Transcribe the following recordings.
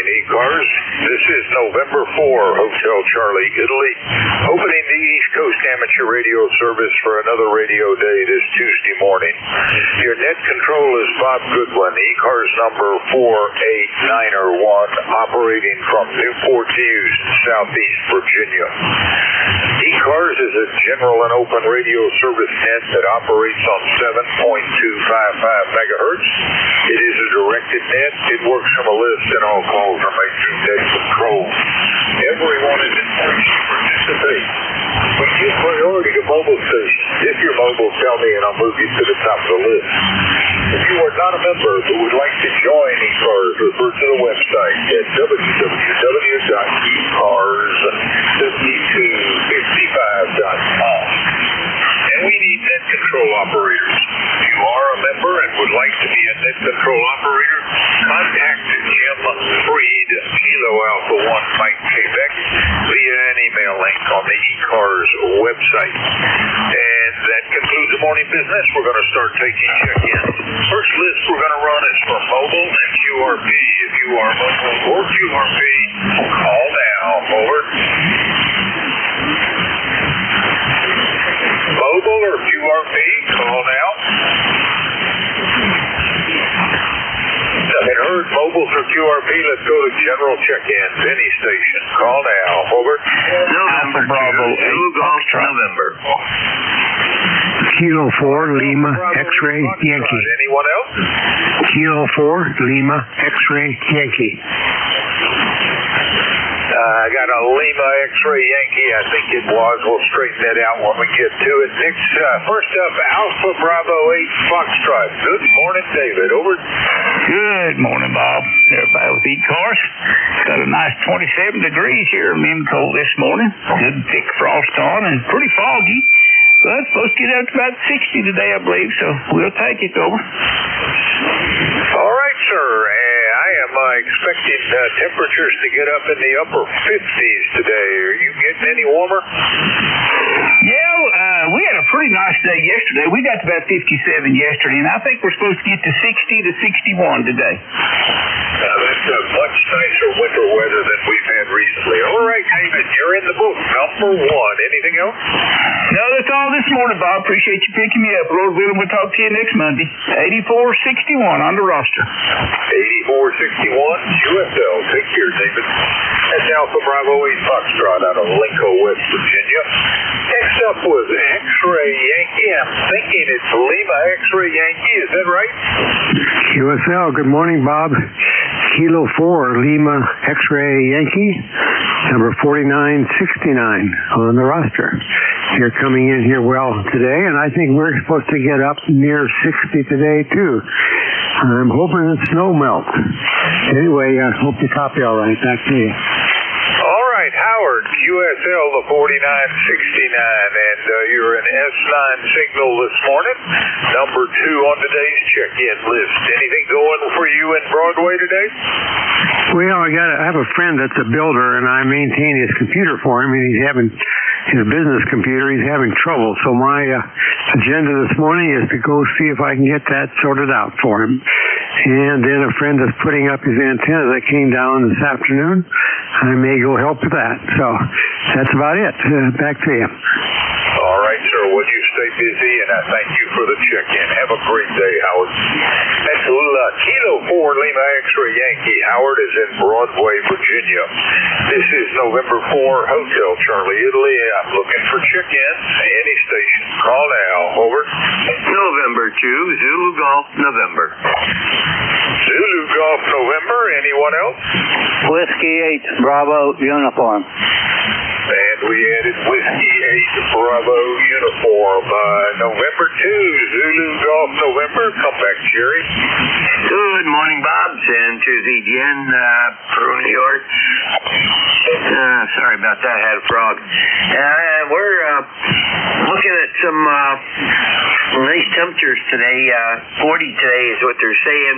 ECARS. This is November 4, Hotel Charlie, Italy, opening the East Coast Amateur Radio Service for another radio day this Tuesday morning. Your net control is Bob Goodwin, ECARS number 48901, operating from Newport News, Southeast Virginia. ECARS is a general and open radio service net that operates on 7.255 megahertz. It is a directed net. It works from a list, and all calls are made through net control. Everyone is encouraged to participate. We give priority to mobile stations. If you're mobile, tell me and I'll move you to the top of the list. If you are not a member but would like to join ECARS, refer to the website at www.ecars5255.com. And we need net control operators. If you are a member and would like to be a net control operator, contact Jim Freed, Kilo Alpha 1 Mike Quebec, via an email link on the ECARS website. And that concludes the morning business. We're going to start taking check-ins. First list we're going to run is for mobile and QRP. If you are mobile or QRP, call now. Over. Mobile or QRP, call now. Nothing heard. Mobiles or QRP, let's go to general check-ins. Any station. Call now. Over. Alpha Bravo 8 Foxtrot. November. Kilo 4 Lima X-Ray Yankee. Anyone else? Kilo 4 Lima X-Ray Yankee. I got a Lima X-Ray Yankee, I think it was. We'll straighten that out when we get to it. Next, first up, Alpha Bravo 8 Foxtrot. Good morning, David. Over. Good morning, Bob. Everybody with ECARS. Got a nice 27 degrees here in Mimco this morning. Good thick frost on and pretty foggy. But it's supposed to get up to about 60 today, I believe, so we'll take it over. All right, sir. I am expecting temperatures to get up in the upper 50s today. Are you getting any warmer? Yeah, we had a pretty nice day yesterday. We got to about 57 yesterday, and I think we're supposed to get to 60 to 61 today. That's much nicer winter weather than we've had recently. All right, David, you're in the book. Number 1. Anything else? No, that's all this morning, Bob. Appreciate you picking me up. Lord willing, we'll talk to you next Monday. 8461 on the roster. 8461 QSL. Take care, David. That's Alpha Bravo 8 Foxtrot out of Lincoln, West Virginia. Next up was X-Ray Yankee. I'm thinking it's Lima X-Ray Yankee. Is that right? QSL. Good morning, Bob. Kilo 4 Lima X-Ray Yankee. Number 4969 on the roster. You're coming in here well today, and I think we're supposed to get up near 60 today, too. I'm hoping the snow melts. Anyway, I hope you copy all right. Back to you. All right, Howard, QSL, the 4969, and you're an S9 signal this morning. Number 2 on today's check-in list. Anything going for you in Broadway today? Well, I have a friend that's a builder, and I maintain his computer for him, and he's having his business computer. He's having trouble, so my agenda this morning is to go see if I can get that sorted out for him. And then a friend is putting up his antenna that came down this afternoon. I may go help with that. So that's about it. Back to you. All right, sir. Well, you stay busy, and I thank you for the check-in. Have a great day, Howard. That's Kilo 4 Lima X-Ray Yankee. Howard is in Broadway, Virginia. This is November 4, Hotel Charlie, Italy. I'm looking for check-ins. Any station. Call now. Over. November 2, Zulu Golf, November. Zulu Golf, November. Anyone else? Whiskey 8, Bravo, Uniform. And we added Whiskey 8 Bravo Uniform. November 2, Zulu Golf, November. Come back, Jerry. Good morning, Bob. San Tuzidien, Peru, New York. Sorry about that. I had a frog. We're looking at some nice temperatures today. 40 today is what they're saying.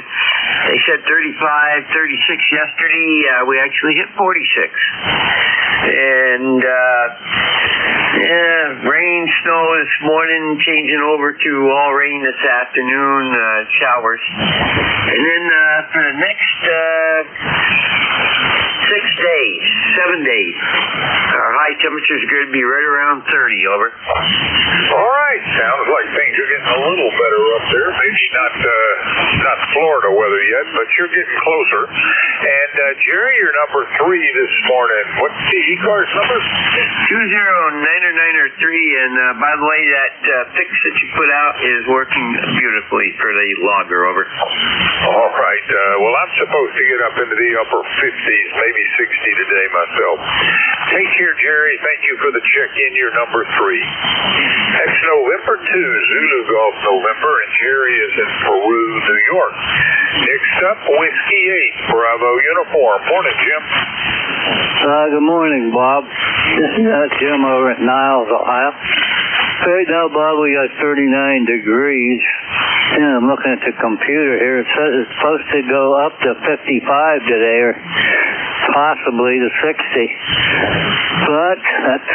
They said 35, 36 yesterday. We actually hit 46. And rain, snow this morning, changing over to all rain this afternoon, showers. And then for the next 7 days, our high temperatures are going to be right around 30, over. All right, sounds like things are getting a little better up there. Maybe not Florida weather yet, but you're getting closer. And Jerry, you're number 3 this morning. What's the ECARS number? 2090903. And by the way, that fix that you put out is working beautifully for the logger, over. All right. Well, I'm supposed to get up into the upper 50s, maybe 60 today myself. Take care, Jerry. Thank you for the check-in. You're number 3. That's November 2, Zulu Golf November, and Jerry is in Peru, New York. Next up, Whiskey 8, Bravo Uniform. Morning, Jim. Good morning, Bob. This is Jim over at Niles, Ohio. Right now, Bob, we got 39 degrees. And I'm looking at the computer here. It says it's supposed to go up to 55 today, or possibly to 60. But that's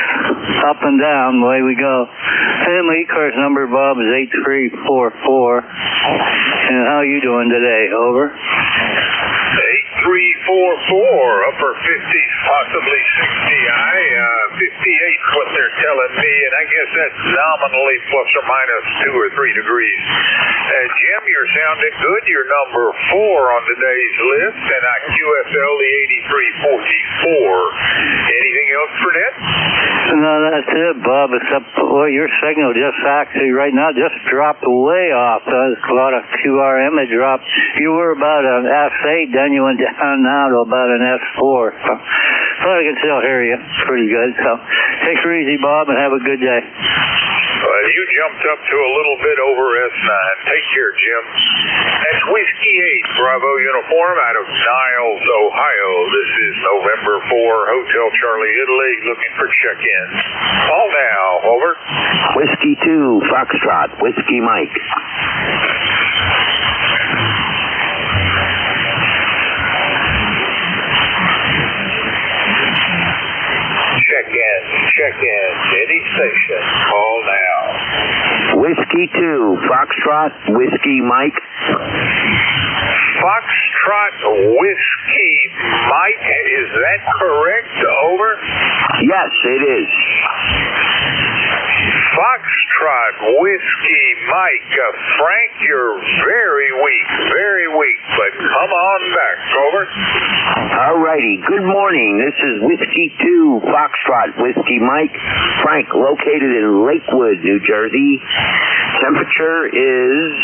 up and down the way we go. And my ECARS number, Bob, is 8344. And how are you doing today? Over. 8344, upper 50s, possibly 60 high. 58 is what they're telling me, and I guess that's nominally plus or minus 2 or 3 degrees. Jim, you're sounding good. You're number 4 on today's list, and I QSL the 8344. Anything else for that? No, that's it, Bob, except, well, your signal just actually right now just dropped way off. There's a lot of QRM that dropped. You were about an S8, then you went down now to about an S4. So I can still hear you pretty good. So take it easy, Bob, and have a good day. You jumped up to a little bit over S9. Take care, Jim. That's Whiskey 8, Bravo Uniform, out of Niles, Ohio. This is November 4, Hotel Charlie, Italy, looking for check-in. Call now, over. Whiskey 2, Foxtrot, Whiskey Mike. Check-in, any station. Call now. Whiskey 2, Foxtrot, Whiskey Mike. Foxtrot, Whiskey Mike, is that correct? Over? Yes, it is. Foxtrot, Whiskey Mike. Frank, you're very weak, but come on back. Over. All righty. Good morning. This is Whiskey 2, Foxtrot, Whiskey Mike. Frank, located in Lakewood, New Jersey. Temperature is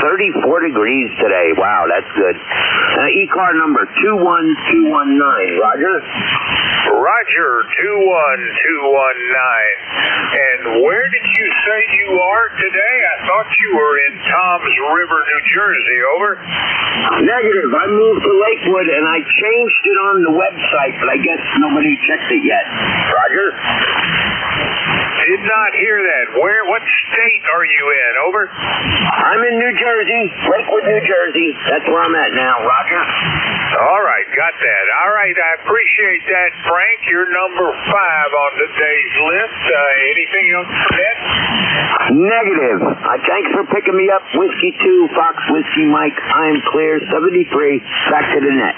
34 degrees today. Wow, that's good. ECAR number 21219. Roger? Roger, 21219. And where did you say you are today? I thought you were in Toms River, New Jersey. Over. Negative. I moved to Lakewood and I changed it on the website, but I guess nobody checked it yet. Roger? Did not hear that. What state are you in? Over. I'm in New Jersey, Lakewood, New Jersey. That's where I'm at now. Roger? All right, got that. All right, I appreciate that, Frank. You're number 5 on today's list. Anything else for that? Negative. Thanks for picking me up. Whiskey 2, Fox, Whiskey Mike. I am clear. 73. Back to the net.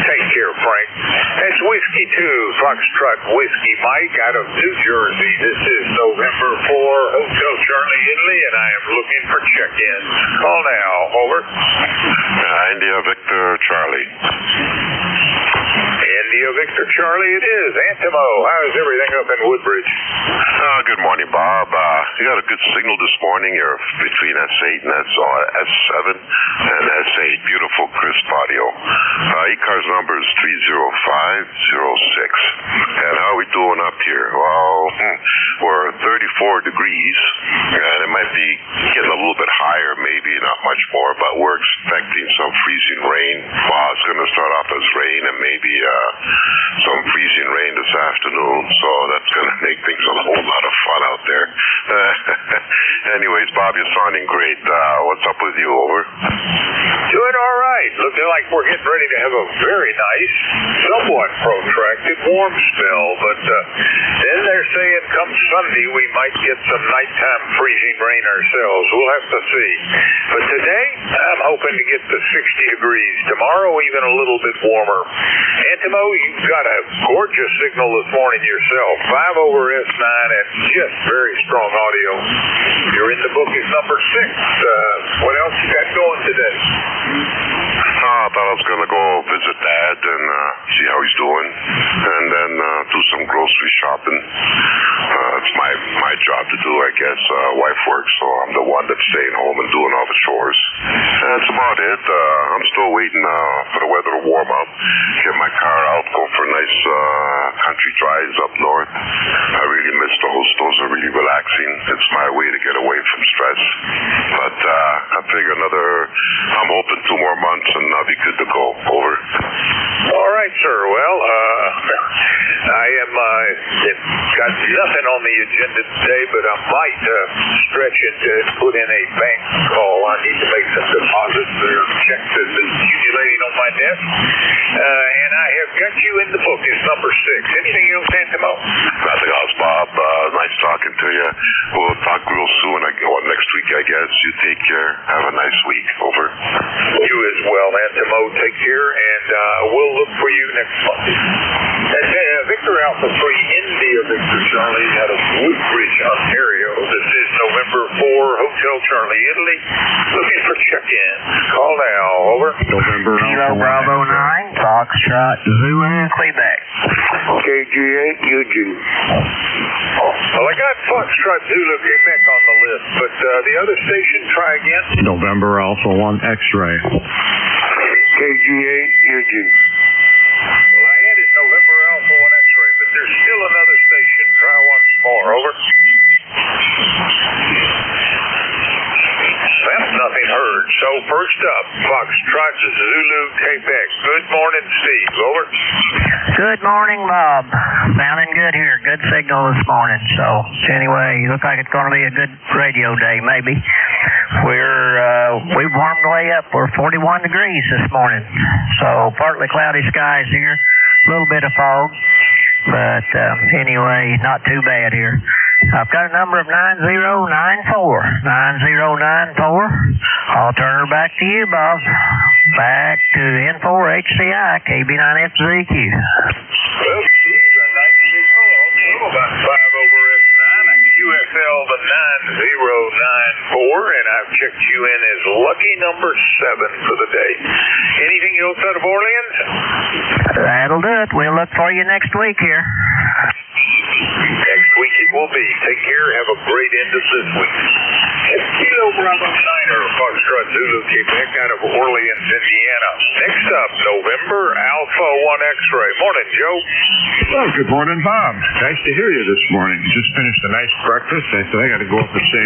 Take care, Frank. That's Whiskey 2, Foxtrot, Whiskey Mike, out of New Jersey. This is November 4, Hotel Charlie, Italy, and I am looking for check-in. Call now. Over. India Victor Charlie. India Victor Charlie it is. Antimo, how's everything up in Woodbridge? Good morning, Bob. You got a good signal this morning. You're between S8 and S7, and that's a beautiful crisp audio. ECARS number is 30506. And how are we doing up here? Well, we're 34 degrees, and it might be getting a a little bit higher, maybe not much more, but we're expecting some freezing rain. Well, it's going to start off as rain and maybe some freezing rain this afternoon, so that's going to make things a whole lot of fun out there. Anyways, Bob, you're sounding great. What's up with you? Over. Doing all right. Looking like we're getting ready to have a very nice, somewhat protracted warm spell, but then they're saying come Sunday we might get some nighttime freezing rain ourselves. We'll have to see. But today, I'm hoping to get to 60 degrees. Tomorrow, even a little bit warmer. Antimo, you've got a gorgeous signal this morning yourself. 5 over S9 and just very strong audio. You're in the book is number 6. What else you got going today? I thought I was going to go visit Dad and see how he's doing, and then do some grocery shopping. It's my job to do, I guess. Wife works, so I'm the one that's staying home and doing all the chores. And that's about it. I'm still waiting for the weather to warm up, get my car out, go for nice country drives up north. I really miss those. Those are really relaxing. It's my way to get away from stress. But I figure I'm hoping 2 more months and I'll be good to go. Over. All right, sir. Well, I am got nothing on the agenda today, but I might stretch it to put in a bank call. I need to make some deposits. There are checks that is accumulating on my desk, and I have got you in the book. It's number 6. Anything else, Antimo? Nothing else, Bob. Nice talking to you. We'll talk real soon. Next week, I guess. You take care. Have a nice week. Over. You as well, Antimo. Take care, and we'll look for you next month. Victor Alpha 3 India Victor Charlie out of Woodbridge, Ontario. This is November 4, Hotel Charlie, Italy. Looking for check-in. Call now. Over. November Kilo Bravo 9, Foxtrot, Zulu, Quebec. KG8, Eugene. Well, I got Foxtrot Zulu Quebec on the list, but the other station, try again. November Alpha 1 X-ray. KG8, Eugene. Well, I added November Alpha 1 X-ray, but there's still another station. Try once more. Over. That's nothing heard. So first up, Foxtrot Zulu Quebec. Good morning, Steve. Over. Good morning, Bob. Sounding good here. Good signal this morning. So anyway, you look like it's going to be a good radio day, maybe. We've warmed way up. We're 41 degrees this morning. So partly cloudy skies here. A little bit of fog. But anyway, not too bad here. I've got a number of 9094. 9094. I'll turn her back to you, Bob. Back to N4HCI, KB9FZQ. Well, Steve, a nice signal. Also about 5 over S9. A QFL the 9094, and I've checked you in as lucky number 7 for the day. Anything else out of Orleans? That'll do it. We'll look for you next week here. Next week it will be. Take care. Have a great end of this week. Kilo Bravo 9er, Foxtrot Zulu Quebec out of Orleans, Indiana. Next up, November Alpha 1 X-ray. Morning, Joe. Well, good morning, Bob. Nice to hear you this morning. Just finished a nice breakfast. I said I got to go up and say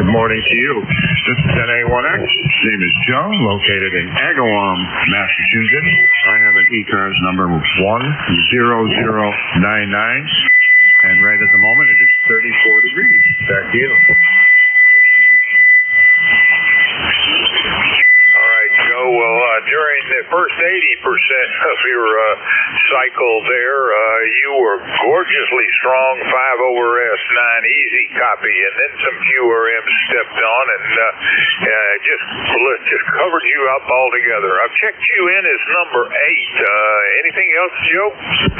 good morning to you. This is NA1X. His name is Joe, located in Agawam, Massachusetts. I have an ECARS number 10099. And right at the moment, it is 34 degrees. Back to you. All right, Joe. Well, during the first 80% of your cycle there, you were gorgeously strong, 5 over S9, easy copy, and then some QRMs stepped on and just covered you up altogether. I've checked you in as number 8. Anything else, Joe?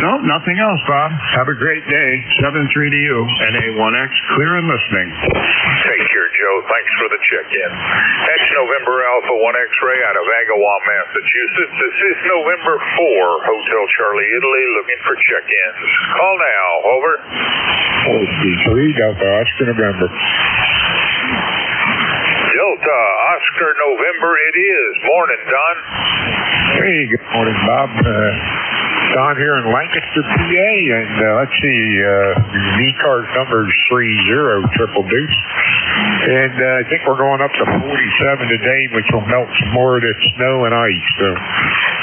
No, nothing else, Bob. Have a great day. 7-3 to you. NA1X, clear and listening. Take care, Joe. Thanks for the check-in. That's November Alpha 1 X-ray out of Agawam, Massachusetts. This is November 4, Hotel Charlie, Italy, looking for check-ins. Call now. Over. Steve, Delta Oscar November. Delta Oscar November it is. Morning, Don. Hey, good morning, Bob. Don here in Lancaster. Lancaster, PA, and let's see, the ECARS number is 30 triple deuce. And I think we're going up to 47 today, which will melt some more of that snow and ice. So,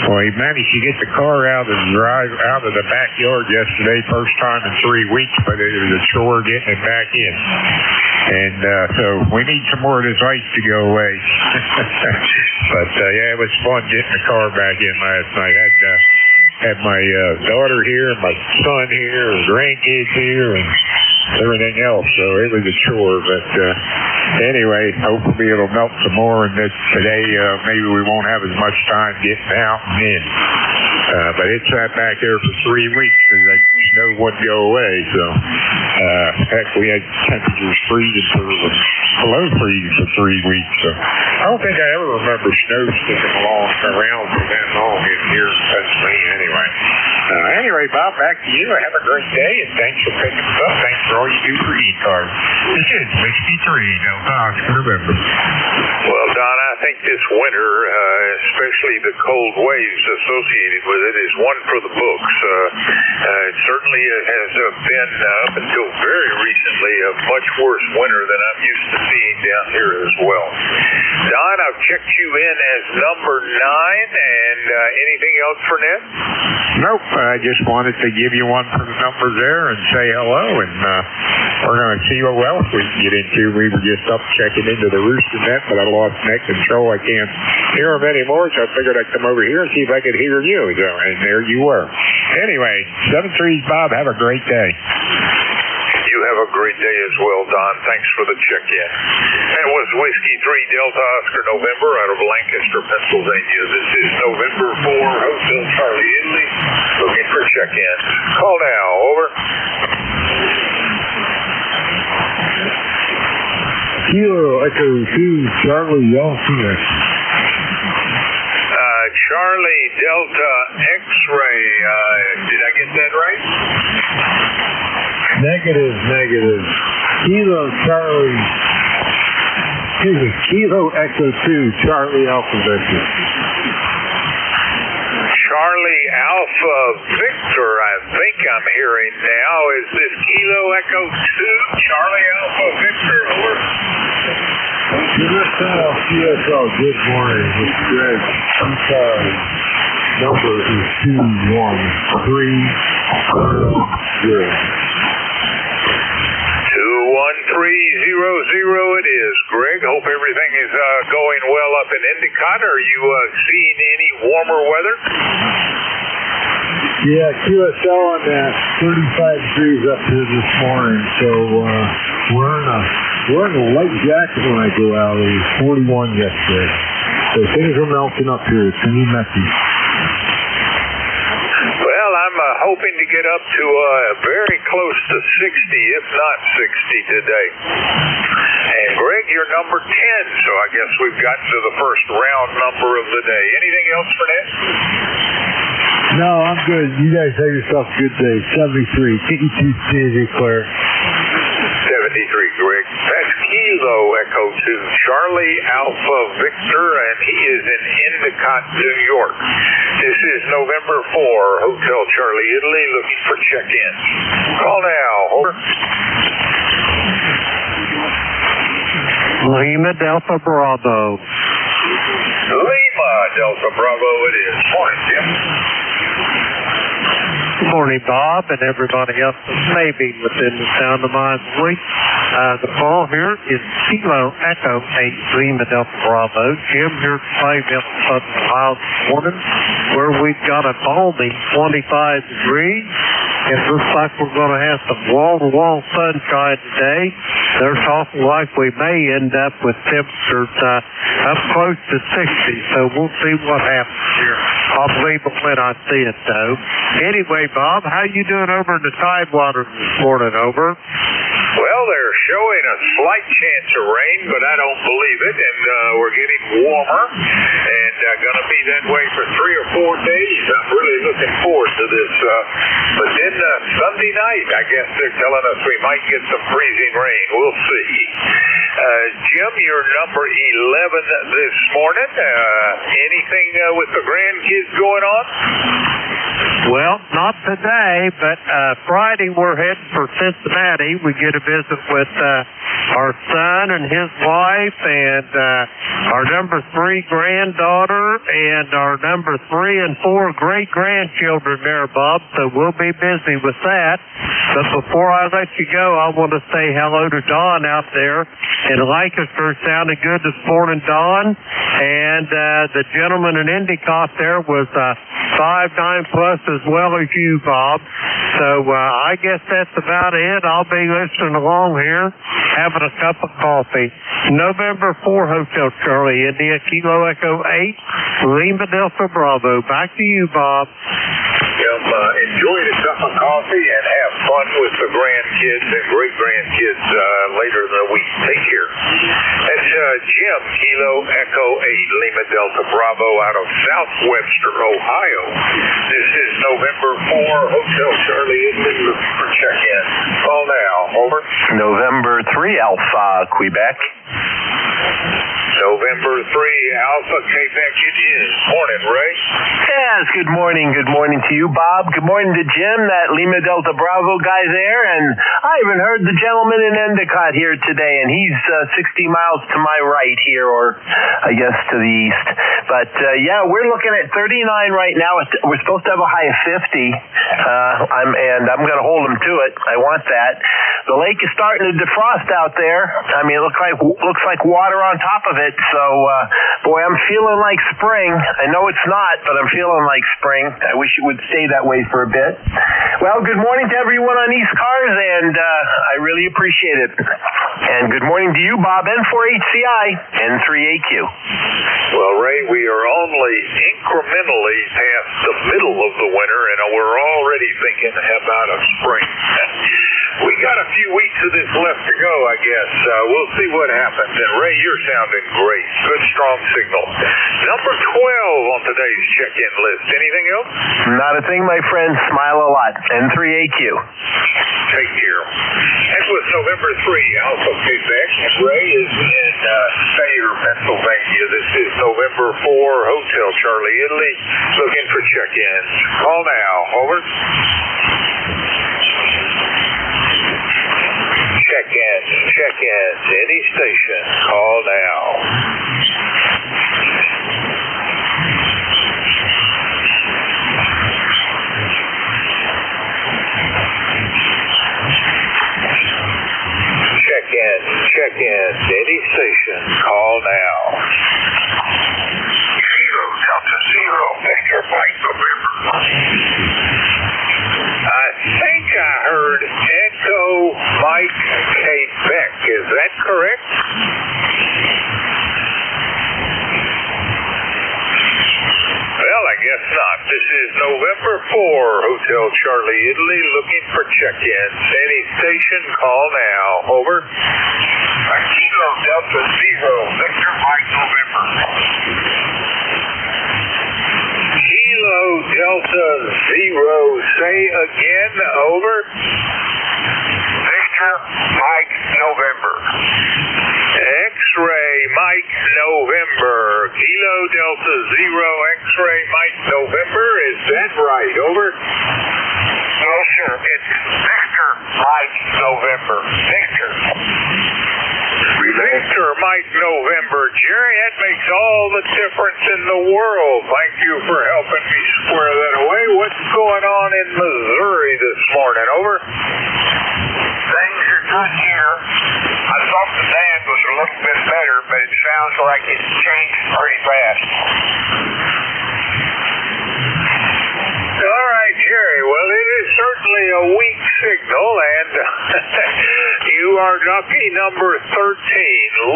well, he managed to get the car out of the backyard yesterday, first time in 3 weeks, but it was a chore getting it back in. And so we need some more of this ice to go away. But yeah, it was fun getting the car back in last night. Had my daughter here, my son here, grandkids here, and everything else. So it was a chore. But anyway, hopefully it'll melt some more. And today maybe we won't have as much time getting out and in. But it sat back there for 3 weeks because that snow wouldn't go away. So heck, we had temperatures freezing below freezing for 3 weeks. So I don't think I ever remember snow sticking around for that long in here in Pennsylvania. Anyway, Bob, back to you. Have a great day, and thanks for picking us up. Thanks for all you do for ECARS. This is 63 Delta Oscar November. Well, Don, I think this winter, especially the cold waves associated with it, is one for the books. It certainly has been, up until very recently, a much worse winter than I'm used to seeing down here as well. Don, I've checked you in as number 9, and anything else for Ned? Nope. I just wanted to give you one for the numbers there and say hello, and we're going to see what else we can get into. We were just up checking into the rooster net, but I lost net control. I can't hear them anymore, so I figured I'd come over here and see if I could hear you. So, and there you were. Anyway, 7-3's Bob. Have a great day. You have a great day as well, Don. Thanks for the check-in. That was Whiskey 3 Delta Oscar November out of Lancaster, Pennsylvania. This is November 4, Hotel Charlie Italy, looking for check-in. Call now, over. Kilo Echo 2, Charlie Alpha. Charlie Delta X-ray. Did I get that right? Negative. Kilo Charlie. Excuse me. Kilo Echo 2, Charlie Alpha Victor. Charlie Alpha Victor, I think I'm hearing now. Is this Kilo Echo 2, Charlie Alpha Victor, over? CSL, good morning. It's Greg. I'm sorry. Number is 21300. 21300 it is. Greg, hope everything is going well up in Endicott. Are you seeing any warmer weather? Yeah, QSL on that, 35 degrees up here this morning. So we're in a light jacket when I go out. It was 41 yesterday. So things are melting up here. It's going to be messy. Well, I'm hoping to get up to very close to 60, if not 60 today. And Greg, you're number 10, so I guess we've gotten to the first round number of the day. Anything else for that? No, I'm good. You guys have yourself a good day. 73. Get you to JJ Claire. 73, Greg. That's Kilo Echo 2, Charlie Alpha Victor, and he is in Endicott, New York. This is November 4, Hotel Charlie Italy, looking for check-ins. Call now, over. Lima Delta Bravo. Lima Delta Bravo it is. Morning, Jim. Good morning, Bob, and everybody else that may be within the sound of my voice. The call here is Kilo Echo 8 Lima Delta Bravo. Jim here at 5 Delta Southern Ohio this morning, where we've got a balmy 25 degrees. It looks like we're going to have some wall-to-wall sunshine today. They're talking like we may end up with temperatures up close to 60, so we'll see what happens here. I'll believe it when I see it, though. Anyway, Bob, how you doing over in the Tidewater this morning, over? Well, they're showing a slight chance of rain, but I don't believe it, and we're getting warmer, and going to be that way for 3 or 4 days. I'm really looking forward to this. But then Sunday night, I guess they're telling us we might get some freezing rain. We'll see. Jim, you're number 11 this morning. Anything with the grandkids going on? Well, not today, but Friday we're heading for Cincinnati. We get a visit with our son and his wife and our number 3 granddaughter and our number 3 and 4 great-grandchildren there, Bob, so we'll be busy with that. But before I let you go, I want to say hello to Don out there in Lancaster. Sounded good this morning, Don. And the gentleman in Endicott there was 5'9" plus as well as you, Bob. So I guess that's about it. I'll be listening along here, having a cup of coffee. November 4, Hotel Charlie, India, Kilo Echo 8, Lima Delta Bravo. Back to you, Bob. Enjoy the cup of coffee and have fun with the grandkids and great-grandkids later in the week. Take care. That's Jim, Kilo Echo 8, Lima Delta Bravo out of South Webster, Ohio. This is November 4, Hotel Charlie, India, for check-in. Call now. Over. November 3, Alpha, Quebec. November 3, Alpha, Quebec it is. Morning, Ray. Yes, good morning. Good morning to you, Bob. Good morning to Jim, that Lima Delta Bravo guy there. And I even heard the gentleman in Endicott here today, and he's 60 miles to my right here, or I guess to the east. But, yeah, we're looking at 39 right now. We're supposed to have a high of 50, and I'm going to hold them to it. I want that. The lake is starting to defrost out there. I mean, it looks like water on top of it. So, boy, I'm feeling like spring. I know it's not, but I'm feeling like spring. I wish it would stay that way for a bit. Well, good morning to everyone on ECARS, and I really appreciate it. And good morning to you, Bob, N4HCI, N3AQ. Well, Ray, we are only incrementally past the middle of the winter, and we're already thinking about a spring. We got a few weeks of this left to go, I guess. We'll see what happens. And Ray, you're sounding great. Good, strong signal. Number 12 on today's check-in list. Anything else? Not a thing, my friend. Smile a lot. N3AQ. Take care. That was November 3, Alpha Quebec. Ray is in Sayre, Pennsylvania. This is November 4, Hotel Charlie, Italy. Looking for check-ins. Call now. Over. Check-ins. Any station. Call now. Check-ins. Any station. Call now. Kilo Delta Zero. Victor Mike November. I think I heard Echo Mike Quebec. Is that correct? Well, I guess not. This is November 4, Hotel Charlie, Italy, looking for check-ins. Any station, call now. Over. Kilo Delta Zero, Victor Mike November. Kilo Delta Zero, say again. Over. Victor Mike November. X-ray Mike November. Kilo Delta Zero, X-ray Mike November. Is that right? Over. No, sir. It's Victor Mike November. Victor Mike November. Jerry, that makes all the difference in the world. Thank you for helping me square that away. What's going on in Missouri this morning? Over. Things are good here. I thought the band was a little bit better, but it sounds like it's changed pretty fast. All right, Jerry. Well, it is certainly a weak signal, and you are lucky number 13.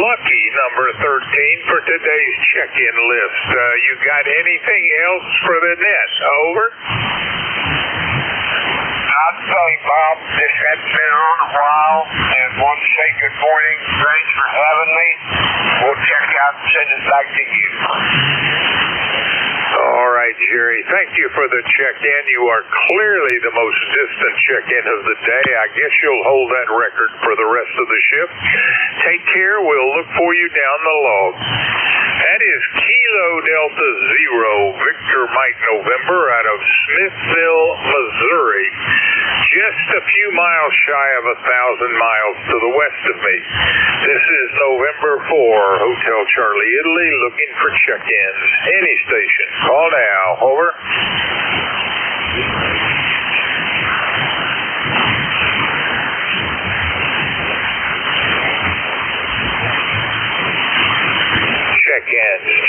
Lucky number 13 for today's check-in list. You got anything else for the net? Over. I'd say, Bob, this hadn't been on a while, and want to say good morning. Thanks for having me. We'll check out and send it back to you. All right, Jerry. Thank you for the check-in. You are clearly the most distant check-in of the day. I guess you'll hold that record for the rest of the shift. Take care. We'll look for you down the log. That is Kilo Kilo Delta Zero, Victor Mike November out of Smithville, Missouri. Just a few miles shy of 1,000 miles to the west of me. This is November 4, Hotel Charlie, Italy, looking for check-ins. Any station. Call now. Over.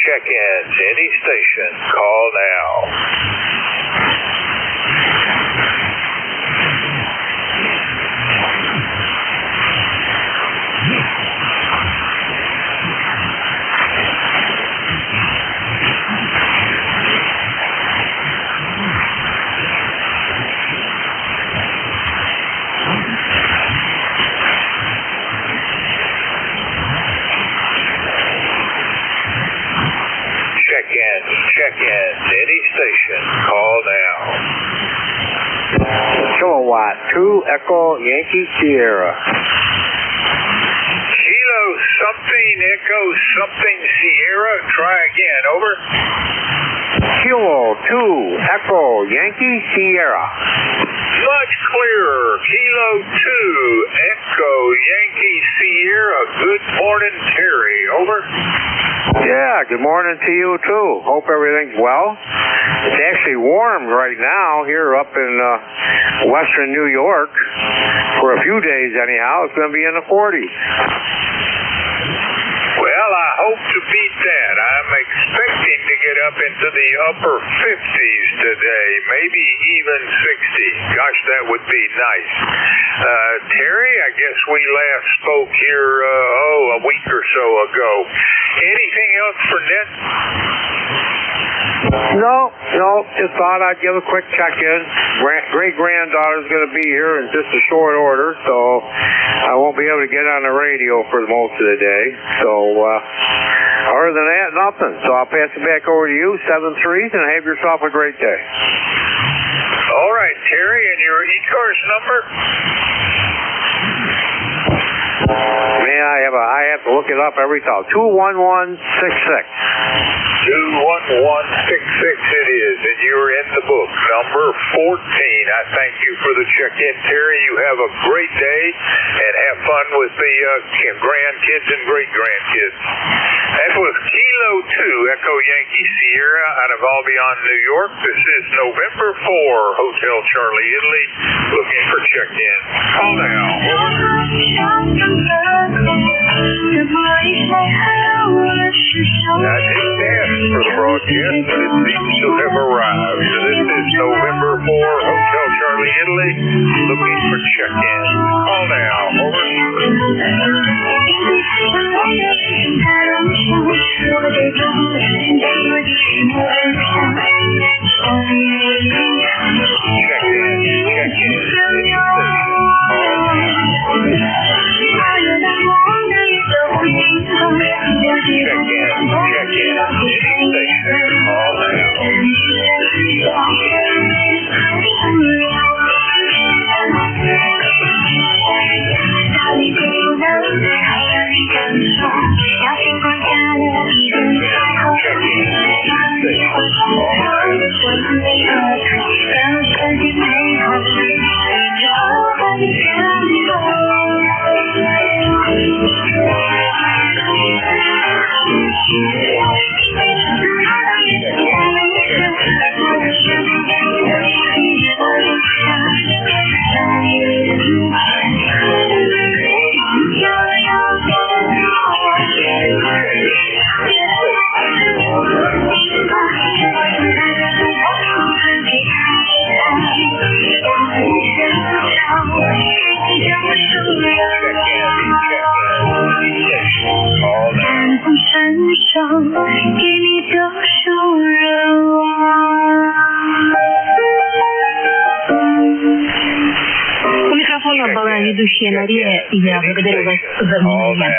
Check-ins, any station, call now. Check-ins, any station, call now. Kilowatt 2 Echo Yankee Sierra. Kilo something Echo something Sierra, try again, over. Kilo 2 Echo Yankee Sierra. Much clearer. Kilo 2 Echo Yankee Sierra. Good morning, Terry, over. Yeah, good morning to you too. Hope everything's well. It's actually warm right now here up in western New York. For a few days anyhow, it's going to be in the 40s. Well, I hope to beat that. I'm expecting to get up into the upper 50s today, maybe even 60. Gosh, that would be nice. Terry, I guess we last spoke here, a week or so ago. Anything else for Net? No, just thought I'd give a quick check-in. Great-granddaughter's going to be here in just a short order, so I won't be able to get on the radio for most of the day. So, other than that, nothing. So I'll pass it back over to you, 7-3, and have yourself a great day. All right, Terry, and your ECARS number? Man, I have to look it up every time. 21166. 21166 it is, and you're in the book, number 14. I thank you for the check-in, Terry. You have a great day, and have fun with the grandkids and great-grandkids. That was Kilo 2, Echo Yankee Sierra, out of Albion, New York. This is November 4, Hotel Charlie, Italy, looking for check-in. Call now. I didn't ask for the broadcast, but it seems to have arrived. This is November 4, Hotel Charlie, Italy, looking for check-in. Call now. Over. Мария, я благодарю вас за внимание.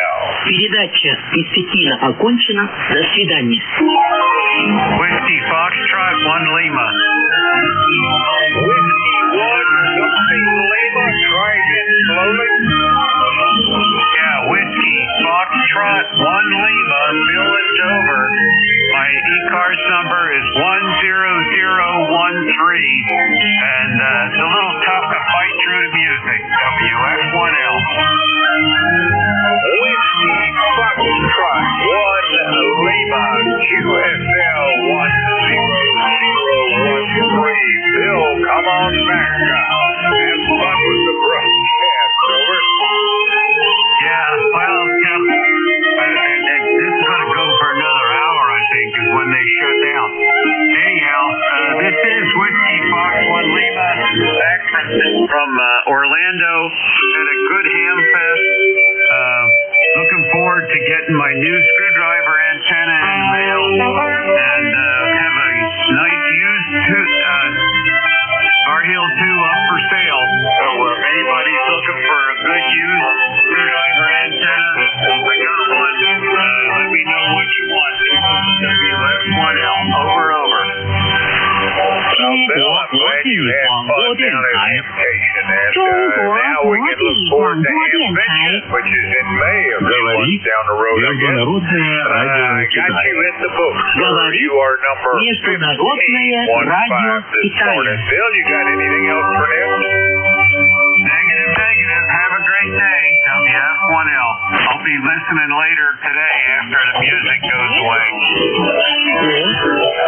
Передача действительно окончена. До свидания. Whiskey Foxtrot 1 Lima. Whiskey 1 something Lima. Try again slowly. Yeah, Whiskey Foxtrot Lima, Bill in Dover. My ECARS number is 10013, and it's a little tough to fight through the music. WF1L. Whiskey Foxtrot 1 Lima, QSL 1013. Bill, come on back. Have fun with the broadcast. Over. Yeah, well, this is going to go for another hour, I think, is when they shut down. Anyhow, this is Whiskey Fox 1 Lima, back from Orlando. Had a good ham fest. Looking forward to getting my new screwdriver antenna in the mail, and have a nice used Bar Hill 2 up for sale. So if anybody's looking for a good used screwdriver antenna, I got one. Let me know what you want. WF1L. Over. Well, Bill, I'm glad you had fun down at the vacation, and now we can look forward to Convention, which is in May, a few months down the road, I guess. I got you in the book, sir. You are number 1515 this morning. Bill, you got anything else for them? Negative. Have a great day. WF1L. I'll be listening later today after the music goes away.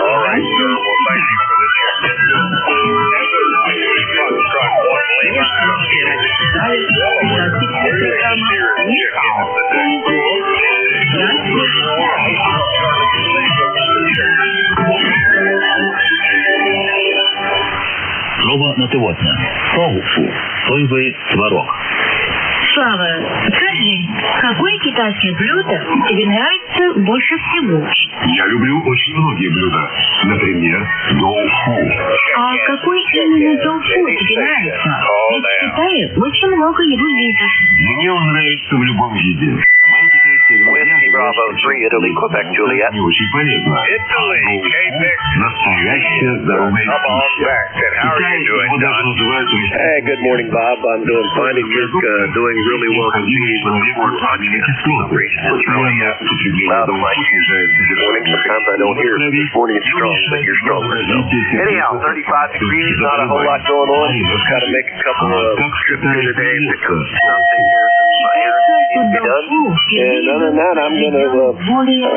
All right, sir. Well, thank you for the check-in, Bill. That was Whiskey Foxtrot 1 Lima out of Phoenix. We're the steer and check-in of the day. Слово на сегодня. Тофу. Соевый творог. Слава, скажи, какое китайское блюдо тебе нравится больше всего? Я люблю очень многие блюда. Например, доуфу. А какой именно тофу тебе нравится? Ведь в Китае очень много его видов. Мне он нравится в любом виде. Whiskey Bravo 3, Italy, Quebec, Juliet. Не очень полезно. Настоящая здоровая пища. Его даже называют... Hey, good morning, Bob. I'm doing fine. It's just doing really well to see you report podcast. It's really loud of my morning. Sometimes I don't hear it. This morning it's strong, but you're stronger. So. Anyhow, 35 degrees, not a whole lot going on. Just got to make a couple of trips here today to take care of some errands to be done. And other than that, I'm going to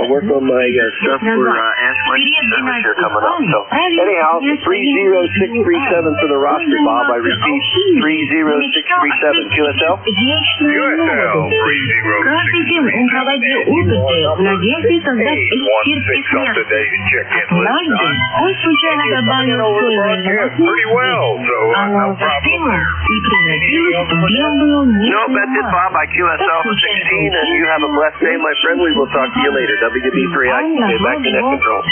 work on my stuff for Ask My service here coming up. So, anyhow, 30637 for the roster, Bob. I received 30637 QSL. QSL 30637. Каждый день он проводил опыты в надежде создать эликсир бессмертия. Однажды он случайно добавил соевое молоко, оно застыло и превратилось в белую нежную массу. Bob, I QSL 16, and you have a blessed day, my friend. We will talk to you later. WB3IQ, back to net control.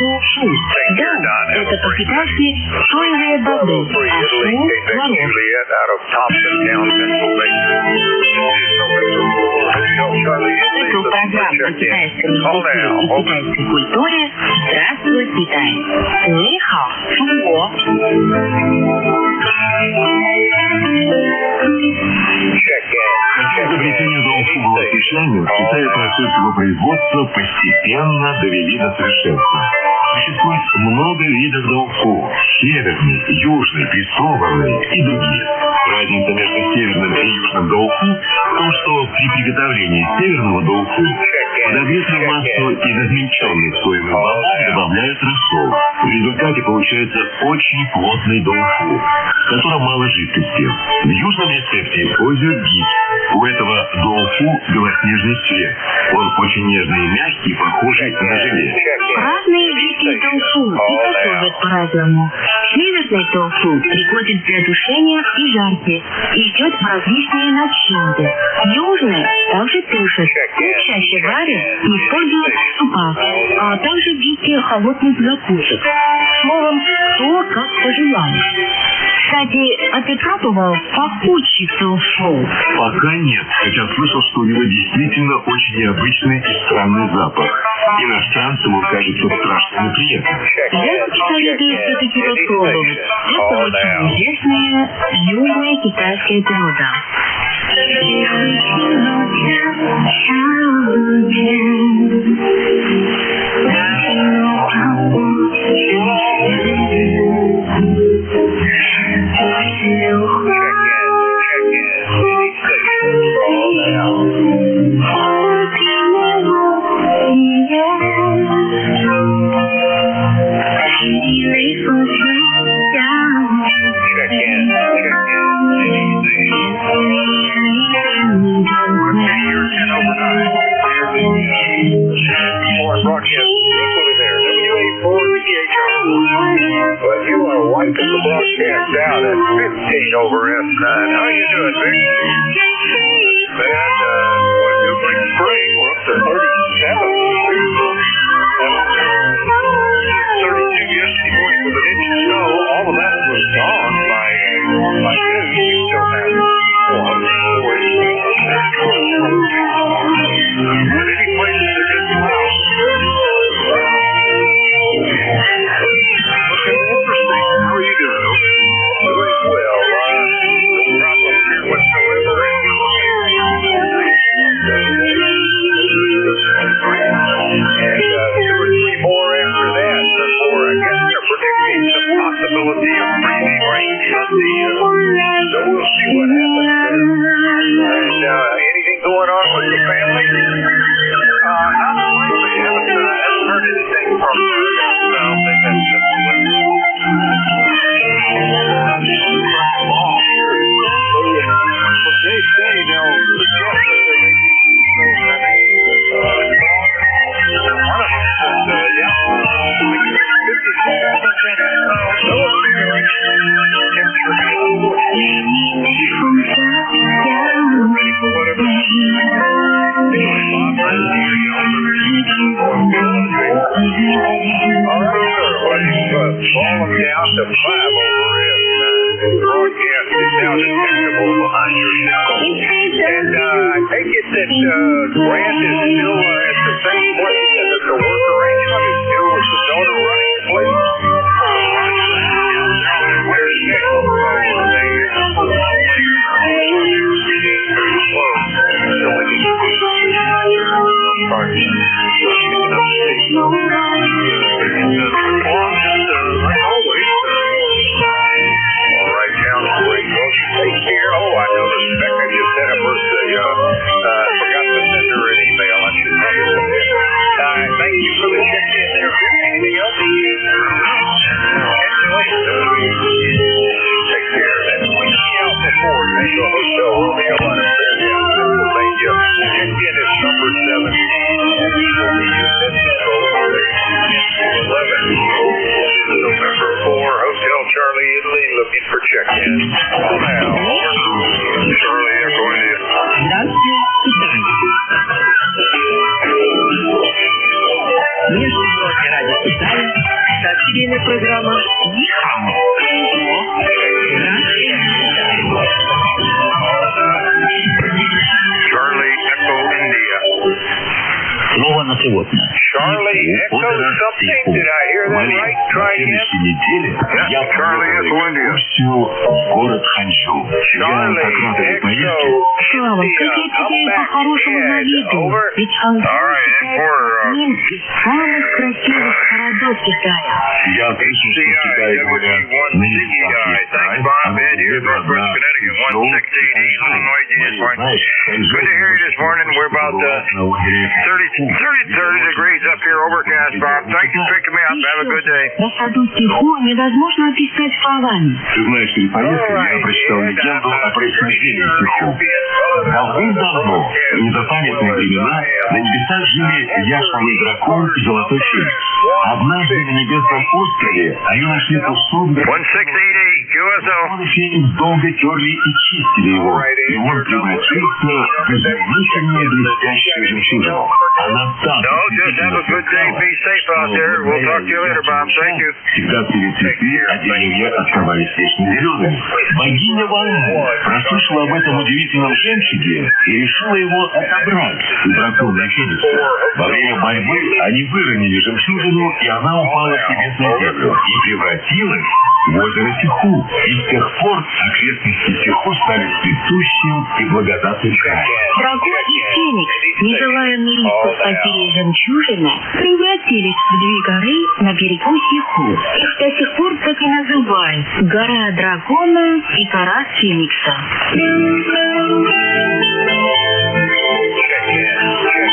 Да, это по-китайски соевые бобы, а шу – Juliet out of Thompsontown, Pennsylvania. Цикл программ о китайском языке и китайской культуре «Здравствуй, Китай». Ни хао, Чунго. Изобретение доуфу было случайным. В Китае процесс его производства постепенно довели до совершенства. Существует много видов доуфу. Северный, южный, прессованный и другие. Разница между северным и южным доуфу в том, что при приготовлении северного доуфу в подогретую массу из измельченных соевых бобов добавляют рассол. В результате получается очень плотный доуфу, в котором мало жидкости. В южном рецепте используют гипс. У этого доуфу белоснежный цвет. Он очень нежный и мягкий, похожий на желе. Разные виды тофу и готовят по-разному. Северный тофу приходит для душения и жарки и идет в различные начинки. Южный также тушат, но чаще варят и используют в супах, а также в виде холодных закусок. Словом, кто как пожелает. Кстати, а ты пробовал пахучий тофу? Пока нет, хотя слышал, что у него действительно очень необычный и странный запах. Иностранцам он кажется страшно неприятным. Я советую все-таки попробовать. Это очень известное южное китайское блюдо. Невозможно описать словами. Ты знаешь, перед поездкой я прочитал легенду о происхождении стихов. Давным-давно, в незапамятные времена, на небесах жили яшмовый дракон и золотой феникс. Однажды на небесном острове они нашли кусок дракона. Феникс долго терли и чистили его, и он превратился в изумительную блестящую жемчужину. Она так всегда перед цветы, а деревья оставались вечно зелеными. Богиня волны прослышала об этом удивительном жемчуге и решила его отобрать у дракона и феникса. Во время борьбы они выронили жемчужину, и она упала с небес на землю и превратилась в озеро Сиху. И с тех пор окрестности Сиху стали цветущим и благодатным краем. Драгон и Феникс, не желая мириться с потерей жемчужины, превратились в две горы на берегу Сиху. Их до сих пор так и называют — гора Дракона и гора Феникса.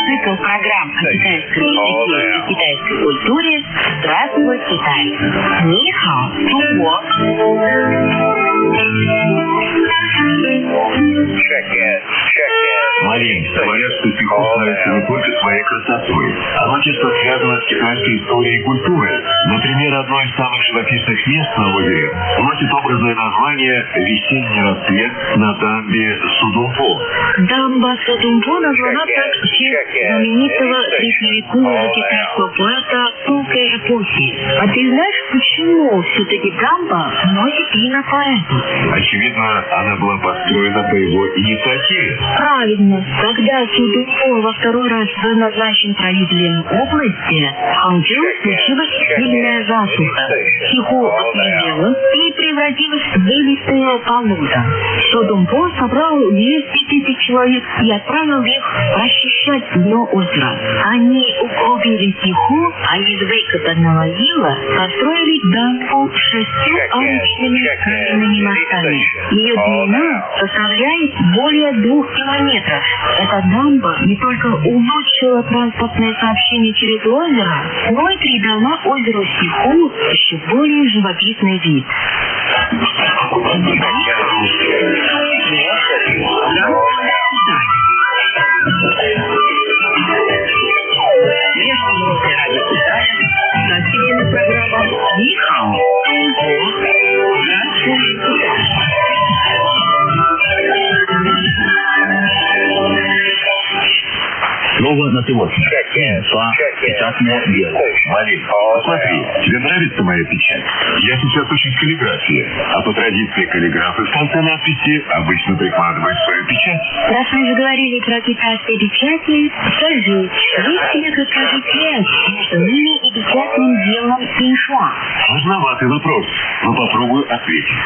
Цикл программ о китайском языке и китайской культуре «Здравствуй, Китай». Ни хао, Чунго. Марин, говорят, что Сиху славится не только своей красотой. Оно тесно связано с китайской историей и культурой. Например, одно из самых живописных мест на озере носит образное название «Весенний рассвет на дамбе Судунпо». Дамба Судунпо названа так в честь знаменитого средневекового китайского поэта Сунской эпохи. А ты знаешь, почему все-таки дамба носит имя поэта? Очевидно, она была построена по его инициативе. Правильно. Когда Судунпо во второй раз был назначен правителем области, в Ханчжоу случилась сильная засуха. Сиху ослабела и превратилась в вылистое болото. Судунпо собрал 200 тысяч человек и отправил их расчищать дно озера. Они укрепили Сиху, а из выкопанного ила построили дамбу с 6 арочными каменными мостами. Ее длина составляет более 2 километров. Эта дамба не только улучшила транспортное сообщение через озеро, но и придала озеру Сиху еще более живописный вид. Международное радио Китая, соседняя программа «Ни хао, Чунго». Здравствуй, Китай. Слово на сегодня. Печатное дело. Марин, посмотри, тебе нравится моя печать? Я сейчас учусь каллиграфии, а по традиции каллиграфы в конце надписи обычно прикладывают свою печать. Раз мы заговорили про китайские печати, скажи, есть ли какая-то связь между ними и печатным делом Синьшуа? Сложноватый вопрос, но попробую ответить.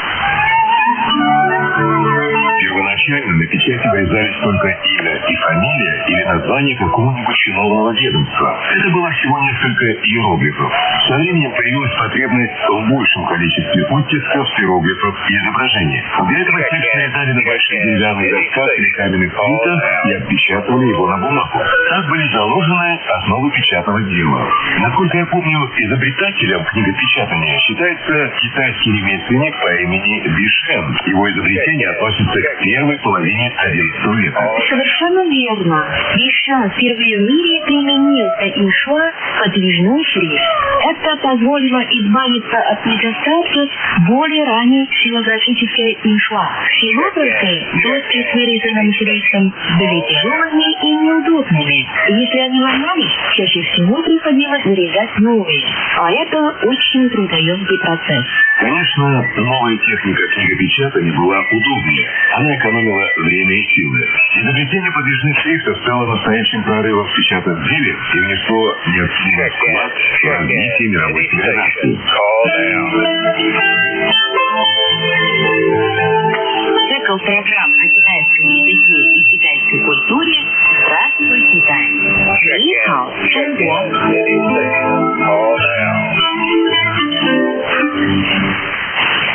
Первоначально на печати вырезались только имя и фамилия или название какого-нибудь чиновного ведомства. Это было всего несколько иероглифов. Со временем появилась потребность в большем количестве оттисков, иероглифов и изображений. Для этого текст нарезали на больших деревянных досках или каменных плитах и отпечатывали его на бумагу. Так были заложены основы печатного дела. Насколько я помню, изобретателем книгопечатания считается китайский ремесленник по имени Бишен. Его изобретение относится к первой половине XI века. Совершенно верно. Бишен впервые в мире применил Синьшуа подвижной шрифт. Это позволило избавиться от недостатков более ранней силографической Синьшуа. Ксилографы, доски с вырезанным шрифтом, были тяжелыми и неудобными. Если они ломались, чаще всего приходилось вырезать новые. А это очень трудоемкий процесс. Конечно, новая техника книгопечатания была удобнее. Она экономила время и силы. Изобретение подвижных шрифтов стало настоящим прорывом в печатном деле и внесло неоценимый вклад в развитие мировой цивилизации. Цикл программ о китайском языке и китайской культуре «Здравствуй, Китай». Ни хао, Чунго.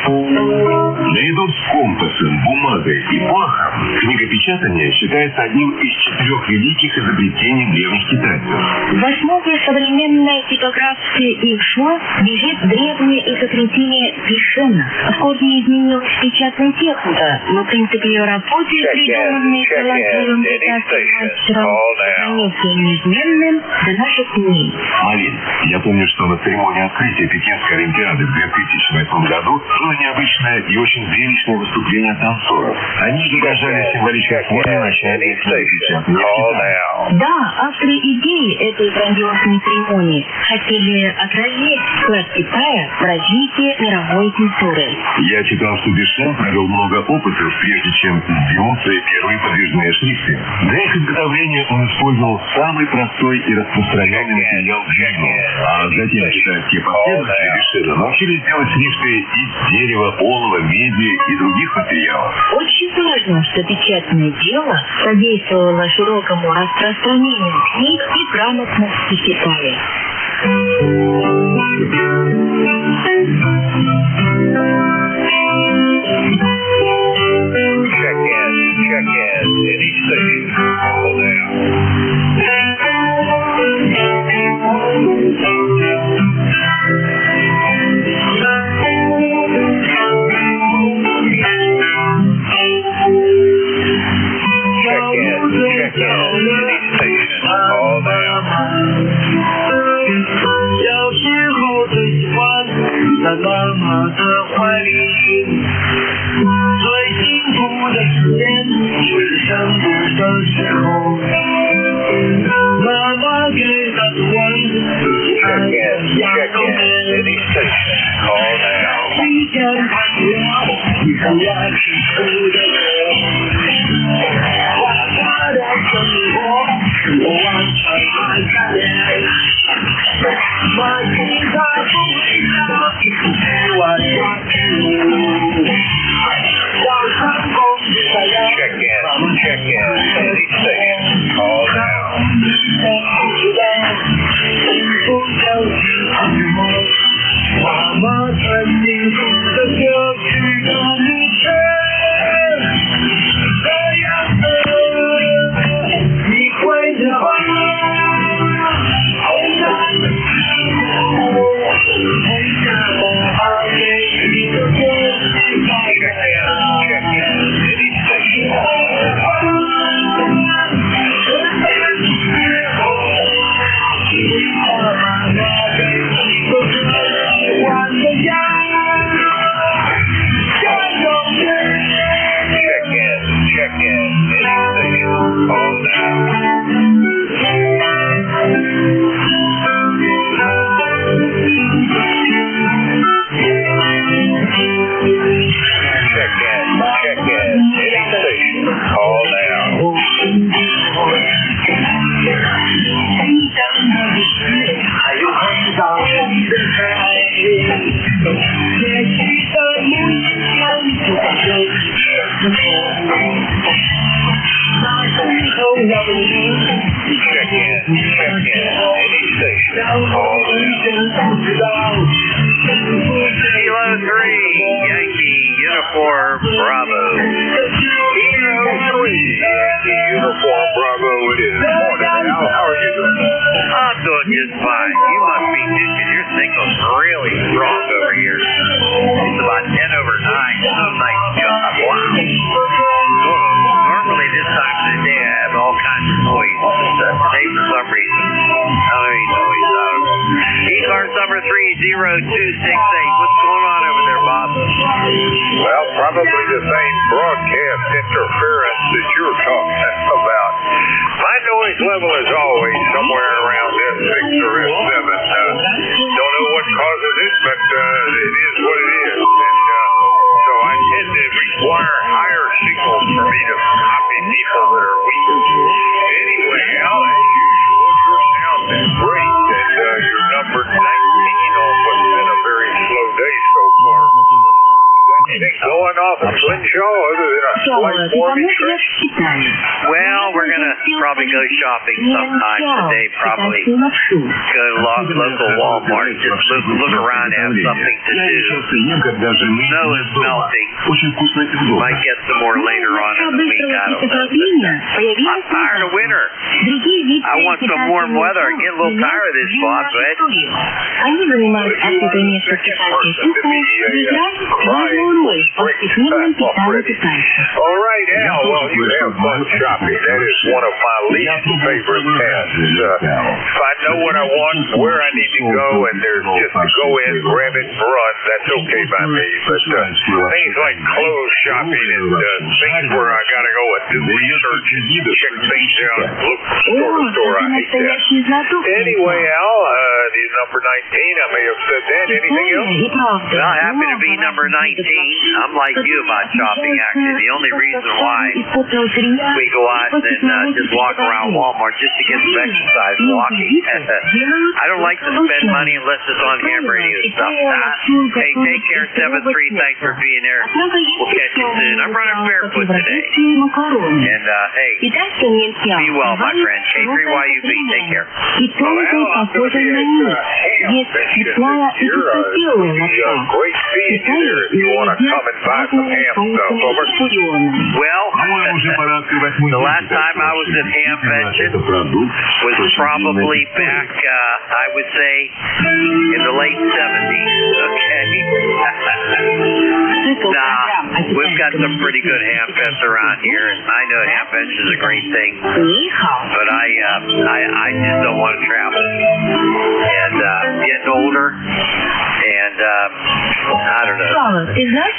Наряду с компасом, бумагой и порохом книгопечатание считается одним из 4 великих изобретений древних китайцев. В основе современной типографии Иншуа лежит древнее изобретение Бишена. В корне изменилась печатная техника, но принцип ее работы, придуманный талантливым китайским мастером, остается неизменным до наших дней. Марин, я помню, что на церемонии открытия Пекинской Олимпиады в 2008 году было необычное и очень зрелищное выступление танцоров. Они изображали символические Да, авторы идеи этой грандиозной церемонии хотели отразить вклад Китая в развитие мировой культуры. Я читал, что Бишен провел много опытов, прежде чем сделал свои первые подвижные шрифты. Для их изготовления он использовал самый простой и распространенный материал глину, а затем китайские последователи Бишена научились делать шрифты из дерева, олова, меди и других материалов. Очень важно, что печатное дело содействовало широкому распространению книг и грамотности в Китае. Check in. Any station. Hold Check in. Any station. All down. 小时候最喜欢在妈妈的怀里，最幸福的时间就是生日的时候，妈妈给的图案看着像童年。一天看了一个我幸福的歌，花花的生活是我完全爱下来。买吉他不回家，去玩耍去。要成功就在要。Check in. Any station. Call now. 知道幸福就是寂寞。妈妈在幸福的歌曲的旅程，这样的你会知道。ECARS number 30268. What's going on over there, Bob? Well, probably the same broadcast interference that you're talking about. My noise level is always somewhere around S6 or S7. Don't know what causes it, but it is what it is. And so I tend to require higher signals for me to copy people that are weaker. Anyway, Al, as usual, your sound is great, and you're number 19 on what's been a very slow day so far. Anything going off at Flenshaw other than a slight warming trip? Well, we're going to probably go shopping sometime today, probably go to local Walmart, just look around and have something to do. Snow is melting. Might get some more later on in the week, I don't know. I'm tired of winter. I want some warm weather. I get a little tired of this, Bob, but Они занимают открытое место в китайской кухне и играют свою роль в All right, Al, well, you have fun shopping. That is one of my least favorite tasks. If I know what I want, where I need to go, and there's just to go in, grab it, and run, that's okay by me. But things like clothes shopping and things where I got to go and do research and check things out, look from store to store, I hate that. Anyway, Al, number 19, I may have said that. Anything else? Well, happy to be number 19. I'm like you about shopping, actually. The only reason why we go out and just walk around Walmart just to get some exercise walking. I don't like to spend money unless it's on ham radio stuff. Hey, take care, 7-3. Thanks for being there. We'll catch you soon. I'm running barefoot today. And, hey, be well, my friend. K3YUB, take care. Great seeing you there if you want to come and buy some ham stuff. Over. Well, the last time I was at Hamvention was probably back, I would say, in the late 70s. Okay. Nah, we've got some pretty good ham fests around here, and I know Hamvention is a great thing, but I just don't want to travel. And getting older, and I don't know.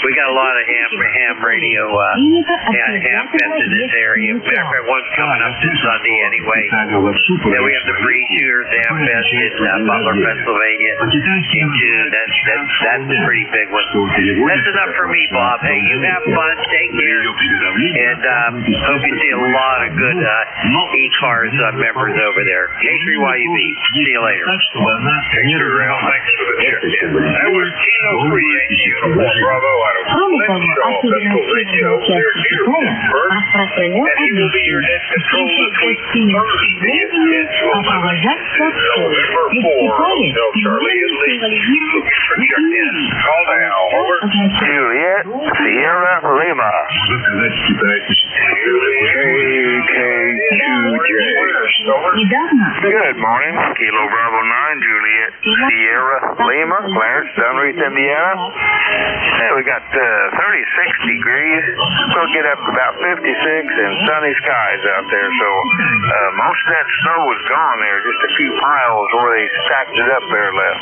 We got a lot of ham radio and ham fests in this area. Matter of fact, one's coming up this Sunday anyway. Then we have the Free Shooters Ham Fest in Butler, Pennsylvania in June. That's a pretty big one. That's enough for me, Bob. Hey, you have fun. Take care. And hope you see a lot of good ECARS members over there. K3YUB. See you later. Take care, Al. Thanks for the check-in. That was Kilo 3 Yankee Uniform Bravo out of Crenshaw, Pennsylvania, over there near Pittsburgh. And he will be your net control this week, Thursday, at November 4, Hotel Charlie and Lee. Looking for check-in. Call now. Over. Juliet, Sierra, Lima. Good morning. Kilo Bravo 9, Juliet, Sierra, Lima, Clarence, Dunreath, Indiana. Hey, we got 36 degrees. We'll get up to about 56 and sunny skies out there. So most of that snow is gone there. Just a few piles where they stacked it up there left.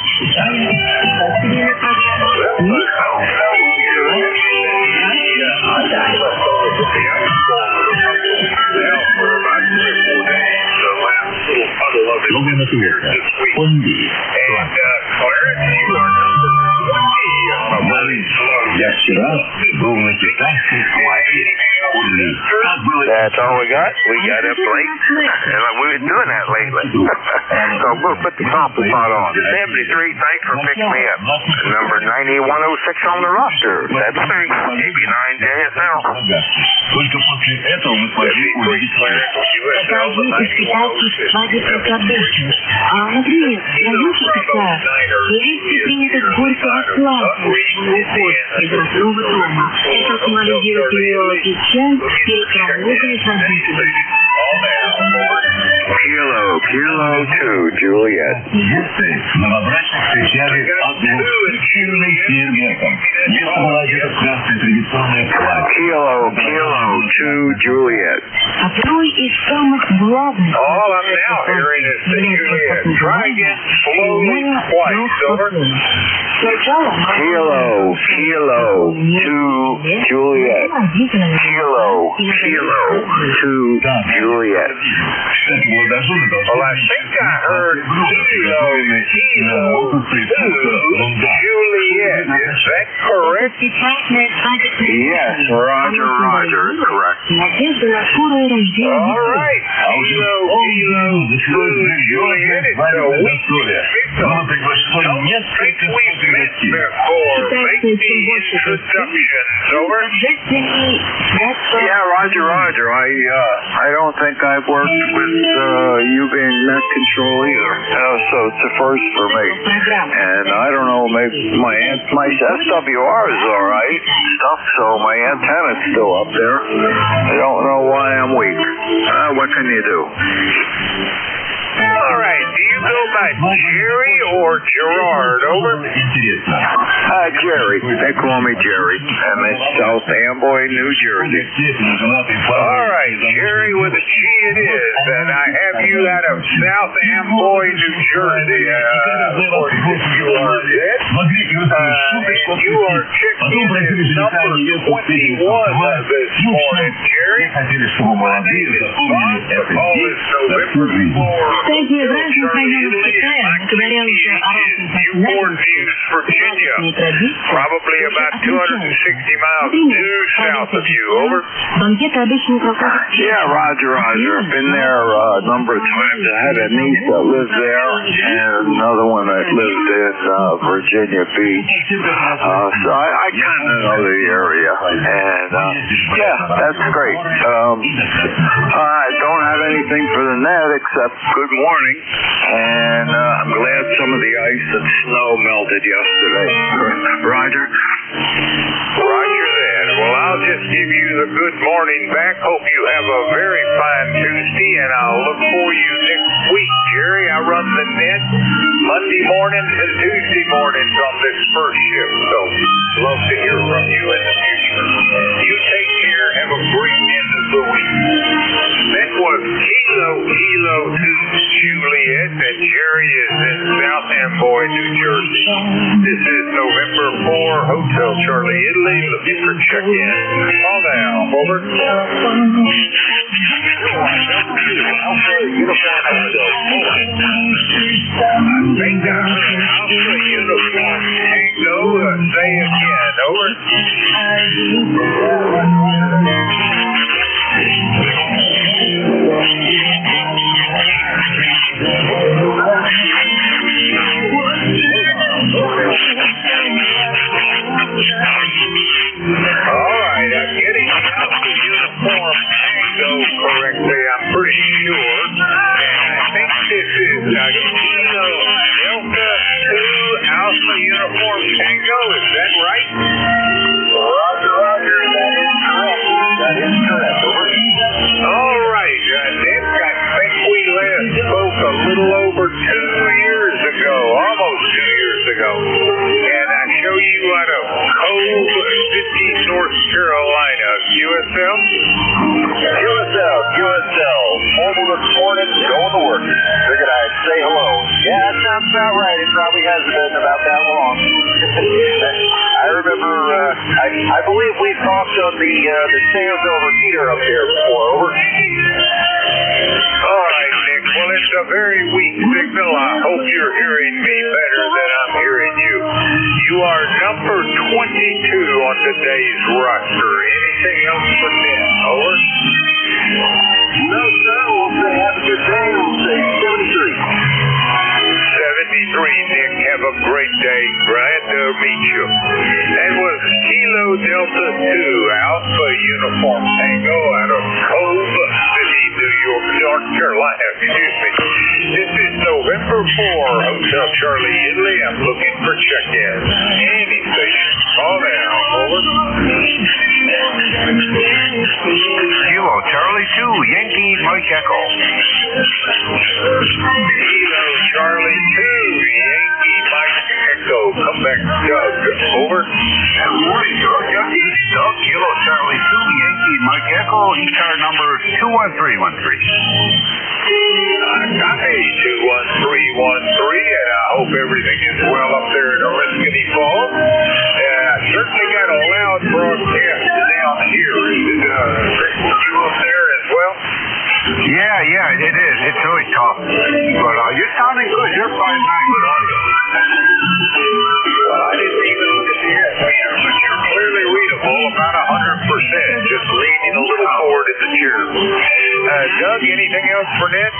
That's all we got. We got up late, and we've been doing that lately. So we'll put the sample pot on. 73, thanks for picking me up. Number 9106 on the roster. That's me, AB9JSL. Например, на юге США туристы принято горько расплакать свой уход из родного дома. Это символизирует ее печаль перед промозглыми родителями. Kilo 2, Juliet. Новобрачных встречали оглушительным фейерверком. Место была одета в красное традиционное платье. Kilo 2, Juliet. Одной из самых главных All I'm now hearing is the Juliet. Try again slowly twice, Silver. Kilo 2, Juliet. Kilo 2, Juliet. Well, I think I heard Kilo 2, Juliet. Is that correct? Yes, Roger is correct. All right. Kilo 2, Juliet. It's a week signal. Don't think we've met before. Make the introductions. Over. Yeah, Roger. I don't think I've worked with you being net control either. So it's a first for me. And I don't know, maybe my SWR is all right stuff, so my antenna's still up there. I don't know why I'm weak. What can you do? All right, do you go by Jerry or Gerard? Over. Jerry. They call me Jerry. I'm in South Amboy, New Jersey. All right, Jerry with a G it is, and I have you out of South Amboy, New Jersey. According to ECARS, and you are checking in number 21 this morning, Jerry. My name is Bob. The call is November 4. Кстати, в разных районах Китая, говоря уже о Newport News, Virginia. Probably about 260 miles due south of you. Over. банкеты обычно проходят... Yeah, Roger. I've been there a number of times. I had a niece that lives there and another one that lived in Virginia Beach. So I kind of know the area. And, yeah, that's great. I don't have anything for the net except good morning. And I'm glad some of the ice and snow melted yesterday. Roger? Roger that. Well, I'll just give you the good morning back. Hope you have a very fine Tuesday, and I'll look for you next week, Jerry. I run the net Monday mornings and Tuesday mornings on this first shift, so love to hear from you in the future. You take care. Have a great end of the week. That was Kilo 2 Juliet, and Jerry is in South Amboy, New Jersey. This is November 4, Hotel Charlie, Italy, looking for check-in. Call now, over. Alpha Uniform Tango, say again, over. Alright, I'm getting Alpha Uniform Tango correctly, I'm pretty sure. And I think this is Kilo Delta 2 Alpha Uniform Tango, is that right? Roger, that is correct. That is correct, over. Alright, Nick, I think we last spoke a little over 2 years ago, almost 2 years ago. And I show you out of Cove City, North Carolina. QSL? QSL. Mobile this morning, going to work. Figured I'd say hello. Yeah, that sounds about right. It probably hasn't been about that long. I remember, I believe we talked on the Sayreville repeater up there before. Over. All right, Nick. Well, it's a very weak signal. I hope you're hearing me better than I'm hearing you. You are number 22 on today's roster. Anything else for Nick? Over. No, sir. We'll say have a good day. We'll say 73. 73, Nick. Have a great day. Glad to meet you. That was Kilo Delta 2 Alpha Uniform Tango out of Cove City, North Carolina. Excuse me. This is November 4, Hotel Charlie, Italy. I'm looking for check-in. Anything. Call now. Over. Kilo Charlie 2, Yankee Mike Echo. Kilo Charlie 2, Yankee Mike Echo. Come back, Doug. Over. Good morning, Doug. Doug, Kilo Charlie 2, Yankee Mike Echo, ECAR number 21313. Copy 21313, and I hope everything is well up there in Oriskany Falls. Certainly got a loud broadcast down here. Is it you up there as well? Yeah, it is. It's really tough. But you're sounding good. You're fine, good audio. Well, I didn't even look at the S meter, but you're clearly readable, about 100%, just leaning a little forward in the chair. Doug, anything else for Ned?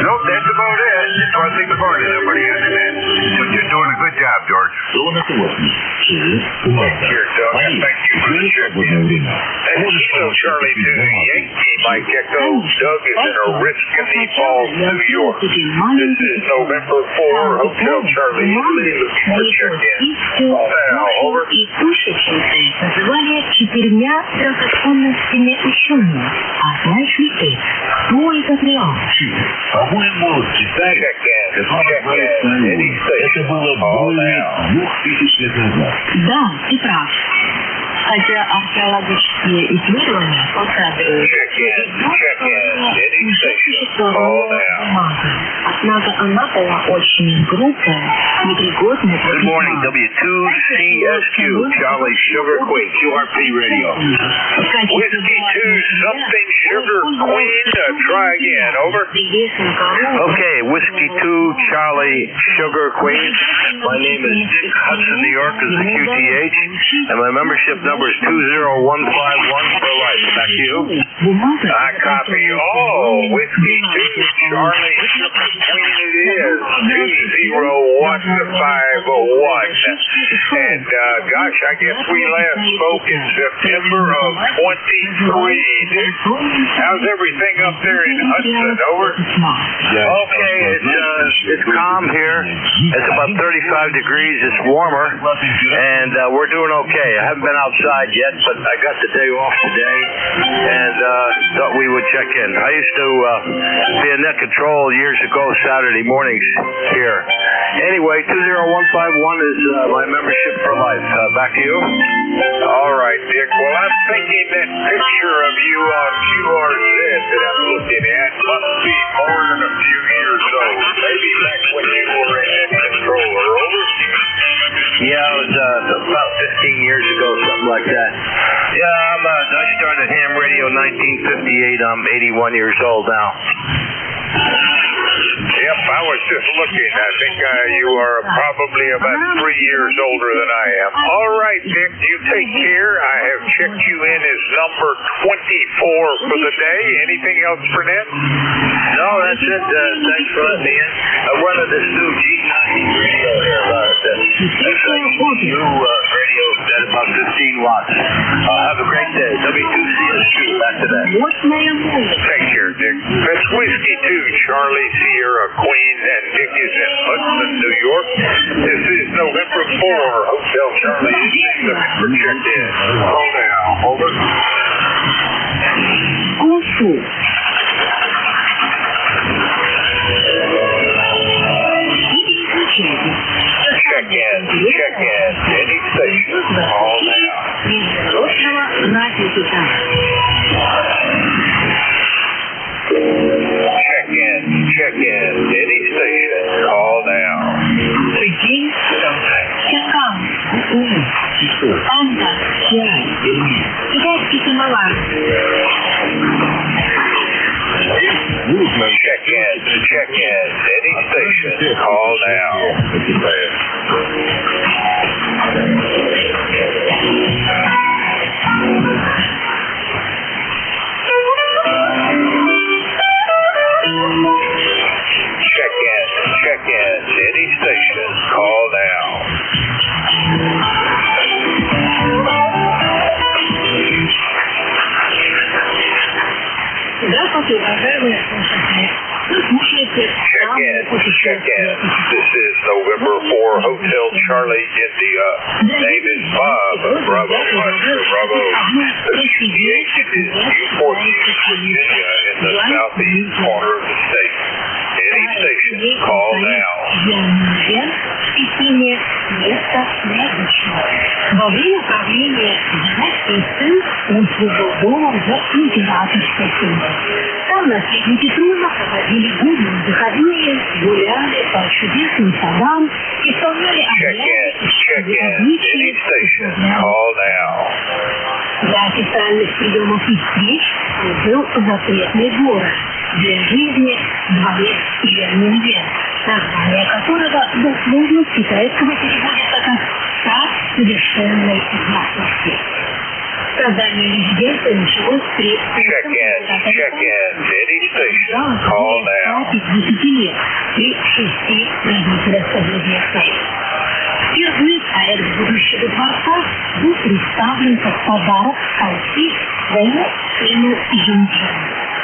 Nope, that's about it. That's what I think about it. Everybody has it, man. But you're doing a good job, George. Here, Doug, and thank you for the check-in. And Kilo Charlie to Yankee Mike Echo. Doug is in Oriskany Falls, New York. This is November 4, Hotel Charlie, Italy, looking for check-in. Now, over. И тушечницы называли 4 драгоценностями учеными, а значит и свой патриот. По-моему, Китай, который называется, это было более 2000 лет назад. Да, ты прав. Хотя археологические исследования показывают, однако она была очень грубая, непригодная. Good morning, W2CSQ, Charlie Sugar Queen, QRP Radio. Whiskey 2 something Sugar Queen, try again, over. Okay, Whiskey 2, Charlie Sugar Queen. My name is Dick Hudson, New York, is the QTH, and my membership number is 20151 for life. Back to you. I copy all. Whiskey 2, Charlie Sugar Queen it is. 201 to 501. And gosh, I guess we last spoke in September of 23, Dick. How's everything up there in Hudson? Over? Okay, it's calm here. It's about 35 degrees. It's warmer, and we're doing okay. I haven't been outside yet, but I got the day off today, and thought we would check in. I used to be in net control years ago, Saturday mornings here. Anyway, 20151 is my membership for life. Back to you. All right, Dick. Well, I'm thinking that picture of you on QRZ that I'm looking at must be more than a few years old. Maybe back when you were in net control, or over? Yeah, it was about 15 years ago, something like that. Yeah, I started ham radio 1958. I'm 81 years old now. Yep, I was just looking. I think you are probably about 3 years older than I am. All right, Dick, you take care. I have checked you in as number 24 for the day. Anything else for Ned? No, that's it. Thanks for letting me in. I wanted this new G90 radio here. That's a new radio at about 15 watts. Have a great day. W2CSQ. Back to that. Take care, Dick. That's Whiskey 2, Charlie Sierra Queen, and Dick is in Hudson, New York. This is November 4, Hotel Charlie. Looking for check-in. Hold now. Over. Check-in. Check-in. Any station. Hold now. Check-in. Any station. Call now. Check-in. Any station. Call now. Check-in. Any station. Call now. Здравствуйте, уважаемые слушатели. Вы слушаете Check-in. This is November 4, Hotel Charlie, India. Name is Bob. Bravo, Bravo. The QTH is Newport News, Virginia, in the southeast corner of the state. Any station. Call now. Во время правления династии Цин он служил домом за императорской семьей. Там наследники трона проводили будни, выходные, гуляли по чудесным садам, исполняли Для официальных приемов и встреч был запретный город. Для жизни дворец Ленин-Вен, название которого дословно с китайского переводится как «Сад совершенной знатности». Создание резиденции началось при 50 лет при 6 родителях соседних царей. Впервые проект будущего двора был представлен как подарок Алфи своему сыну Юнджи.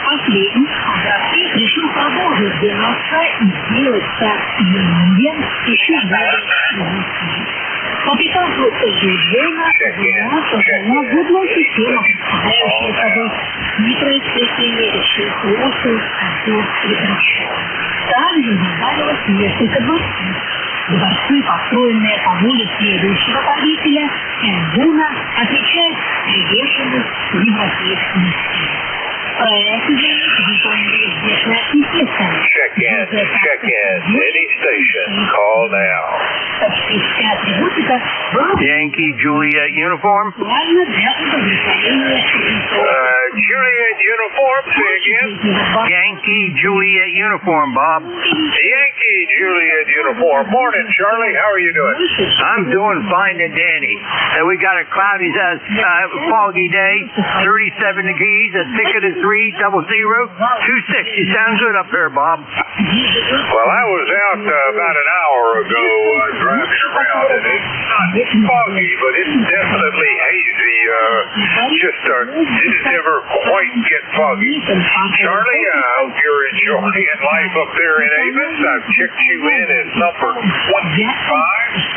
Последний Аграфи решил продолжить делаться и сделать так Юнген еще более известным. По приказу Юджена была создана водная система, представляющая собой хитрое сплетение речных лосов, озер и речей. Также добавилось несколько дворцов. Дворцы, построенные по воле следующего правителя, Энгуна, отвечают приверженность европейскому стилю. Проект выполнили известный архитектор. Check in. Any station. Call now. Почти атрибутика была Yankee Juliet uniform. реально для удовлетворения Juliet uniform, say again. Yankee Juliet uniform, Bob. Yankee Juliet uniform. Morning, Charlie. How are you doing? I'm doing fine and dandy. We got a cloudy, foggy day, 37 degrees, a ticket is 300, 260. Sounds good up here, Bob. Well, I was out about an hour ago driving around, and it's not foggy, but it's definitely hazy. Didn't ever quite get foggy. Charlie, I hope you're enjoying life up there in Avis. I've checked you in as number 25.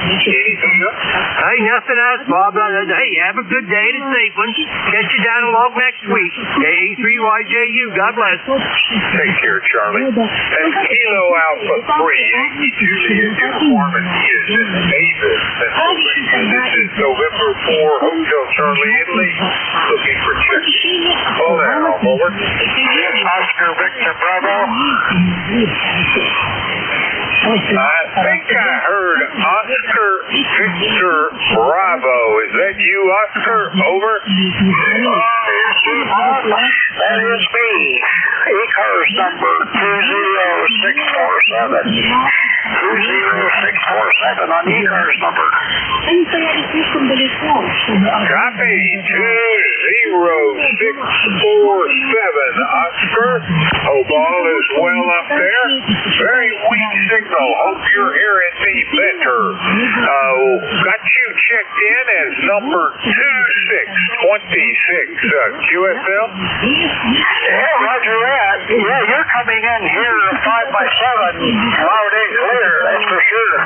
Anything else? Hey, nothing else, Bob. Hey, have a good day and a safe one. Catch you down along next week. A3YJU. God bless. Take care, Charlie. And Kilo Alpha 3, Yankee Juliet uniform, and he is in Avis, Pennsylvania. This is November 4, Hotel Charlie, Italy, looking for checks. Call now, over. Oscar Victor Bravo. I think I heard Oscar Victor Bravo. Is that you, Oscar? Over. That is me. ECARS number 20647. 20647 on ECARS number. Copy 20647, Oscar. Hope all is well up there. Very weak signal. Hope you're hearing me better. Got you checked in as number 2626, QSL? Yeah, roger that. Yeah, you're coming in here 5x7, loud and clear, that's for sure.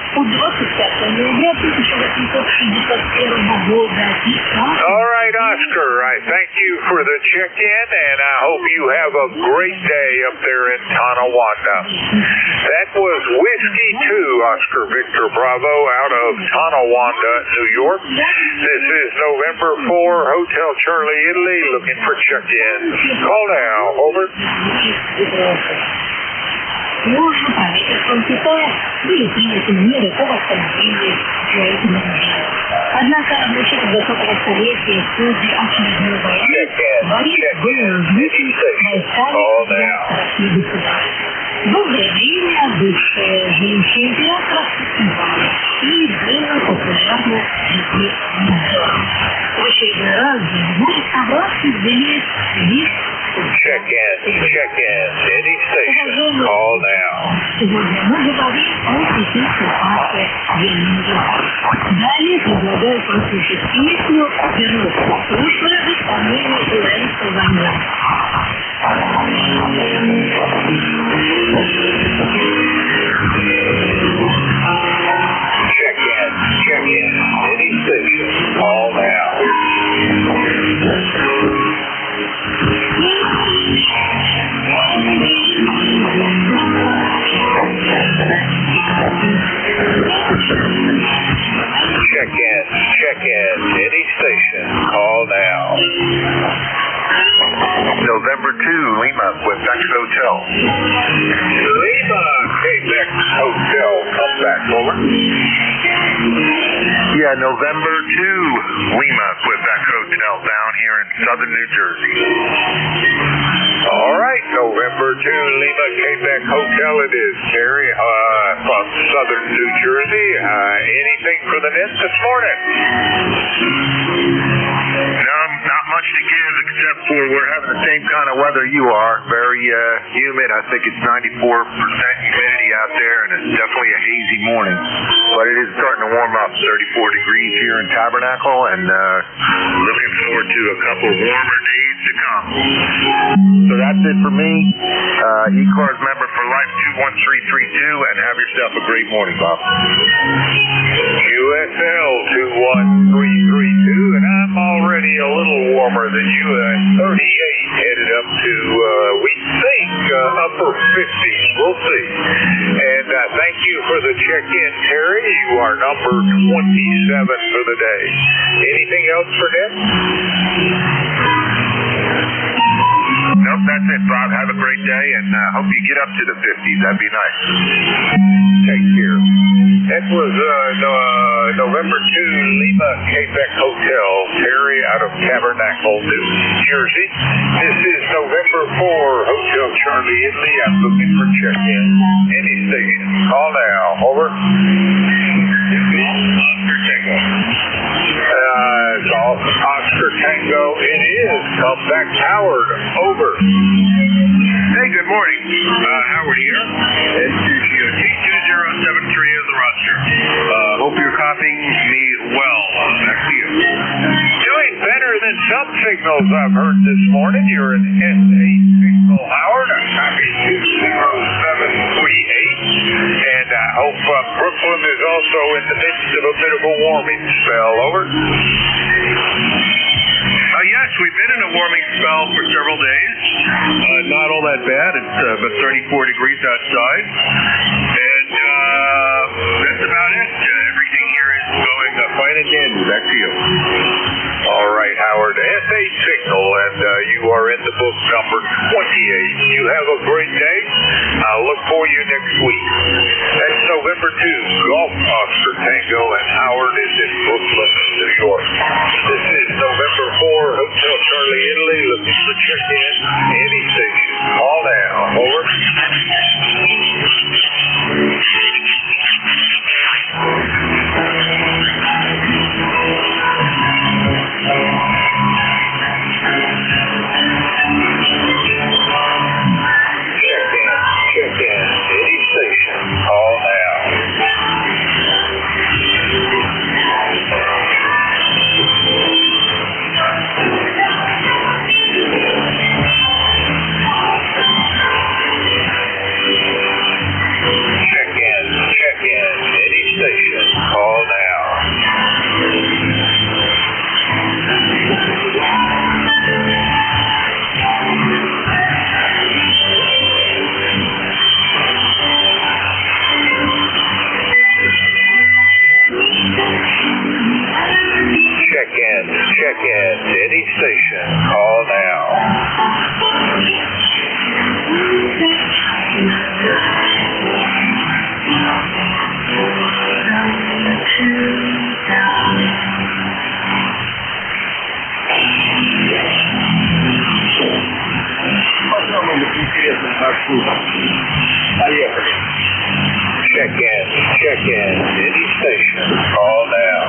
У 25 ноября 1861 года All right, Oscar, I thank you for the check-in, and I hope you have a great day up there in Tonawanda. That was Whiskey 2, Oscar Victor Bravo, out of Tonawanda, New York. This is November 4, Hotel Charlie, Italy, looking for check-in. Call now, over. Позже правительством Китая были приняты меры по восстановлению жителей. Однако в начале 20-го столетия в ходе очередной войны Борис был размечен войсками российских государств. Долгое время бывшая жилища императора существовала и было популярно среди молодежи. В очередной раз Борис собрался ввели лишь Check in. Any station. Call now. Сегодня мы говорим о критической фазе времени. Далее предлагаю послушать песню «Вернуться в прошлое» в исполнении Лэнса Ванья. Check in. Any station. Call now. Check in. Any station. Call now. November 2, Lima, Quebec Hotel. Lima, Quebec Hotel. Come back, over. Yeah, November 2, Lima, Quebec Hotel, down here in southern New Jersey. All right, November 2, Lima, Quebec Hotel it is, Terry, from southern New Jersey. Anything for the net this morning? No, not much to give except we're having the same kind of weather you are. Very humid. I think it's 94% humidity out there, and it's definitely a hazy morning. But it is starting to warm up. 34 degrees here in Tabernacle, and looking forward to a couple warmer days to come. So that's it for me. ECARS member for life 21332, and have yourself a great morning, Bob. QSL 21332, and I'm already a little warmer than you at 38, headed up to, we think, upper 50s. We'll see. And thank you for the check-in, Terry. You are number 27 for the day. Anything else for Ned? Nope, that's it, Bob. Have a great day, and hope you get up to the 50s. That'd be nice. Take care. That was November 2, Lima Quebec Hotel, Terry out of Tabernacle, New Jersey. This is November 4, Hotel Charlie Italy. I'm looking for check-in. Any station. Call now. Over. Oscar Tango. It's Oscar Tango. It is. Come back, Howard. Over. Hey, good morning. Howard here. NJ2US 2073 is the roster. Hope you're copying me well. Back to you. Doing better than some signals I've heard this morning. You're an S8 signal, Howard. I copy 20738. And I hope Brooklyn is also in the midst of a bit of a warming spell. Over. Yes, we've been in a warming spell for several days. Not all that bad. It's about 34 degrees outside. And that's about it. Everything here is going fine and dandy. Back to you. All right, Howard. S8 signal, and you are in the book number 28. You have a great day. I'll look for you next week. That's November 2, Golf Oscar Tango, and Howard is in Brooklyn, New York. This is November 4, Hotel Charlie Italy, looking for check-in. Any station. Call now. Over. Check-in. Any station. Call now. Check-in. Any station. Call now. Check-in. Any station. Call now. Check-in. Any station. Call now.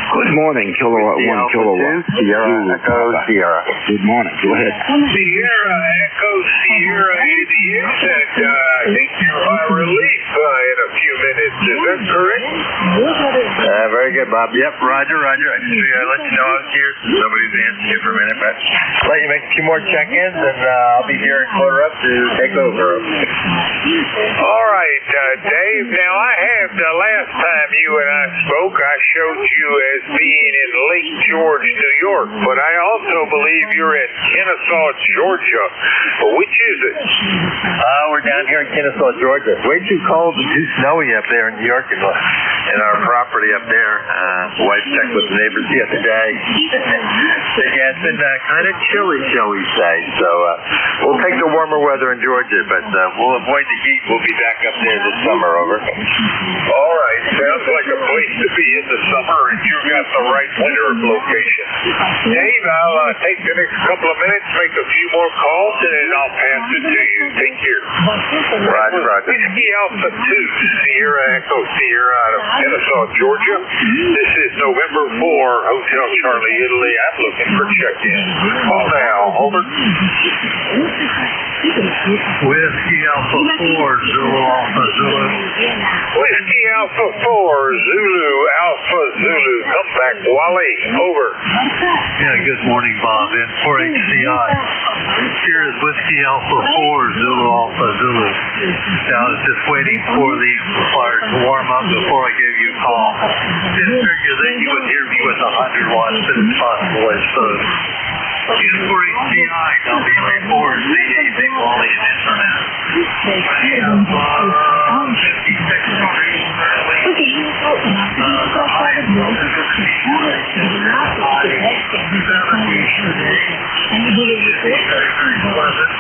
Good morning, Kilowatt 1 Kilowatt. Sierra Echo Sierra. Good morning. Go ahead. Sierra Echo Sierra Indians, and I think you're on relief in a few minutes. Is that correct? Very good, Bob. Yep, Roger. I just let you know I was here. Nobody's answered you for a minute, but let you make a few more check-ins, and I'll be here in Quarter Up to take over. All right, Dave. Now, I have the last time you and I spoke, I showed you as being in Lake George, New York, but I also believe you're in Kennesaw, Georgia. Which is it? We're down here in Kennesaw, Georgia. It's way too cold and too snowy up there in New York in our property up there. Wife checked with the neighbors the other day. Yeah, it's been kind of chilly, shall we say. So we'll take the warmer weather in Georgia, but we'll avoid the heat. We'll be back up there this summer. Over. All right. Sounds like a place to be in the summer, and you've got the right winter location. Dave, I'll take the next couple of minutes, make a few more calls, and then I'll pass it to you. Take care. Roger. Whiskey Alpha 2, Sierra Echo Sierra out of Kennesaw, Georgia. Georgia. This is November 4, Hotel Charlie, Italy. I'm looking for check-in. Call now. Over. Whiskey Alpha 4, Zulu Alpha Zulu. Whiskey Alpha 4, Zulu Alpha Zulu. Come back, Wally. Over. Yeah, good morning, Bob. In 4HCI. Here is Whiskey Alpha 4, Zulu Alpha Zulu. Now, I was just waiting for the amplifier to warm up before I gave you a call. Didn't figure that you would hear me with 100 watts, but it's possible, I suppose. In 4HCI, WA4, anything Wally and Internet. I have 56 degrees currently. The high is going to be 70 today. It should be very, very pleasant.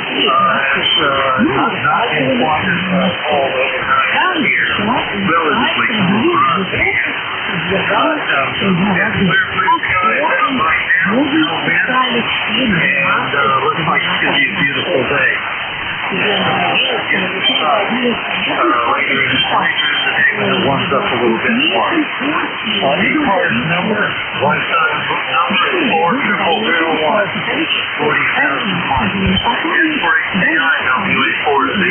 It's not in quantity all overnight here. Relatively cool for us here. It's clear blue skies out right now. No wind. And looks like it's going to be a beautiful day. Get the sun later in the day when it warms up a little bit more. ECARS number, number 40001, 40,000 watts. For HCI, WA4Z.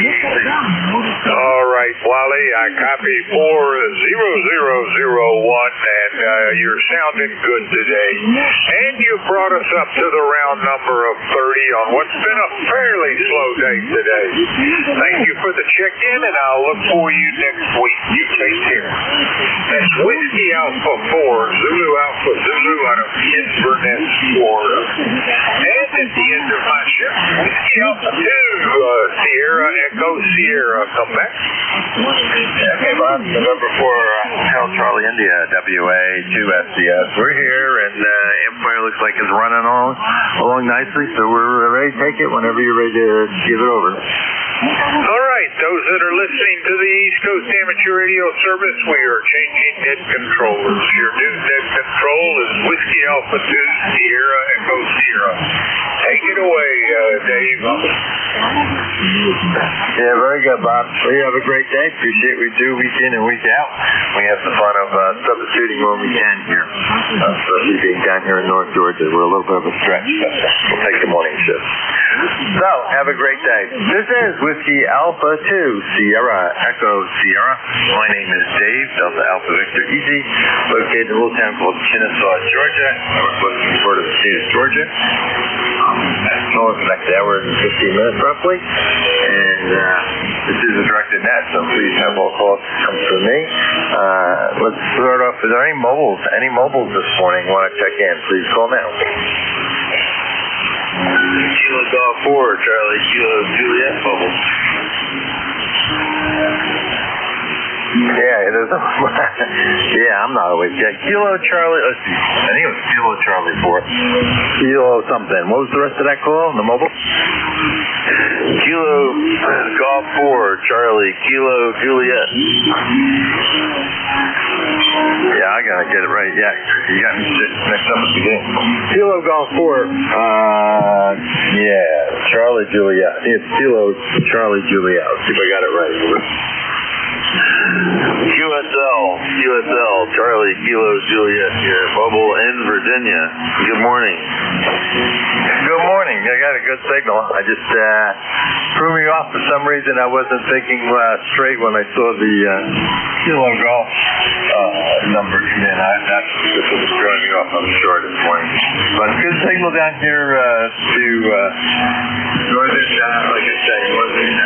All right, Wally, I copy 40001, and you're sounding good today. And you brought us up to the round number of 30 on what's been a fairly slow day today. Thank you for the check-in, and I'll look for you next week. You take care. That's Whiskey Alpha 4, Zulu Alpha Zulu out of Inverness, Florida. And at the end of my shift, Whiskey Alpha 2, Sierra Echo Sierra. Come back. Okay, Bob. November 4, Hotel Charlie, India, WA2US. We're here, and amplifier looks like it's running along nicely, so we're ready to take it whenever you're ready to give it over. All right, those that are listening to the East Coast Amateur Radio Service, we are changing net controllers. Your new net control is Whiskey Alpha 2, Sierra Echo Sierra. Take it away, Dave. Yeah, very good, Bob. Well, you have a great day. Appreciate what we do week in and week out. We have the fun of substituting when we can here. Especially being down here in North Georgia. We're a little bit of a stretch, but we'll take the morning shift. So, have a great day. This is Whiskey Alpha 2, Sierra Echo Sierra. My name is Dave, Delta Alpha Victor Easy, located in a little town called Kennesaw, Georgia, northwestern part of the state of Georgia. North of the next hour and 15 minutes roughly. And this is a directed net, so please have all calls come through me. Let's start off. Is there any mobiles this morning want to check in? Please call now. Kilo Golf 4, Charlie, Kilo Juliet bubble. Yeah, there's yeah, I'm not awake yet. Kilo Charlie, let's see. I think it was Kilo Charlie 4. Kilo something. What was the rest of that call? The mobile? Kilo Golf 4, Charlie, Kilo Juliet. Yeah, I gotta get it right. Yeah, you got me mixed up at the beginning. Kilo Golf 4, yeah, Charlie Juliet. I think it's Kilo Charlie Juliet. Let's see if I got it right. QSL, Charlie, Kilo, Juliet here, Bubble in Virginia. Good morning. Good morning. I got a good signal. I just threw me off for some reason. I wasn't thinking straight when I saw the Kilo Golf number come in. That's what was throwing me off, I'm sure, this morning. But good signal down here to northern, like I say, northern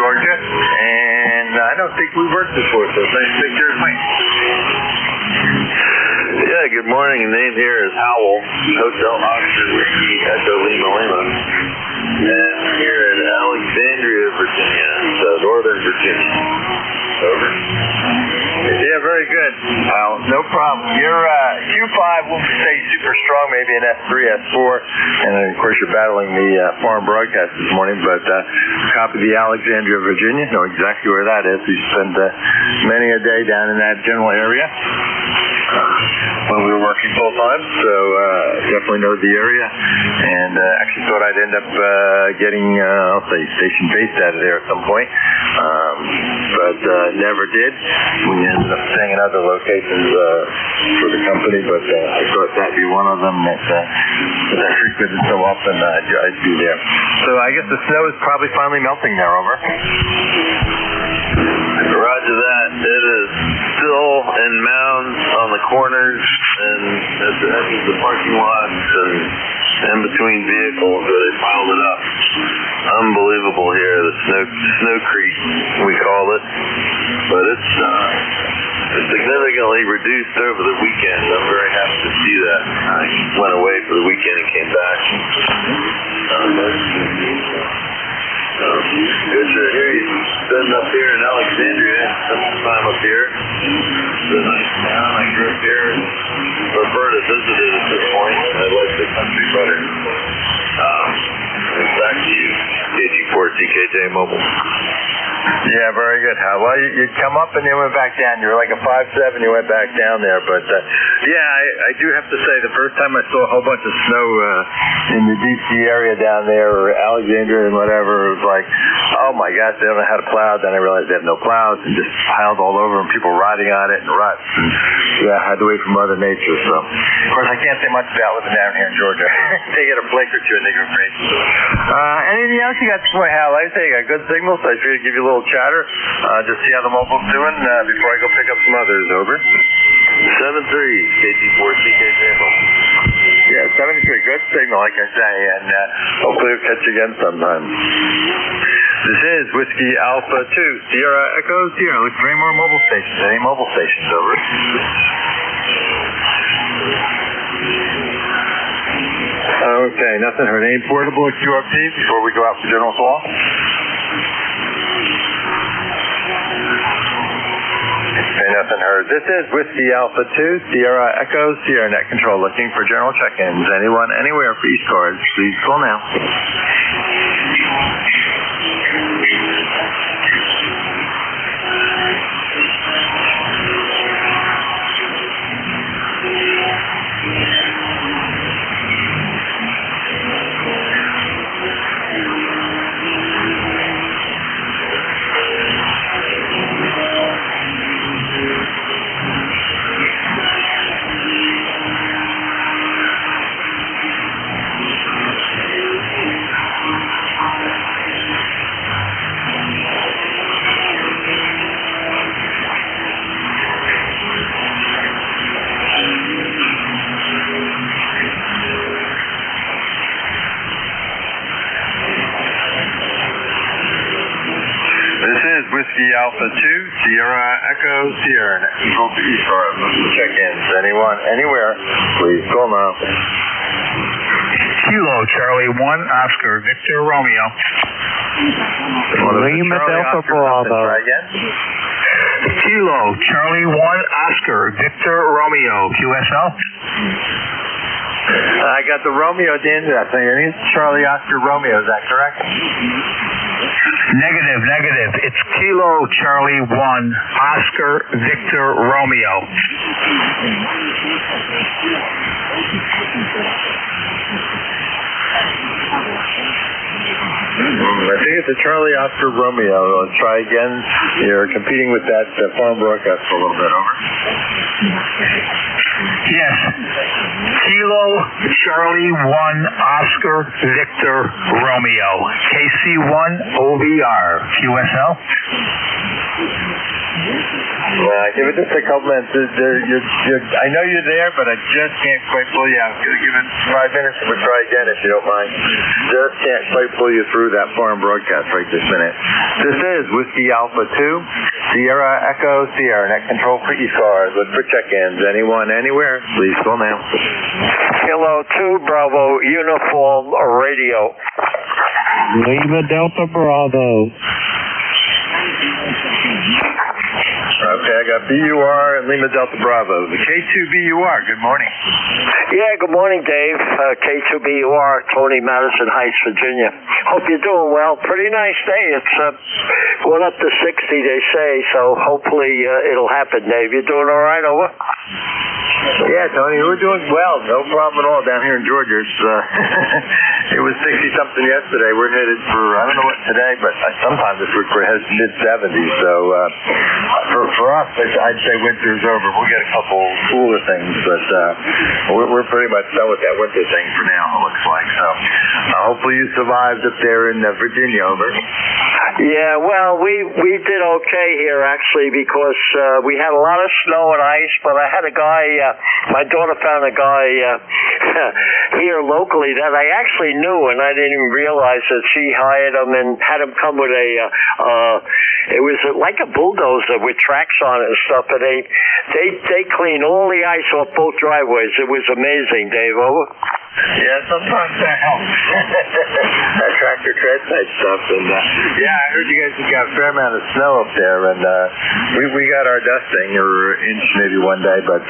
Georgia. And I don't think we've worked before, so nice picture of me. Yeah, good morning. The name here is Howell, Hotel Oxford Whiskey, Echo Lima Lima. And we're here in Alexandria, Virginia, so northern Virginia. Over. Yeah, very good, Al. No problem. Your Q5 will stay super strong, maybe an S3, S4, and then, of course, you're battling the foreign broadcast this morning, but copy the Alexandria, Virginia. Know exactly where that is. We spent many a day down in that general area. when we were working full time, so definitely know the area, and actually thought I'd end up getting, I'll say, station based out of there at some point, but never did. We ended up staying in other locations for the company, but I thought that'd be one of them that I frequented so often I'd be there. So I guess the snow is probably finally melting there, over. Roger that. It is still in mounds on the corners and at the edges of the parking lots and in between vehicles where they piled it up. Unbelievable here, the snow creek, we call it. But it's significantly reduced over the weekend. I'm very happy to see that. I went away for the weekend and came back. Good to hear you sitting up here in Alexandria. Spent some time up here. It's a nice town. I grew up here. Prefer to visit it at this point. I like the country better. Back to you, KG4 CKJ Mobile. Yeah, very good, Hal. Well, you come up and you went back down. You were like a 5'7", you went back down there. But, yeah, I do have to say, the first time I saw a whole bunch of snow in the D.C. area down there, or Alexandria and whatever, it was like, oh, my gosh, they don't know how to plow. Then I realized they have no plows and just piled all over and people riding on it in ruts. And, yeah, I had to wait for Mother Nature. So, of course, I can't say much about living down here in Georgia. They get a flake or two and they go crazy. Anything else you got to point, Hal? Like I say, you got good signals, so I figured I'd give you a little chatter, just see how the mobile's doing before I go pick up some others, over. 7-3, KG4 CKJ Mobile. Yeah, 73, good signal, like I say, and hopefully we'll catch you again sometime. This is Whiskey Alpha 2, Sierra Echo Sierra. Look for any more mobile stations. Any mobile stations, over. Okay, nothing heard. Any portable or QRP before we go out for general call? Okay, nothing heard. This is Whiskey Alpha 2, Sierra Echo Sierra Net Control, looking for general check-ins. Anyone, anywhere for ECARS, please call now. Whiskey Alpha 2, Sierra Echo Sierra. Net Control to ECARS. Check-ins. Anyone, anywhere, please call now. Kilo Charlie 1, Oscar Victor Romeo. Lima Delta Bravo. Try again. Kilo Charlie 1, Oscar Victor Romeo. QSL. I got the Romeo at the end of that thing. I think it's Charlie Oscar Romeo. Is that correct? Negative. It's Kilo Charlie 1, Oscar Victor Romeo. I think it's a Charlie Oscar Romeo. Let's try again. You're competing with that farm broadcast for a little bit, over. Yes. Kilo Charlie 1, Oscar Victor Romeo. KC1 OVR. QSL. Give it just a couple minutes. I know you're there, but I just can't quite pull you out. Give it 5 minutes and we'll try again if you don't mind. Just can't quite pull you through that foreign broadcast right this minute. This is Whiskey Alpha 2, Sierra Echo Sierra. Net Control for ECARS. Look for check-ins. Anyone, anywhere, please call now. Kilo 2 Bravo Uniform Radio. Lima Delta Bravo. Okay, I got BUR and Lima Delta Bravo. The K2BUR, good morning. Yeah, good morning, Dave. K2BUR, Tony, Madison Heights, Virginia. Hope you're doing well. Pretty nice day. It's going up to 60, they say, so hopefully it'll happen, Dave. You doing all right, over? Yeah, Tony, we're doing well. No problem at all down here in Georgia. It's, it was 60-something yesterday. We're headed for, I don't know what today, but sometime this week we're headed mid-70s. So for us, I'd say winter's over. We'll get a couple cooler things, but we're pretty much done with that winter thing for now, it looks like. So hopefully you survived up there in Virginia, over. Yeah, well, we did okay here, actually, because we had a lot of snow and ice, but I had a guy, my daughter found a guy here locally that I actually knew, and I didn't even realize that she hired him and had him come with it was like a bulldozer with tracks on it and stuff, and they cleaned all the ice off both driveways. It was amazing, Dave, over? Yeah, sometimes that helps. That tractor tread type stuff. And yeah, I heard you guys have got a fair amount of snow up there, and we got our dusting, or inch maybe one day, but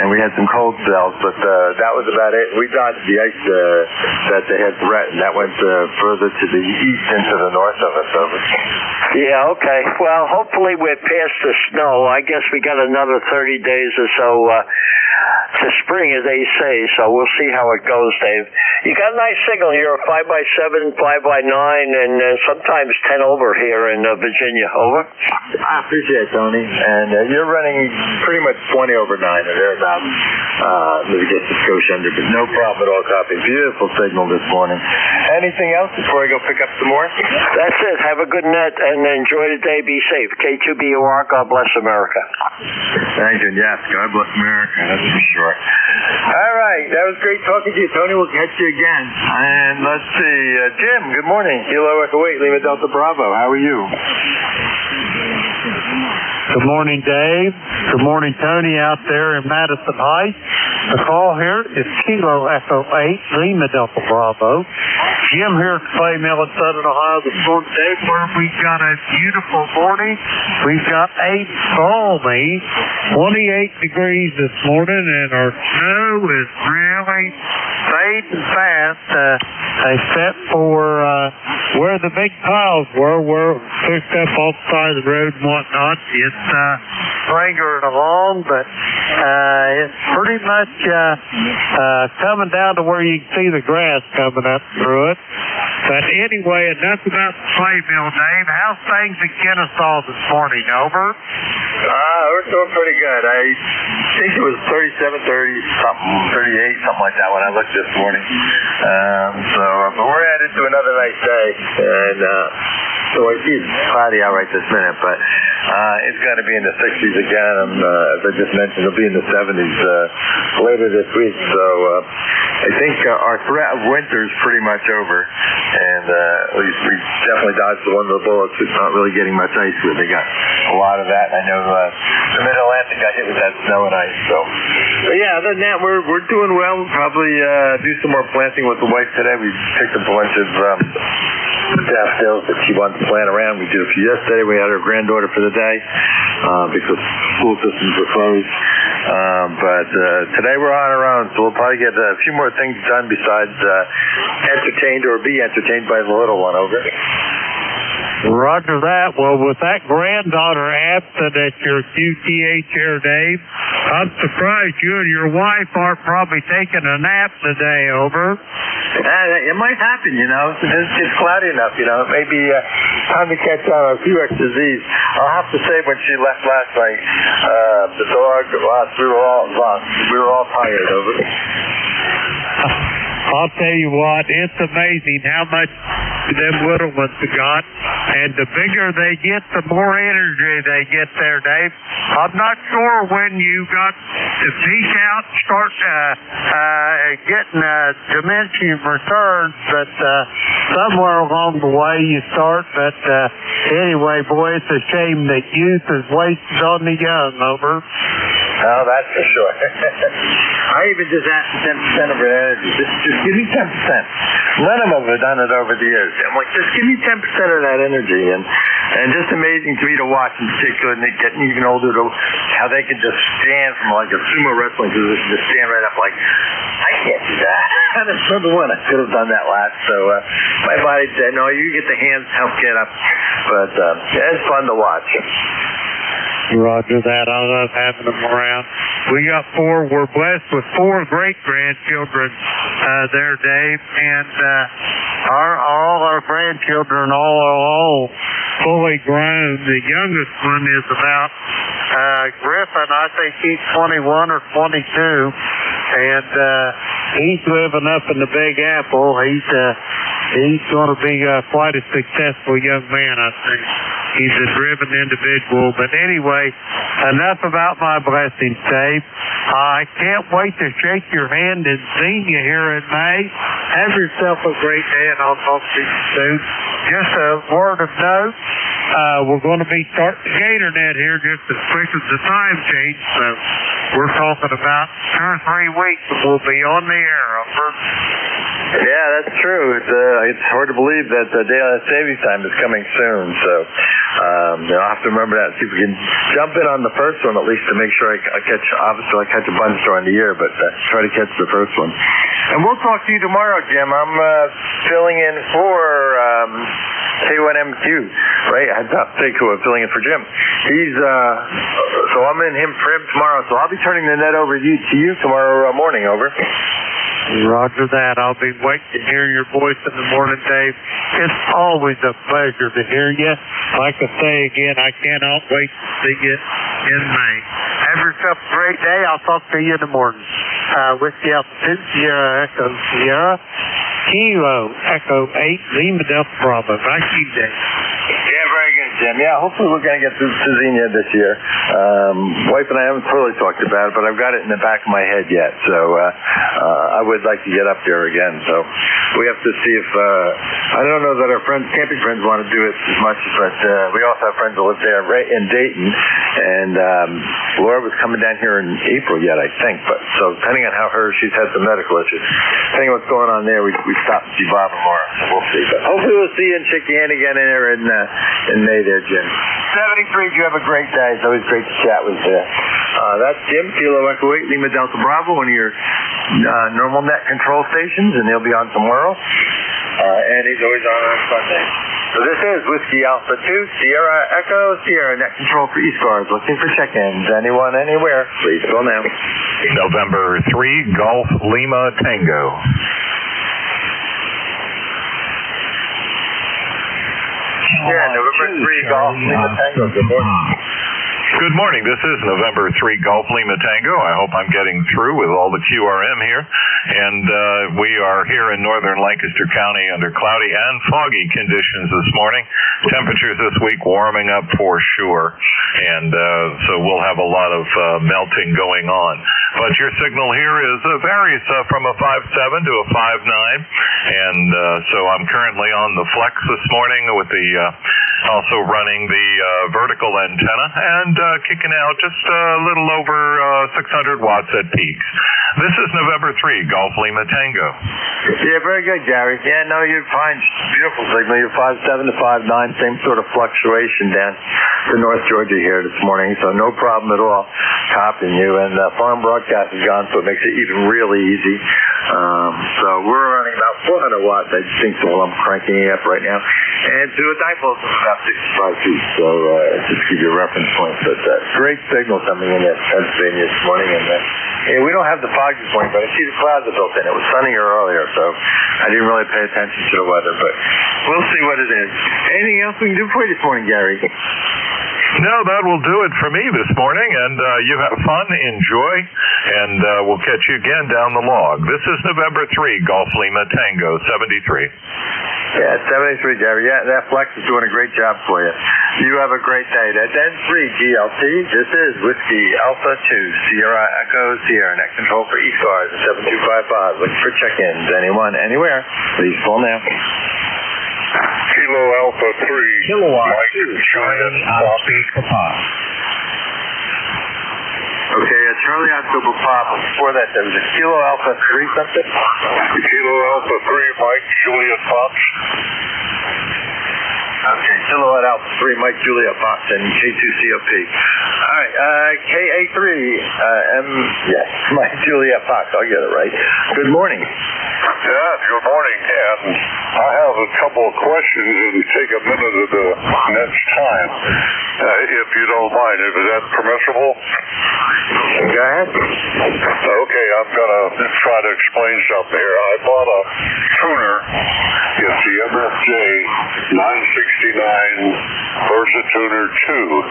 and we had some cold spells, but that was about it. We dodged the ice that they had threatened. That went further to the east and to the north of us, over. Yeah, okay. Well, hopefully we're past the snow. I guess we got another 30 days or so to spring, as they say, so we'll see how it goes, Dave. You got a nice signal here, 5x7, 5x9, and sometimes 10 over here in Virginia, over? I appreciate it, Tony. And you're running pretty much 20 over 9 or thereabouts. Maybe just a skosh under, but no problem at all, copy. Beautiful signal this morning. Anything else before I go pick up some more? That's it. Have a good night and enjoy the day. Be safe. K2BUR, God bless America. Thank you. Yes, God bless America. That's for sure. All right. That was great talking to you, Tony. We'll catch you again. And let's see. Jim, good morning. Kilo Echo 8, Lima Delta Bravo. How are you? Good morning, Dave. Good morning, Tony, out there in Madison Heights. The call here is Kilo Echo 8, Lima Delta Bravo. Jim here at Clay Mill in Southern Ohio this morning, Dave, where we've got a beautiful morning. We've got a balmy 28 degrees this morning, and our snow is really fading fast, except for where the big piles were picked up off the side of the road and whatnot. It's lingering along, but it's pretty much coming down to where you can see the grass coming up through it. But anyway, enough about the clay mill, Dave. How's things at Kennesaw this morning, over? We're doing pretty good. I think it was 37, 30 something, 38, something like that when I looked this morning. But we're headed to another nice day, and so I see it's cloudy out right this minute, but it's going to be in the 60s again, and as I just mentioned, it'll be in the 70s later this week. So I think our threat of winter is pretty much over, and at least we definitely dodged one of the bullets. It's not really getting much ice with. They got a lot of that. I know the Mid-Atlantic got hit with that snow and ice. So, but yeah, other than that, we're doing well. We'll probably do some more planting with the wife today. We picked up a bunch of daffodils that she wanted to plant around. We did a few yesterday. We had our granddaughter for the day because school systems were closed. But today we're on our own, so we'll probably get a few more things done besides entertained or be entertained by the little one, over. Roger that. Well, with that granddaughter absent at your QTH here, Dave, I'm surprised you and your wife aren't probably taking a nap today, over. It might happen, you know. It's cloudy enough, you know. It may be time to catch on a few extra Z's. I'll have to say, when she left last night, the dog, we were all tired, over. I'll tell you what, it's amazing how much them little ones got, and the bigger they get, the more energy they get there, Dave. I'm not sure when you got to peak out, start getting diminishing returns, but somewhere along the way you start. But anyway, boy, it's a shame that youth is wasted on the young, over. Oh, that's for sure. I even just asked 10% of her energy. Just give me 10%. None of them have done it over the years. I'm like, just give me 10% of that energy. And just amazing to me to watch, in particular, and they're getting even older, how they can just stand from like a sumo wrestling position, just stand right up like, I can't do that. I just remember when I could have done that last. So my body said, no, you get the hands, help get up. But it's fun to watch. Roger that. I love having them around. We got 4. We're blessed with 4 great-grandchildren there, Dave, and all our grandchildren all fully grown. The youngest one is about Griffin. I think he's 21 or 22, and he's living up in the Big Apple. He's going to be quite a successful young man, I think. He's a driven individual. But anyway, enough about my blessings, Dave. I can't wait to shake your hand and see you here in May. Have yourself a great day, and I'll talk to you soon. Just a word of note, we're going to be starting the Gator Net here just as quick as the time change. So we're talking about 2 or 3 weeks, and we'll be on the air. Yeah, that's true. It's hard to believe that the daylight savings time is coming soon. So I'll have to remember that. See if we can jump in on the first one at least to make sure I catch. Obviously, I catch a bunch during the year, but try to catch the first one. And we'll talk to you tomorrow, Jim. I'm filling in for K1MQ, right? I think who I'm filling in for Jim. He's so I'm in for him tomorrow. So I'll be turning the net over to you tomorrow morning. Over. Roger that. I'll be waiting to hear your voice in the morning, Dave. It's always a pleasure to hear you. Like I say again, I cannot wait to see you in May. Have yourself a great day. I'll talk to you in the morning. Whiskey Alpha 2, Sierra Echo Sierra, Kilo Echo 8, Lima Delta Bravo. Back to you, Dave. Yeah, very good, Jim. Yeah, hopefully we're going to get through Xenia this year. Wife and I haven't totally talked about it, but I've got it in the back of my head yet. So I would like to get up there again. So we have to see if I don't know that our camping friends want to do it as much, but we also have friends that live there in Dayton, and Laura was coming down here in April yet, I think. But so depending on how she's had some medical issues, depending on what's going on there, we stop and see Bob and Laura. So we'll see. But hopefully we'll see you and shake your hand again in May there, Jim. 73, you have a great day. It's always great to chat with you. That's Jim, Kilo Echo 8, Lima Delta Bravo, one of your normal net control stations, and he'll be on tomorrow. And he's always on Sunday. So this is Whiskey Alpha 2, Sierra Echo, Sierra net control for ECARS. Looking for check-ins. Anyone, anywhere, please go now. November 3, Golf Lima Tango. Yeah, November 3, Golf Lima Tango. Good morning. Good morning. This is November 3 Golf Lima Tango. I hope I'm getting through with all the QRM here. And we are here in northern Lancaster County under cloudy and foggy conditions this morning. Temperatures this week warming up for sure. And so we'll have a lot of melting going on. But your signal here varies from a 5.7 to a 5.9. And so I'm currently on the Flex this morning with the also running the vertical antenna and kicking out just a little over 600 watts at peaks. This is November 3, Golf Lima Tango. Yeah, very good, Gary. Yeah, no, you're fine. Beautiful signal. You're 5.7 to 5.9, same sort of fluctuation down to North Georgia here this morning, so no problem at all copying you. And farm broadcast is gone, so it makes it even really easy. So we're running about 400 watts, I think, so I'm cranking it up right now. And to a dipole of about 65 feet, so just to give you a reference point. But great signal coming in at Pennsylvania this morning. And we don't have the fog this morning, but I see the clouds are built in. It was sunny earlier, so I didn't really pay attention to the weather, but we'll see what it is. Anything else we can do for you this morning, Gary? No, that will do it for me this morning, and you have fun, enjoy, and we'll catch you again down the log. This is November 3, Golf Lima Tango, 73. Yeah, 73, Gary. Yeah, that Flex is doing a great job for you. You have a great day. That's N3 GLT. This is Whiskey Alpha 2, Sierra Echo Sierra, net control for ECARS at 7255. Looking for check-ins. Anyone, anywhere, please call now. Kilo Alpha 3. Kilowatt Mike 2. Giant Oscar Papa. Okay, Charlie October Pop. Before that, there was a Kilo Alpha 3 something? Kilo Alpha 3, Mike Juliet Fox. Okay, Silhouette Alpha 3, Mike Juliet Fox, and K2COP. All right, KA3, yes, Mike Juliet Fox, I'll get it right. Good morning. Yeah, good morning, and I have a couple of questions and take a minute of the next time. if you don't mind. Is that permissible? Go ahead. Okay, I'm going to try to explain something here. I bought a tuner. It's the MFJ 969 Versatuner 2.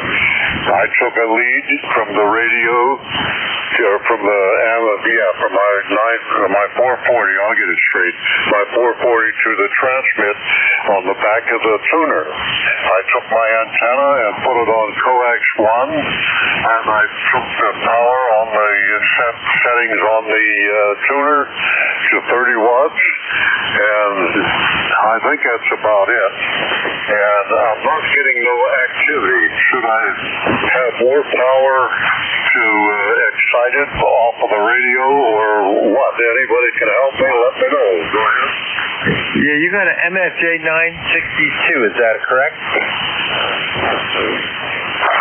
I took a lead from the radio, from my 440, I'll get it straight, my 440 to the transmit on the back of the tuner. I took my antenna and put it on coax 1, and I took the power on the settings on the tuner to 30 watts, and I think that's about it. And I'm not getting no activity. Should I have more power to excite it off of the radio, or what? Anybody can help me? Let me know. Go ahead. Yeah, you got an MFJ 962, is that correct?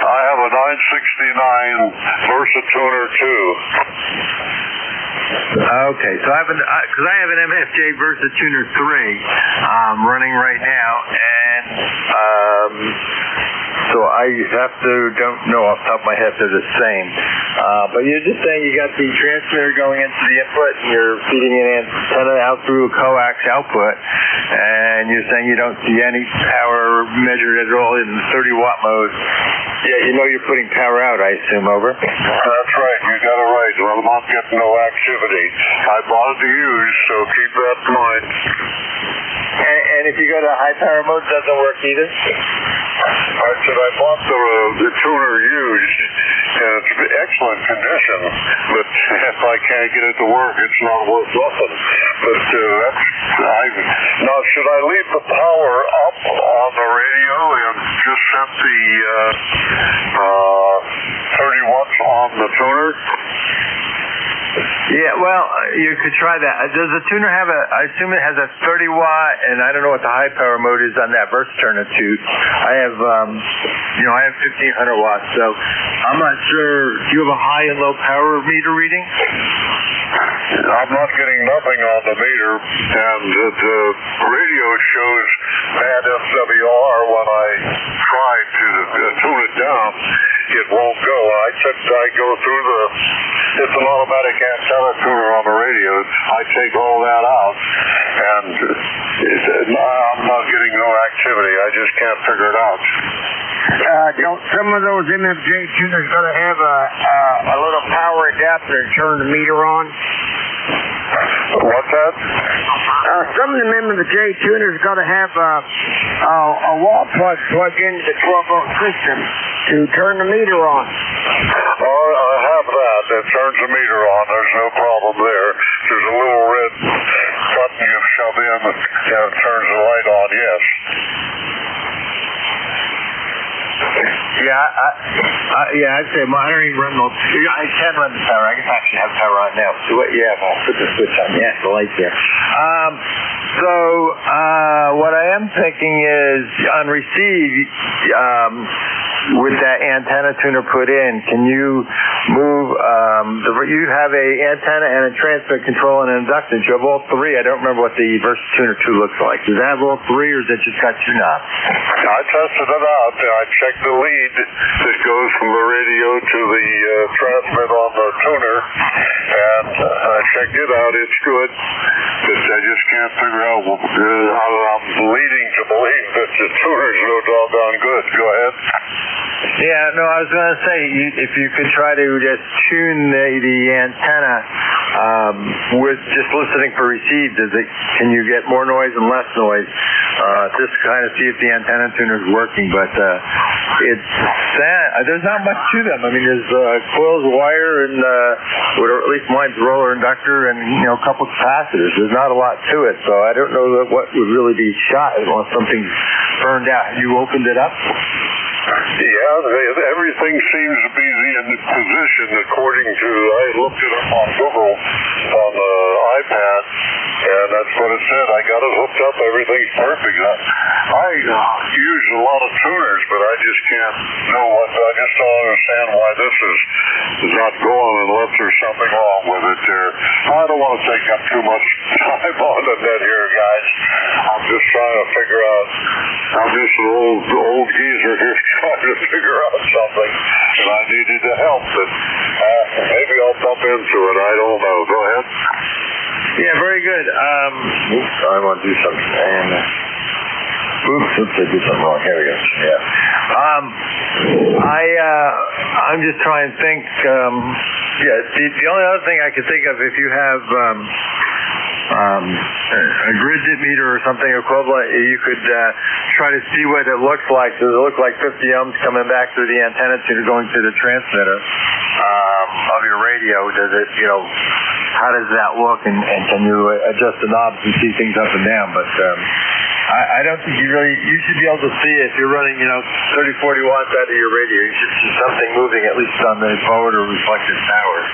I have a 969 Versatuner 2. Okay, so I have an MFJ Versatuner 3 running right now, and so I don't know off the top of my head if they're the same. But you're just saying you got the transmitter going into the input, and you're feeding an antenna out through a coax output, and you're saying you don't see any power measured at all in the 30-watt mode. Yeah, you know you're putting power out, I assume, over? That's right, you got it right. Well, I'm not getting no activity. I bought it to use, so keep that in mind. And if you go to high power mode, it doesn't work either? I said I bought the tuner used, and it's in excellent condition, but if I can't get it to work, it's not worth nothing. But now, should I leave the power up on the radio and just set the 30 watts on the tuner? Yeah, well, you could try that. Does the tuner have I assume it has a 30 watt, and I don't know what the high power mode is on that Versatuner 2. I have 1500 watts, so I'm not sure. Do you have a high and low power meter reading? I'm not getting nothing on the meter, and the radio shows bad SWR when I try to tune it down. It won't go. I go through it's an automatic antenna tuner on the radio. I take all that out, and I'm not getting no activity. I just can't figure it out. Don't some of those MFJ tuners got to have a little power adapter to turn the meter on? What's that? Some of the MFJ tuners got to have a wall plug plugged into the 12-volt system to turn the meter on. Oh, I have that. It turns the meter on. There's no problem there. There's a little red button you shove in and it turns the light on, yes. Yeah, I'd say I don't even run those. I can run the power. I can actually have power on now. So I'll put the switch on. Yeah, the light's there. So what I am thinking is on receive, with that antenna tuner put in, can you move? You have a antenna and a transmit control and an inductance. You have all three. I don't remember what the Versatuner 2 looks like. Does that have all three, or is it just got two knobs? I tested it out. I checked the lead that goes from the radio to the transmit on the tuner, and I checked it out. It's good. I just can't figure out how I'm leading to believe that the tuner's no doggone good. Go ahead. Yeah, no, I was going to say, if you could try to just tune the antenna with just listening for receive, can you get more noise and less noise? Just kind of see if the antenna tuner is working, but there's not much to them. I mean, there's coils of wire and, or at least mine's roller inductor and, a couple capacitors. There's not a lot to it, so I don't know what would really be shot unless something's burned out. You opened it up? Yeah, everything seems to be in position according to, I looked it up on Google on the iPad, and that's what it said. I got it hooked up, everything's perfect. I use a lot of tuners, but I just can't know I just don't understand why this is not going unless there's something wrong with it there. I don't want to take up too much time on the net here, guys. I'm just trying to figure out. I'm just an old geezer here trying to figure out something, and I needed the help. But maybe I'll bump into it. I don't know. Go ahead. Yeah, very good. Oops, I want to do something. And, oops, I did something wrong. Here we go. Yeah. I'm just trying to think. The only other thing I can think of, if you have a grid dip meter or something equivalent, you could try to see what it looks like. Does it look like 50 ohms coming back through the antenna going to the transmitter of your radio? Does it, how does that look? And can you adjust the knobs and see things up and down? But I don't think you should be able to see if you're running, 30, 40 watts out of your radio. You should see something moving at least on the forward or reflected power.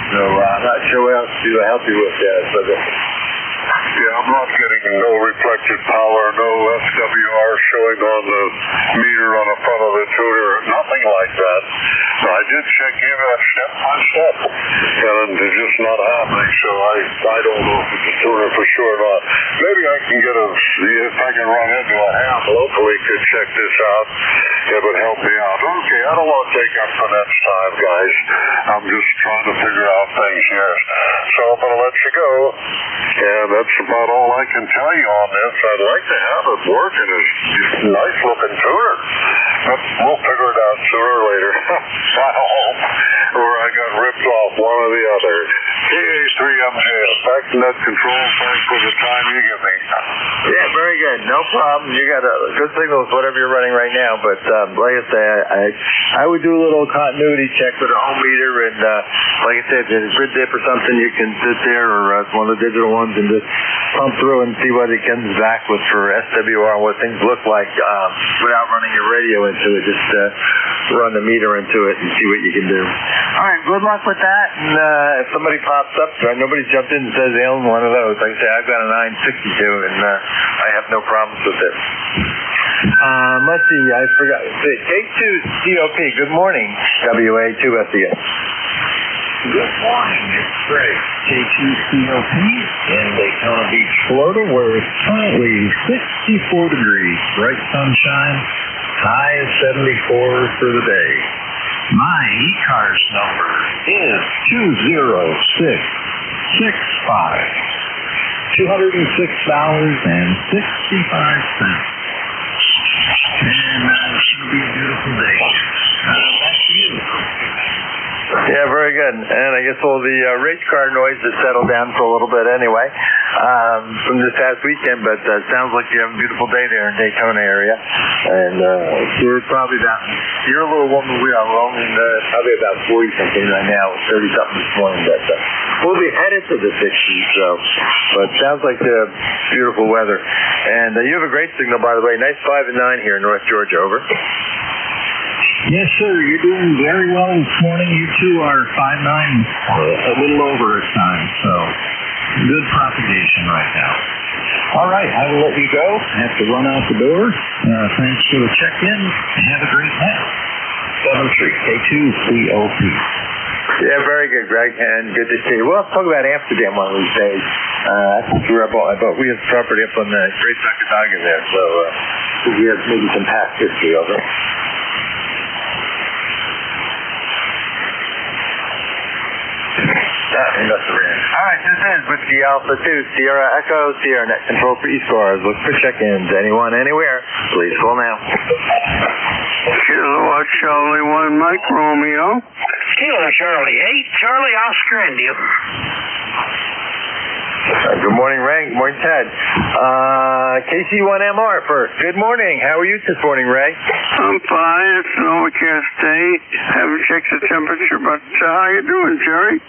So I'm not sure what else to help you with that. But yeah, I'm not getting no reflected power, no SWR showing on the meter on the front of the tuner, nothing like that. So I did check in step by step, and it's just not happening. So I don't know if it's a tuner for sure or not. Maybe I can get if I can run into a ham locally, could check this out. It would help me out. Okay, I don't want to take up the next time, guys. I'm just trying to figure out things here. So I'm going to let you go. And that's about all I can tell you on this. I'd like to have it working. It's a nice looking tuner. But we'll figure it out sooner or later. I hope. Or I got ripped off, one or the other. KA3MJS, back to net control. Thanks for the time you give me. Yeah, very good. No problem. You got a good signal with whatever you're running right now. But like I say, I would do a little continuity check with a home meter. And like I said, if there's a grid dip or something, you can sit there or one of the digital ones and just pump through and see what it comes back with for SWR and what things look like without running your radio into it. Just run the meter into it and see what you can do. All right, good luck with that. And if somebody pops up, nobody's jumped in and says they own one of those. Like I say, I've got a 962 and I have no problems with it. Let's see, I forgot. K2COP, good morning. WA2S again. Good morning, it's Greg, K2COP in Daytona Beach, Florida, where it's currently 64 degrees, bright sunshine, high is 74 for the day. My ECARS number is 20665, $206.65. And it's going to be a beautiful day. Back to you. Yeah, very good. And I guess all the race car noise has settled down for a little bit anyway from this past weekend, but it sounds like you have a beautiful day there in Daytona area. And you're probably you're a little warmer than we are. We're only probably about 40-something right now, 30-something this morning. But we'll be headed to the 60s, so. But it sounds like beautiful weather. And you have a great signal, by the way. Nice 5 and 9 here in North Georgia, over. Yes, sir. You're doing very well this morning. You two are 5'9", a little over at times, so good propagation right now. All right, I will let you go. I have to run out the door. Thanks for the check-in. Have a great night. 73K2COP. Yeah, very good, Greg, and good to see you. We'll have to talk about Amsterdam one of these days. I think we have property up on the Great Sakataga there, so we have maybe some past history of it. All right, this is Whiskey Alpha 2, Sierra Echo, Sierra Net Control for ECARS. Look for check-ins. Anyone, anywhere, please call now. Kilo Charlie 1, Mike Romeo. Kilo Charlie 8, Charlie Oscar India. Good morning, Ray. Good morning, Ted. KC1MR first. Good morning. How are you this morning, Ray? I'm fine. It's an overcast day. Haven't checked the temperature, but how you doing, Jerry?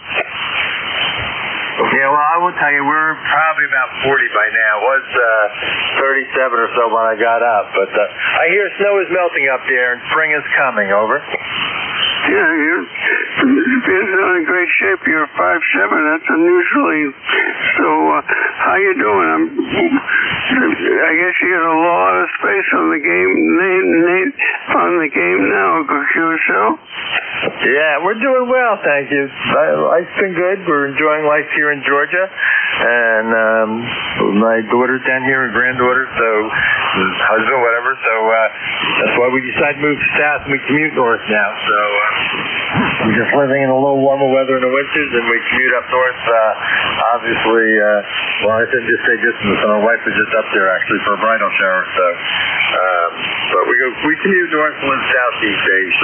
Yeah, well, I will tell you, we're probably about 40 by now. It was 37 or so when I got up, but I hear snow is melting up there and spring is coming. Over. Yeah, you're in great shape. You're 5'7". That's unusually. So, how you doing? I guess you got a lot of space on the game now, QSL. Yeah, we're doing well, thank you. Life's been good. We're enjoying life here in Georgia, and my daughter's down here, and granddaughter, so husband, whatever. So that's why we decided to move south, and we commute north now. So we're just living in a little warmer weather in the winters, and we commute up north. Obviously, well, I didn't just say distance, and my wife was just up there actually for a bridal shower. So, but we commute north and live south these days.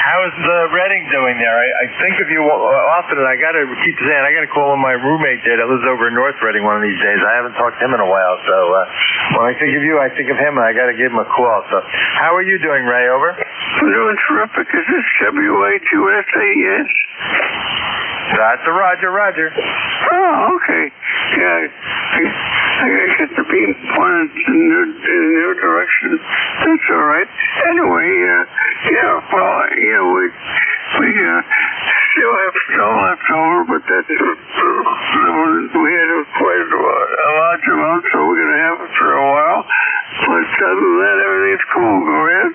How is Reading doing there? I think of you often, and I got to keep saying I got to call on my roommate there that lives over in North Reading one of these days. I haven't talked to him in a while, so when I think of you, I think of him, and I got to give him a call. So, how are you doing, Ray? Over. I'm doing terrific. Is this WHUS? That's a Roger. Oh, okay. Yeah, I get the beam pointed in your direction. That's all right. Anyway, we still have snow left over, but that's we had quite a large amount, so we're going to have it for a while. But other than that, everything's cool. Go ahead.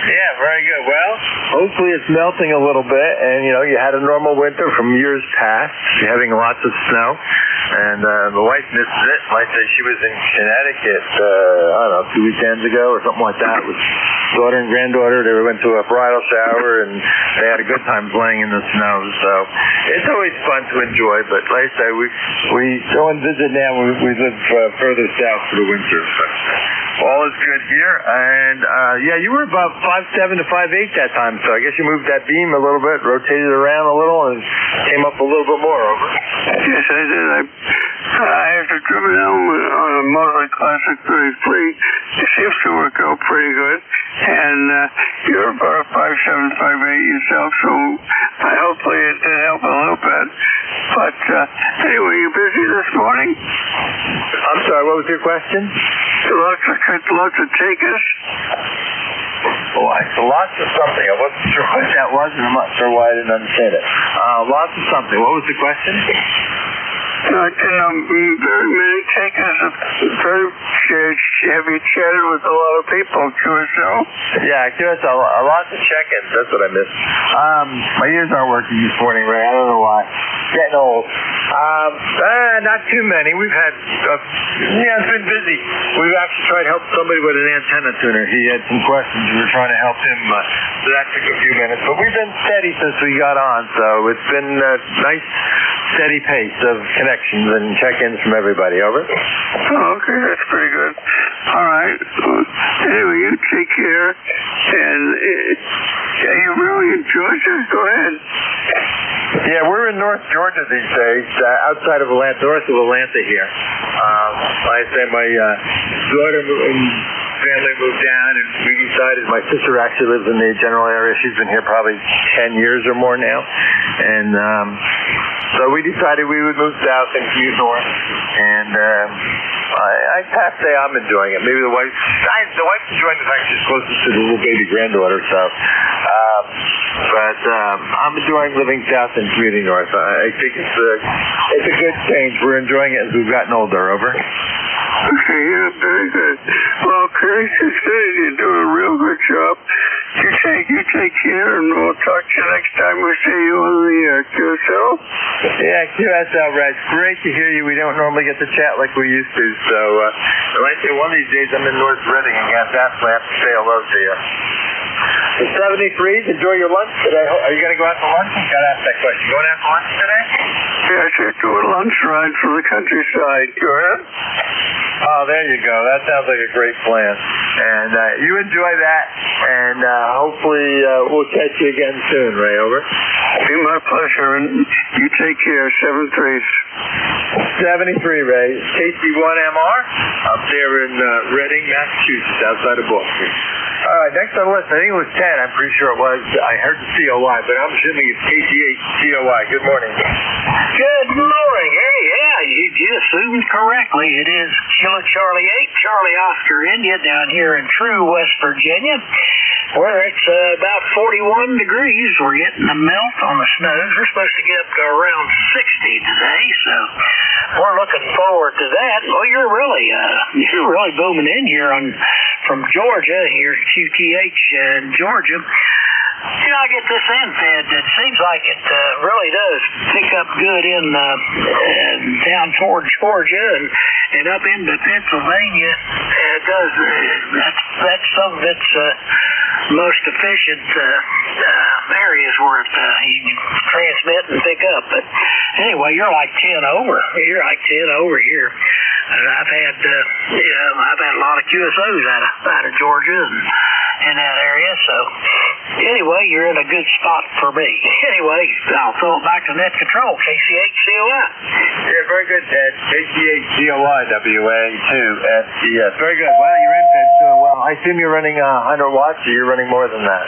Yeah, very good. Well, hopefully it's melting a little bit, and you had a normal winter from years past. You're having lots of snow, and the wife misses it. Like she was in Connecticut, I don't know, 2 weekends ago or something like that with daughter and granddaughter. They went to a bridal shower, and they had a good time playing in the snow. So it's always fun to enjoy. But like I say, we go and visit now. We live further south for the winter. But all is good here, and you were about 5'7" to 5'8" that time, so I guess you moved that beam a little bit, rotated around a little, and came up a little bit more. Over. Yes, I did. I have to driven down on a Motor Classic 33. It seems to work out pretty good, and you're about 5'7", 5'8" yourself, so hopefully it did help a little bit. But anyway, you busy this morning? I'm sorry, what was your question? Lots of takers? Lots of something. I wasn't sure what that was, and I'm not sure why I didn't understand it. Lots of something. What was the question? Very many takers. Have you chatted with a lot of people, QSL? Yeah, QSL. Lots of check-ins. That's what I missed. My ears aren't working this morning, Ray. I don't know why. Getting old. Not too many. We've had, it's been busy. We've actually tried to help somebody with an antenna tuner. He had some questions. We were trying to help him, so that took a few minutes. But we've been steady since we got on, so it's been a nice, steady pace of connections and check-ins from everybody. Over. Oh, okay. That's pretty good. All right. Anyway, you take care. And are you really in Georgia? Go ahead. Yeah, we're in North Georgia these days, outside of Atlanta, north of Atlanta here. Like I say, my daughter and family moved down, and we decided, my sister actually lives in the general area. She's been here probably 10 years or more now. And so we decided we would move south and commute north. And I have to say I'm enjoying it. Maybe the wife's enjoying the fact she's closest to the little baby granddaughter. So, but I'm enjoying living south and commuting north. I think it's a good change. We're enjoying it as we've gotten older. Over. Okay, yeah, very good. Well, Chris, you're doing a real good job. You take care, and we'll talk to you next time we see you on the QSL. Yeah, QSL, Red. Great to hear you. We don't normally get to chat like we used to, so like I say, one of these days I'm in North Reading and have to say hello to you. The 73s, enjoy your lunch today. Are you going to go out to lunch? You got to ask that question. Going out to lunch today? Yeah, I should do a lunch ride from the countryside. Go ahead. Oh, there you go. That sounds like a great plan. And you enjoy that, and hopefully we'll catch you again soon, Ray. Over. Be my pleasure, and you take care. 73s. 73, Ray. KC1MR up there in Reading, Massachusetts, outside of Boston. All right, next on the list, I think it was 10. I'm pretty sure it was. I heard the COI, but I'm assuming it's KC8 COI. Good morning. Good morning. morning, Gary. Yeah, you assumed correctly. It is Kilo Charlie 8, Charlie Oscar India down here in True, West Virginia, where it's about 41 degrees. We're getting the melt on the snows. We're supposed to get up to around 60 today, so we're looking forward to that. Well, you're really booming in here from Georgia, here at QTH in Georgia. You know, I get this end-fed that seems like it really does pick up good in down toward Georgia and up into Pennsylvania. It does. That's some of its most efficient areas where you can transmit and pick up. But anyway, you're like 10 over. You're like 10 over here. I've had a lot of QSOs out of Georgia and in that area. So anyway, you're in a good spot for me. Anyway, I'll throw it back to net control. KCHCOI. Yeah, very good, Ted. KCHCOI, WA2SES. Very good. Well, your end-fed's doing well. I assume you're running 100 watts, or you're running more than that?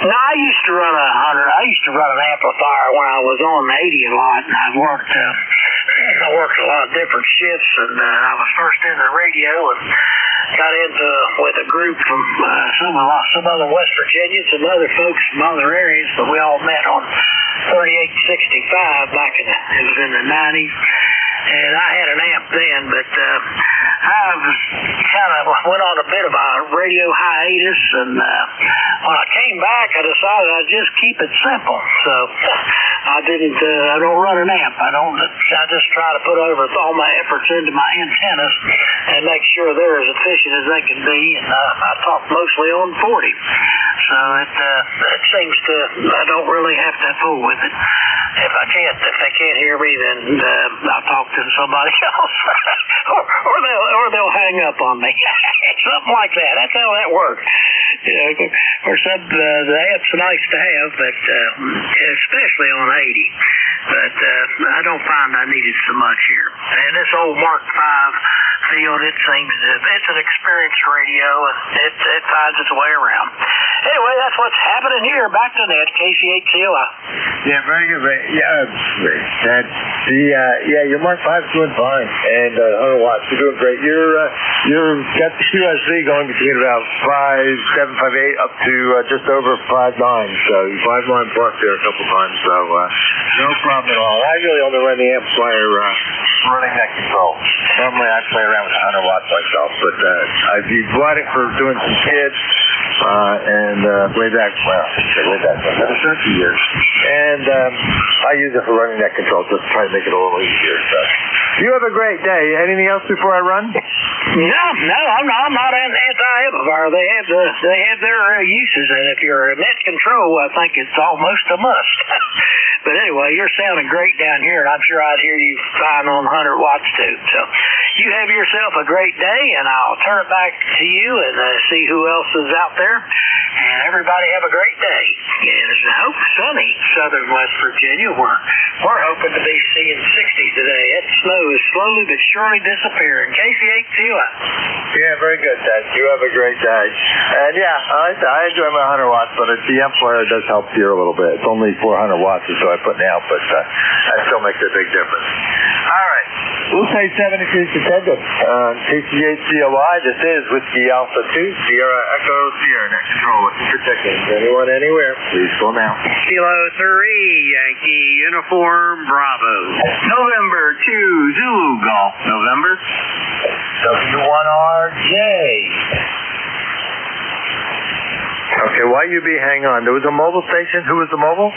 No, I used to run 100. I used to run an amplifier when I was on 80 a lot, and I worked a lot of different shifts, and I was first into the radio and got into with a group from some other West Virginians and other folks from other areas, but we all met on 3865 back it was in the 90s. And I had an amp then, but I kind of went on a bit of a radio hiatus, and when I came back, I decided I'd just keep it simple. So I don't run an amp. I just try to put all my efforts into my antennas and make sure they're as efficient as they can be, and I talk mostly on 40. So it seems to, I don't really have to fool with it. If they can't hear me, then I'll talk to somebody else, or they'll hang up on me. Something like that. That's how that works. You know, of course, the amp's nice to have, but especially on 80. But I don't find I need it so much here. And this old Mark V field, it's an experienced radio, and it finds its way around. Anyway, that's what's happening here. Back to net, KCHCOI. Yeah, very good. Your Mark V's doing fine, and 100 watts, you're doing great. You're got the QSV going between about 5.7, 5.8 up to just over 5.9. So 5.9 plus there a couple times. So no problem at all. I really only run the amplifier running that control. Normally I play around with 100 watts myself, but I've bought it for doing some kids and way back another 30 years. And I use it for running that control just to try to make it a little easier. So you have a great day. Anything else before I run? No, I'm not anti-amplifier. They have their uses, and if you're a net control, I think it's almost a must. But anyway, you're sounding great down here, and I'm sure I'd hear you fine on 100 watts too. So you have yourself a great day, and I'll turn it back to you and see who else is out there. And everybody have a great day. And it's sunny southern West Virginia. We're hoping to be seeing 60 today. That snow is slowly but surely disappearing. KCHCOI. Yeah, very good, Ted. You have a great day. And I enjoy my 100 watts, but the amplifier does help here a little bit. It's only 400 watts or so I put in the output. That still makes a big difference. All right. We'll say 73 to 10 KCHCOI. This is Whiskey Alpha 2, Sierra Echo Sierra. Net control. Looking for check-ins. Anyone, anywhere, please go now. Kilo 3, Yankee Uniform Bravo. November 2, Zulu Golf. November. W1RJ. Okay, YUB, hang on. There was a mobile station. Who was the mobile?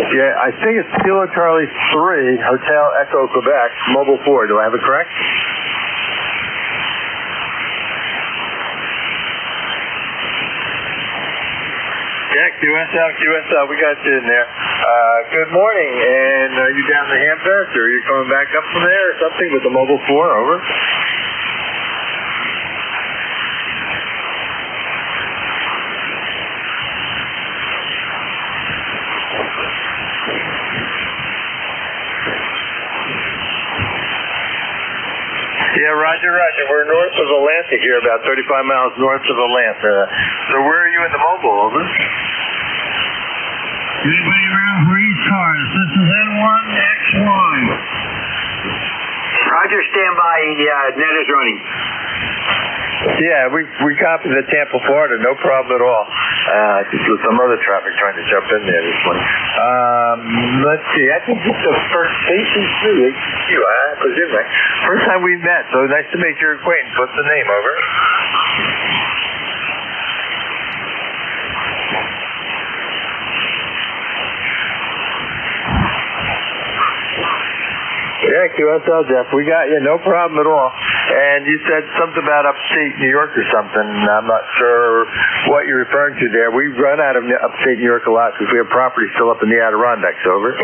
Yeah, I think it's Kilo Charlie 3, Hotel Echo Quebec, Mobile 4. Do I have it correct? Yeah, QSL, we got you in there. Good morning, and are you down the Hampshire, or are you coming back up from there or something with the Mobile 4? Over. Yeah, roger. We're north of Atlanta here, about 35 miles north of Atlanta. So where are you in the mobile, over? Anybody around for ECARS? This is N1XY. Roger, stand by. Net is running. Yeah, we copy the Tampa, Florida, no problem at all. Just with some other traffic trying to jump in there this morning. Let's see, I think it's the first station too, I presume, right? First time we met, so nice to make your acquaintance. What's the name, over? Yeah, QSL, Jeff. We got you. No problem at all. And you said something about upstate New York or something. I'm not sure what you're referring to there. We run out of upstate New York a lot because we have property still up in the Adirondacks, over.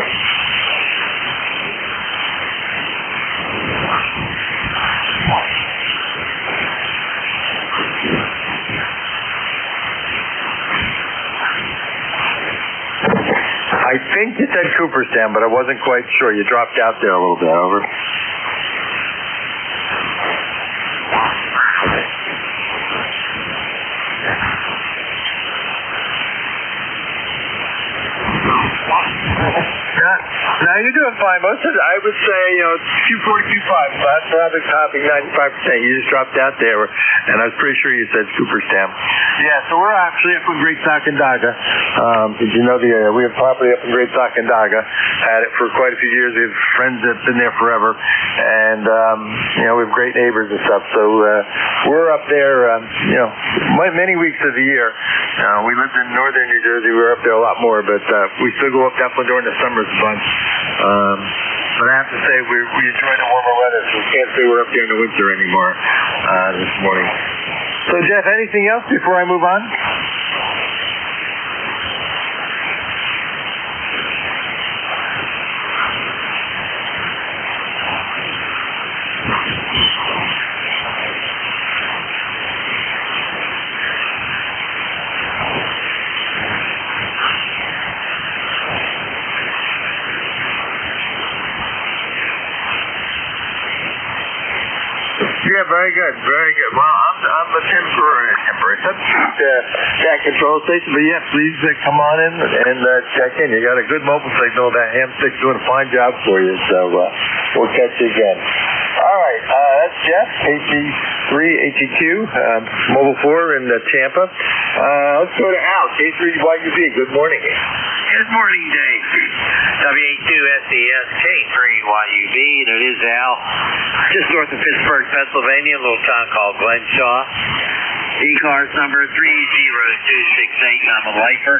I think you said Cooperstown, but I wasn't quite sure. You dropped out there a little bit, over. No, you're doing fine. Most of it, I would say, 240, 2.5. That's traffic topping 95%. You just dropped out there, and I was pretty sure you said Cooperstown. Yeah, so we're actually up in Great Sacandaga. Did you know the area? We have property up in Great Sacandaga. Had it for quite a few years. We have friends that have been there forever, and we have great neighbors and stuff. So we're up there, many weeks of the year. We lived in northern New Jersey. We were up there a lot more, but we still go up definitely during the summers a bunch. But I have to say, we enjoy the warmer weather, so we can't say we're up there in the winter anymore this morning. So, Jeff, anything else before I move on? Yeah, very good. Well, I'm a temporary substitute that control station, but yeah, please come on in and check in. You got a good mobile signal. That ham stick's doing a fine job for you, so we'll catch you again. All right, that's Jeff, KC3HEQ, Mobile 4 in Tampa. Let's go to Al, K3YUB. Good morning. Good morning, Dave. W82SES K3YUB, and it is Al, just north of Pittsburgh, Pennsylvania, a little town called Glenshaw. ECARS number 30268. I'm a lifer.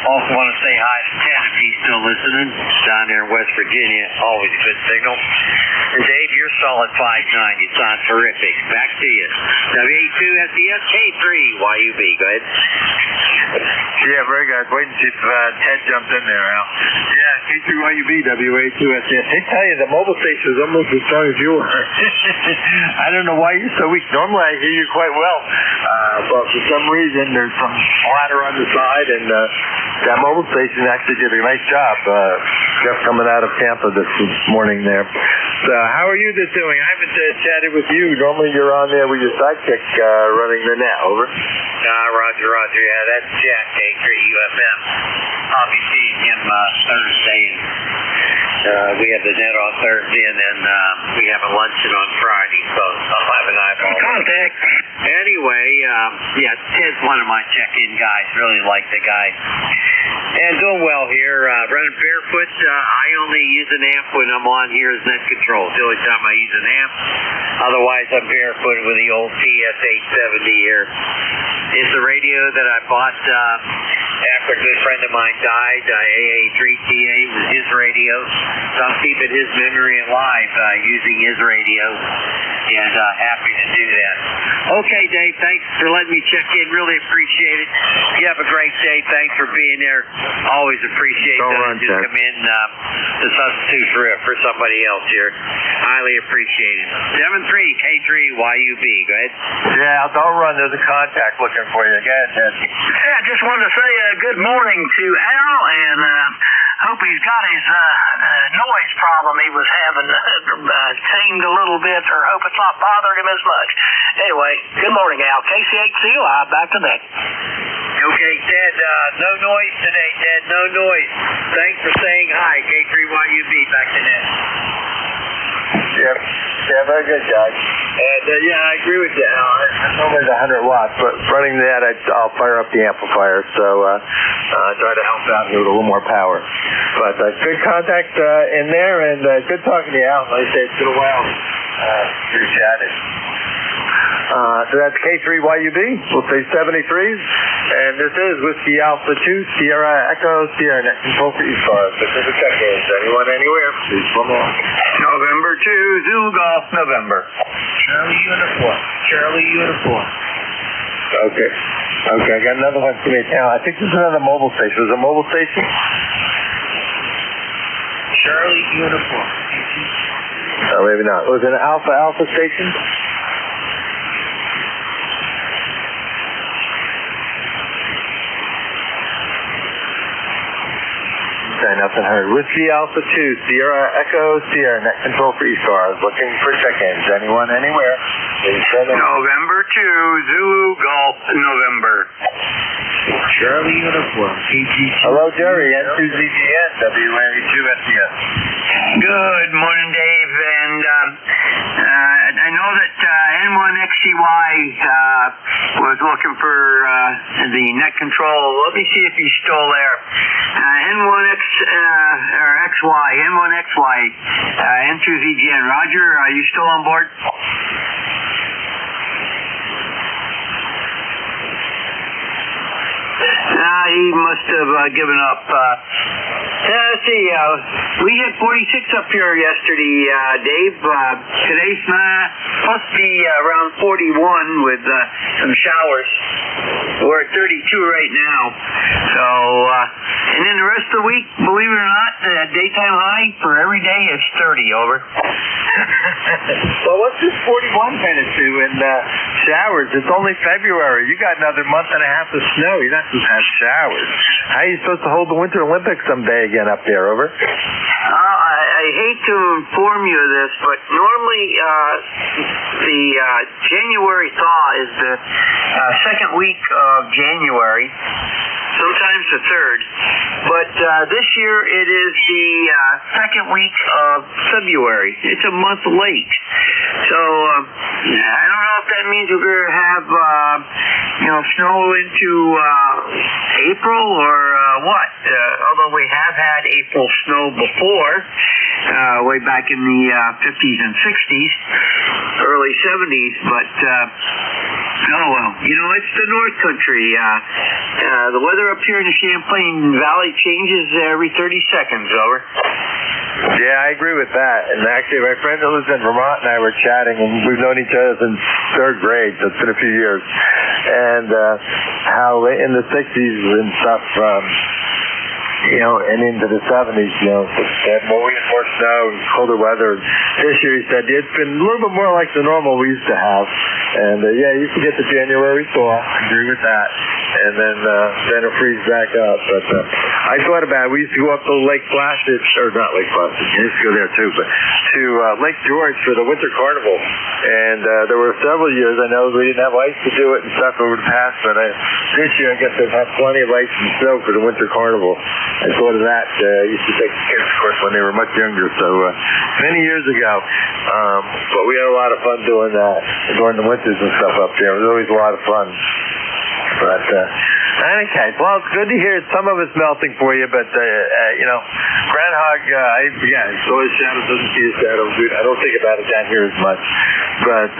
Also want to say hi to Ted if he's still listening. Down there in West Virginia, always good signal. And Dave, you're solid 5'9". You sound terrific. Back to you. W82SES K3YUB. Go ahead. Yeah, very good. Wait and see if Ted jumped in there, Al. Yeah, K3YUB, W82SES. They tell you the mobile station is almost as strong as you are. I don't know why you're so weak. Normally I hear you quite well. But for some reason, there's some ladder on the side, and that mobile station actually did a nice job. Jeff coming out of Tampa this morning there. So how are you doing? I haven't chatted with you. Normally you're on there with your sidekick running the net, over. Roger. Yeah, that's Jack, K3UFM. I'll be seeing him Thursday. We have the net on Thursday, and then we have a luncheon on Friday, so I'll have an eyeball. Contact. Anyway, Ted's one of my check-in guys. Really like the guy. And doing well here. Running barefoot. I only use an amp when I'm on here as net control. It's the only time I use an amp. Otherwise, I'm barefooted with the old PS870 here. It's a radio that I bought after a good friend of mine died. AA3TA was his radio. So I'm keeping his memory alive using his radio. And happy to do that. Okay, Dave, thanks for letting me check in. Really appreciate it. You have a great day. Thanks for being there. Always appreciate that. Just come in to substitute for somebody else here. Highly appreciate it. 73K3YUB. Go ahead. Yeah, don't run. There's a contact looking for you. Go ahead, Ted. Yeah, just wanted to say good morning to Al, and Hope he's got his noise problem he was having tamed a little bit, or hope it's not bothering him as much. Anyway, good morning, Al. KCHCY, back to Nick. Okay, Ted, no noise today, Ted, no noise. Thanks for saying hi. K3YUB, back to Nick. Yep. Yeah, very good, guys. And, I agree with you, Al. It's only the 100 watts, but running that, I'll fire up the amplifier, so try to help out here with a little more power. But good contact in there, and good talking to you, Al. Like I say, it's been a while. You're chatting. So that's K3YUB. We'll say 73s. And this is Whiskey Alpha 2, Sierra Echo, Sierra Net Control for ECARS. This is a check-in. Anyone, anywhere, please come on. November 2, Zulu Golf, November. Charlie Uniform. Okay, I got another one for me now. I think this is another mobile station. Was it a mobile station? Charlie Uniform. Oh, maybe not. Was it an Alpha station? Okay, nothing heard. Whiskey Alpha 2, Sierra Echo, Sierra Net Control for ECARS. Looking for check-ins. Anyone, anywhere? November 2, Zulu Golf, November. Charlie Uniform, KG2. Hello, Jerry, N2ZGN, WA2SES. Good morning, Dave. And I know that N1XCY was looking for the net control. Let me see if he's still there. N1XY, N2ZGN. Roger, are you still on board? He must have given up. Let's see. We had 46 up here yesterday, Dave. Today's supposed to be around 41 with some showers. We're at 32 right now. So, and then the rest of the week, believe it or not, the daytime high for every day is 30. Over. Well, what's this 41 kind of do in showers? It's only February. You got another month and a half of snow. You're not supposed to have showers. How are you supposed to hold the Winter Olympics someday again up there? Over. I hate to inform you of this, but normally the January thaw is the second week of January, sometimes the third. But this year it is the second week of February. It's a month late. So I don't know if that means we're going to have snow into April or what. Although we have had April snow before, way back in the 50s and 60s, early 70s, but oh well. It's the North Country. The weather up here in the Champlain Valley changes every 30 seconds. Over. Yeah, I agree with that. And actually, my friend that lives in Vermont and I were chatting, and we've known each other since third grade, so it's been a few years. And how in the 60s and stuff, and into the 70s, they had more snow and colder weather. This year, he said, it's been a little bit more like the normal we used to have. And, you used to get the January thaw. I agree with that. And then it freezes back up. But I thought about it. We used to go up to Lake Placid, or not Lake Placid, you used to go there too, but to Lake George for the Winter Carnival. And there were several years, I know we didn't have ice to do it and stuff over the past, but this year I guess they've had plenty of ice and snow for the Winter Carnival. I thought of that. I used to take the kids, of course, when they were much younger, so many years ago. But we had a lot of fun doing that during the winters and stuff up there. It was always a lot of fun. But, okay, well, it's good to hear some of it's melting for you, but, groundhog, so his shadow doesn't see his shadow. I don't think about it down here as much. But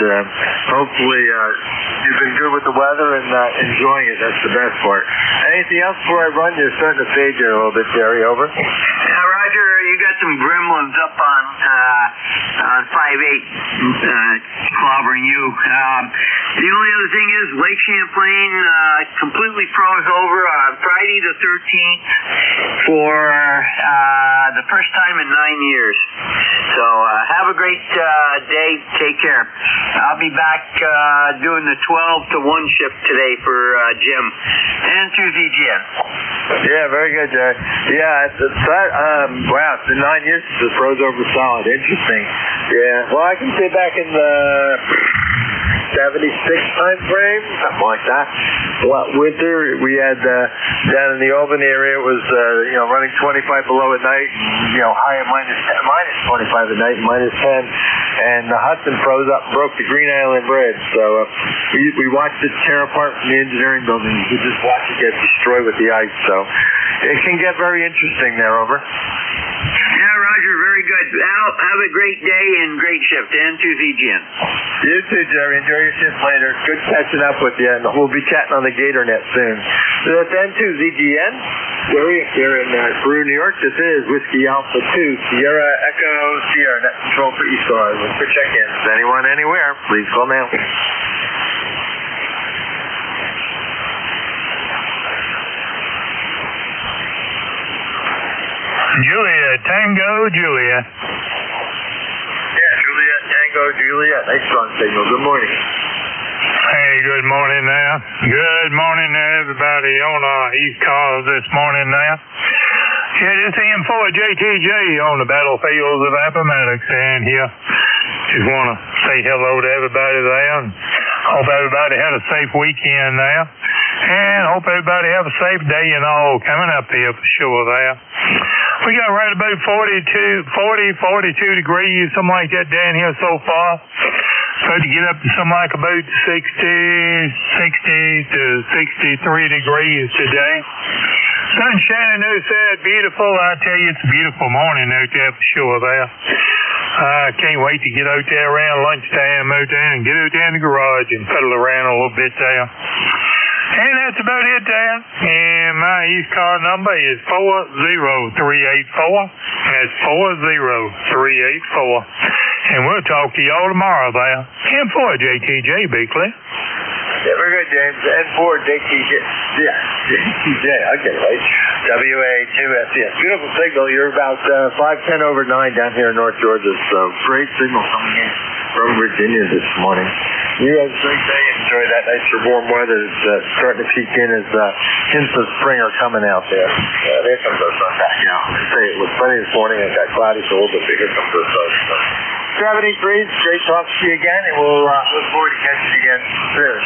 hopefully you've been good with the weather and enjoying it. That's the best part. Anything else before I run? You're starting to fade here a little bit, Jerry. Over. Roger, you got some gremlins up on 5-8 clobbering you. The only other thing is Lake Champlain completely froze over on Friday the 13th for the first time in 9 years. So have a great great day. Take care. I'll be back doing the 12 to 1 shift today for Jim and Tuesday Jim. Yeah, very good, Jerry. Yeah, wow, it's been 9 years since it froze over solid. Interesting. Yeah, well, I can say back in the 76 time frame, something like that. Winter, we had down in the Albany area, it was running 25 below at night, high at minus 25 at night, minus 10, and the Hudson froze up and broke the Green Island Bridge. So we watched it tear apart from the engineering building. You could just watch it get destroyed with the ice. So it can get very interesting there. Over. Yeah, Roger, very good. Al, have a great day and great shift. And Tuesday Jim. You too, Jerry. Enjoy your shift later. Good catching up with you, and we'll be chatting on the GatorNet soon. So that's N2ZGN. Jerry, here in Peru, New York. This is Whiskey Alpha 2, Sierra Echo Sierra, net control for ECARS. Look for check-ins. Anyone, anywhere, please call now. Julia, Tango, Julia. Yeah, Julia, Tango, Julia. Nice strong signal. Good morning. Hey, good morning now. Good morning to everybody on ECARS this morning now. Yeah, this is M4JTJ on the battlefields of Appomattox and here. Just want to say hello to everybody there and hope everybody had a safe weekend there. And hope everybody have a safe day and all coming up here for sure there. We got right about 42 degrees, something like that down here so far. Supposed to get up to something like about 60 to 63 degrees today. Sun shining outside, beautiful. I tell you, it's a beautiful morning out there for sure there. I can't wait to get out there around lunchtime out there and get out there in the garage and pedal around a little bit there. And that's about it there. And my ECAR number is 40384. That's 40384. And we'll talk to y'all tomorrow there. M4JTJ, be clear. Yeah, very good, James. N4JTJ. Yeah, JTJ. Okay, right. WA2S. Yeah, beautiful signal. You're about 5:10 over 9 down here in North Georgia. So great signal coming in from Virginia this morning. You have a great day. Enjoy that nice warm weather. It's starting to peek in as hints of spring are coming out there. There comes the sun back out. I say it was sunny this morning. It got cloudy for a little bit, but here comes the sun. So. Gravity Freeze, great talking to you again, and we'll look forward to catching you again soon.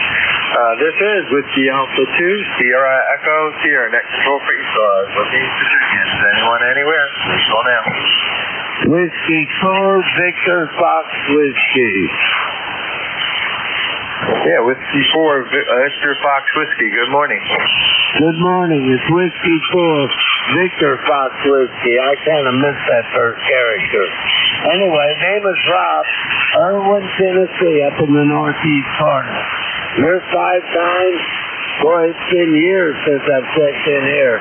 This is Whiskey Alpha 2, Sierra Echo Sierra, net control for ECARS. Looking for check-ins. Anyone, anywhere, please call now. Whiskey 4, Victor Fox Whiskey. Yeah, Whiskey 4, Victor Fox Whiskey. Good morning. Good morning. It's Whiskey 4, Victor Fox Whiskey. I kind of missed that first character. Anyway, name is Rob, Irwin, Tennessee, up in the northeast corner. You're 5'9". Boy, it's been years since I've checked in here.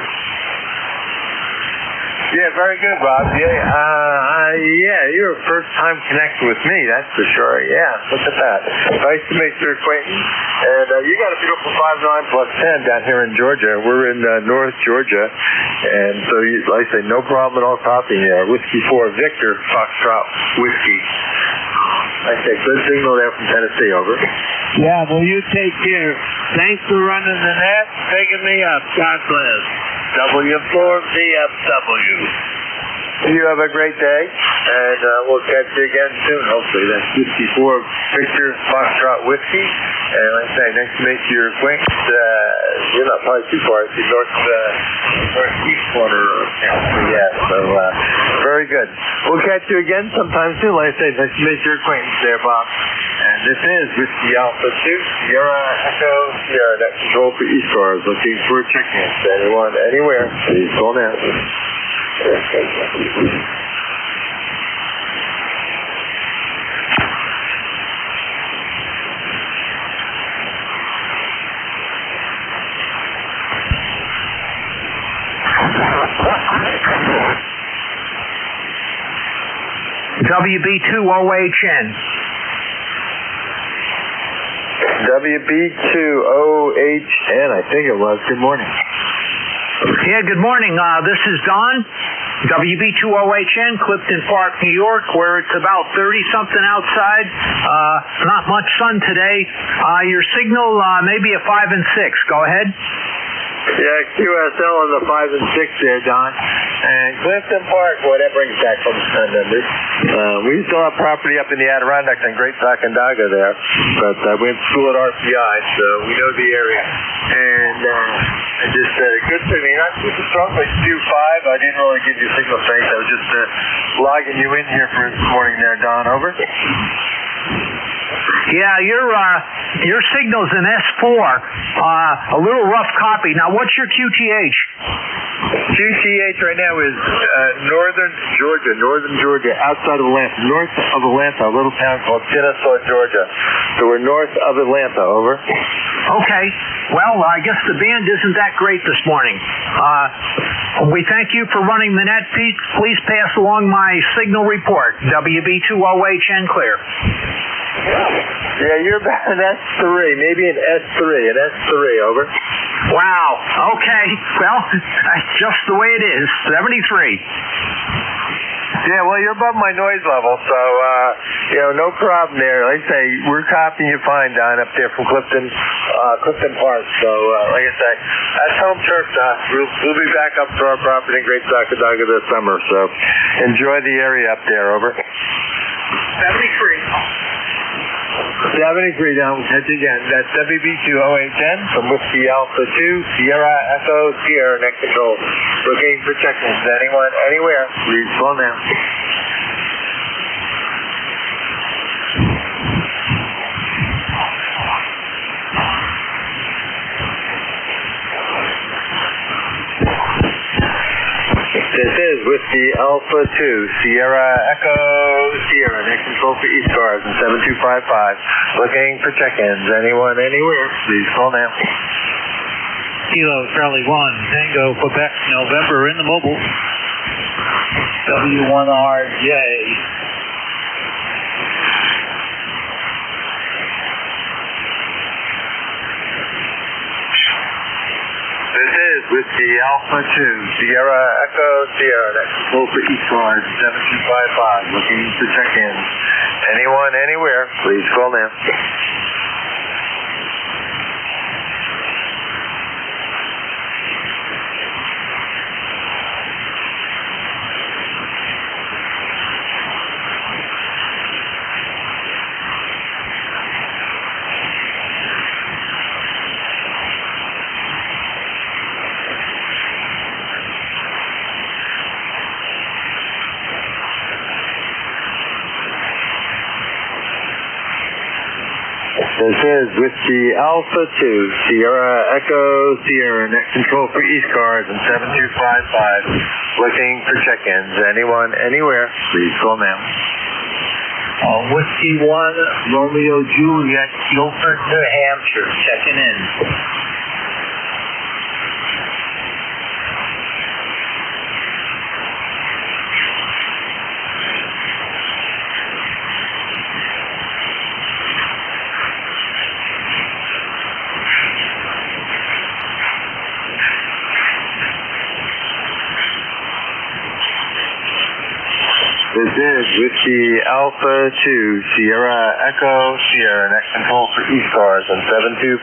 Yeah, very good, Rob. Yeah, you're a first-time connector with me, that's for sure. Yeah, look at that. Nice to make your acquaintance. And you got a beautiful 5'9" plus 10 down here in Georgia. We're in North Georgia. And so, like I say, no problem at all copying you. Whiskey 4, Victor Foxtrot Whiskey. I say, good signal there from Tennessee, over. Yeah, well, you take care. Thanks for running the net, picking me up. God bless. W4VFW. You have a great day, and we'll catch you again soon, hopefully. That's Whiskey 4, Victor Foxtrot Whiskey. And like I say, nice to make your acquaintance. You're not probably too far. It's the northeast corner. So very good. We'll catch you again sometime soon. Like I say, nice to make your acquaintance there, Bob. And this is Whiskey Alpha 2, Sierra Echo Sierra, net control for ECARS. Looking for check-ins. Anyone, anywhere, please call now. WB2OHN. WB2OHN, I think it was. Good morning. Yeah, good morning. This is Don. WB2OHN, Clifton Park, New York, where it's about 30-something outside. Not much sun today. Your signal may be a 5 and 6. Go ahead. Yeah, QSL on the 5 and 6 there, Don. And Clifton Park, boy, that brings back some sun numbers. We still have property up in the Adirondacks and Great Sacandaga there, but we went to school at RPI, so we know the area. And just good to me. Not super strong, but 2.5. I didn't really give you signal strength. I was just logging you in here for this morning there, Don. Over. Yeah, your signal's an S4, a little rough copy. Now, what's your QTH? QTH right now is northern Georgia, outside of Atlanta, north of Atlanta, a little town called Kennesaw, Georgia. So we're north of Atlanta, over. Okay. Well, I guess the band isn't that great this morning. We thank you for running the net feed. Please pass along my signal report. WB2OHN clear. Yeah, you're about an S3, maybe an S3, over. Wow, okay. Well, that's just the way it is. 73. Yeah, well, you're above my noise level, so, no problem there. Like I say, we're copying you fine, Don, up there from Clifton Park. So, like I say, that's home turf, Don. We'll be back up to our property in Great Sacandaga this summer, so enjoy the area up there, over. 73, Don. We'll catch you again. That's WB2OHN from Whiskey Alpha 2, Sierra Echo, Sierra Next Control. Looking for check-ins. Anyone, anywhere, please call now. This is Whiskey Alpha 2, Sierra Echo, Sierra, next control for ECARS and 7255. Looking for check-ins. Anyone, anywhere, please call now. Kilo Charlie 1, Tango, Quebec, November in the mobile. W1RJ. This is Whiskey Alpha 2, Sierra Echo, Sierra, next control for ECARS 7255. Looking for check-ins. Anyone, anywhere, please call now. This is Whiskey Alpha 2, Sierra Echo, Sierra, next control for ECARS and 7255. Looking for check-ins. Anyone, anywhere, please call now. Whiskey 1, Romeo Juliet, Guilford, New Hampshire, checking in. This is Whiskey Alpha 2, Sierra Echo, Sierra, next control for ECARS and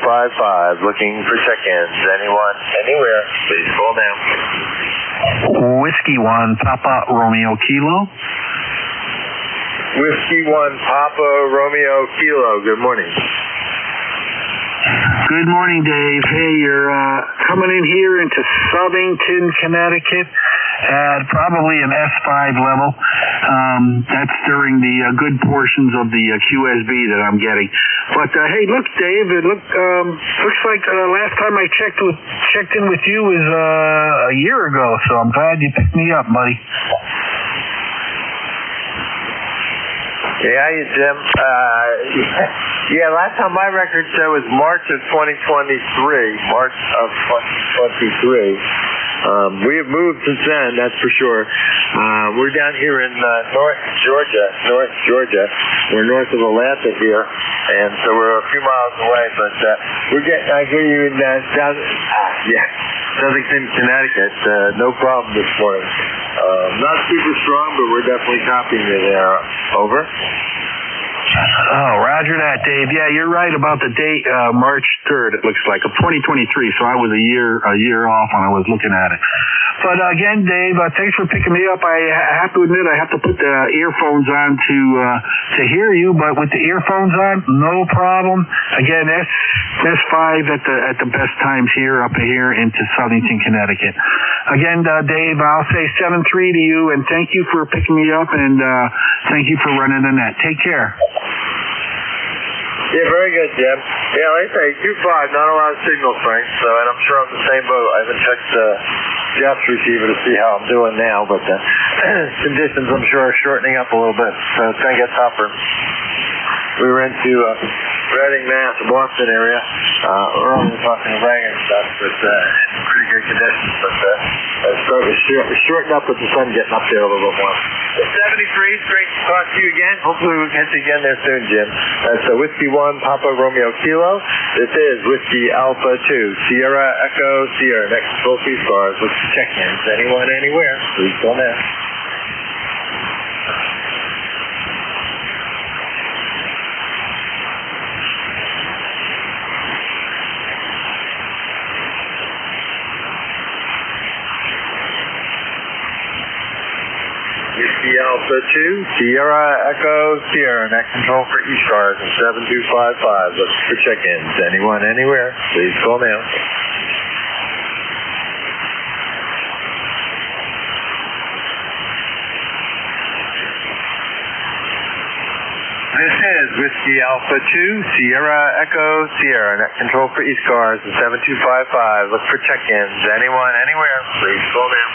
7255. Looking for check-ins. Anyone, anywhere, please call now. Whiskey 1, Papa Romeo Kilo. Whiskey 1, Papa Romeo Kilo. Good morning. Good morning, Dave. Hey, you're coming in here into Southington, Connecticut at probably an S5 level. That's during the good portions of the QSB that I'm getting. But hey, look, Dave, looks like last time I checked in with you was a year ago. So I'm glad you picked me up, buddy. Yeah, you, Jim. Yeah, last time my record show was March of 2023. We have moved since then, that's for sure. We're down here in North Georgia. We're north of Atlanta here, and so we're a few miles away. But I hear you in Southington, Connecticut. No problem this morning. Not super strong, but we're definitely copying you there. Over. Oh, roger that, Dave. Yeah, you're right about the date, March 3rd, it looks like, of 2023. So I was a year off when I was looking at it. But again, Dave, thanks for picking me up. I have to admit I have to put the earphones on to hear you, but with the earphones on, no problem. Again, S5 at the best times here up here into Southington, Connecticut. Again, Dave, I'll say 7-3 to you, and thank you for picking me up, and thank you for running the net. Take care. Yeah, very good, Jim. Yeah, like I say, 2-5, not a lot of signal strength, so, and I'm sure I'm the same boat. I haven't checked Jeff's receiver to see how I'm doing now, but conditions, I'm sure, are shortening up a little bit, so it's going to get tougher. We were into Reading, Mass, Boston area earlier talking to Reagan and stuff, but in pretty good conditions, but it's shortened up with the sun getting up there a little bit more. 73, it's great to talk to you again. Hopefully we'll catch you again there soon, Jim. That's Whiskey 1, Papa Romeo Kilo. This is Whiskey Alpha 2, Sierra Echo Sierra. Next control feed cars with check-ins. Anyone, anywhere, please go now. Whiskey Alpha 2, Sierra Echo Sierra, net control for ECARS and 7255. Look for check-ins. Anyone, anywhere, please call now. This is Whiskey Alpha 2, Sierra Echo Sierra, net control for ECARS and 7255. Look for check-ins. Anyone, anywhere, please call now.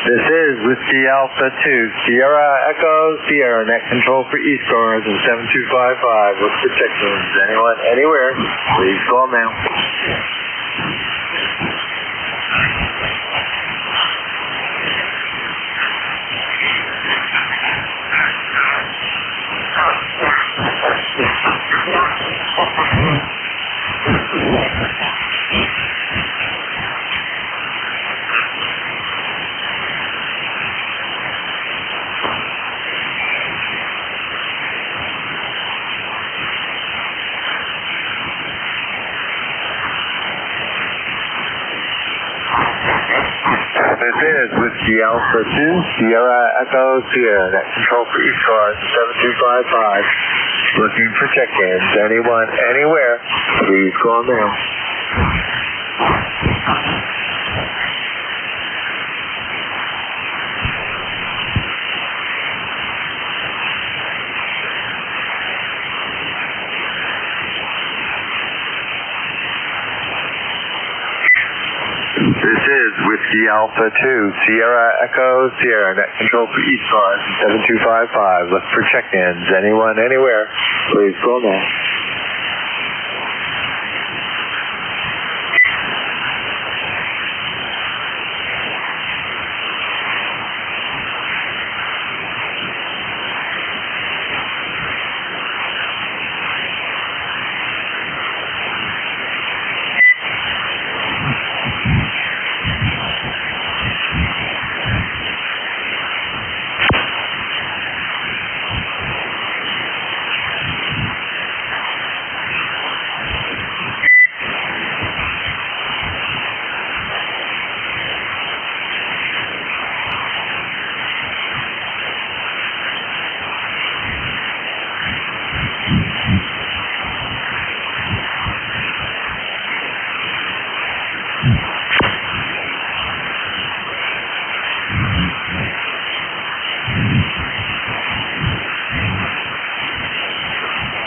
This is Whiskey Alpha 2, Sierra Echo Sierra, net control for ECARS and 7255. Look for check-ins. Anyone, anywhere, please call now. This is Whiskey Alpha 2, Sierra Echo Sierra, net control for ECARS 7255. Looking for check-ins. Anyone, anywhere, please call now. This is Whiskey Alpha 2, Sierra Echo Sierra, net control for ECARS 7255. Look for check-ins. Anyone, anywhere, please call now.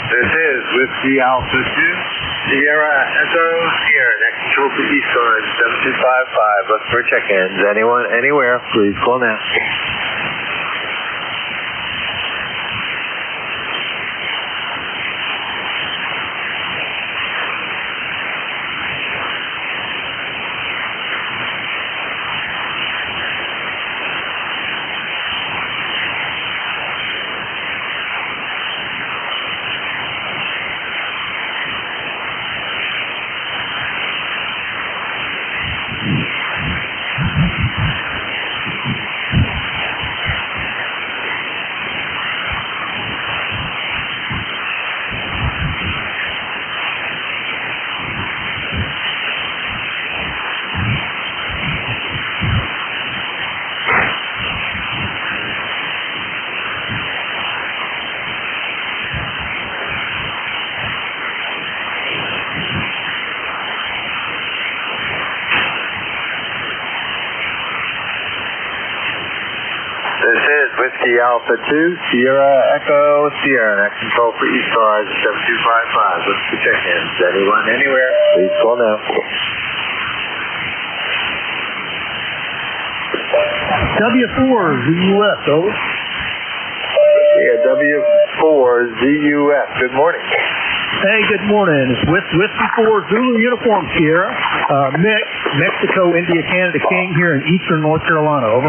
This is Whiskey Alpha 2, Sierra Echo Sierra, net control for ECARS 7255. Look for check-ins. Anyone, anywhere, please call now. is Whiskey Alpha 2, Sierra Echo Sierra. That control for ECARS is 7255. What's the check-ins? Anyone, anywhere? Please call now. W4ZUS, over. Yeah, W4ZUS. Good morning. Hey, good morning. It's Whiskey 4 Zulu Uniform Sierra. Mexico, India, Canada King here in eastern North Carolina, over.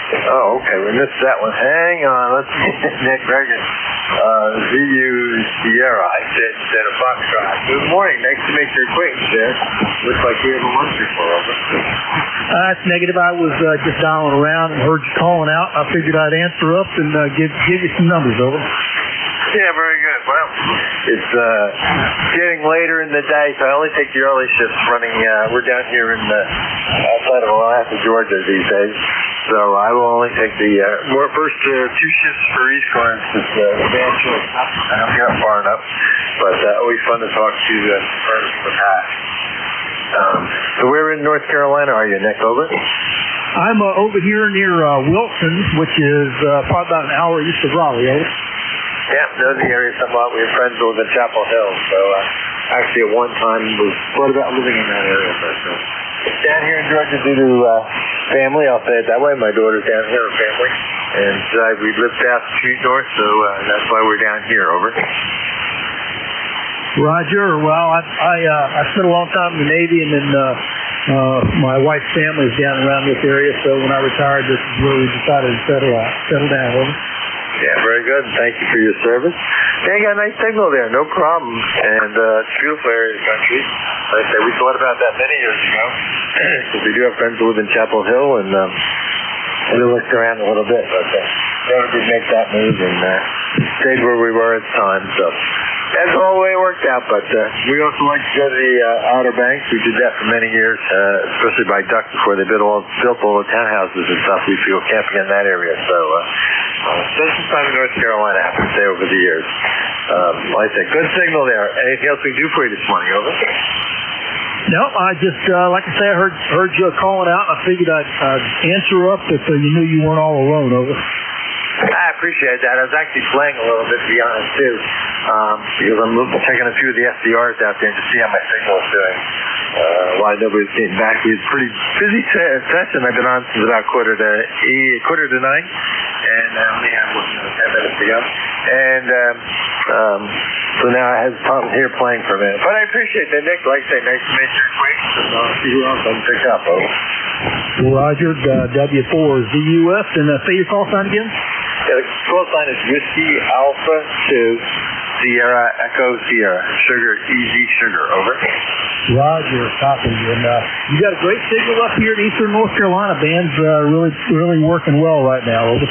Oh, okay. We missed that one. Hang on. Let's see. Nick Reagan. ZU Sierra. I said instead of Foxtrot. Good morning. Nice to make your acquaintance there. Looks like you haven't lunch before, over. That's negative. I was just dialing around and heard you calling out. I figured I'd answer up and give you some numbers, over. Yeah, very good. Well, it's getting later in the day, so I only take the early shifts running. We're down here in outside of Atlanta, Georgia these days, so I will only take the first two shifts for ECARS. It's band choice. I don't get up far enough, but always fun to talk to friends from the past. So where in North Carolina are you, Nick? Over? I'm over here near Wilson, which is probably about an hour east of Raleigh, over. Yeah, know the area somewhat. We have friends who live in Chapel Hill, so actually at one time we thought about living in that area. But down here in Georgia due to family, I'll say it that way. My daughter's down here with family, and we live south, street north, so that's why we're down here, over. Roger. Well, I spent a long time in the Navy, and then my wife's family is down around this area, so when I retired, this is where we decided to settle down, over. Yeah, very good. Thank you for your service. Yeah, you got a nice signal there. No problem. And it's a beautiful area of the country. Like I say, we thought about that many years ago. Because we do have friends who live in Chapel Hill, and we looked around a little bit, but never did make that move and stayed where we were at the time. So that's all the way it worked out. But we also like to go to the Outer Banks. We did that for many years, especially by Duck before they built all the townhouses and stuff. We feel camping in that area. So spent some time in North Carolina, I have to say, over the years. Like I said, good signal there. Anything else we can do for you this morning, over? No, I just, like I say, I heard you calling out, and I figured I'd answer up if you knew you weren't all alone, over. I appreciate that. I was actually playing a little bit, to be honest, too, because I'm checking a few of the SDRs out there to see how my signal is doing. Why nobody's getting back. It's a pretty busy session. I've been on since about quarter to 9, and I only have 10 minutes to go. And so now I have Tom here playing for a minute. But I appreciate that, Nick. Like I say, nice to meet your acquaintance, and I'll see who else I can pick up, over. Roger, W4ZUS, and say your call sign again? Yeah, the call sign is Whiskey Alpha 2, Sierra Echo Sierra, Sugar, Easy Sugar, over. Roger, copy. And you got a great signal up here in eastern North Carolina. Band's really working well right now, over.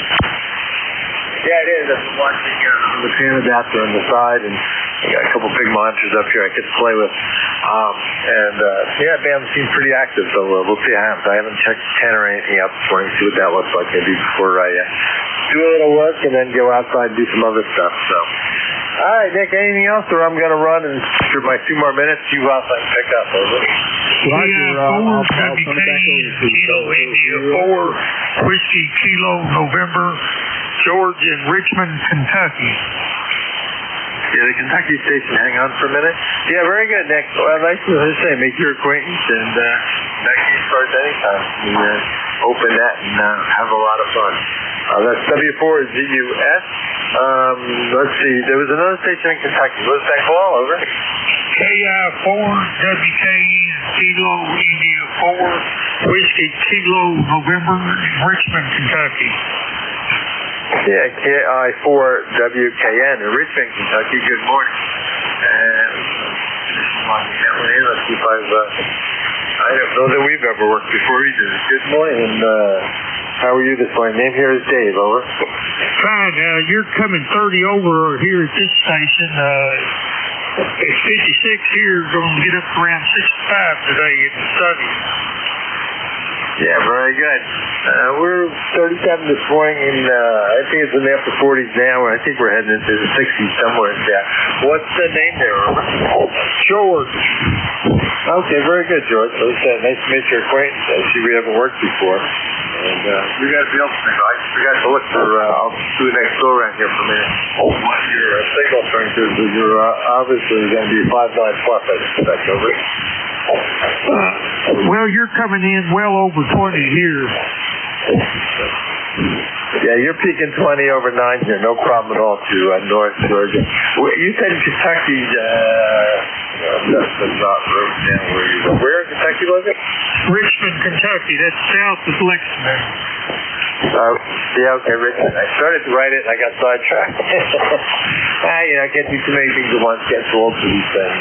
Yeah, it is. I'm watching the pan adapter on the side, and I got a couple big monitors up here I get to play with. Band seems pretty active, so we'll see what happens. I haven't checked 10 or anything out this morning, see what that looks like maybe before I do a little work and then go outside and do some other stuff. So, all right, Nick, anything else, or I'm going to run and for my 2 more minutes, you else I can pick up, over. Roger, Kilo India 4, Whiskey Kilo November, George in Richmond, Kentucky. Yeah, the Kentucky station. Hang on for a minute. Yeah, very good, Nick. Well, nice to make your acquaintance, and back to ECARS anytime. We open that and have a lot of fun. That's W4ZUS. Let's see. There was another station in Kentucky. What was that call, over? KI4 WKN Kilo India 4 Whiskey Kilo November in Richmond, Kentucky. Yeah, KI4WKN in Richmond, Kentucky. Good morning. And let's see if I don't know that we've ever worked before either. Good morning. And how are you this morning? Name here is Dave, over. Fine. You're coming 30 over here at this station. It's 56 here. Going to get up around 65 today. It's sunny. Yeah, very good. We're 37 this morning, and I think it's in the upper 40s now. I think we're heading into the 60s somewhere. Yeah. What's the name there, over? George. Okay, very good, George. Like I said, nice to meet your acquaintance. I see we haven't worked before. And you guys be able to I forgot to look for, I'll do the next go around here for a minute. What your signal strength is, you're obviously going to be 5.9 plus, I suspect, over. Well, you're coming in well over 20 here. Yeah, you're peaking 20 over 9 here, no problem at all to North Georgia. You said in Kentucky, that's not right down where you were. Where in Kentucky was it? Richmond, Kentucky. That's south of Lexington. Yeah, okay, Richmond. I started to write it and I got sidetracked. Can't do too many things at once, get too old for these things.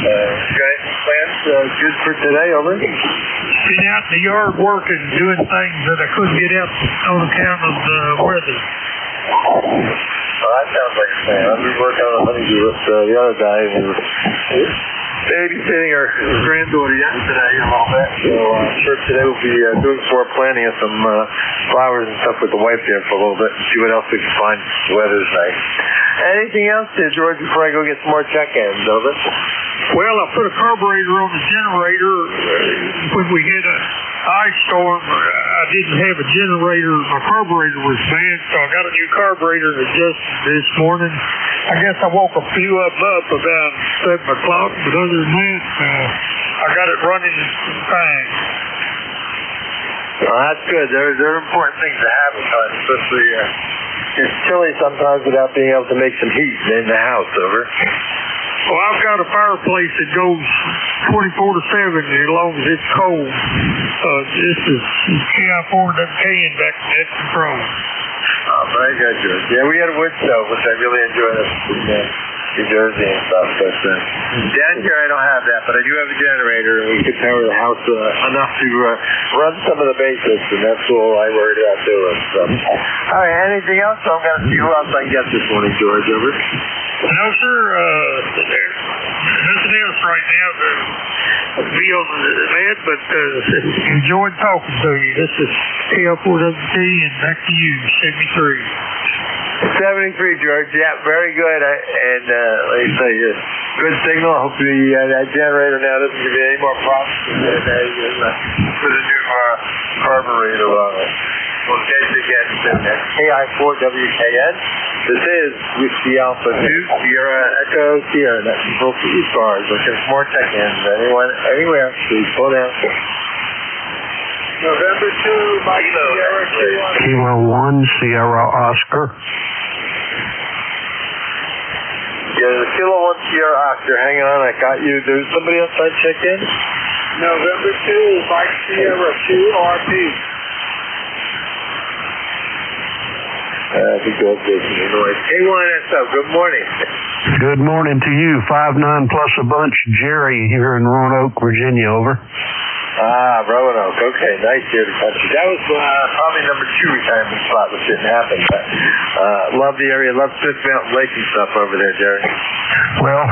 Got any plans good for today, over? Been out in the yard working, doing things that I couldn't get out on account of the weather. Well, that sounds like a plan. I've been working on a honeydew with the other guy who babysitting our granddaughter yesterday and all that. So I'm sure today we'll be doing some more planting of some flowers and stuff with the wife there for a little bit and see what else we can find. The weather's nice. Anything else there, George, before I go get some more check-ins, over? Well, I put a carburetor on the generator when we hit an ice storm. I didn't have a generator. My carburetor was bad, so I got a new carburetor to adjust this morning. I guess I woke a few of them up about 7 o'clock, but other than that, I got it running fine. Well, that's good. They're important things to have at times, especially it's chilly sometimes without being able to make some heat in the house, over. Well, I've got a fireplace that goes 24/7 as long as it's cold. This is KI4WK and back to net control. Oh, very good, George. Yeah, we had a wood stove, which I really enjoyed in New Jersey and stuff. But down here I don't have that, but I do have a generator, and we could power the house enough to run some of the basics, and that's all I worried about doing. So. All right, anything else? So I'm going to see who else I can get this morning, George, over. No, sir. There's nothing else right now to be on the net, but enjoyed talking to you. This is KI4WK, and back to you, 73. 73, George. Yeah, very good. And like I say, good signal. Hopefully that generator now doesn't give you any more problems for the new carburetor on it. We'll catch you again soon. That's KI4WKN. This is Whiskey Alpha 2, Sierra Echo Sierra. That's control for ECARS. Looking for more check-ins. Anyone, anywhere, please pull down. November 2, Mike Sierra 2. Kilo 1, Sierra Oscar. Yeah, the Kilo 1 Sierra Oscar. Hang on, I got you. There's somebody else trying to check in? November 2, Mike Sierra 2, RP. I think that's good. K1SO, good morning. Good morning to you. 5'9" plus a bunch, Jerry here in Roanoke, Virginia, over. Roanoke. Okay, nice here to country. That was probably number 2 retirement spot, which didn't happen. But love the area. Love Smith Mountain Lake and stuff over there, Jerry. Well,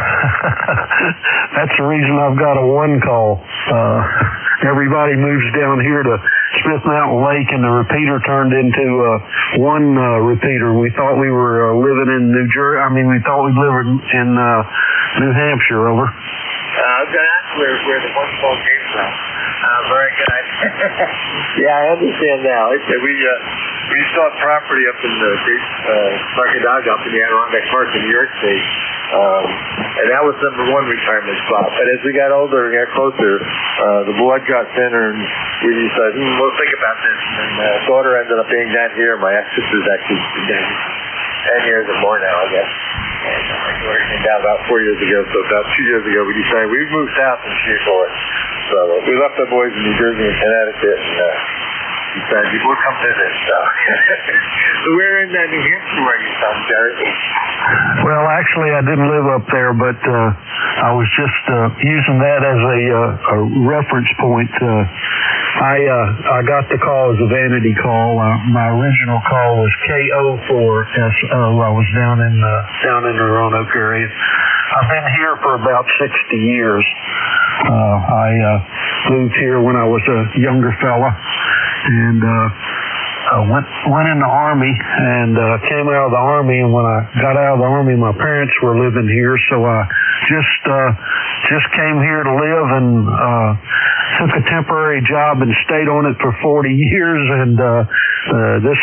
that's the reason I've got a one call. Everybody moves down here to Smith Mountain Lake, and the repeater turned into one repeater. We thought we were living in New Jersey. I mean, we thought we lived in New Hampshire, over. I was going to ask where the one call came from. Very good. Yeah, I understand now. We saw property up in the Dog up in the Adirondack Park in New York State, and that was number 1 retirement spot. But as we got older and got closer, the blood got thinner, and we decided, we'll think about this. And daughter ended up being down here. My ex-sister's actually been down 10 years or more now, I guess. And my daughter came down about 4 years ago, so about 2 years ago we decided we'd move south in Shreveport. So we left our boys in New Jersey and Connecticut, and decided we'll come visit. So we're in New Hampshire where you from, Jerry? Well, actually, I didn't live up there, but I was just using that as a reference point. I got the call as a vanity call. My original call was KO4SO. I was down in the Roanoke area. I've been here for about 60 years. I moved here when I was a younger fella, and went in the Army, and came out of the Army. And when I got out of the Army, my parents were living here, so I just came here to live, and took a temporary job and stayed on it for 40 years, and this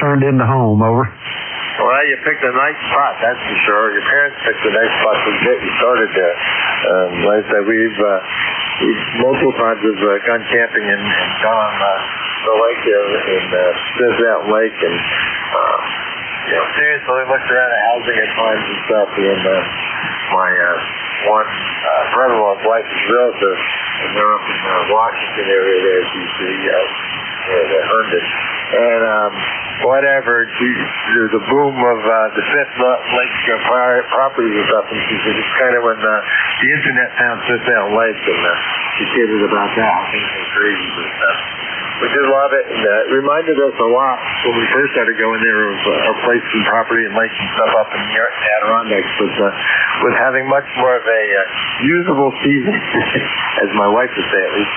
turned into home. Over. Well, you picked a nice spot, that's for sure. Your parents picked a nice spot to get you started there. Like I said, we've multiple times we've gone camping and gone on the lake there in Smith Mountain Lake, and seriously looked around at housing at times and stuff. And my one brother-in-law's wife is a realtor, and they're up in the Washington area there, as you see, they earned it. And whatever, there's a boom of the Smith Lake properties and stuff, and she said it's kind of when the internet found Smith Mountain Lake, and she kidded about that. Things were crazy with stuff. We did love it, and it reminded us a lot when we first started going there of our place and property and lakes and stuff up in the Adirondacks, with having much more of a usable season, as my wife would say at least.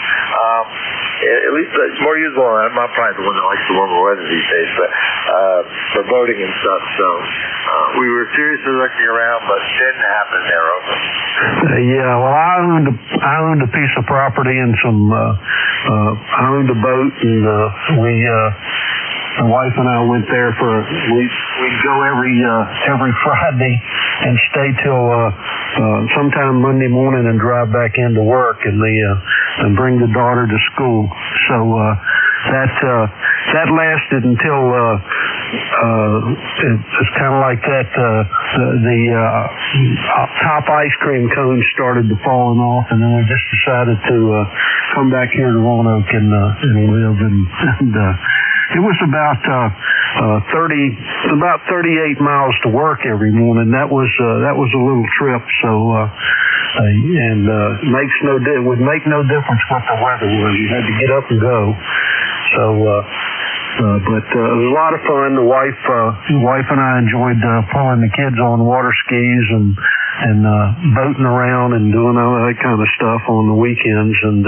At least it's more usable. I'm not probably the one that likes the warmer weather these days, but for boating and stuff. So we were seriously looking around, but it didn't happen there. Over. Yeah, well, I owned a piece of property and some. I owned a boat, and my wife and I went there we'd go every Friday and stay till sometime Monday morning and drive back into work and bring the daughter to school. So that lasted until it's kind of like that. The top ice cream cones started to falling off, and then we just decided to come back here to Roanoke and live. And it was about 38 miles to work every morning. That was a little trip. So it would make no difference what the weather was. You had to get up and go. So. But it was a lot of fun. The wife and I enjoyed pulling the kids on water skis and boating around and doing all that kind of stuff on the weekends. And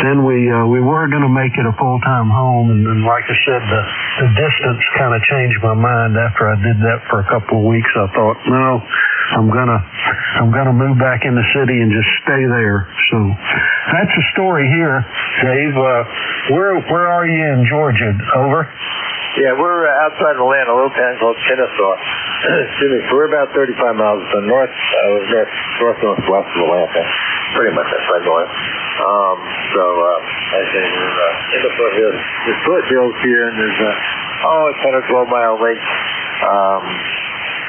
then we were going to make it a full-time home, and then, like I said, the distance kind of changed my mind after I did that for a couple of weeks. I thought, no, I'm gonna move back in the city and just stay there. So that's the story here, Dave. Where are you in Georgia? Over. Yeah, we're outside of Atlanta, a little town called Kennesaw. Excuse me. So we're about 35 miles to the northwest of Atlanta. Pretty much that's right north. I think we're in the foothills here, and there's a 10 or 12 mile lake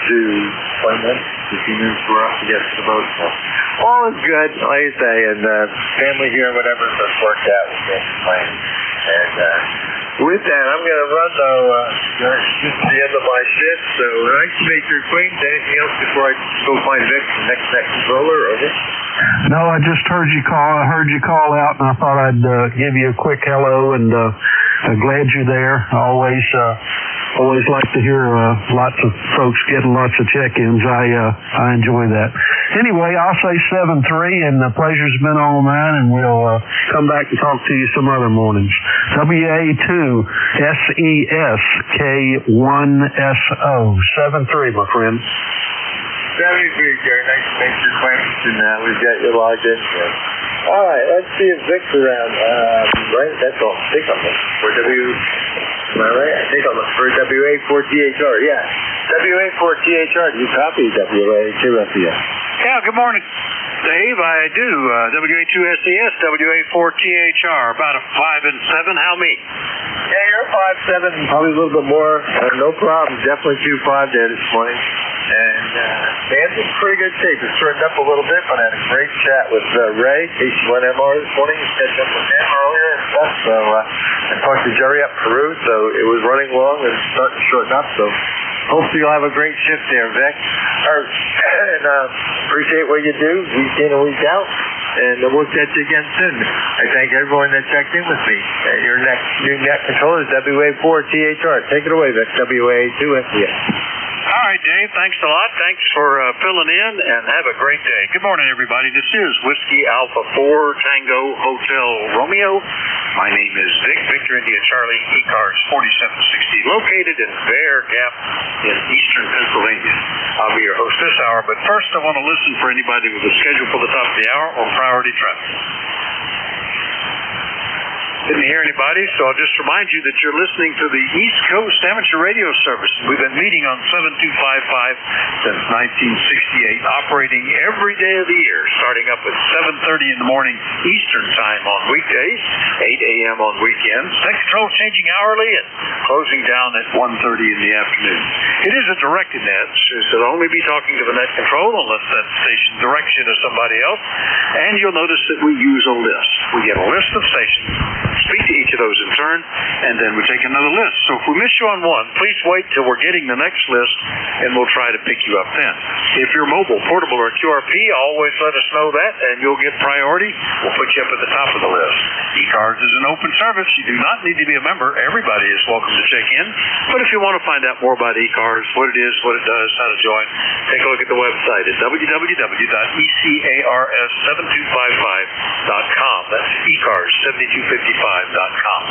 to 20 minutes, 15 minutes for us to get to the boat. So all is good, like I say, and family here, whatever, just worked out. We can't complain. And with that, I'm going to run, though, just to the end of my shift. So nice to make your acquaintance. Anything else before I go find Vic, the next controller? Over. No, I just heard you call. I heard you call out, and I thought I'd give you a quick hello, and glad you're there. I always like to hear lots of folks getting lots of check-ins. I enjoy that. Anyway, I'll say 7-3, and the pleasure's been all mine, and we'll come back and talk to you some other mornings. WA2SESK1SO 7-3, my friend. 73, Jerry. Nice to make your acquaintance, and we've got you logged in here. All right, let's see if Vic's around. Right, that's all. I think I'm looking for am I right? I think I'm looking for WA4THR. Yeah, WA4THR. Do you copy WA2SES? Yeah, good morning, Dave. I do. WA2SES, WA4THR. About a 5 and 7. How me? Yeah, you're 5'7", probably a little bit more. No problem. Definitely 2'5" there this morning. And man's in pretty good shape. It's shortened up a little bit, but I had a great chat with Ray, KC1MR this morning. He catch up with him earlier and stuff. So I talked to Jerry up Peru, so it was running long and starting to shorten up. So hopefully you'll have a great shift there, Vic. And appreciate what you do week in and week out. And we'll catch you again soon. I thank everyone that checked in with me. Your new net controller is WA4THR. Take it away, Vic. WA2SES. All right, Dave. Thanks a lot. Thanks for filling in, and have a great day. Good morning, everybody. This is Whiskey Alpha 4 Tango Hotel Romeo. My name is Vic, Victor India Charlie, ECARS 4760, located in Bear Gap in eastern Pennsylvania. I'll be your host this hour, but first I want to listen for anybody with a schedule for the top of the hour or priority traffic. Didn't hear anybody, so I'll just remind you that you're listening to the East Coast Amateur Radio Service. We've been meeting on 7255 since 1968, operating every day of the year, starting up at 7:30 in the morning Eastern Time on weekdays, 8 a.m. on weekends. Net control changing hourly and closing down at 1:30 in the afternoon. It is a directed net, so you'll only be talking to the net control unless that station directs you to somebody else. And you'll notice that we use a list. We get a list of stations, speak to each of those in turn, and then we take another list. So if we miss you on one, please wait till we're getting the next list, and we'll try to pick you up then. If you're mobile, portable, or QRP, always let us know that, and you'll get priority. We'll put you up at the top of the list. ECARS is an open service. You do not need to be a member. Everybody is welcome to check in. But if you want to find out more about ECARS, what it is, what it does, how to join, take a look at the website at www.ECARS7255.com. That's ECARS7255.com.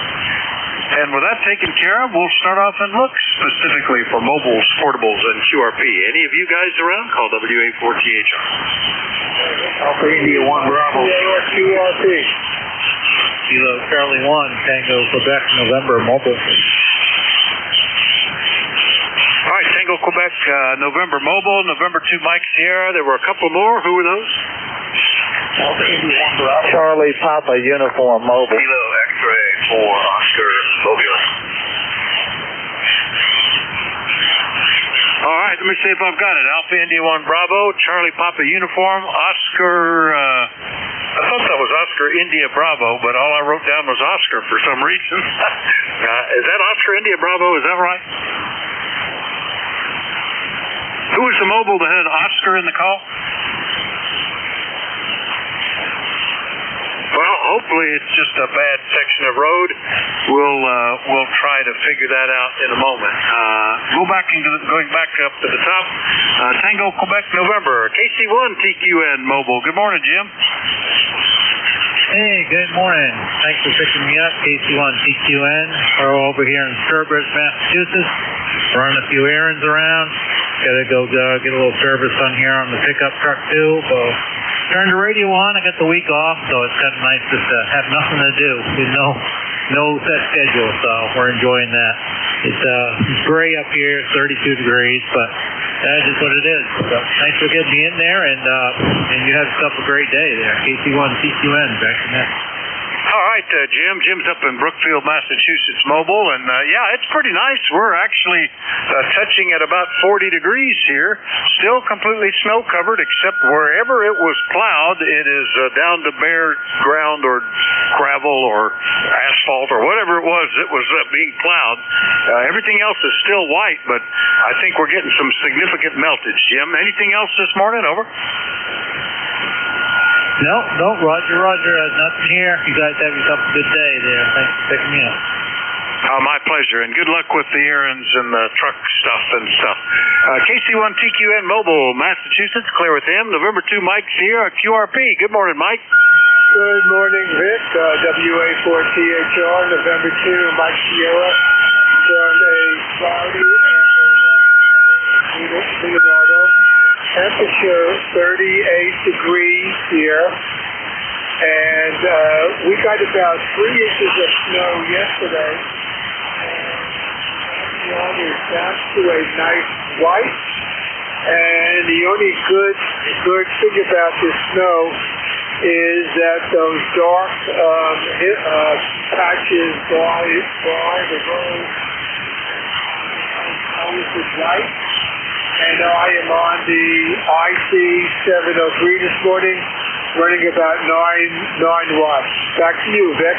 And with that taken care of, we'll start off and look specifically for mobiles, portables, and QRP. Any of you guys around? Call WA4THR. Alpha India 1 Bravo. QRP. Kilo Charlie 1, Tango Quebec, November, mobile. All right, Tango Quebec, November mobile, November 2 Mike Sierra. There were a couple more. Who were those? Alpha India 1 Bravo. Charlie Papa, uniform, mobile. Kilo X-ray for Oscar Mobile. All right, let me see if I've got it. Alpha India 1 Bravo, Charlie Papa uniform, Oscar, I thought that was Oscar India Bravo, but all I wrote down was Oscar for some reason. Is that Oscar India Bravo? Is that right? Who was the mobile that had Oscar in the call? Well, hopefully it's just a bad section of road. We'll try to figure that out in a moment. Going back up to the top. Tango Quebec November, KC1 TQN mobile. Good morning, Jim. Hey, good morning. Thanks for picking me up, KC1 TQN. We're over here in Sturbridge, Massachusetts. Running a few errands around. Gotta go get a little service done here on the pickup truck too. So turned the radio on. I got the week off, so it's kind of nice just to have nothing to do. No set schedule, so we're enjoying that. It's gray up here, 32 degrees, but that is what it is. So thanks for getting me in there, and you have yourself a great day there. KC1 TQN, back to that. All right, Jim. Jim's up in Brookfield, Massachusetts mobile, and yeah, it's pretty nice. We're actually touching at about 40 degrees here. Still completely snow covered, except wherever it was plowed, it is down to bare ground or gravel or asphalt or whatever it was being plowed. Everything else is still white, but I think we're getting some significant meltage. Jim, anything else this morning? Over. No, Roger, nothing here. You guys have yourself a good day there. Thanks for picking me up. My pleasure, and good luck with the errands and the truck stuff and stuff. KC1 TQN Mobile, Massachusetts, clear with him. November 2 Mike Sierra, QRP. Good morning, Mike. Good morning, Vic. WA4THR, November 2 Mike Sierra from a cloudy Leonardo. Temperature 38 degrees here, and we got about 3 inches of snow yesterday. And is back to a nice white, and the only good thing about this snow is that those dark patches by the road always is white. And I am on the IC703 this morning, running about 9 watts. Back to you, Vic.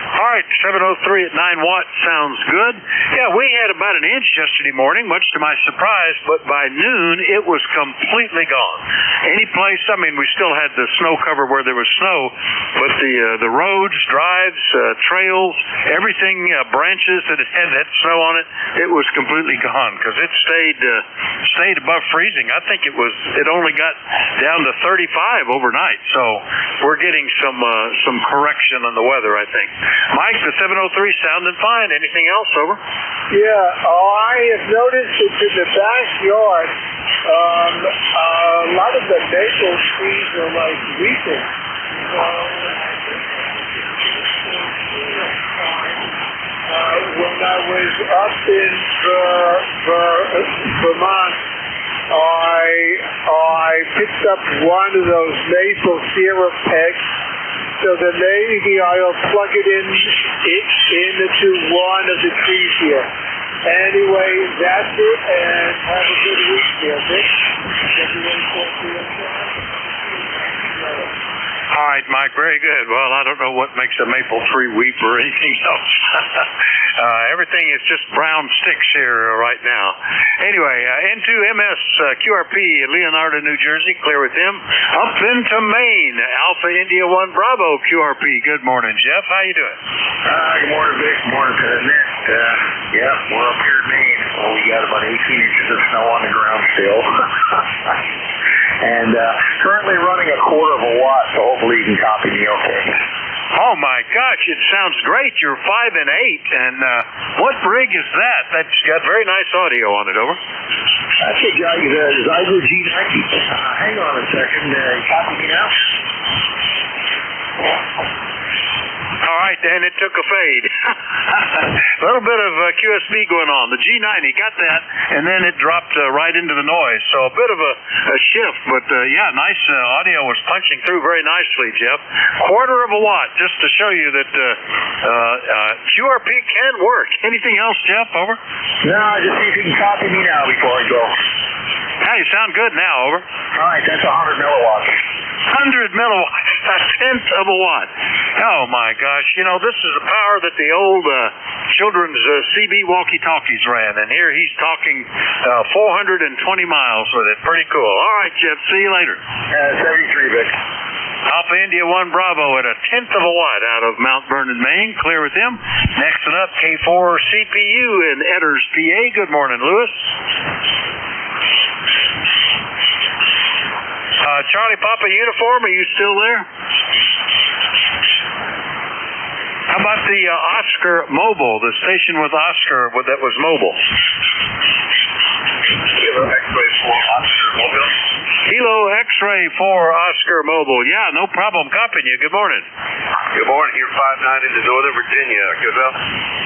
All right, 703 at 9 watts sounds good. Yeah, we had about an inch yesterday morning, much to my surprise, but by noon it was completely gone. Any place, I mean, we still had the snow cover where there was snow, but the roads, drives, trails, everything, branches that had that snow on it, it was completely gone because it stayed above freezing. I think it only got down to 35 overnight, so we're getting some correction on the weather, I think. Mike, the 703 sounding fine. Anything else? Over. Yeah, I have noticed that in the backyard, a lot of the maple trees are like weeping. in Vermont, I picked up one of those maple syrup pegs. So then maybe I'll plug it into one of the trees here. Anyway, that's it, and have a good week there, Vic. All right, Mike, very good. Well, I don't know what makes a maple tree weep or anything else. Everything is just brown sticks here right now. Anyway, N2US QRP in Leonardo, New Jersey, clear with them. Up into Maine, Alpha India 1 Bravo QRP. Good morning, Jeff. How you doing? Good morning, Vic. Good morning, President. Yeah, we're up here in Maine. Well, we got about 18 inches of snow on the ground still. And currently running a quarter of a watt, so hopefully you can copy me okay. Oh my gosh, it sounds great. You're 5 and 8, and what rig is that? That's got very nice audio on it. Over. That's a Zygo G90. Hang on a second. Copy me now. All right, Dan, it took a fade. A little bit of QSB going on. The G90 got that, and then it dropped right into the noise. So a bit of a shift, but yeah, nice audio was punching through very nicely, Jeff. Quarter of a watt, just to show you that QRP can work. Anything else, Jeff? Over? No, just see if you can copy me now before I go. Hey, you sound good now. Over. All right, that's 100 milliwatts. 100 milliwatts, a tenth of a watt. Oh my gosh, you know, this is the power that the old children's CB walkie-talkies ran, and here he's talking 420 miles with it. Pretty cool. All right, Jeff, see you later. 73, Vic. Alpha India 1 Bravo at a tenth of a watt out of Mount Vernon, Maine. Clear with them. Next one up, K4 CPU in Edders, PA. Good morning, Lewis. Charlie Papa uniform, are you still there? How about the Oscar Mobile, the station with Oscar that was mobile? Kilo X-ray for Oscar Mobile. Kilo X-ray for Oscar Mobile. Yeah, no problem. Copying you. Good morning. Good morning. You're 5'9" into Northern Virginia. Good, well?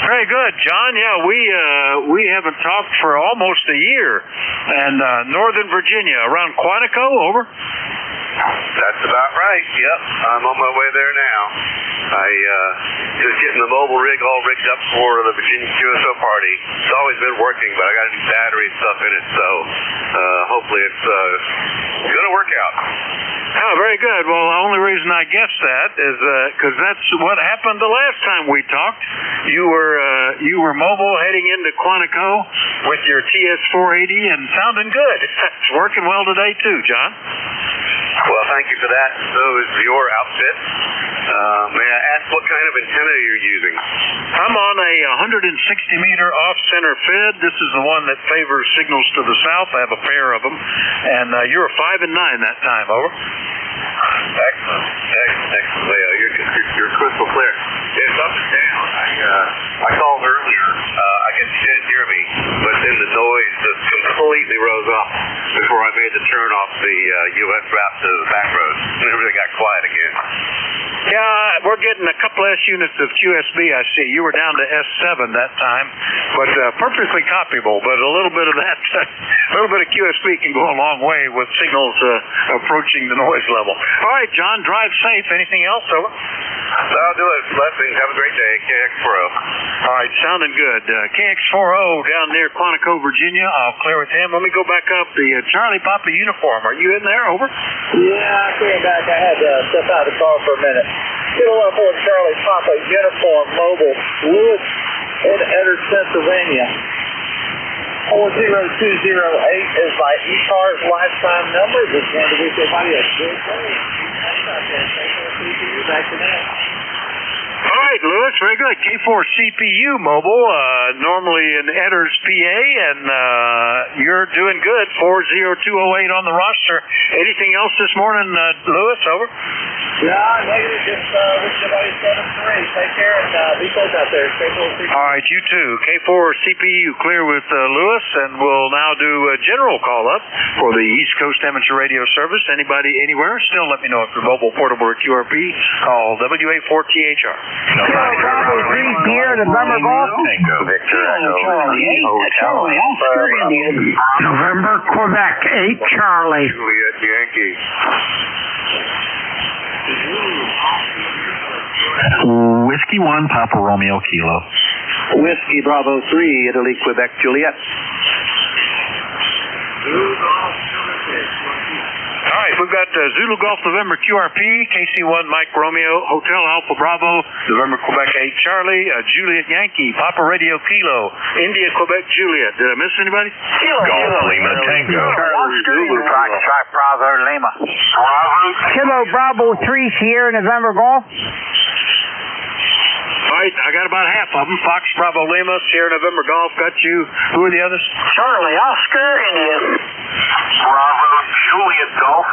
Very good, John. Yeah, we haven't talked for almost a year. And Northern Virginia, around Quantico, over? That's about right. Yep. I'm on my way there now. I just getting the mobile rig all rigged up for the Virginia QSO party. It's always been working, but I got a new battery and stuff in it, so hopefully it's going to work out. Oh, very good. Well, the only reason I guessed that is because that's what happened the last time we talked. You were mobile heading into Quantico with your TS480 and sounding good. It's working well today too, John. Well, thank you for that. So is your outfit. May I ask what kind of antenna you're using? I'm on a 160-meter off-center fed. This is the one that favors signals to the south. I have a pair of them. And you're 5 and 9 that time, over. Excellent. Well, you're crystal clear. It's up and down. I called earlier. I guess you didn't hear me, but then the noise just completely rose up before I made the turn off the U.S. route to the back road, and everything got quiet again. Yeah, we're getting a couple S units of QSB, I see. You were down to S7 that time, but perfectly copyable, but a little bit of that, a little bit of QSB can go a long way with signals approaching the noise level. All right, John, drive safe. Anything else, over? That'll do it. Blessings. Have a great day. KX40. All right, sounding good. KX40 down near Quantico, Virginia. I'll clear with him. Let me go back up. The Charlie Papa uniform. Are you in there? Over? Yeah, I came back. I had to step out of the car for a minute. Kilo 14 Charlie Papa uniform mobile. Lewis in Edders, Pennsylvania. 40208 is my ECARS lifetime number. Just wanted to wish everybody a good day. Back to that. All right, Lewis, very good. K4 CPU mobile, normally in Edders, PA, and you're doing good. 40208 on the roster. Anything else this morning, Lewis? Over. Yeah, negative. Just wish everybody 7-3. Take care and be safe out there. Stay close. All right, you too. K4 CPU clear with Lewis, and we'll now do a general call-up for the East Coast Amateur Radio Service. Anybody, anywhere, still let me know if you're mobile, portable, or QRP. Call WA4THR. Bravo 3 here, November Golf. Victor Echo. Charlie, Oscar, Indian. November, Quebec, 8 Charlie. Juliet Yankee. Whiskey 1, Papa Romeo Kilo. Whiskey Bravo 3, Italy, Quebec, Juliet. All right, we've got Zulu Golf November QRP, KC1 Mike Romeo, Hotel Alpha Bravo, November Quebec 8 Charlie, Juliet Yankee, Papa Radio Kilo, India Quebec Juliet. Did I miss anybody? Golf Lima Tango. Zulu Foxtrot Bravo Lima. Kilo Bravo 3 Sierra November Golf. All right, I got about half of them. Fox Bravo Lima, Sierra November Golf. Got you. Who are the others? Charlie, Oscar, Indian. Bravo Juliet Golf.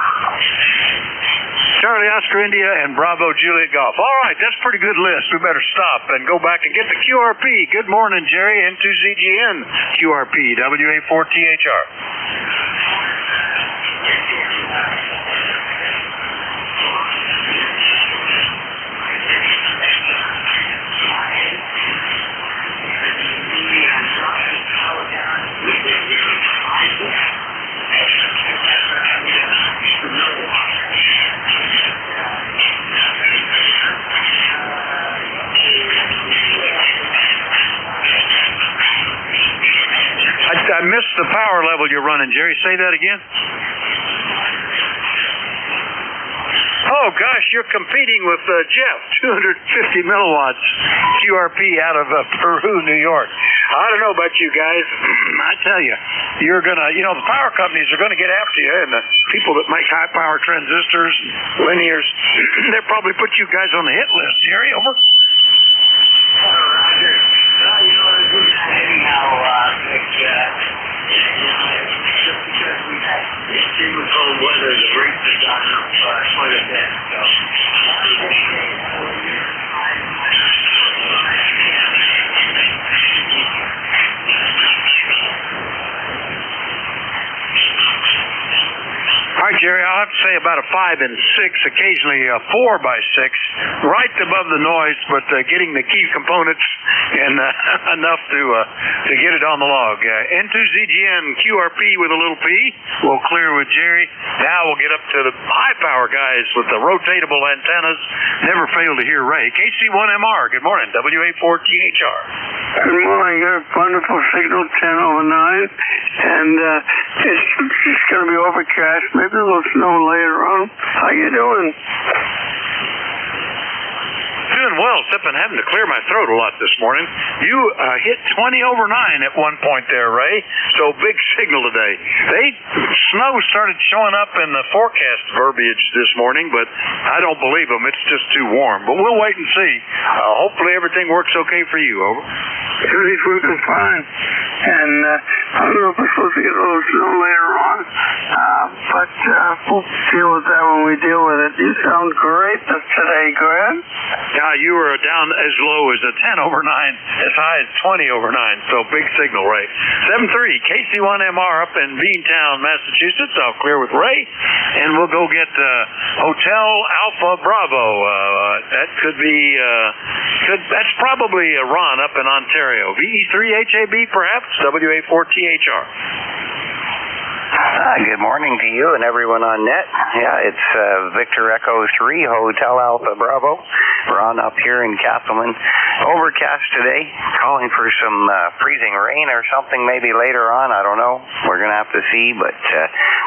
Charlie, Oscar, India, and Bravo Juliet Golf. All right, that's a pretty good list. We better stop and go back and get the QRP. Good morning, Jerry. N2ZGN QRP, WA4THR. I missed the power level you're running, Jerry. Say that again. Oh, gosh, you're competing with Jeff, 250 milliwatts QRP out of Peru, New York. I don't know about you guys. I tell you, you're going to, the power companies are going to get after you, and the people that make high power transistors and linears, they'll probably put you guys on the hit list. Jerry, over. Just because we've had extremely cold weather, the rates have gone up quite a bit. All right, Jerry, I'll have to say about a 5 and 6, occasionally a 4 by 6, right above the noise, but getting the key components and enough to get it on the log. N2ZGN QRP with a little P. We'll clear with Jerry. Now we'll get up to the high power guys with the rotatable antennas. Never fail to hear Ray. KC1MR, good morning. WA4THR. Good morning. A wonderful signal, 10 over 9. And it's just going to be overcast. Maybe a little snow later on. How you doing? Doing well, except I'm having to clear my throat a lot this morning. You hit 20 over 9 at one point there, Ray. So big signal today. Snow started showing up in the forecast verbiage this morning, but I don't believe them. It's just too warm. But we'll wait and see. Hopefully everything works okay for you. Over. Everything's working fine. And I don't know if we're supposed to get a little snow later on, but we'll deal with that when we deal with it. You sound great today. Go ahead. Yeah, you were down as low as a 10 over 9, as high as 20 over 9. So big signal, Ray. 7-3, KC1MR up in Beantown, Massachusetts. I'll clear with Ray, and we'll go get Hotel Alpha Bravo. That could be, that's probably Ron up in Ontario. VE3HAB, perhaps? WA4THR. Good morning to you and everyone on net. Yeah, it's Victor Echo 3, Hotel Alpha Bravo. Ron up here in Castleman. Overcast today, calling for some freezing rain or something maybe later on. I don't know. We're going to have to see, but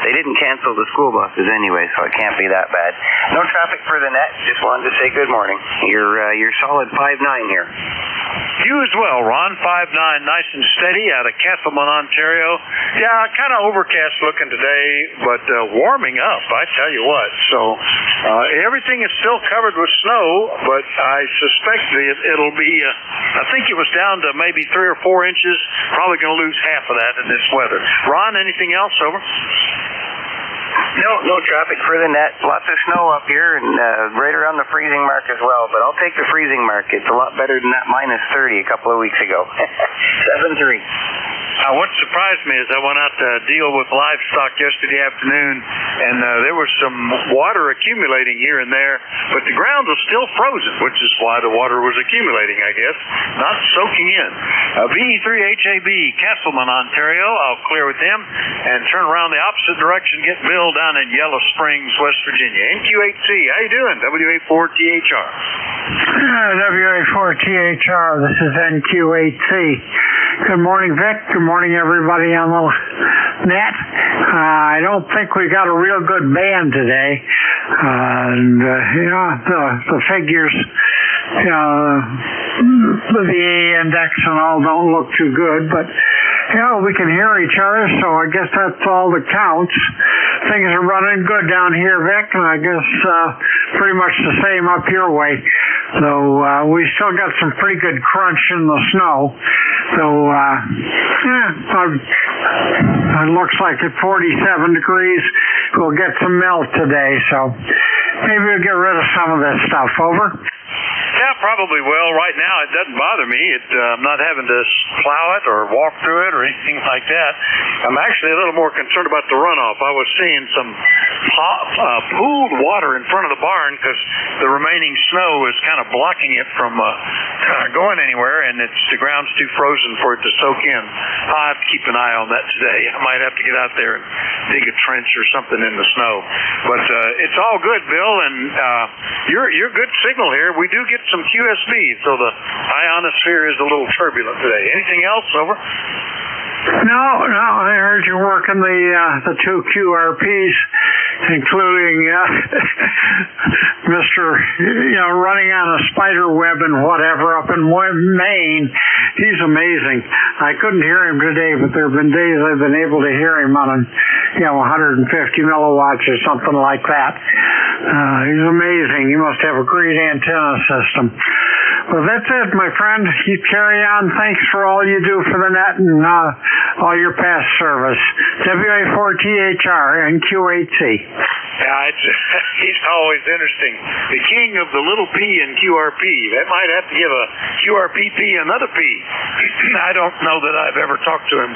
they didn't cancel the school buses anyway, so it can't be that bad. No traffic for the net. Just wanted to say good morning. You're solid 5-9 here. You as well, Ron. 5-9, nice and steady out of Castleman, Ontario. Yeah, kind of overcast looking today, but warming up, I tell you what. So everything is still covered with snow, but I suspect it'll be, I think it was down to maybe 3 or 4 inches. Probably going to lose half of that in this weather. Ron, anything else? Over. No traffic for the net. Lots of snow up here and right around the freezing mark as well. But I'll take the freezing mark. It's a lot better than that minus 30 a couple of weeks ago. 7-3. What surprised me is I went out to deal with livestock yesterday afternoon, and there was some water accumulating here and there, but the ground was still frozen, which is why the water was accumulating, I guess, not soaking in. VE3HAB, Castleman, Ontario. I'll clear with them and turn around the opposite direction, get Bill down in Yellow Springs, West Virginia. NQ8C, how you doing? WA4THR. WA4THR, this is NQ8C. Good morning, Vic. Good morning, everybody on the net. I don't think we got a real good band today. The figures, the VA index and all don't look too good, but we can hear each other, so I guess that's all that counts. Things are running good down here, Vic, and I guess pretty much the same up your way. So we still got some pretty good crunch in the snow. So it looks like at 47 degrees we'll get some melt today. So maybe we'll get rid of some of this stuff. Over. Yeah, probably will. Right now, it doesn't bother me. I'm not having to plow it or walk through it or anything like that. I'm actually a little more concerned about the runoff. I was seeing some pooled water in front of the barn because the remaining snow is kind of blocking it from going anywhere, and the ground's too frozen for it to soak in. I'll have to keep an eye on that today. I might have to get out there and dig a trench or something in the snow. But it's all good, Bill, and you're good signal here. We do get some QSB, so the ionosphere is a little turbulent today. Anything else? Over. No, I heard you working the two QRPs, including Mr. running on a spider web and whatever up in Maine. He's amazing. I couldn't hear him today, but there have been days I've been able to hear him on 150 milliwatts or something like that. He's amazing. He must have a great antenna system. Well, that's it, my friend. You carry on. Thanks for all you do for the net and all your past service. WA4THR and Q8C. Yeah, he's always interesting. The king of the little P in QRP. That might have to give a QRPP another P. I don't know that I've ever talked to him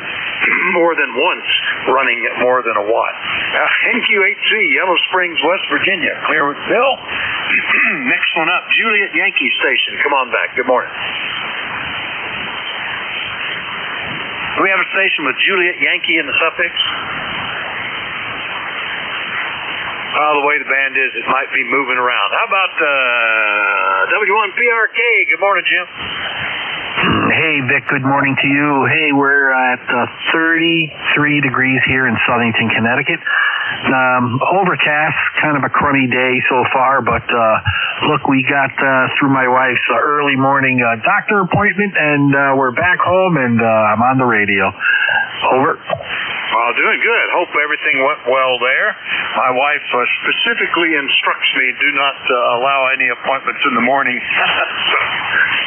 more than once running at more than a watt. NQ8C, Yellow Springs, West Virginia. Clear with Bill. Next one up, Juliet Yankee Station. Come on back. Good morning. Do we have a station with Juliet Yankee in the suffix? The way the band is, it might be moving around. How about W1PRK? Good morning, Jim. Hey, Vic, good morning to you. Hey, we're at 33 degrees here in Southington, Connecticut. Overcast, kind of a crummy day so far, but look, we got through my wife's early morning doctor appointment, and we're back home, and I'm on the radio. Over. Well, doing good. Hope everything went well there. My wife specifically instructs me do not allow any appointments in the morning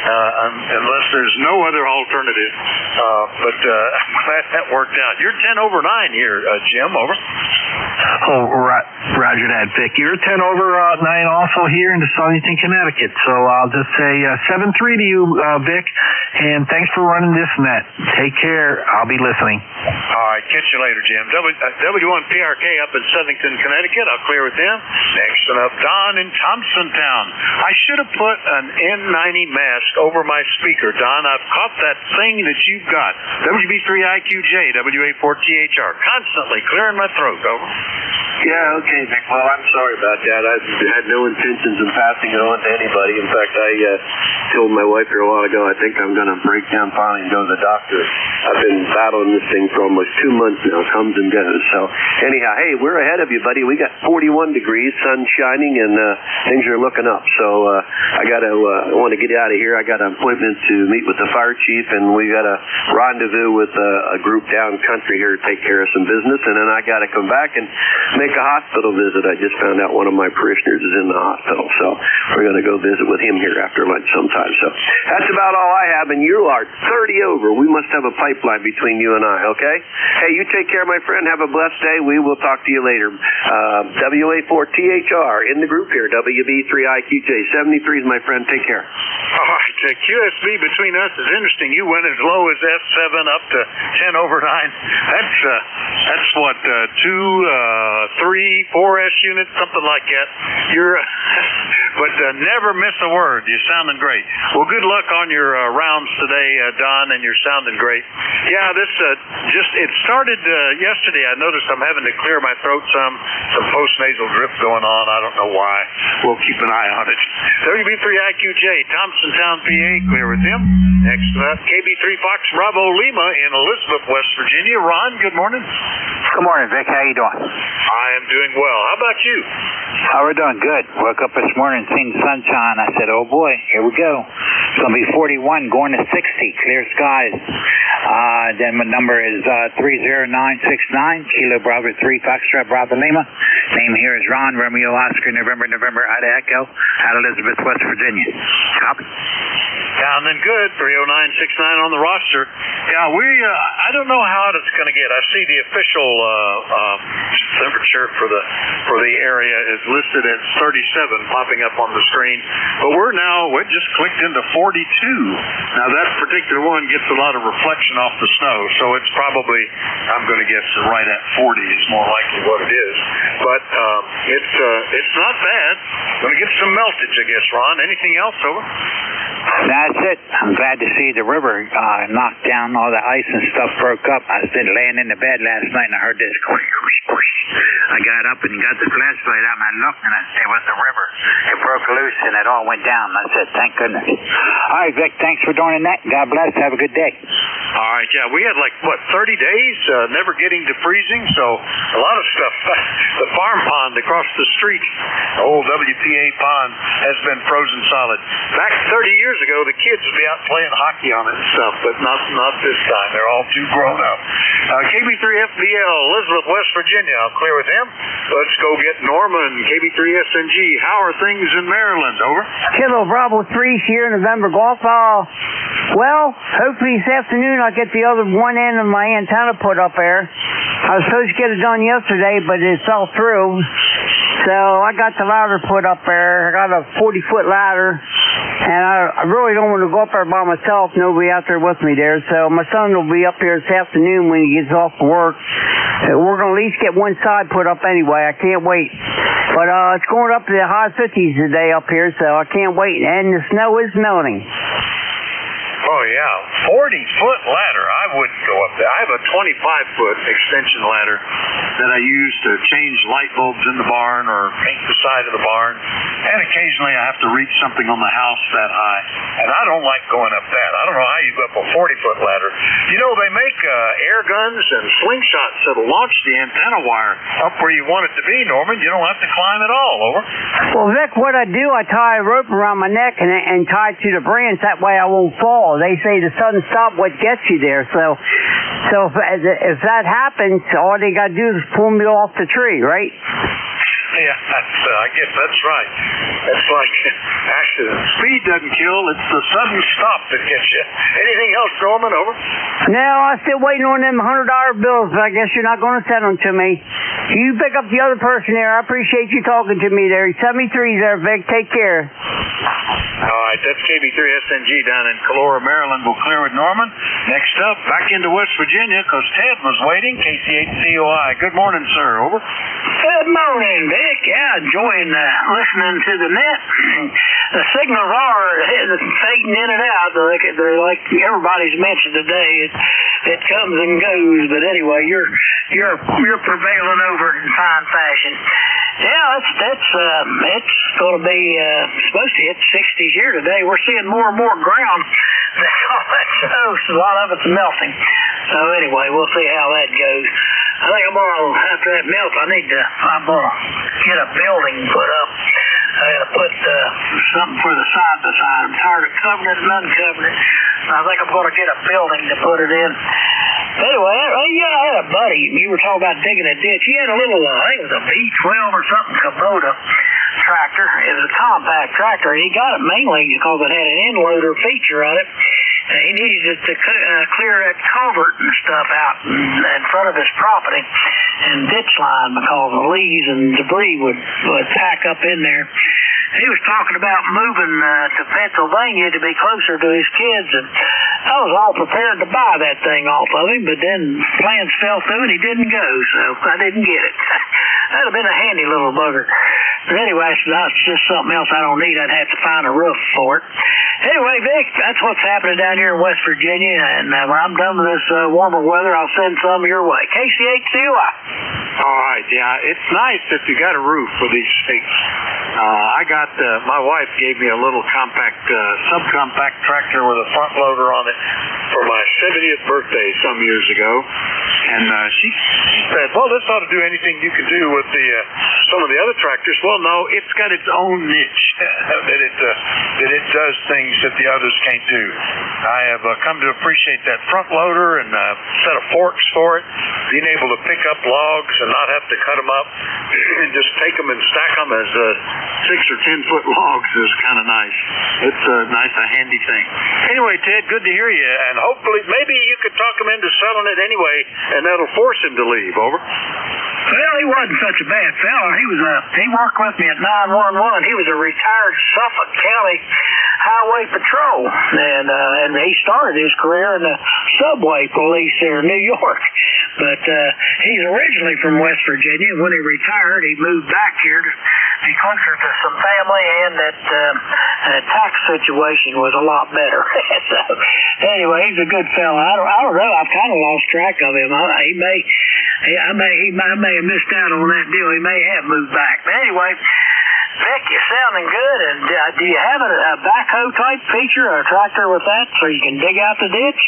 unless there's no other alternative. But I'm glad that worked out. You're 10 over 9 here, Jim. Over. Oh, roger that, Vic. You're 10 over 9 also here in Southington, Connecticut. So I'll just say 7-3 to you, Vic, and thanks for running this net. Take care. I'll be listening. All right. Catch you later, Jim. W1PRK up in Southington, Connecticut. I'll clear with them. Next one up, Don in Thompsontown. I should have put an N90 mask over my speaker, Don. I've caught that thing that you've got. WB3IQJ, WA4THR. Constantly clearing my throat. Over. Yeah, okay, Vic. Well, I'm sorry about that. I had no intentions of passing it on to anybody. In fact, I told my wife here a while ago, I think I'm going to break down finally and go to the doctor. I've been battling this thing for almost 2 months now. Comes and goes. So, anyhow, hey, we're ahead of you, buddy. We got 41 degrees, sun shining, and things are looking up. So, I want to get out of here. I got an appointment to meet with the fire chief, and we got a rendezvous with a group down country here to take care of some business, and then I got to come back and make make a hospital visit. I just found out one of my parishioners is in the hospital, so we're going to go visit with him here after lunch sometime. So that's about all I have, and you are 30 over. We must have a pipeline between you and I, okay? Hey, you take care, my friend. Have a blessed day. We will talk to you later. WA4THR in the group here, WB3IQJ. 73 is my friend. Take care. All right, QSB between us is interesting. You went as low as F7 up to 10 over 9. That's what, 2, 3, 4S units, something like that. But never miss a word. You're sounding great. Well, good luck on your rounds today, Don, and you're sounding great. Yeah, this it started yesterday. I noticed I'm having to clear my throat some post-nasal drip going on. I don't know why. We'll keep an eye on it. WB3IQJ, Thompsontown, PA, clear with him. Next to that, KB3 Fox Bravo Lima in Elizabeth, West Virginia. Ron, good morning. Good morning, Vic. How you doing? I am doing well. How about you? How we're doing? Good. Woke up this morning, seen sunshine. I said, oh boy, here we go. It's going to be 41 going to 60. Clear skies. Then my number is 30969, Kilo Bravo 3 Foxtrot Bravo Lima. Name here is Ron, Romeo Oscar, November, Ida Echo, out of Elizabeth, West Virginia. Copy. Sounding good. 30969 on the roster. Yeah, I don't know how it's going to get. I see the official temperature for the area is listed as 37 popping up on the screen, but we just clicked into 42. Now that particular one gets a lot of reflection off the snow, so it's probably, I'm going to guess, right at 40 is more likely what it is. But it's not bad. Going to get some meltage, I guess. Ron, anything else? Over. That's it. I'm glad to see the river knocked down. All the ice and stuff broke up. I was laying in the bed last night and I heard this squish, squish, squish. I got up and got the flashlight out and I looked and it was the river. It broke loose and it all went down. I said, thank goodness. All right, Vic, thanks for doing that. God bless. Have a good day. All right, yeah, we had 30 days never getting to freezing, so a lot of stuff. The farm pond across the street, old WPA pond, has been frozen solid. Back 30 years ago, the kids would be out playing hockey on it and stuff, but not this time. They're all too grown up. KB3FBL, Elizabeth, West Virginia. I'll clear with him. Let's go get Norman, KB3SNG. How are things in Maryland? Over. Kilo Bravo 3 here, November Golf. Well, hopefully this afternoon I'll get the other one end of my antenna put up there. I was supposed to get it done yesterday, but it fell through. So I got the ladder put up there. I got a 40-foot ladder, and I really don't want to go up there by myself. Nobody out there with me there. So my son will be up here this afternoon when he gets off work. We're going to at least get one side put up anyway. I can't wait. But it's going up to the high 50s today up here, so I can't wait. And the snow is melting. Oh, yeah. 40-foot ladder. I wouldn't go up there. I have a 25-foot extension ladder that I use to change light bulbs in the barn or paint the side of the barn. And occasionally I have to reach something on the house that high. And I don't like going up that. I don't know how you go up a 40-foot ladder. You know, they make air guns and slingshots that'll launch the antenna wire up where you want it to be, Norman. You don't have to climb at all. Over. Well, Vic, what I do, I tie a rope around my neck and tie it to the branch. That way I won't fall. They say the sudden stop what gets you there. So if that happens, all they got to do is pull me off the tree, right? Yeah, I guess that's right. It's like accident. Speed doesn't kill. It's the sudden stop that gets you. Anything else, Norman? Over. No, I'm still waiting on them $100 bills, but I guess you're not going to send them to me. You pick up the other person there. I appreciate you talking to me there. 73 there, Vic. Take care. All right, that's KB3SNG down in Calora, Maryland. We'll clear with Norman. Next up, back into West Virginia because Ted was waiting. KC8COI. Good morning, sir. Over. Good morning, Vic. Yeah, enjoying listening to the net. The signals are fading in and out. They're like everybody's mentioned today. It comes and goes, but anyway, you're prevailing over in fine fashion. Yeah, it's going to be supposed to hit 60s here today. We're seeing more and more ground. All that snow, so a lot of it's melting. So anyway, we'll see how that goes. I think after that melt, I'm gonna get a building put up. I gotta put something for the side by side. I'm tired of covering it and uncovering it. I think I'm gonna get a building to put it in. Anyway, I had a buddy. You were talking about digging a ditch. He had a little, I think it was a V12 or something, Kubota tractor. It was a compact tractor. He got it mainly because it had an end loader feature on it. And he needed to clear that culvert and stuff out in front of his property and ditch line because the leaves and debris would pack up in there. He was talking about moving to Pennsylvania to be closer to his kids, and I was all prepared to buy that thing off of him, but then plans fell through and he didn't go, so I didn't get it. That'd have been a handy little bugger. But anyway, that's just something else I don't need. I'd have to find a roof for it. Anyway, Vic, that's what's happening down here in West Virginia, and when I'm done with this warmer weather, I'll send some your way. KC2UI. All right, yeah, it's nice if you got a roof for these things. I got, my wife gave me a little compact, subcompact tractor with a front loader on it for my 70th birthday some years ago. And she said, well, this ought to do anything you can do with some of the other tractors. Well, no, it's got its own niche that it does things that the others can't do. I have come to appreciate that front loader and set of forks for it, being able to pick up logs and not have to cut them up and just take them and stack them as 6 or 10 foot logs is kind of nice. It's a handy thing. Anyway, Ted, good to hear you, and hopefully maybe you could talk him into selling it anyway, and that'll force him to leave. Over. Well, he wasn't such a bad fellow. He worked with me at 911. He was a retired Suffolk County Highway Patrol, and he started his career in the subway police there in New York. But he's originally from West Virginia. When he retired, he moved back here to be closer to some family, and that tax situation was a lot better. So, anyway, he's a good fellow. I don't know. I've kind of lost track of him. I may have missed out on that deal. He may have moved back. But anyway, Vic, you're sounding good. And do you have a backhoe type feature or a tractor with that so you can dig out the ditch?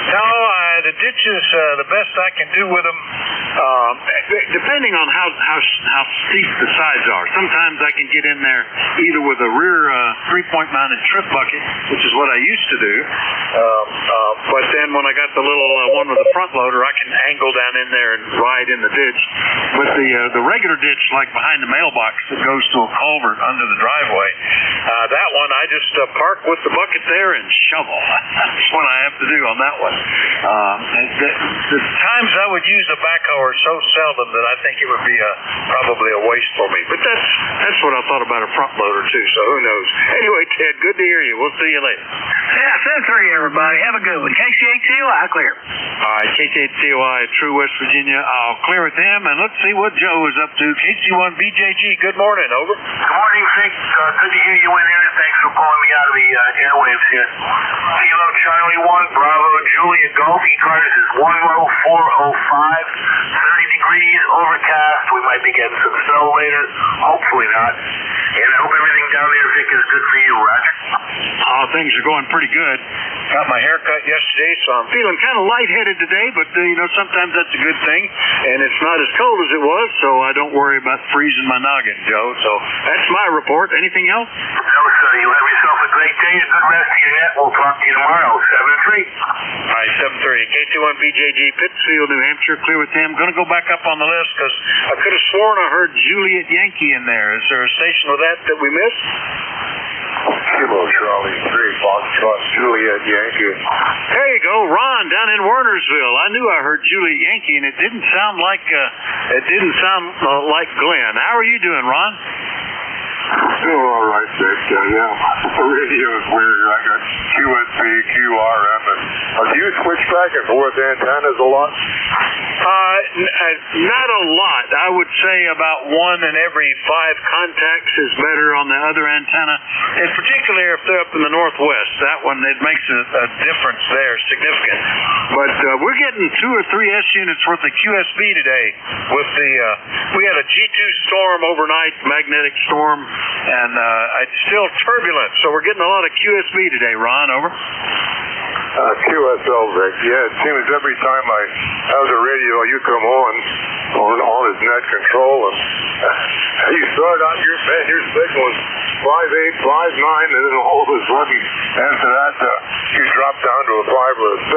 No, the ditches, the best I can do with them, depending on how steep the sides are. Sometimes I can get in there either with a rear 3-point mounted trip bucket, which is what I used to do. But then when I got the little one with the front loader, I can angle down in there and ride in the ditch. But the regular ditch, like behind the mailbox that goes to a culvert under the driveway, that one I just park with the bucket there and shovel. That's what I have to do on that one. The times I would use a backhoe are so seldom that I think it would be probably a waste for me. But that's what I thought about a front loader too, so who knows. Anyway, Ted, good to hear you. We'll see you later. Yeah, 7-3, everybody. Have a good one. KC2UI, clear. All right, KC2UI, True West Virginia. I'll clear with them, and let's see what Joe is up to. KC1BJG, good morning. Over. Good morning, Vic. Good to hear you in there. Thanks for calling me out of the airwaves here. Kilo Charlie 1, Bravo Julia Golf. ECARS is 10405. 30 degrees, overcast. We might be getting some snow later. Hopefully not. And I hope everything down there, Vic, is good for you, Roger. Things are going pretty good. Got my hair cut yesterday, so I'm feeling kind of lightheaded today, but, sometimes that's a good thing. And it's not as cold as it was, so I don't worry about freezing my noggin, Joe. So that's my report. Anything else? No, sir. You have yourself a great day. A good rest of your net. We'll talk to you tomorrow. 7-3. All right, 7-3. KC1BJG, Pittsfield, New Hampshire. Clear with them. Going to go back up on the list because I could have sworn I heard Juliet Yankee in there. Is there a station with that we missed? Kilo Charlie 3, Foxtrot, Juliet Yankee. There you go, Ron down in Wernersville. I knew I heard Juliet Yankee, and it didn't sound like Glenn. How are you doing, Ron? Doing all right, Vic. Yeah, the radio is weird. I got QSB, QRM, and do you switch back and forth antennas a lot? Not a lot. I would say about 1 in every 5 contacts is better on the other antenna, and particularly if they're up in the northwest. That one, it makes a difference there, significant. But we're getting 2 or 3 S units worth of QSB today. With we had a G2 storm overnight, magnetic storm, and it's still turbulent. So we're getting a lot of QSB today. Ron, over. QSL, Vic. Yeah, it seems every time I have the radio, you come on his net control, and you start out your signal is 5.8, 5.9, and then all of a sudden, after that, you drop down to a 5 or a 6.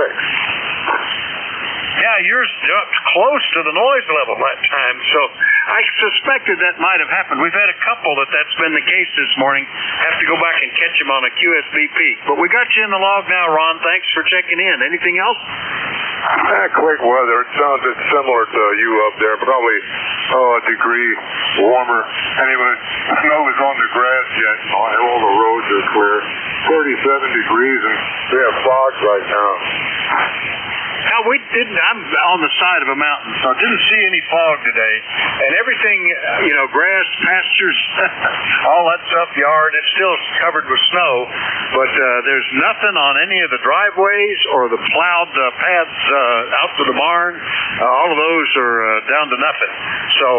yours jumped close to the noise level that time, so I suspected that might have happened. We've had a couple that's been the case this morning. Have to go back and catch them on a QSB peak. But we got you in the log now, Ron. Thanks for checking in. Anything else? Quick weather. It sounded similar to you up there, probably a degree warmer. Anyway, snow is on the grass yet. All the roads are clear. 37 degrees, and we have fog right now. Now, I'm on the side of a mountain, so I didn't see any fog today. And everything, grass, pastures, all that stuff, yard, it's still covered with snow. But there's nothing on any of the driveways or the plowed paths out to the barn. All of those are down to nothing. So,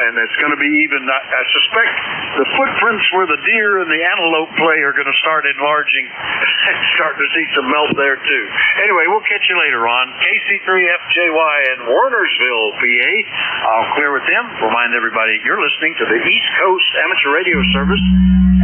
and it's going to be even, I suspect the footprints where the deer and the antelope play are going to start enlarging and starting to see some melt there, too. Anyway, we'll catch you later, Ron. KC3FJY in Wernersville, PA. I'll clear with them. Remind everybody you're listening to the East Coast Amateur Radio Service,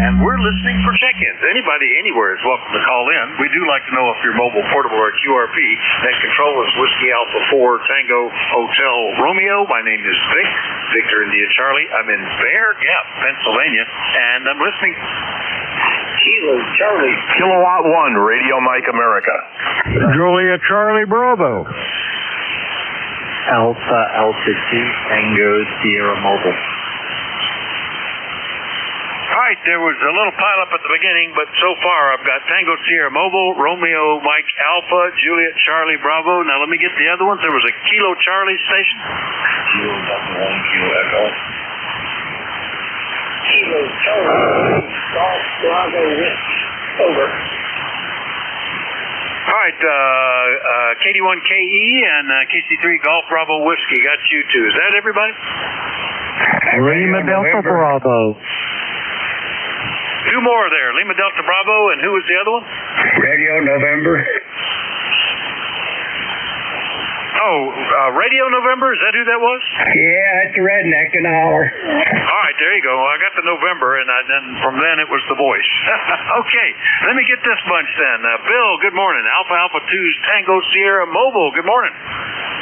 and we're listening for check-ins. Anybody anywhere is welcome to call in. We do like to know if you're mobile, portable, or QRP. That control is Whiskey Alpha 4 Tango Hotel Romeo. My name is Vic, Victor India Charlie. I'm in Bear Gap, Pennsylvania, and I'm listening. Kilo Charlie. Kilowatt 1, Radio Mike America. Julia Charlie Bravo. Alpha Alpha 2 Tango Sierra Mobile. All right, there was a little pileup at the beginning, but so far I've got Tango Sierra Mobile, Romeo Mike Alpha, Juliet Charlie Bravo. Now let me get the other ones. There was a Kilo Charlie station. Kilo Echo. Kilo Charlie Golf Bravo Whiskey. Over. All right, KD1KE and KC3 Golf Bravo Whiskey. Got you two. Is that everybody? Lima Delta Bravo. Two more there. Lima Delta Bravo, and who was the other one? Radio November. Oh, Radio November? Is that who that was? Yeah, that's the redneck in the holler. All right, there you go. I got the November, and then from then it was the voice. Okay, let me get this bunch then. Bill, good morning. Alpha Alpha 2's Tango Sierra Mobile. Good morning.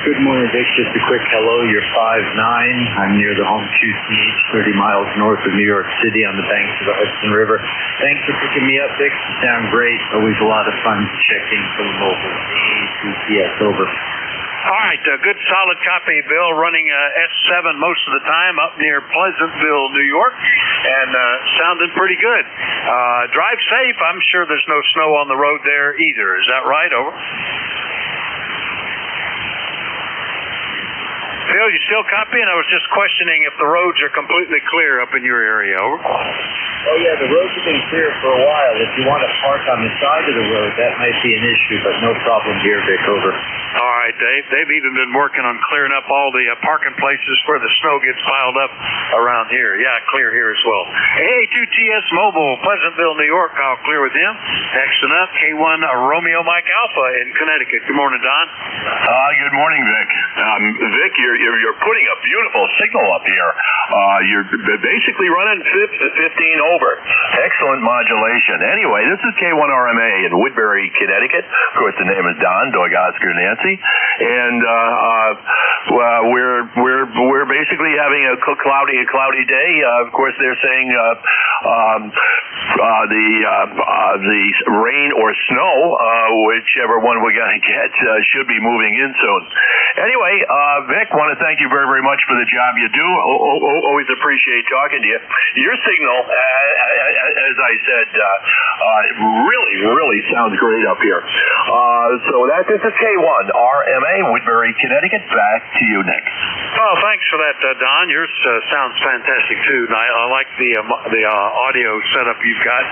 Good morning, Vic. Just a quick hello. You're 5'9". I'm near the home Houston Beach, 30 miles north of New York City on the banks of the Hudson River. Thanks for picking me up, Vic. You sound great. Always a lot of fun checking for the mobile. A2PS, over. All right, good solid copy, Bill, running S7 most of the time up near Pleasantville, New York, and sounding pretty good. Drive safe. I'm sure there's no snow on the road there either. Is that right? Over. Phil, you still copying? I was just questioning if the roads are completely clear up in your area. Over. Oh, yeah, the roads have been clear for a while. If you want to park on the side of the road, that might be an issue, but no problem here, Vic. Over. All right, Dave. They've even been working on clearing up all the parking places where the snow gets piled up around here. Yeah, clear here as well. A2TS Mobile, Pleasantville, New York. I'll clear with him. Next enough, K1 Romeo Mike Alpha in Connecticut. Good morning, Don. Good morning, Vic. Vic, you're putting a beautiful signal up here. You're basically running 15 over. Excellent modulation. Anyway, this is K1RMA in Woodbury, Connecticut. Of course, the name is Don, Dog Oscar Nancy, and we're basically having a cloudy day. Of course, they're saying the rain or snow, whichever one we're going to get, should be moving in soon. Anyway, Vic, want to thank you very, very much for the job you do. Always appreciate talking to you. Your signal, as I said, really sounds great up here. So this is K1 RMA, Woodbury, Connecticut. Back to you, Nick. Oh, thanks for that, Don. Yours sounds fantastic too. And I like the audio setup you've got.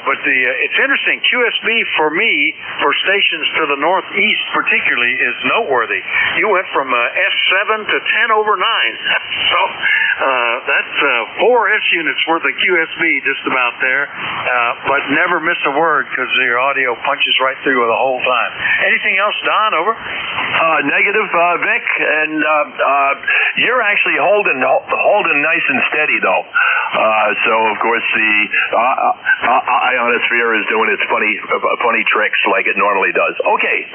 But it's interesting. QSB for me, for stations to the northeast particularly, is noteworthy. You went from S7 to 10 over 9. So that's 4 S units worth of QSB just about there. But never miss a word because your audio punches right through the whole fine. Anything else, Don? Over. Negative, Vic, and you're actually holding nice and steady though. So of course the ionosphere is doing its funny tricks like it normally does. Okay,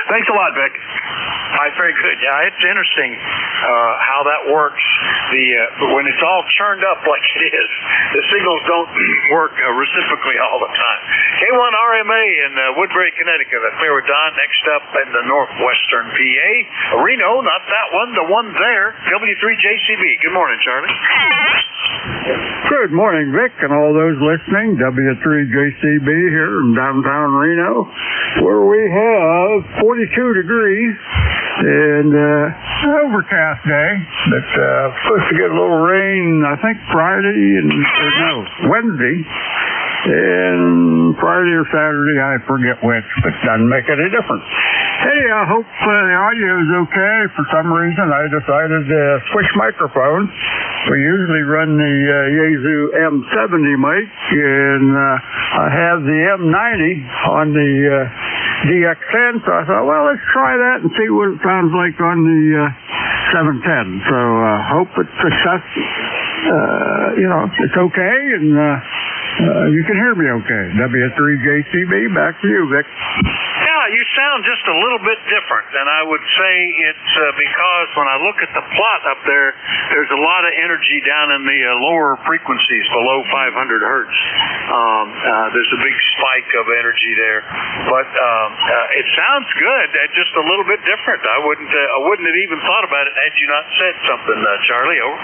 thanks a lot, Vic. All right, very good. Yeah, it's interesting how that works. When it's all churned up like it is, the signals don't work reciprocally all the time. K1RMA in Woodbury, Connecticut. Clear with Don. Next up in the northwestern PA, Reno, not that one, the one there, W3JCB. Good morning, Charlie. Good morning, Vic, and all those listening. W3JCB here in downtown Reno, where we have 42 degrees and overcast day. But supposed to get a little rain, I think Wednesday. And Friday or Saturday, I forget which, but doesn't make any difference. Hey, I hope the audio is okay. For some reason, I decided to switch microphones. We usually run the Yaesu M70 mic, and I have the M90 on the DX10, so I thought, well, let's try that and see what it sounds like on the 710. So hope it's successful. It's okay, and you can hear me okay. W3JCB, back to you, Vic. Yeah, you sound just a little bit different, and I would say it's because when I look at the plot up there, there's a lot of energy down in the lower frequencies, below 500 hertz. There's a big spike of energy there, but it sounds good. Just a little bit different. I wouldn't have even thought about it had you not said something, Charlie. Over.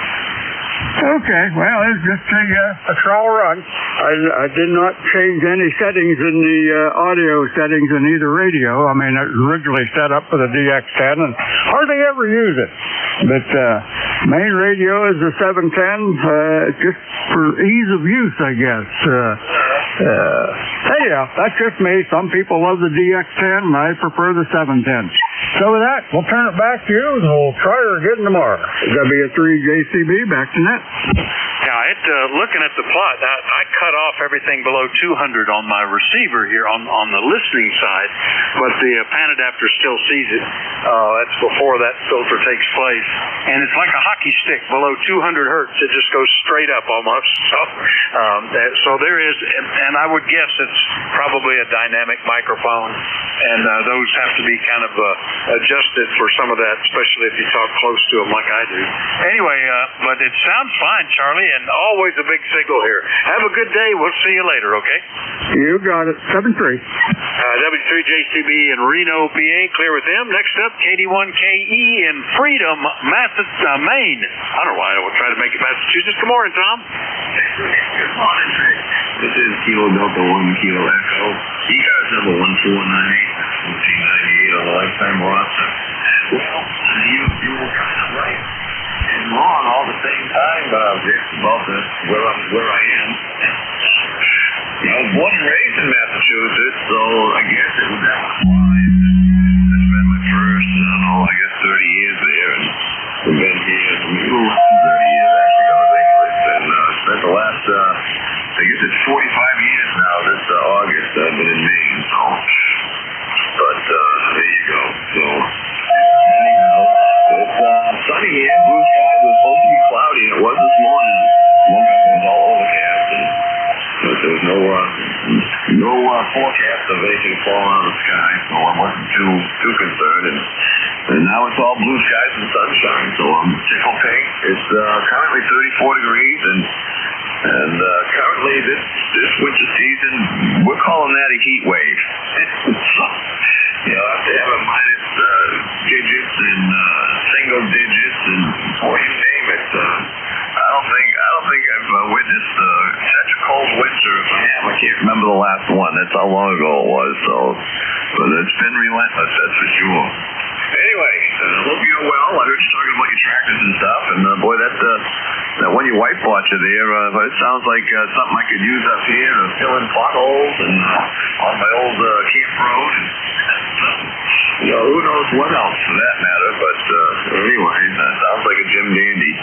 Okay, well, it's just a trial run. I did not change any settings in the audio settings in either radio. I mean, it was originally set up for the DX10 and hardly ever use it. But main radio is the 710, just for ease of use, I guess. Anyhow, that's just me. Some people love the DX10, and I prefer the 710. So with that, we'll turn it back to you, and we'll try her again tomorrow. W3JCB, back to net. Yeah, looking at the plot, I cut off everything below 200 on my receiver here on the listening side, but the pan adapter still sees it. That's before that filter takes place. And it's like a hockey stick below 200 hertz. It just goes straight up almost. So there is, and I would guess it's probably a dynamic microphone, and those have to be kind of adjusted for some of that, especially if you talk close to them like I do. Anyway, but it sounds fine, Charlie, and always a big signal here. Have a good day. We'll see you later, okay? You got it. 7-3. W3JCB in Reno, PA. Clear with them. Next up, KD1KE in Freedom, Maine. I don't know why I would try to make it Massachusetts. Good morning, Tom. Good morning, Rick. This is Kilo Delta 1 Kilo Echo. ECARS number 1498 on the lifetime roster. Well, you were kind of right and wrong all the same time, Rick, about where I am. I was born and raised in Massachusetts, so I guess it was that why I spent my first, 30 years there, and we've been here for 30 years actually on the English, and spent the last, I guess it's 45 years now this August I've been in Maine, so, but there you go. So, anyhow, it's sunny here, blue skies, it was supposed to be cloudy, and it was this morning. Woke up, it was all overcast, but there was no forecast of anything falling out of the sky, so I wasn't too concerned, and now it's all blue skies and sunshine, so I'm tickled pink. It's currently 34 degrees, and currently this winter season, we're calling that a heat wave. So, after having minus digits and single digits, and boy, you name it, I don't think I've witnessed such a cold winter. If I have, I can't remember the last one. That's how long ago it was. So, but it's been relentless, that's for sure. Anyway, I hope you're well. I heard you talking about your tractors and stuff, and boy, that one your wife bought you there, it sounds like something I could use up here to fill in potholes and on my old camp road. And, who knows what else for that matter, but anyway, that sounds like a Jim Dandy.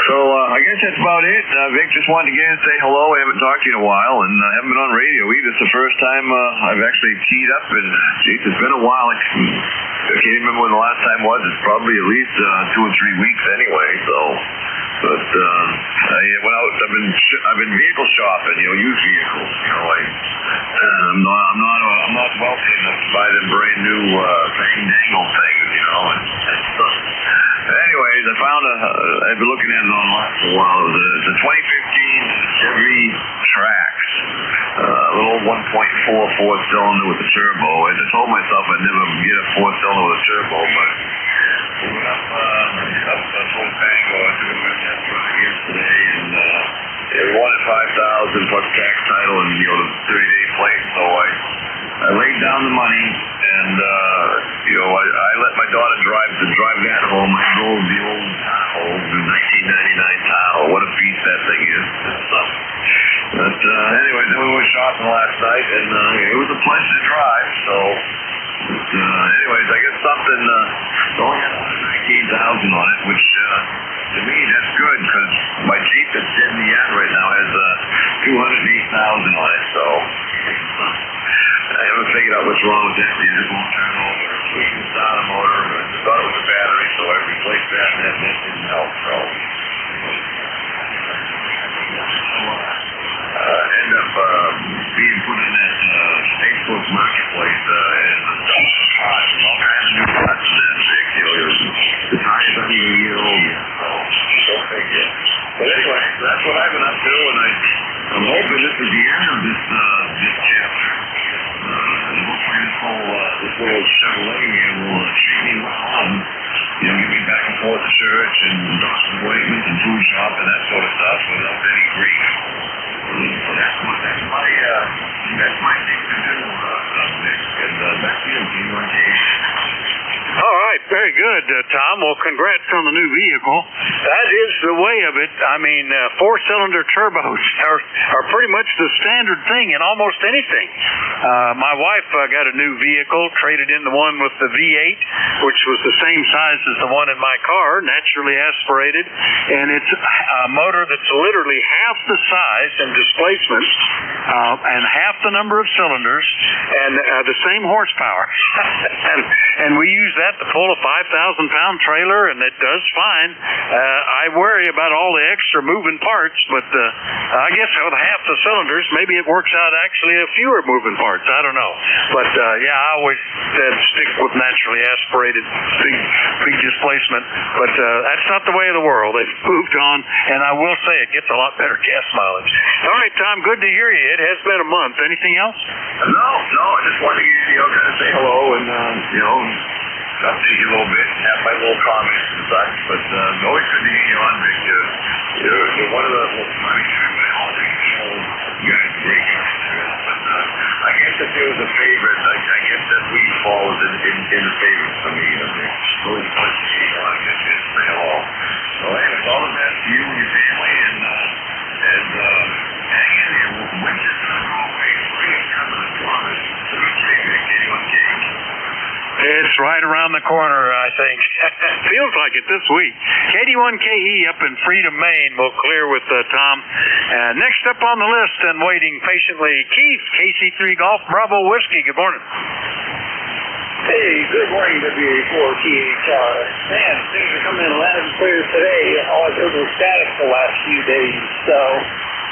So I guess guess that's about it. Vic, just wanted to get in and say hello. I haven't talked to you in a while, and I haven't been on radio either. It's the first time I've actually teed up, and geez, it's been a while. I can't even remember when the last time was. It's probably at least 2 or 3 weeks anyway. So, but I went out. I've been vehicle shopping. Used vehicles. I'm not wealthy enough to buy them brand new dangle things. Anyways, I found I've been looking at it online for a while. It's a 2015 Chevy Trax, a little 1.4 4-cylinder with a turbo. I told myself I'd never get a 4-cylinder with a turbo, but I went up to Full Tango. I took a test run yesterday, and we wanted $5,000 plus tax, title, and the 30-day plate. So I laid down the money, and I let my daughter drive that home. I drove the old Tahoe, the 1999 Tahoe. What a beast that thing is. But anyway, then we went shopping last night, and it was a pleasure to drive. So, anyways, I got something only got 119,000 on it, which to me that's good because my Jeep that's in the end right now has 208,000 on it. So. I haven't figured out what's wrong with that. It just won't turn over. We can start a motor. I thought it was a battery, so I replaced that, and that didn't help. So end up being put in that Facebook marketplace as a pot. All kinds of new pots in that big. The tire's not even a year old yet. So big yet. But anyway, that's what I've been up to, and I'm hoping this is the end of this chapter. This little Chevrolet here will treat me well and get me back and forth to church and doctor's appointments and food shop and that sort of stuff without any grief. So that's my thing to do, Nick. And back to you, K1K. All right, very good, Tom. Well, congrats on the new vehicle. That is the way of it. I mean, 4-cylinder turbos are pretty much the standard thing in almost anything. My wife got a new vehicle, traded in the one with the V8, which was the same size as the one in my car, naturally aspirated, and it's a motor that's literally half the size and displacement and half the number of cylinders and the same horsepower. and we use that to pull a 5,000-pound trailer, and it does fine. I worry about all the extra moving parts, but I guess with half the cylinders, maybe it works out actually a fewer moving parts. I don't know. But, yeah, I always stick with naturally aspirated, big displacement. But that's not the way of the world. They've moved on, and I will say it gets a lot better gas mileage. All right, Tom, good to hear you. It has been a month. Anything else? No, I just wanted to kind of say hello and, update you a little bit, have my little comments and such, but always good to hear you on, Vic. You're one of the, you guys are great guys. But I guess if there was a favorite, I guess that we falls in the favorite for me. It's really fun to see you on. Just say hello. So, anyways, all the best to you and your family, and hang in there. Winter's going to go away free. I'm coming to promise. K1K. It's right around the corner, I think. Feels like it this week. KD1KE up in Freedom, Maine. We'll clear with Tom. Next up on the list and waiting patiently, Keith, KC3 Golf Bravo Whiskey. Good morning. Hey, good morning, WA4THR. Man, things are coming in loud and clear today. All I've heard was static the last few days, so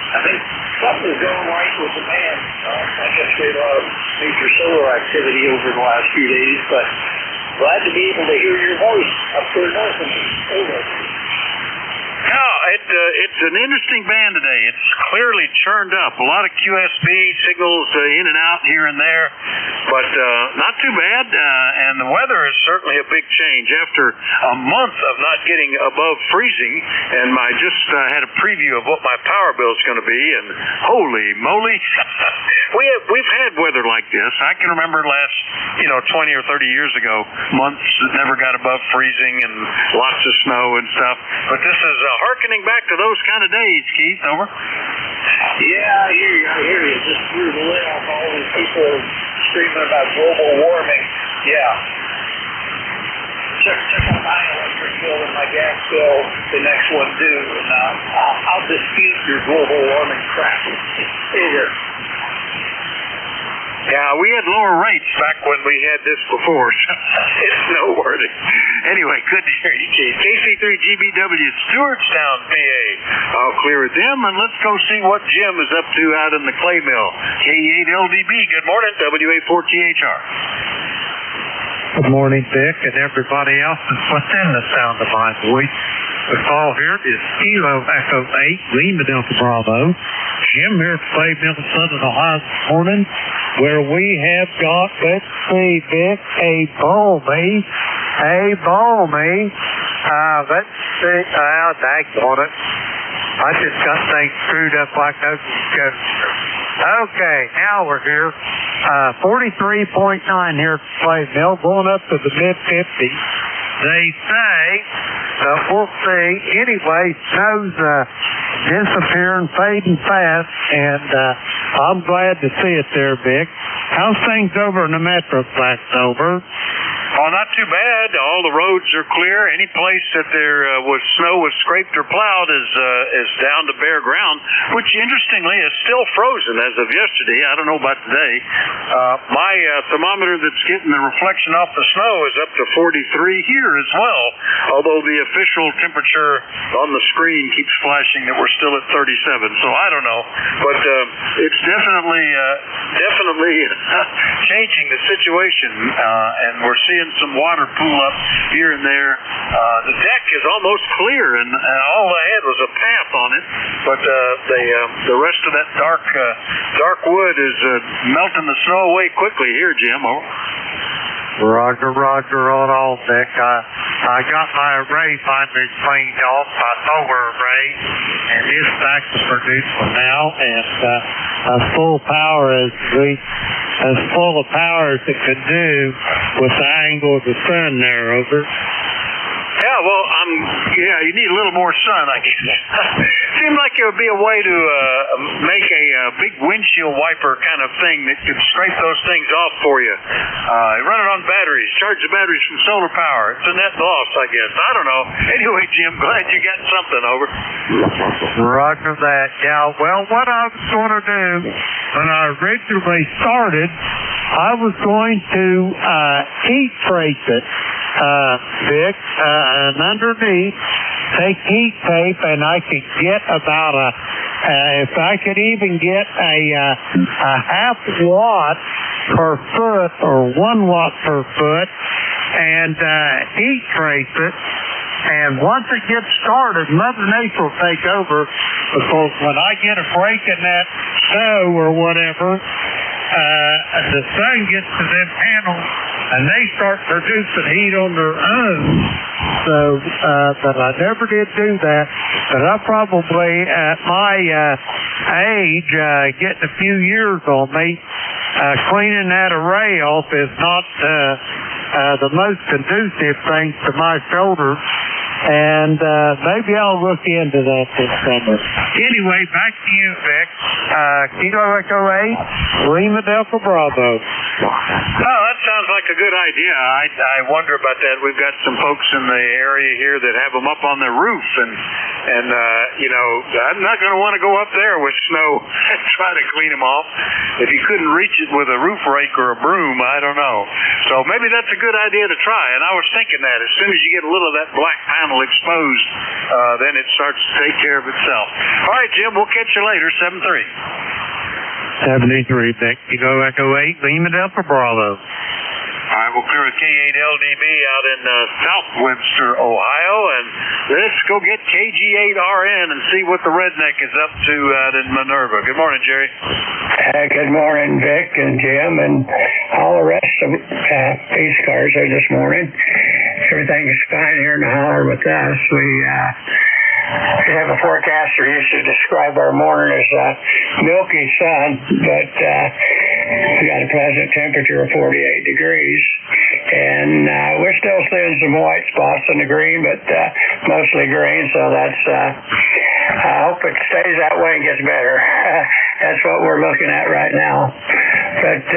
I think something's going right with the band. I guess we had a lot of major solar activity over the last few days, but glad to be able to hear your voice up there north of over. Yeah, it's an interesting band today. It's clearly churned up. A lot of QSB signals in and out here and there, but not too bad. And the weather is certainly a big change. After a month of not getting above freezing, and I just had a preview of what my power bill is going to be, and holy moly, we've had weather like this. I can remember last 20 or 30 years ago, months that never got above freezing and lots of snow and stuff. But this is hearkening back to those kind of days, Keith. Over. Yeah, I hear you. Just through the lid off all these people screaming about global warming. Yeah. So $6 my electric bill and my gas bill, the next one due, and I'll dispute your global warming crap. Here. Yeah, we had lower rates back when we had this before, so it's noteworthy. Anyway, good to hear you, Chief. KC3GBW, Stewartstown, PA. I'll clear with them, and let's go see what Jim is up to out in the clay mill. K8LDB, good morning, WA4THR. Good morning, Dick, and everybody else that's within the sound of my voice. The call here is Kilo Echo 8, Lima Delta Bravo. Jim here at Clay Mill, Southern Ohio this morning, where we have got, let's see, Dick, a balmy, let's see, daggone it. I just got things screwed up like those goes. Okay, now we're here. 43.9 here at Clay Mill, going up to the mid-50s. They say, we'll see. Anyway, snow's disappearing, fading fast, and I'm glad to see it there, Vic. How's things over in the Metroplex, over? Oh, not too bad. All the roads are clear. Any place that there was snow was scraped or plowed is down to bare ground, which interestingly is still frozen as of yesterday. I don't know about today. My thermometer that's getting the reflection off the snow is up to 43 here as well, although the official temperature on the screen keeps flashing that we're still at 37. So I don't know, but it's definitely changing the situation, and we're seeing some water pool up here and there. The deck is almost clear, and all I had was a path on it, but the rest of that dark wood is melting the snow away quickly here, Jim. Roger on all, Dick. I got my array finally cleaned off, my solar array, and it's back to producing now, and as full of power as it could do with the angle of the sun there, over. Yeah, well, you need a little more sun, I guess. Seemed like there would be a way to make a big windshield wiper kind of thing that could scrape those things off for you. Run it on batteries, charge the batteries from solar power. It's a net loss, I guess. I don't know. Anyway, Jim, glad you got something, over. Roger that. Yeah, well, what I was going to do when I originally started, I was going to heat trace it, Vic, and underneath take heat tape, and I could get about if I could even get a half watt per foot or 1 watt per foot, and heat trace it. And once it gets started, Mother Nature will take over, because when I get a break in that snow or whatever, the sun gets to them panels and they start producing heat on their own. So, but I never did do that. But I probably, at my age, getting a few years on me, cleaning that array off is not the most conducive thing to my shoulders. And maybe I'll look into that this summer. Anyway, back to you, Vic. Kilo Echo 8, Lima Delta Bravo. Oh, that sounds like a good idea. I wonder about that. We've got some folks in the area here that have them up on their roof, and I'm not going to want to go up there with snow and try to clean them off. If you couldn't reach it with a roof rake or a broom, I don't know. So maybe that's a good idea to try. And I was thinking that as soon as you get a little of that black panel exposed, then it starts to take care of itself. All right, Jim, we'll catch you later. 73, Vic. Kilo Echo 8, Lima Delta Bravo. All right, we'll clear a K8LDB out in South Webster, Ohio, and let's go get KG8RN and see what the redneck is up to out in Minerva. Good morning, Jerry. Good morning, Vic and Jim and all the rest of ECARS there this morning. Everything's fine here in the holler with us. We have a forecaster who used to describe our morning as a milky sun, but we got a pleasant temperature of 48 degrees, and we're still seeing some white spots on the green, but mostly green, so that's I hope it stays that way and gets better. That's what we're looking at right now. But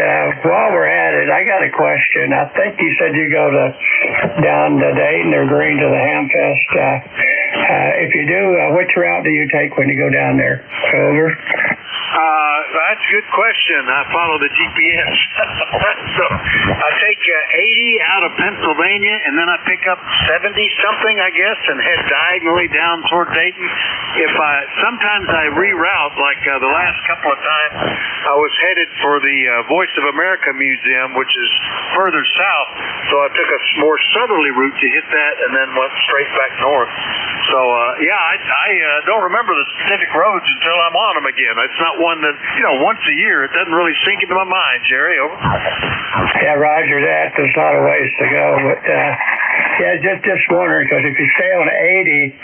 while we're at it, I I got a question. I think you said you go down to Dayton or Green to the Hamfest. If you do, which route do you take when you go down there? Over. That's a good question. I follow the GPS. So I take 80 out of Pennsylvania, and then I pick up 70-something, I guess, and head diagonally down toward Dayton. Sometimes I reroute, like the last couple of times, I was headed for the Voice of America Museum, which is further south, so I took a more southerly route to hit that, and then went straight back north. So, I don't remember the specific roads until I'm on them again. It's not one that, once a year, it doesn't really sink into my mind, Jerry. Over. Yeah, roger that. There's a lot of ways to go, but just wondering, because if you stay on 80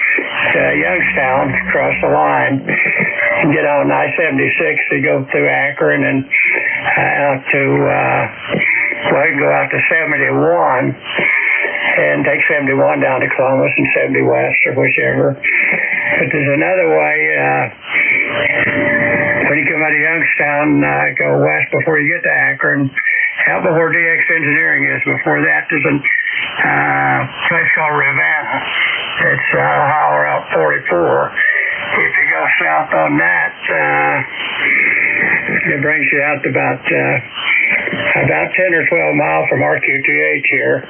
to Youngstown, across the line, and get on I-76, you go through Akron and out to, you can go out to 71 and take 71 down to Columbus and 70 west or whichever. But there's another way. When you come out of Youngstown, go west before you get to Akron, out before DX Engineering is. Before that, there's a place called Ravenna. It's Ohio Route 44. If you go south on that, it brings you out to about 10 or 12 miles from RQTH here.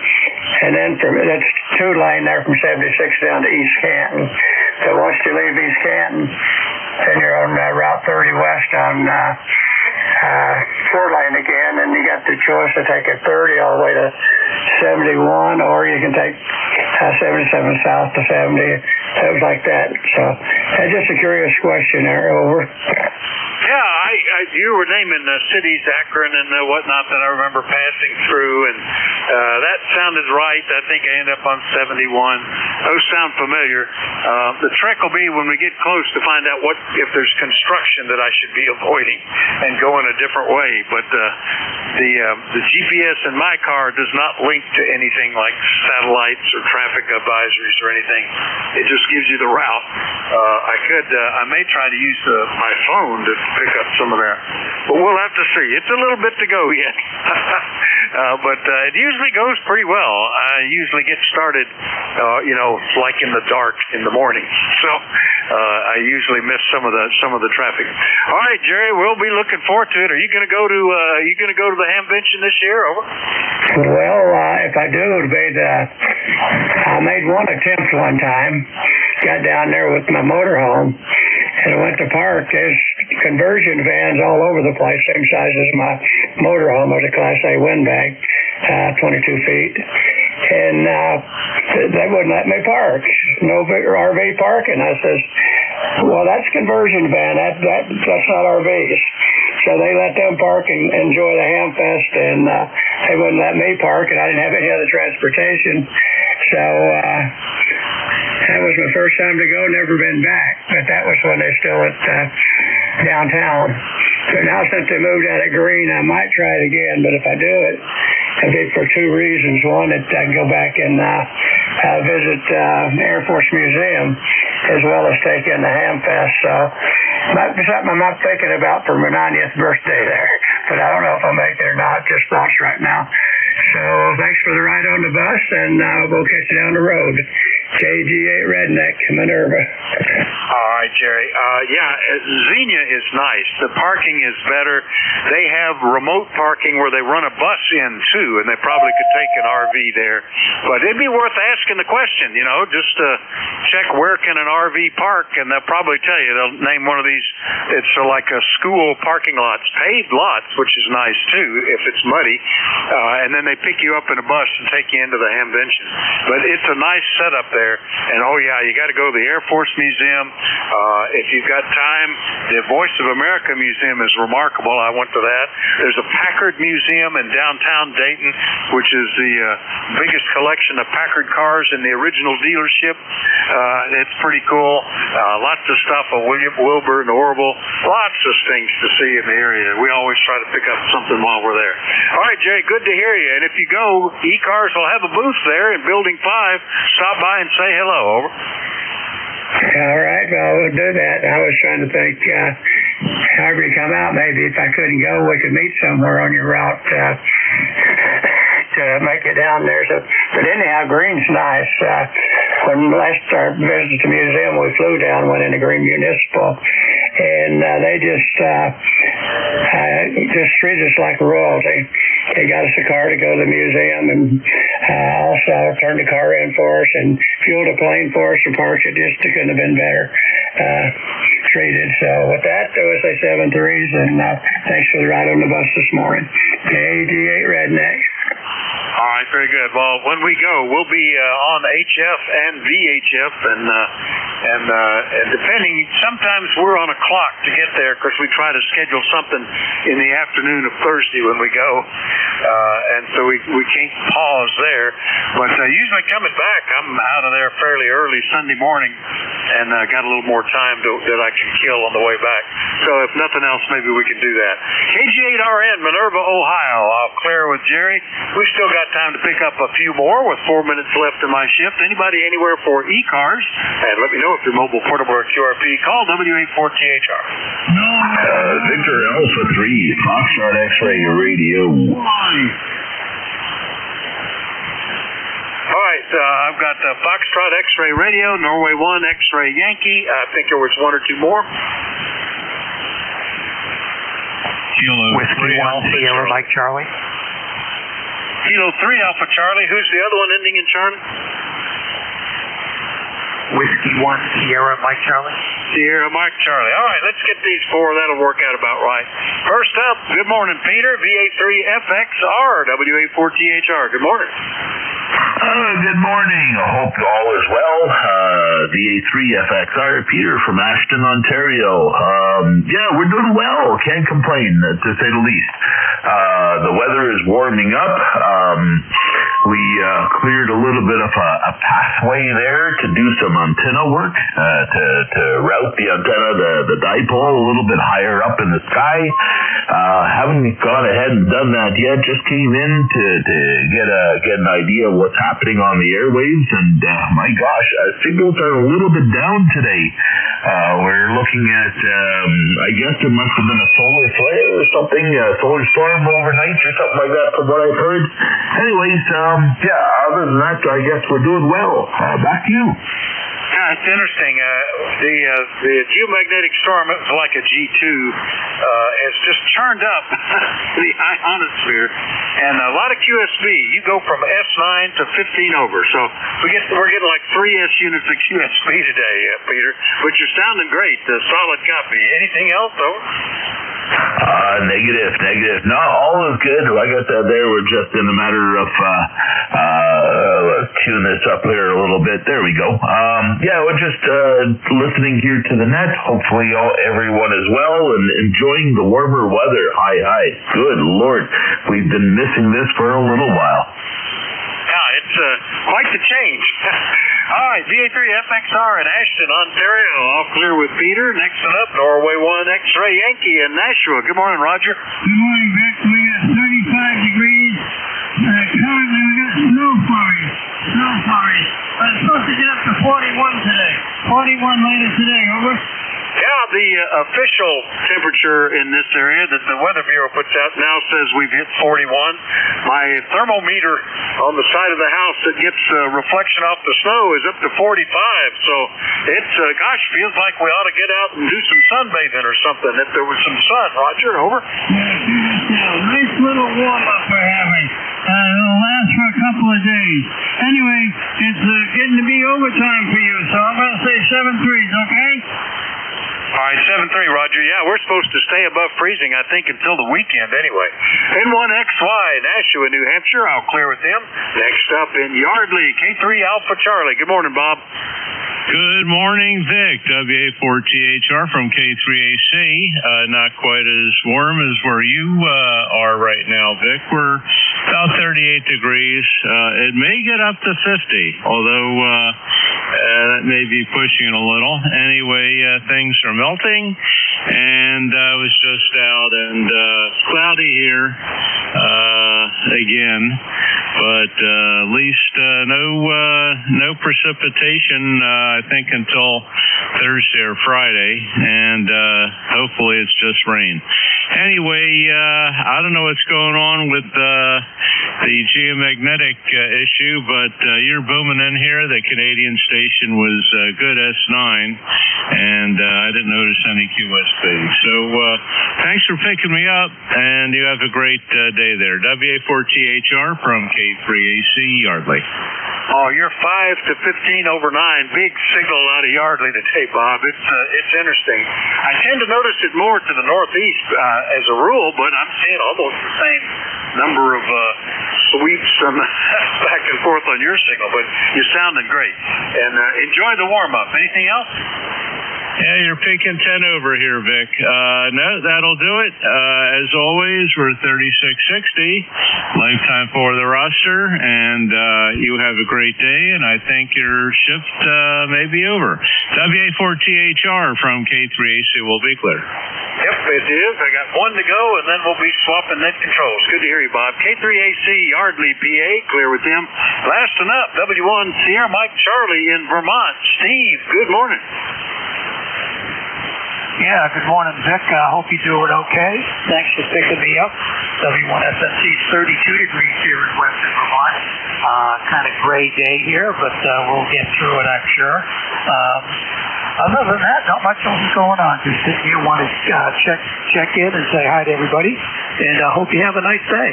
And then that's 2-lane there from 76 down to East Canton. So once you leave East Canton, then you're on Route 30 west on 4-lane again, and you got the choice to take a 30 all the way to 71, or you can take 77 south to 70, things like that. So that's just a curious question there. Over. Yeah, you were naming cities, Akron and whatnot, that I remember passing through, and that sounded right. I think I ended up on 71. Those sound familiar. The trick will be when we get close to find out if there's construction that I should be avoiding and go in a different way. But the GPS in my car does not link to anything like satellites or traffic advisories or anything. It just gives you the route. I may try to use my phone to pick up some of that, but we'll have to see. It's a little bit to go yet. But it usually goes pretty well. I usually get started, like in the dark in the morning. So I usually miss some of the traffic. All right, Jerry, we'll be looking forward to it. Are you going to go to the Hamvention this year? Over. Well, if I do, it'll be I made one attempt one time. Got down there with my motorhome and I went to park. There's conversion vans all over the place, same size as my motorhome. It was a Class A windbag, 22 feet. And they wouldn't let me park. No bigger RV parking. I says, well, that's conversion van. That's not RVs. So they let them park and enjoy the Hamfest, and they wouldn't let me park, and I didn't have any other transportation. So that was my first time to go, never been back. But that was when they're still at downtown. So now since they moved out of Green, I might try it again, but if I do it, it'll be for two reasons. One, that I can go back and visit Air Force Museum, as well as take in the Hamfest. So might be something I'm not thinking about for my 90th birthday there. But I don't know if I'll make it or not, just thoughts right now. So thanks for the ride on the bus, and we'll catch you down the road. JG8 Redneck, Minerva. All right, Jerry. Xenia is nice. The parking is better. They have remote parking where they run a bus in, too, and they probably could take an RV there. But it'd be worth asking the question, just to check where can an RV park, and they'll probably tell you. They'll name one of these. It's like a school parking lots, paved lots, which is nice, too, if it's muddy. And then they pick you up in a bus and take you into the Hamvention. But it's a nice setup there. And you got to go to the Air Force Museum. If you've got time, the Voice of America Museum is remarkable. I went to that. There's a Packard Museum in downtown Dayton, which is the biggest collection of Packard cars in the original dealership. It's pretty cool. Lots of stuff of William Wilbur and Orville. Lots of things to see in the area. We always try to pick up something while we're there. All right, Jerry, good to hear you. And if you go, ECARS will have a booth there in Building 5. Stop by and say hello. Over. All right, well, we'll do that. I was trying to think, however you come out, maybe if I couldn't go, we could meet somewhere on your route make it down there. So, but anyhow, Green's nice. When last our visit to the museum, we flew down, went into Green Municipal, and they just treated us like royalty. They got us a car to go to the museum, and also turned the car in for us and fueled a plane for us. The parts, it just couldn't have been better treated. So with that, there was a 7-3s, and thanks for the ride on the bus this morning. KG8 Redneck. All right, very good. Well, when we go, we'll be on HF and VHF, and depending, sometimes we're on a clock to get there because we try to schedule something in the afternoon of Thursday when we go, and so we can't pause there. But usually coming back, I'm out of there fairly early Sunday morning, and got a little more time that I can kill on the way back. So if nothing else, maybe we can do that. KG8RN, Minerva, Ohio. I'll clear with Jerry. We still got time to pick up a few more with 4 minutes left in my shift. Anybody anywhere for ECARS? And let me know if you're mobile, portable, or QRP. Call W84THR. Victor Alpha 3, Foxtrot X-Ray Radio. All right, I've got Foxtrot X-Ray Radio, Norway 1 X-Ray Yankee. I think there was one or two more. Whiskey 1 Sierra Mike Charlie. Kilo 3 Alpha Charlie. Who's the other one ending in Charlie? Whiskey 1 Sierra Mike Charlie. Sierra Mike Charlie. All right, let's get these four. That'll work out about right. First up, good morning, Peter. VA3FXR, W84THR. Good morning. Good morning. I hope all is well. VA3FXR, Peter from Ashton, Ontario. Yeah, we're doing well. Can't complain, to say the least. The weather is warming up. We cleared a little bit of a pathway there to do some antenna work, to route the antenna, the dipole a little bit higher up in the sky. Haven't gone ahead and done that yet. Just came in to get an idea of what's happening on the airwaves, and my gosh, signals are a little bit down today. We're looking at, I guess there must have been a solar flare or something, a solar storm overnight or something like that from what I've heard. Anyways, yeah, other than that, I guess we're doing well. Back to you. Yeah, it's interesting. The geomagnetic storm, it was like a G2, has just turned up the ionosphere, and a lot of QSB. You go from S9 to 15 over, so we're getting like 3 S units of QSB today, Peter. But you're sounding great. Solid copy. Anything else, though? Negative. No, all is good. Like I said, there we're just in a matter of let's tune this up here a little bit. There we go. Yeah, we're just listening here to the net. Hopefully everyone is well and enjoying the warmer weather. Hi. Good Lord. We've been missing this for a little while. Yeah, it's quite the change. All right, VA3FXR in Ashton, Ontario. All clear with Peter. Next one up, Norway 1 X-Ray Yankee in Nashua. Good morning, Roger. Good morning, Vic. We got 35 degrees. Currently, we got snow flurries. It's supposed to get up to 41 today. 41 later today, over. Yeah, the official temperature in this area that the Weather Bureau puts out now says we've hit 41. My thermometer on the side of the house that gets reflection off the snow is up to 45. So it's, feels like we ought to get out and do some sunbathing or something if there was some sun. Roger, over. Yeah, nice little warm-up we're having. It'll last for a couple of days. Anyway, it's getting to be overtime for you, so I'm going to say 7-3s, okay? All right, 7-3, Roger. Yeah, we're supposed to stay above freezing, I think, until the weekend anyway. N1XY, Nashua, New Hampshire. I'll clear with them. Next up in Yardley, K3 Alpha Charlie. Good morning, Bob. Good morning, Vic. WA4THR from K3AC. Not quite as warm as where you are right now, Vic. We're about 38 degrees. It may get up to 50, although that may be pushing it a little. Anyway, things are melting, and I was just out, and cloudy here again, but at least no precipitation. I think until Thursday or Friday, and hopefully it's just rain. Anyway, I don't know what's going on with the geomagnetic issue, but you're booming in here. The Canadian station was good S9, and I didn't notice any QSB. So thanks for picking me up, and you have a great day there. WA4THR from K3AC Yardley. Oh, you're 5 to 15 over 9. Big signal out of Yardley today, Bob. It's interesting. I tend to notice it more to the northeast as a rule, but I'm seeing almost the same number of sweeps back and forth on your signal. But you're sounding great. And enjoy the warm-up. Anything else? Yeah, you're peaking 10 over here, Vic. No, that'll do it. As always, we're 3660, lifetime for the roster, and you have a great day, and I think your shift may be over. WA4THR from K3AC will be clear. Yep, it is. I got one to go, and then we'll be swapping net controls. Good to hear you, Bob. K3AC, Yardley, PA, clear with them. Lasting up, W1 Sierra Mike Charlie in Vermont. Steve, good morning. Yeah, good morning, Vic. I hope you're doing okay. Thanks for picking me up. W1SMC is 32 degrees here in western Vermont. Kind of gray day here, but we'll get through it, I'm sure. Other than that, not much else is going on. Just sitting here, want to check in and say hi to everybody, and I hope you have a nice day.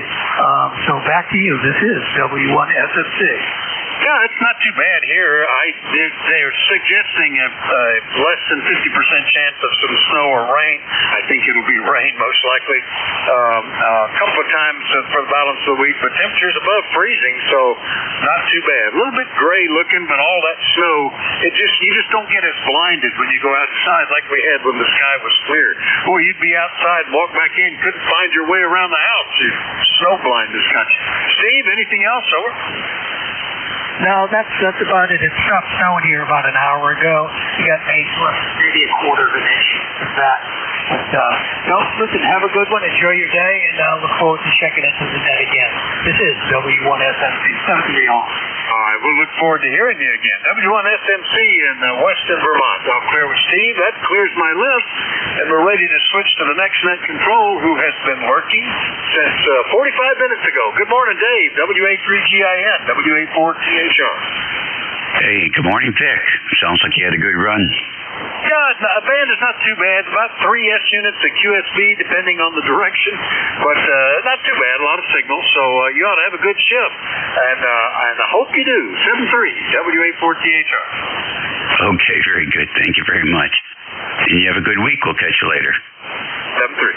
So back to you. This is W1SMC. Yeah, it's not too bad here. They're suggesting a less than 50% chance of some snow or rain. I think it'll be rain most likely. A couple of times for the balance of the week, but temperatures above freezing, so not too bad. A little bit gray looking, but all that snow, you just don't get as blinded when you go outside like we had when the sky was clear. Boy, you'd be outside, walk back in, couldn't find your way around the house. Snow blindness got you. Steve, anything else? Over. No, that's about it. It stopped snowing here about an hour ago. You got maybe a quarter of an inch of that. But, no, listen, have a good one. Enjoy your day, and look forward to checking into the net again. This is W1SMC. Something on. All right, we'll look forward to hearing you again. W1SMC in western Vermont. I'll clear with Steve. That clears my list, and we're ready to switch to the next net control, who has been working since 45 minutes ago. Good morning, Dave. WA3GIN, WA4THR. Hey, good morning, Vic. Sounds like you had a good run. Yeah, a band is not too bad. About 3 S units of QSB, depending on the direction, but not too bad. A lot of signals, so you ought to have a good shift, and I hope you do. 7-3, WA4THR. Okay, very good. Thank you very much. And you have a good week. We'll catch you later. 7-3.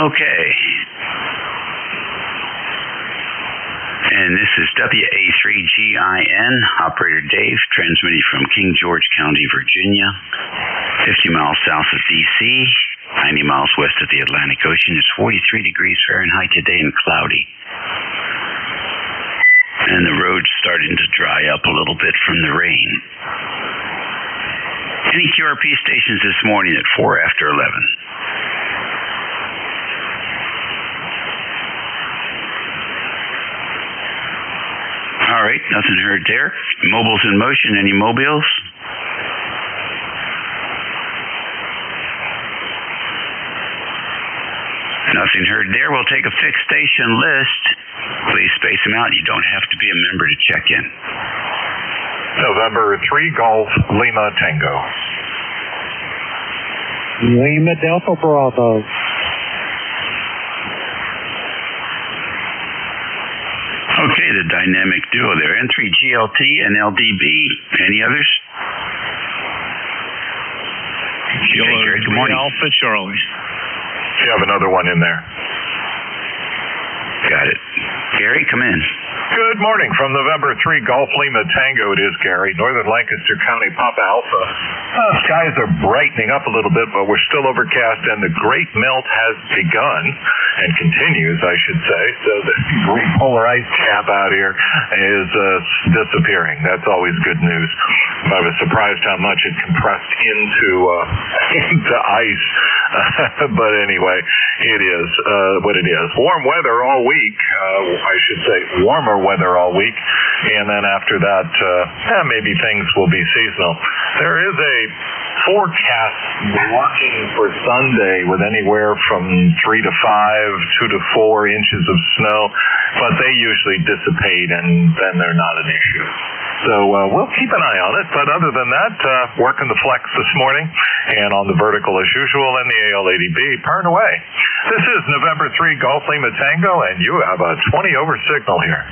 Okay. And this is WA3GIN, Operator Dave, transmitting from King George County, Virginia, 50 miles south of D.C., 90 miles west of the Atlantic Ocean. It's 43 degrees Fahrenheit today and cloudy. And the road's starting to dry up a little bit from the rain. Any QRP stations this morning at 4 after 11. All right, nothing heard there. Mobiles in motion. Any mobiles? Nothing heard there. We'll take a fixed station list. Please space them out. You don't have to be a member to check in. November 3 Golf Lima Tango. Lima Delta Bravo. Okay, the dynamic duo there. N3GLT and LDB. Any others? Kilo Gary, good morning. Alpha Charlie. You have another one in there. Got it. Gary, come in. Good morning from November 3 Golf Lima Tango. It is Gary, Northern Lancaster County, Papa Alpha. Skies are brightening up a little bit, but we're still overcast, and the great melt has begun and continues, I should say. So the great polar ice cap out here is disappearing. That's always good news. I was surprised how much it compressed into ice. But anyway, it is what it is. Warm weather all week. I should say warmer weather all week. And then after that, maybe things will be seasonal. There is a forecast, we're watching for Sunday with anywhere from 3 to 5, 2 to 4 inches of snow, but they usually dissipate and then they're not an issue. So we'll keep an eye on it, but other than that, working the flex this morning and on the vertical as usual and the AL80B, powering away. This is November 3 Golf Lima Tango, and you have a 20 over signal here.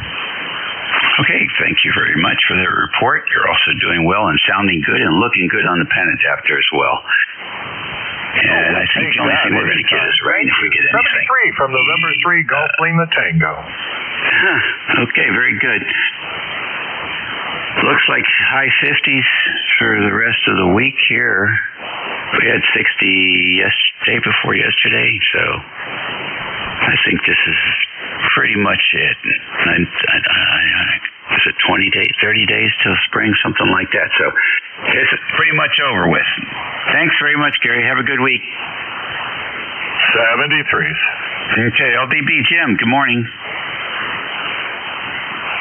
Okay, thank you very much for the report. You're also doing well and sounding good and looking good on the pen adapter as well. And I think the only thing we're going to get is rain if we get anything. 73 from November 3 Golf Lima Tango. Okay, very good. Looks like high 50s for the rest of the week here. We had 60 day before yesterday, so I think this is pretty much it. Is it 20 days, 30 days till spring, something like that. So it's pretty much over with. Thanks very much, Gary. Have a good week. 73s. Okay, LDB Jim, good morning.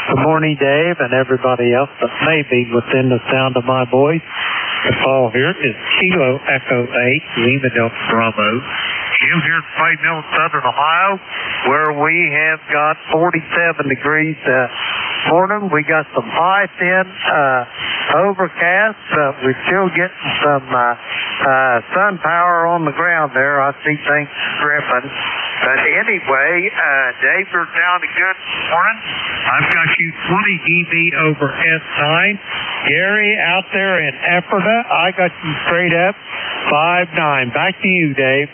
Good morning, Dave, and everybody else that may be within the sound of my voice. The call here is Kilo Echo 8, Lima Delta Bravo. Jim here in Spade Mill, Southern Ohio, where we have got 47 degrees this morning. We got some high, thin overcast. We're still getting some sun power on the ground there. I see things dripping. But anyway, Dave, you're sounding good this morning. I've got you 20 dB over S9. Gary, out there in Ephrata, I got you straight up 5.9. Back to you, Dave.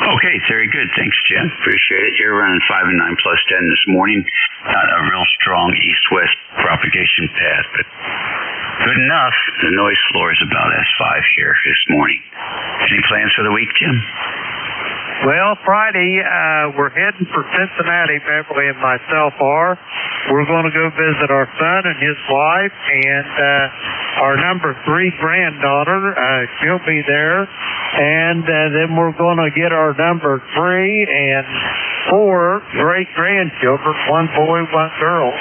Okay, very good. Thanks, Jim. Appreciate it. You're running 5 and 9 plus 10 this morning. Not a real strong east-west propagation path, but good enough. The noise floor is about S5 here this morning. Any plans for the week, Jim? Well, Friday, we're heading for Cincinnati. Beverly and myself are. We're going to go visit our son and his wife and our number 3 granddaughter. She'll be there. And then we're going to get our number 3 and 4 great-grandchildren, 1 boy, 1 girl.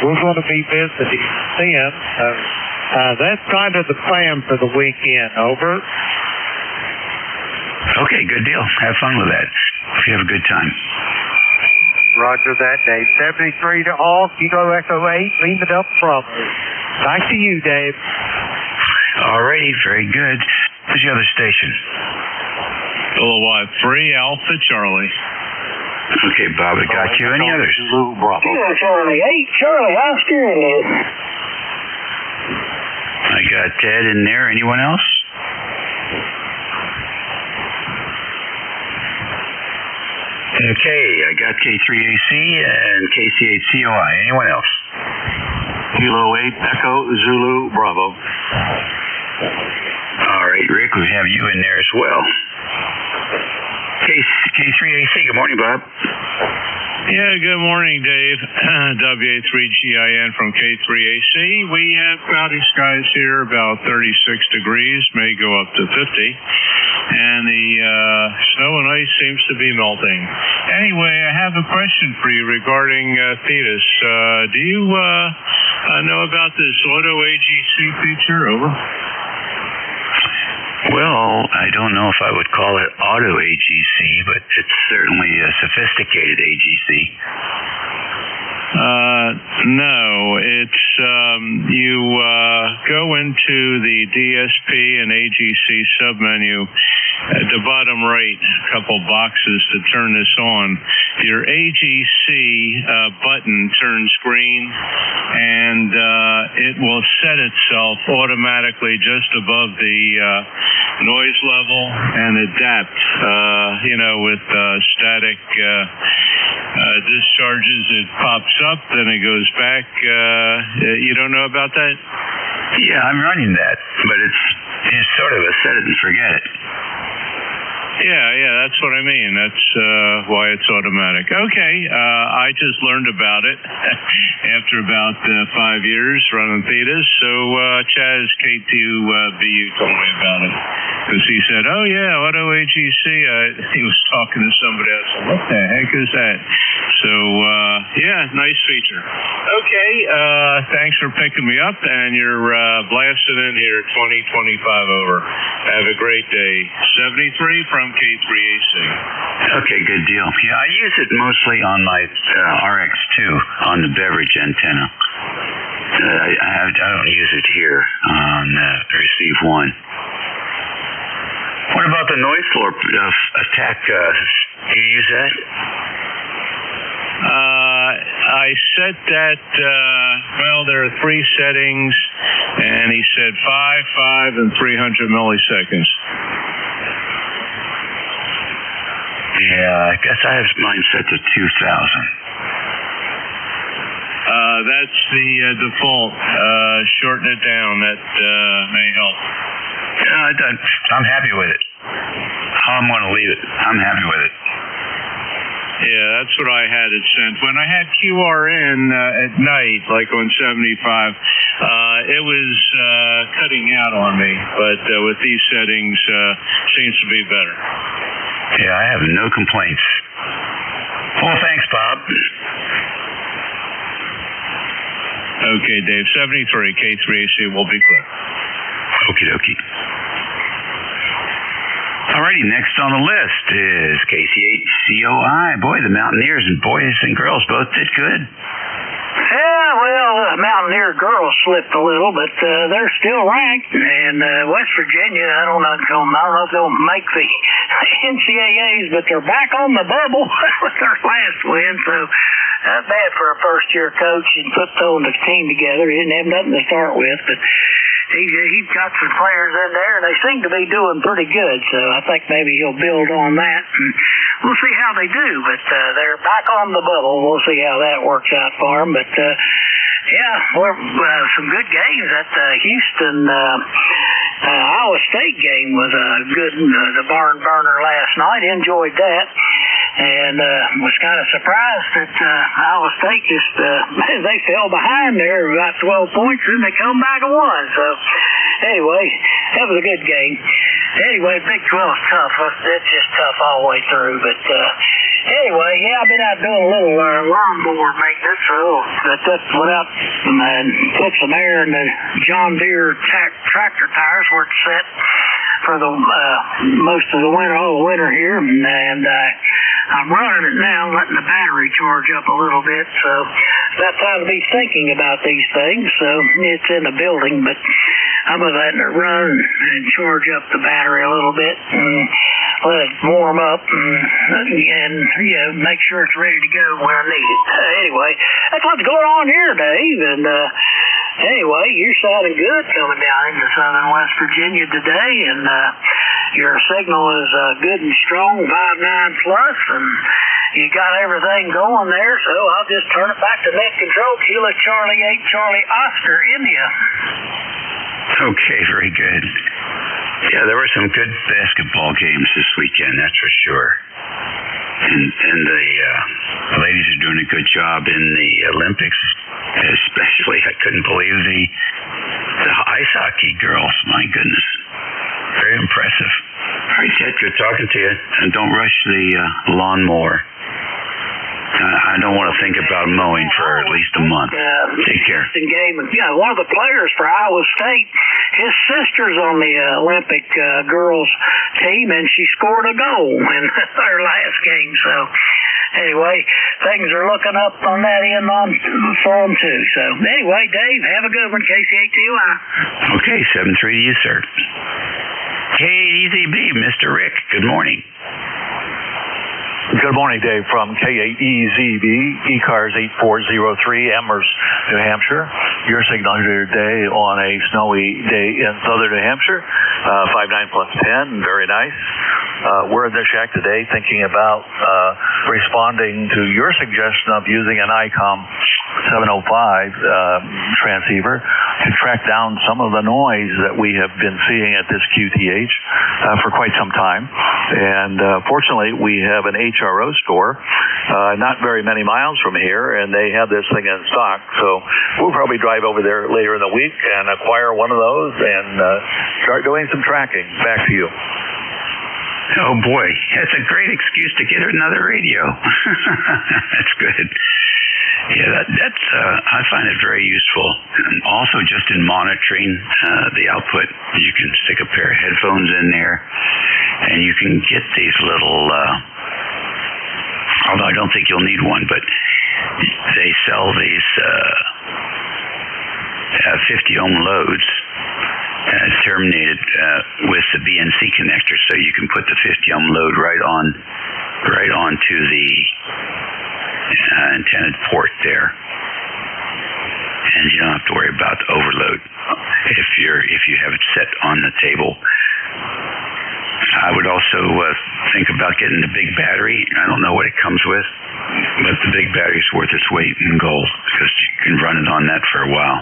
We're going to be visiting them. That's kind of the plan for the weekend. Over. Okay, good deal. Have fun with that. Hope you have a good time. Roger that, Dave. 73 to all, Kilo Echo 8, Lima Delta Bravo. Back to you, Dave. All righty, very good. Who's the other station? Illinois 3 Alpha Charlie. Okay, Bob, I got you. Any others? Bravo. Kilo Charlie 8, Charlie Oscar. I got Ted in there. Anyone else? Okay, I got K3AC and KC8COI. Anyone else? Kilo 8 Echo Zulu Bravo. All right, Rick, we have you in there as well. K3AC, good morning, Bob. Yeah, good morning, Dave. WA3GIN from K3AC. We have cloudy skies here, about 36 degrees, may go up to 50. And the snow and ice seems to be melting. Anyway, I have a question for you regarding Thetis. Do you know about this auto AGC feature? Over. Well, I don't know if I would call it auto AGC, but it's certainly a sophisticated AGC. No, it's you go into the DSP and AGC submenu at the bottom right, a couple boxes to turn this on. Your AGC button turns green, and it will set itself automatically just above the noise level and adapt. With static discharges, it pops up, then it goes back. You don't know about that? Yeah, I'm running that, but it's sort of a set it and forget it. Yeah, that's what I mean. That's why it's automatic. Okay, I just learned about it after about 5 years running Thetis. So Chaz K2BU told me about it because he said, "Oh yeah, auto AGC." He was talking to somebody else. What the heck is that? So, nice feature. Okay, thanks for picking me up, and you're blasting in here at 2025 over. Have a great day. 73 from K3AC. Okay, good deal. Yeah, I use it mostly on my RX2 on the beverage antenna. I don't use it here on receive one. What about the noise floor attack? Do you use that? I set that, there are 3 settings, and he said 5, and 300 milliseconds. Yeah, I guess I have mine set to 2,000. That's the default. Shorten it down. That may help. I'm happy with it. I'm going to leave it. I'm happy with it. Yeah, that's what I had it sent. When I had QRN at night, like on 75, it was cutting out on me. But with these settings, seems to be better. Yeah, I have no complaints. Well, thanks, Bob. Okay, Dave. 73, K3AC will be clear. Okie dokie. Alrighty, next on the list is KC8COI. Boy, the Mountaineers and boys and girls both did good. Yeah, well, the Mountaineer girls slipped a little, but they're still ranked. And West Virginia, I don't know if they'll make the NCAAs, but they're back on the bubble with their last win. So not bad for a first-year coach and put the team together. He didn't have nothing to start with, but he's got some players in there, and they seem to be doing pretty good. So I think maybe he'll build on that, and we'll see how they do. But they're back on the bubble. We'll see how that works out for them. But some good games at Houston. Iowa State game was a good, the barn burner last night. Enjoyed that. And was kind of surprised that Iowa State just they fell behind there about 12 points, and they come back and won. So anyway, that was a good game. Anyway, Big 12's tough. It's just tough all the way through. But anyway, I've been out doing a little lawnmower maintenance. So that went out and put some air in the John Deere tractor tires where it's set for the most of the winter, all the winter here, and I'm running it now, letting the battery charge up a little bit. So it's about time to be thinking about these things. So it's in the building, but I'm letting it run and charge up the battery a little bit and let it warm up and make sure it's ready to go when I need it. Anyway, that's what's going on here, Dave. And anyway, you're sounding good coming down into southern West Virginia today, and your signal is good and strong, 5.9 plus, and you got everything going there. So I'll just turn it back to net control. Kilo Charlie 8 Charlie Oscar India. Okay, very good. Yeah, there were some good basketball games this weekend, that's for sure. And the ladies are doing a good job in the Olympics, especially. I couldn't believe the ice hockey girls. My goodness, very impressive. All right, Ted, good talking to you. And don't rush the lawnmower. I don't want to think about mowing for at least a month. Take care. Game. One of the players for Iowa State, his sister's on the Olympic girls team, and she scored a goal in their last game. So anyway, things are looking up on that end for them too. So anyway, Dave, have a good one, KC8COI. Okay, 7-3 to you, sir. KEZB, Mr. Rick, good morning. Good morning, Dave, from K8EZB, ECARS 8403, Amherst, New Hampshire. Your signal here today on a snowy day in southern New Hampshire, 5.9 plus 10, very nice. We're in the shack today thinking about responding to your suggestion of using an ICOM 705 transceiver to track down some of the noise that we have been seeing at this QTH for quite some time. And fortunately, we have an HRO store not very many miles from here, and they have this thing in stock. So we'll probably drive over there later in the week and acquire one of those and start doing some tracking. Back to you. Oh boy, that's a great excuse to get another radio. That's good. Yeah, that's I find it very useful. And also, just in monitoring the output, you can stick a pair of headphones in there, and you can get these little. Although I don't think you'll need one, but they sell these 50 ohm loads. Terminated with the BNC connector, so you can put the 50 ohm load right onto the antenna port there, and you don't have to worry about the overload if you have it set on the table. I would also think about getting the big battery. I don't know what it comes with, but the big battery's worth its weight in gold because you can run it on that for a while.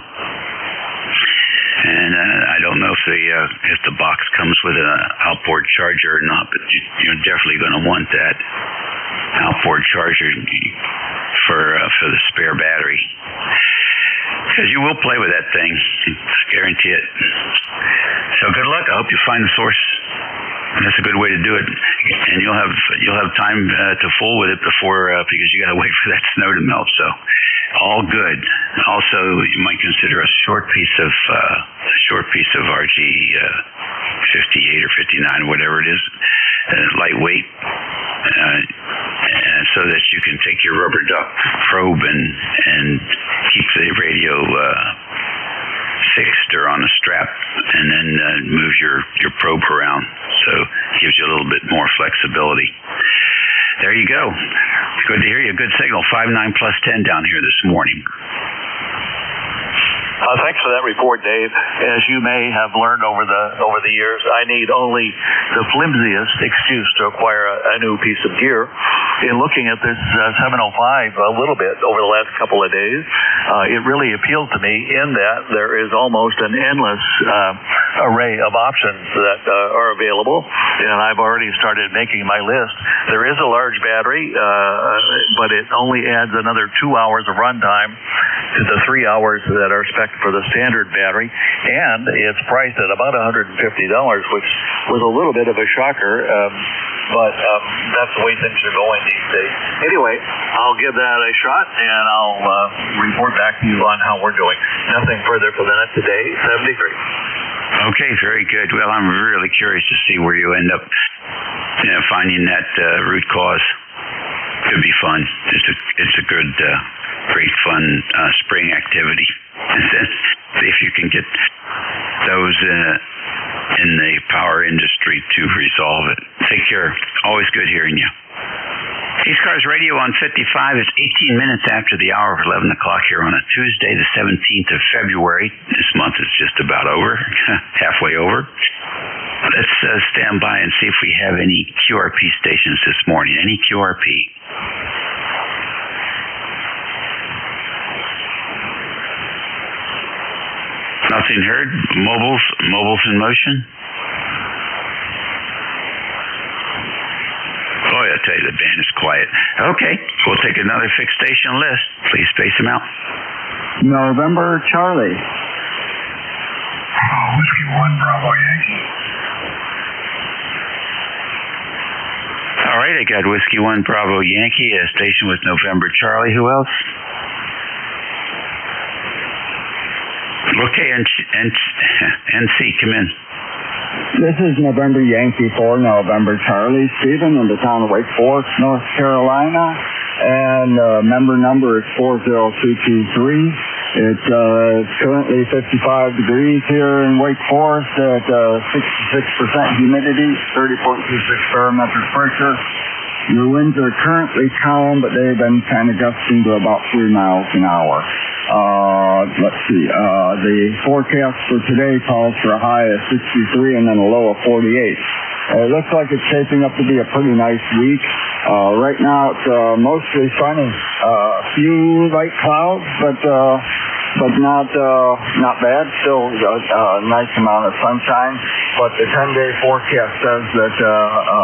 And I don't know if the box comes with an outboard charger or not, but you're definitely going to want that outboard charger for the spare battery, because you will play with that thing. I guarantee it. So good luck. I hope you find the source. That's a good way to do it, and you'll have time to fool with it before because you got to wait for that snow to melt. So all good. Also, you might consider a short piece of RG 58 or 59, whatever it is, lightweight, so that you can take your rubber duck probe and keep the radio fixed or on a strap, and then move your probe around. So it gives you a little bit more flexibility. There you go. Good to hear you. Good signal. 59 plus 10 down here this morning. Thanks for that report, Dave. As you may have learned over the years, I need only the flimsiest excuse to acquire a new piece of gear. In looking at this 705 a little bit over the last couple of days, it really appealed to me in that there is almost an endless array of options that are available, and I've already started making my list. There is a large battery, but it only adds another 2 hours of runtime to the 3 hours that are expected for the standard battery, and it's priced at about $150, which was a little bit of a shocker, but that's the way things are going these days. Anyway, I'll give that a shot, and I'll report back to you on how we're doing. Nothing further for the net today, 73. Okay, very good. Well, I'm really curious to see where you end up finding that root cause. Could be fun. It's a good, great fun spring activity. And then see if you can get those in the power industry to resolve it. Take care. Always good hearing you. ECARS Radio on 55 is 18 minutes after the hour of 11 o'clock here on a Tuesday, the 17th of February. This month is just about over, halfway over. Let's stand by and see if we have any QRP stations this morning. Any QRP? Nothing heard? Mobiles in motion? Boy, I tell you, the band is quiet. Okay, we'll take another fixed station list. Please space them out. November Charlie. Whiskey 1 Bravo Yankee. All right, I got Whiskey 1 Bravo Yankee, a station with November Charlie. Who else? Okay, NC, come in. This is November Yankee 4 November Charlie. Stephen in the town of Wake Forest, North Carolina. And member number is 40223. It's currently 55 degrees here in Wake Forest at 66% humidity, 30.26 barometric pressure. The winds are currently calm, but they've been kind of gusting to about 3 miles an hour. Let's see. The forecast for today calls for a high of 63 and then a low of 48. It looks like it's shaping up to be a pretty nice week. Right now it's mostly sunny. A few light clouds, but not bad. Still a nice amount of sunshine. But the 10-day forecast says that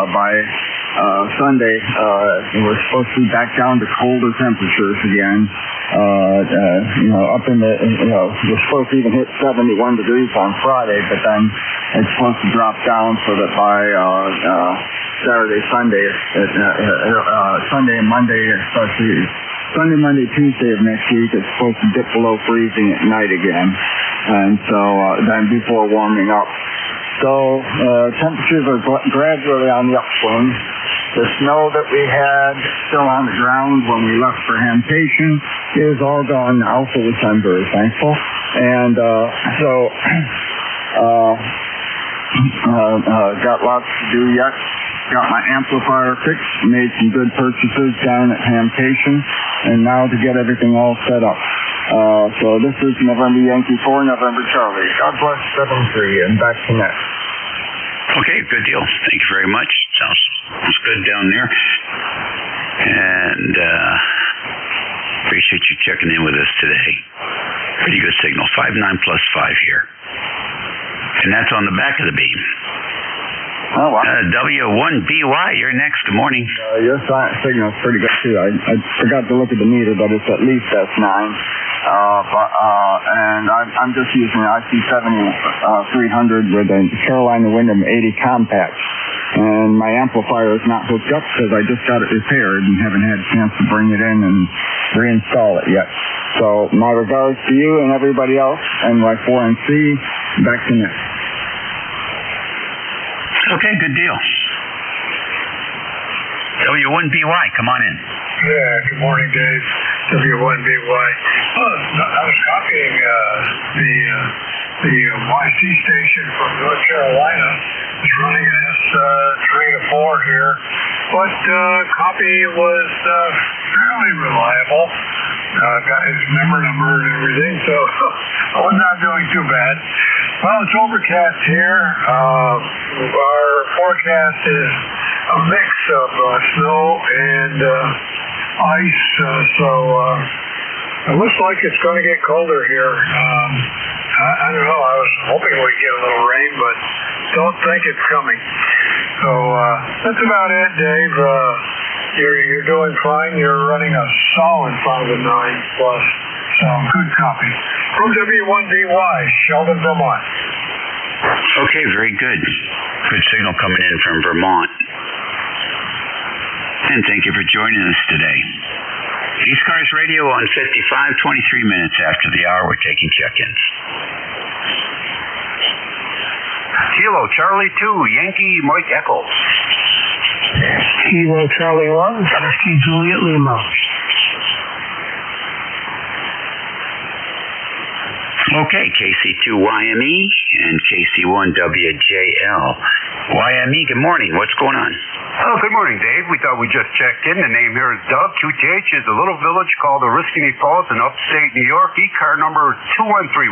by Sunday we're supposed to be back down to colder temperatures again. Up in the we're supposed to even hit 71 degrees on Friday, but then it's supposed to drop down so that by Saturday, Sunday, Sunday and Monday, especially. Sunday, Monday, Tuesday of next week, it's supposed to dip below freezing at night again, and so then before warming up. So temperatures are gradually on the upswing. The snow that we had still on the ground when we left for Hamptation is all gone now, so I'm very thankful. And got lots to do yet. Got my amplifier fixed, made some good purchases down at Hamptation, and now to get everything all set up. So this is November Yankee 4, November Charlie. God bless 7-3, and back to next. Okay, good deal. Thank you very much. Sounds good down there. And appreciate you checking in with us today. Pretty good signal. 5.9 plus 5 here. And that's on the back of the beam. Oh, wow. W1BY, you're next. Good morning. Your signal's pretty good, too. I forgot to look at the meter, but it's at least S9. And I'm just using an IC70 300 with a Carolina Wyndham 80 compact. And my amplifier is not hooked up because I just got it repaired and haven't had a chance to bring it in and reinstall it yet. So my regards to you and everybody else, NY4NC, back to next. Okay, good deal. W1BY, come on in. Yeah, good morning, Dave. W1BY. I was copying the YC station from North Carolina. It's running an S3 to 4 here, but copy was fairly reliable. Got his member number and everything, so I was not doing too bad. Well, it's overcast here. Our forecast is a mix of snow and ice, so it looks like it's going to get colder here. I don't know. I was hoping we'd get a little rain, but don't think it's coming. So that's about it, Dave. You're doing fine. You're running a solid 5.9 plus. So good copy. From W1BY, Sheldon, Vermont. Okay, very good. Good signal coming in from Vermont. And thank you for joining us today. ECARS Radio on 55, 23 minutes after the hour. We're taking check-ins. Kilo Charlie 2, Yankee Mike Echo. Kilo Charlie 1, Whiskey Juliet Lima. Okay, KC2YME and KC1WJL. YME, good morning. What's going on? Oh, good morning, Dave. We thought we'd just check in. The name here is Doug. QTH is a little village called Oriskany Falls in upstate New York. ECAR number 21313.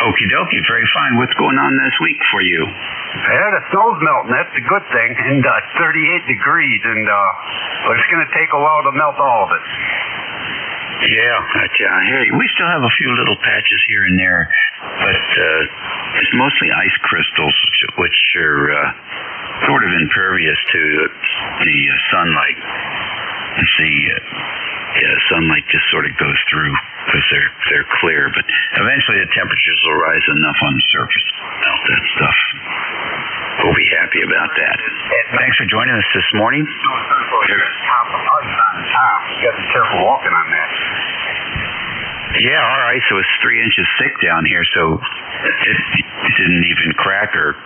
Okie dokie, very fine. What's going on this week for you? Yeah, the snow's melting. That's the good thing. And 38 degrees, and it's going to take a while to melt all of it. Yeah, I hear you. We still have a few little patches here and there, but it's mostly ice crystals, which are sort of impervious to the sunlight. You see, sunlight just sort of goes through because they're clear, but eventually the temperatures will rise enough on the surface to melt that stuff. We'll be happy about that. Thanks for joining us this morning. You got to be careful walking on that. Yeah, our ice was 3 inches thick down here, so it didn't even crack or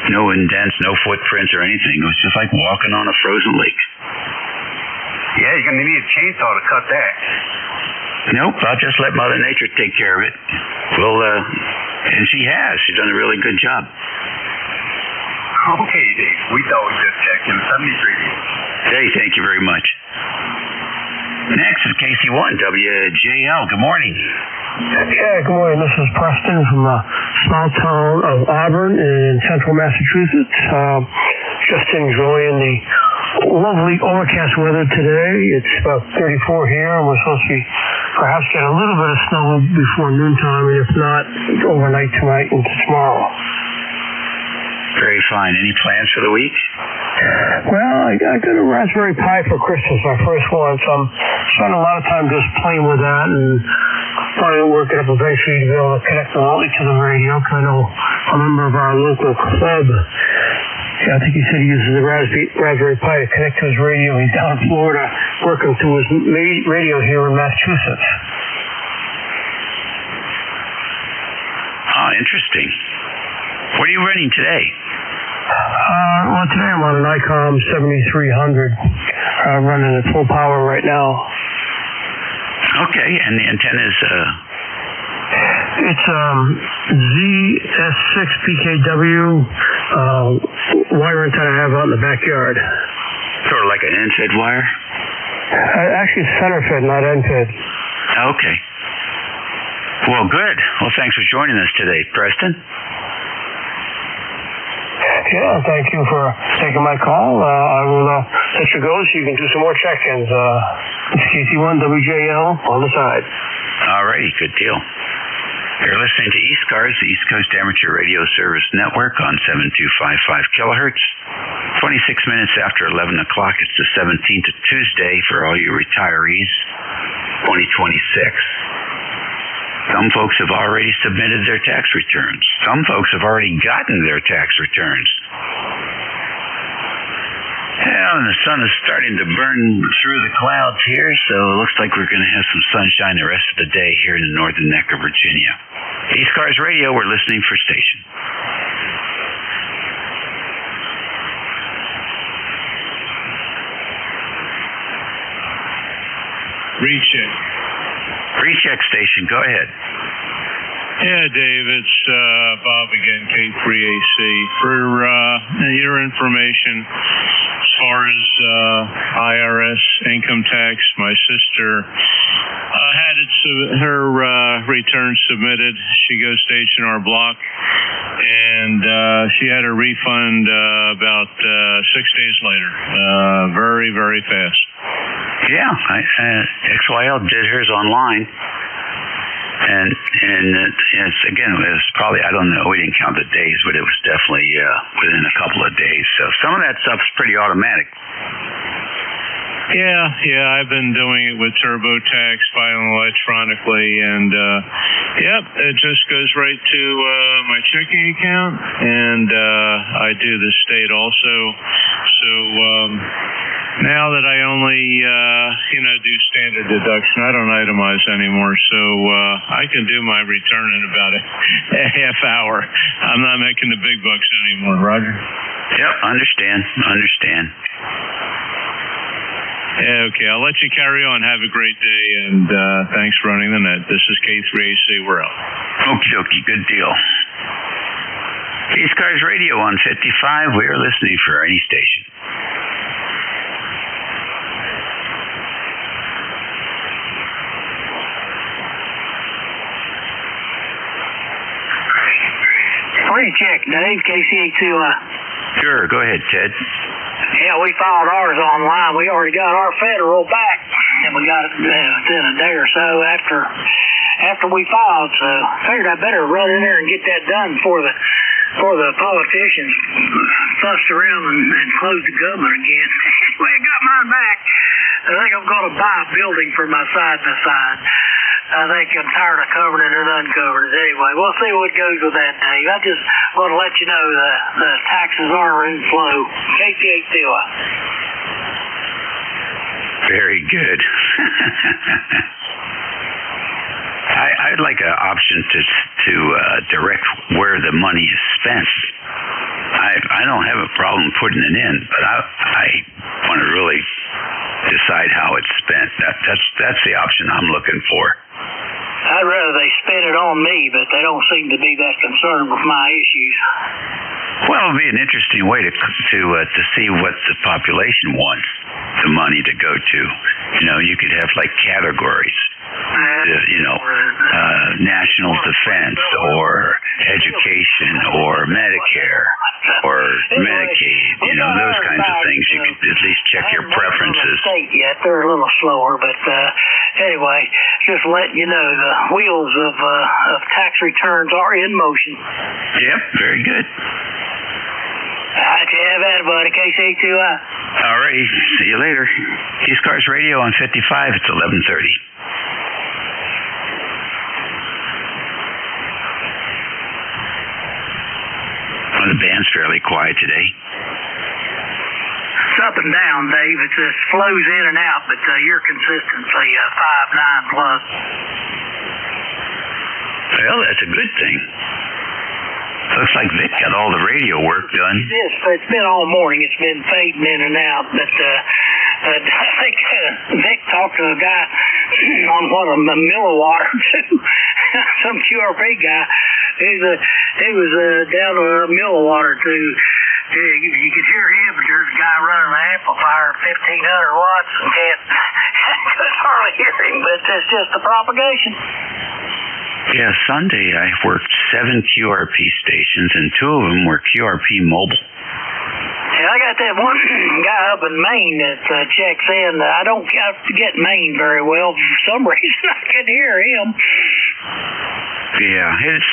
no indents, no footprints or anything. It was just like walking on a frozen lake. Yeah, you're going to need a chainsaw to cut that. Nope, I'll just let Mother Nature take care of it. And she has. She's done a really good job. Okay, Dave. We thought we'd just check in. 73. Hey, thank you very much. Next is KC1WJL. Good morning. Yeah, good morning. This is Preston from the small town of Auburn in central Massachusetts. Just enjoying the lovely overcast weather today. It's about 34 here, and we're supposed to perhaps get a little bit of snow before noontime, and if not, overnight tonight into tomorrow. Very fine. Any plans for the week? Well, I got a Raspberry Pi for Christmas, my first one, so I'm spending a lot of time just playing with that and probably working up eventually to be able to connect remotely to the radio, because I know a member of our local club Yeah, I think he said he uses the Raspberry Pi to connect to his radio. He's down in Florida working through his radio here in Massachusetts. Oh, interesting. What are you running today? Well, today I'm on an ICOM 7300, running at full power right now. Okay, and the antenna is... It's ZS6 PKW wire antenna I have out in the backyard. Sort of like an end-fed wire? Actually, center-fed, not end-fed. Okay. Well, good. Well, thanks for joining us today, Preston. Yeah, thank you for taking my call. I will let you go so you can do some more check-ins. It's KC1WJL on the side. All righty, good deal. You're listening to ECARS, the East Coast Amateur Radio Service Network on 7255 kilohertz. 26 minutes after 11 o'clock, it's the 17th of Tuesday for all you retirees, 2026. Some folks have already submitted their tax returns. Some folks have already gotten their tax returns. Yeah, and the sun is starting to burn through the clouds here, so it looks like we're going to have some sunshine the rest of the day here in the northern neck of Virginia. ECARS Radio, we're listening for station. Recheck station, go ahead. Yeah, Dave, it's Bob again, K3AC. For your information, as far as IRS income tax, my sister had her return submitted. She goes to H&R Block, and she had her refund about 6 days later. Very, very fast. Yeah, XYL did hers online. And it's, again, it was probably, I don't know, we didn't count the days, but it was definitely within a couple of days. So some of that stuff's pretty automatic. Yeah, I've been doing it with TurboTax, filing electronically, and it just goes right to my checking account, and I do the state also. So now that I only do standard deduction, I don't itemize anymore, so I can do my return in about a half hour. I'm not making the big bucks anymore, Roger. Yep, understand. Okay, I'll let you carry on. Have a great day, and thanks for running the net. This is K3AC. We're out. Okie dokie, good deal. ECARS Radio on 55. We are listening for any station. Recheck, Dave, KC2US. Sure, go ahead, Ted. Yeah, we filed ours online. We already got our federal back, and we got it within a day or so after we filed. So figured I better run in there and get that done before the politicians fussed around and closed the government again. Anyway, I got mine back. I think I'm going to buy a building for my side-by-side. I think I'm tired of covering it and uncovering it. Anyway, we'll see what goes with that, Dave. I just want to let you know the taxes are in flow. KC2US. Very good. I'd like an option to direct where the money is spent. I don't have a problem putting it in, but I want to really decide how it's spent. That's the option I'm looking for. I'd rather they spend it on me, but they don't seem to be that concerned with my issues. Well, it'll be an interesting way to see what the population wants the money to go to. You could have like categories. National defense or education or Medicare or Medicaid, those kinds of things. You could at least check your preferences. Yet they're a little slower, but anyway, just letting you know the wheels of tax returns are in motion. Yep, very good. All right, you have that, buddy. KC2US. All right, see you later. ECARS Radio on 55. It's 11:30. The band's fairly quiet today. up and down, Dave. It just flows in and out, but you're consistently 5.9 plus. Well, that's a good thing. Looks like Vic got all the radio work done. It's been all morning. It's been fading in and out, but I think Vic talked to a guy on a milliwatt or two, some QRP guy. He was down to a milliwatt or two. You could hear him, but there's a guy running an amplifier, 1,500 watts, and could hardly hear him, but it's just the propagation. Yeah, Sunday I worked 7 QRP stations, and 2 of them were QRP mobile. Yeah, I got that one guy up in Maine that checks in. I don't get Maine very well. For some reason, I can hear him. Yeah, it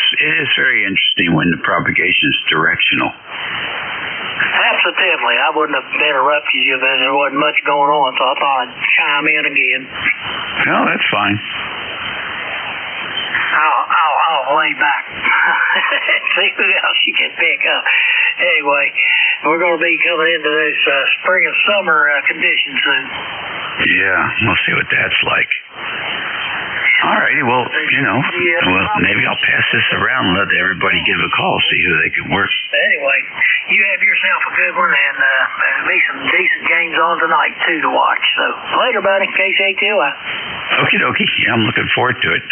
is very interesting when the propagation is directional. Absolutely. I wouldn't have interrupted you, but there wasn't much going on, so I thought I'd chime in again. No, that's fine. I'll lay back. See who else you can pick up. Anyway, we're going to be coming into this spring and summer conditions soon. Yeah, we'll see what that's like. All righty, well, maybe I'll pass this around and let everybody give a call, see who they can work. Anyway, you have yourself a good one, and there'll be some decent games on tonight, too, to watch. So, later, buddy, KC2I. Okie dokie. Yeah, I'm looking forward to it.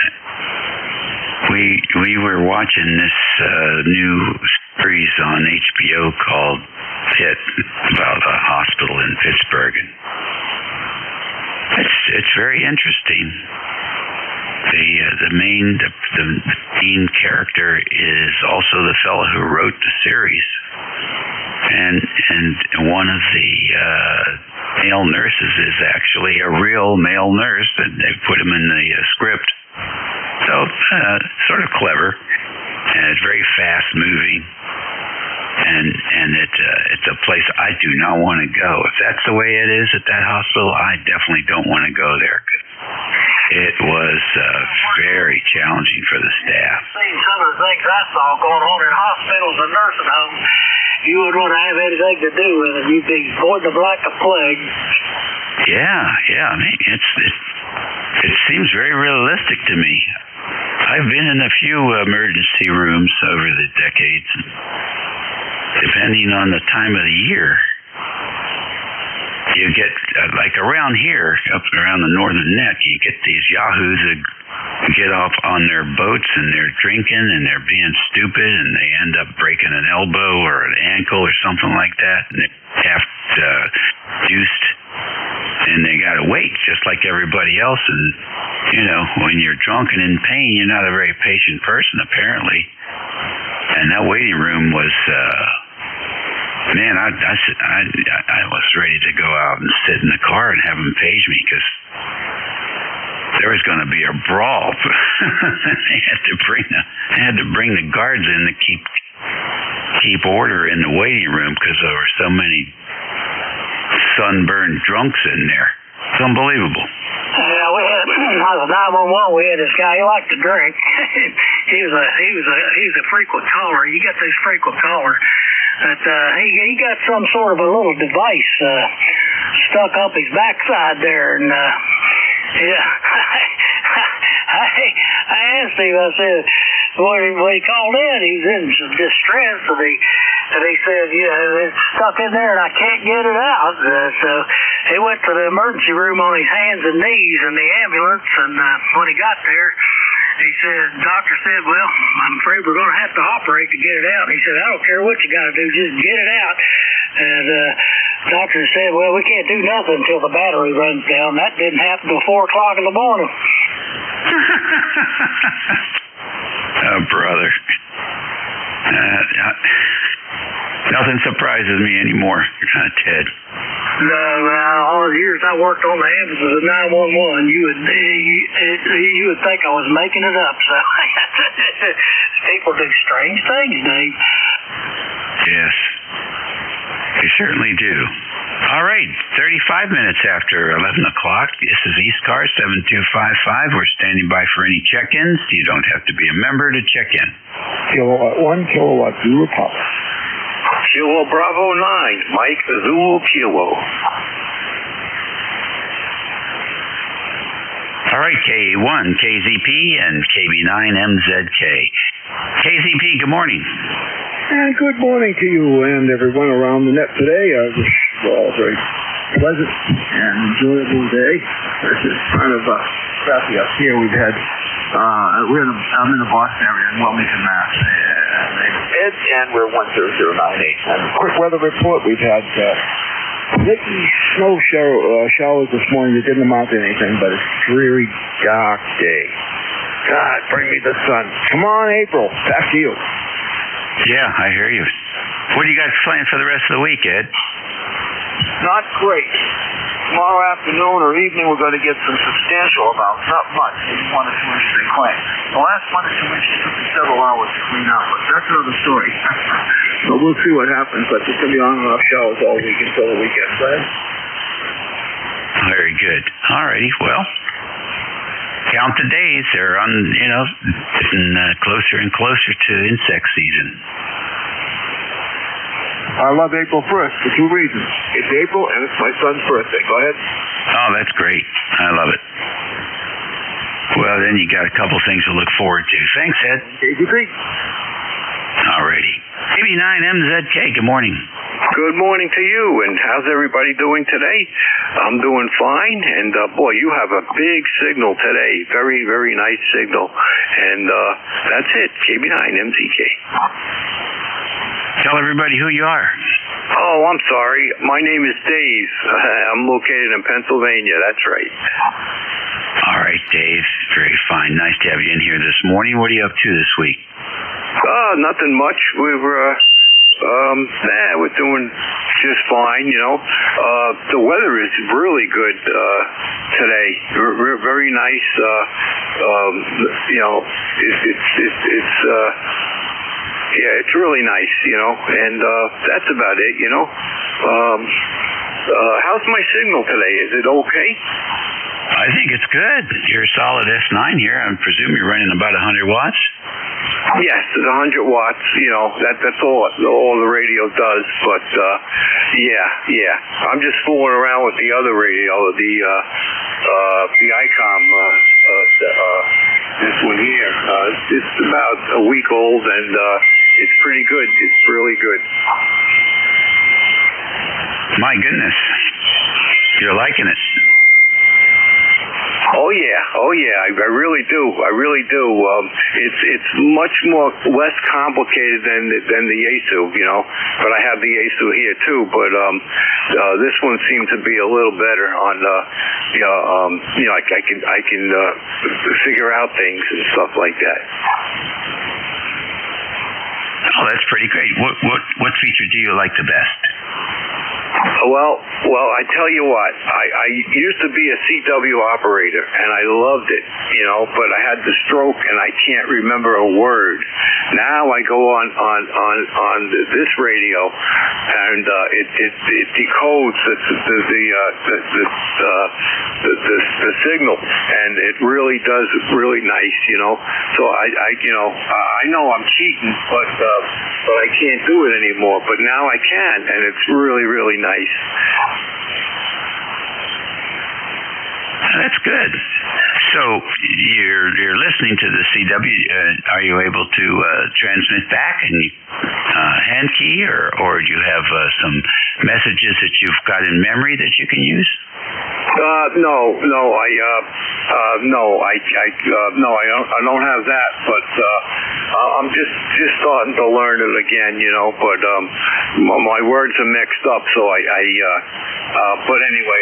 We were watching this new series on HBO called Pitt about a hospital in Pittsburgh, and it's very interesting. The main character is also the fellow who wrote the series, and one of the male nurses is actually a real male nurse, and they put him in the script. So sort of clever, and it's very fast moving, and it's a place I do not want to go. If that's the way it is at that hospital, I definitely don't want to go there. It was very challenging for the staff. Seeing some of the things I saw going on in hospitals and nursing homes, you wouldn't want to have anything to do with it. You'd be avoiding them like a plague. Yeah. I mean, it seems very realistic to me. I've been in a few emergency rooms over the decades, and depending on the time of the year, you get, like around here, up around the northern neck, you get these yahoos that get off on their boats and they're drinking and they're being stupid and they end up breaking an elbow or an ankle or something like that, and they're half juiced, and they gotta wait just like everybody else. And when you're drunk and in pain, you're not a very patient person, apparently. And that waiting room was man, I was ready to go out and sit in the car and have them page me, because there was going to be a brawl. They had to bring the guards in to keep order in the waiting room, because there were so many sunburned drunks in there. It's unbelievable. Yeah, I was 911. We had this guy. He liked to drink. he was a frequent caller. You got those frequent callers. But he got some sort of a little device stuck up his backside there, and I asked him. I said, when he called in, he was in some distress, and he said, it's stuck in there and I can't get it out. So he went to the emergency room on his hands and knees in the ambulance, and when he got there, doctor said, well, I'm afraid we're going to have to operate to get it out. And he said, I don't care what you got to do, just get it out. And doctor said, well, we can't do nothing until the battery runs down. That didn't happen till 4 o'clock in the morning. Oh, brother. Nothing surprises me anymore, Ted. No, all the years I worked on the ambulances at 911, you would think I was making it up. So people do strange things, Dave. Yes, they certainly do. All right, 35 minutes after 11 o'clock. This is ECARS 7255. We're standing by for any check-ins. You don't have to be a member to check in. Kilowatt 1, kilowatt 0 power. Kilo Bravo 9, Mike Zulu Kilo. All right, KA1, KZP, and KB9MZK. KZP, good morning. And good morning to you and everyone around the net today. I wish you all a very pleasant and enjoyable day. This is kind of crappy up here. We've had, I'm in the Boston area in Wilmington, Mass. Ed, and we're 10098. And a quick weather report. We've had little snow showers this morning that didn't amount to anything, but it's a dreary, dark day. God, bring me the sun. Come on, April. Back to you. Yeah, I hear you. What do you guys planned for the rest of the week, Ed? Not great. Tomorrow afternoon or evening, we're going to get some substantial amounts. Not much. Maybe 1 or 2 inches they claim. The last 1 or 2 inches took me several hours to clean out, but that's another story. So we'll see what happens, but there's going to be on and off showers all week until the weekend, right? Very good. All righty. Well, count the days. They're on, getting closer and closer to insect season. I love April 1st for 2 reasons. It's April and it's my son's birthday. Go ahead. Oh, that's great. I love it. Well, then you got a couple things to look forward to. Thanks, Ed. KGP. All righty. KB9MZK, good morning. Good morning to you, and how's everybody doing today? I'm doing fine, and boy, you have a big signal today. Very, very nice signal. And that's it, KB9MZK. Tell everybody who you are. Oh, I'm sorry. My name is Dave. I'm located in Pennsylvania. That's right. All right, Dave. Very fine. Nice to have you in here this morning. What are you up to this week? Nothing much. We're doing just fine, The weather is really good today. Very nice. It's really nice, and that's about it, how's my signal today? Is it okay? I think it's good. You're a solid S9 here. I presume you're running about 100 watts? Yes, it's 100 watts. That's all the radio does. But I'm just fooling around with the other radio, the ICOM. This one here. It's about a week old, and it's pretty good. It's really good. My goodness, you're liking it. Oh yeah, I really do. It's much less complicated than the Yaesu, But I have the Yaesu here too. But this one seems to be a little better on I can figure out things and stuff like that. Oh, that's pretty great. What feature do you like the best? Well, I tell you what, I used to be a CW operator, and I loved it, but I had the stroke, and I can't remember a word. Now I go on this radio, and it decodes the signal, and it really does really nice, So I know I'm cheating, but I can't do it anymore. But now I can, and it's really, really nice. That's good. So you're listening to the CW. Are you able to transmit back and hand key, or do you have some messages that you've got in memory that you can use? I don't have that, but I'm just starting to learn it again, but my words are mixed up, so but anyway,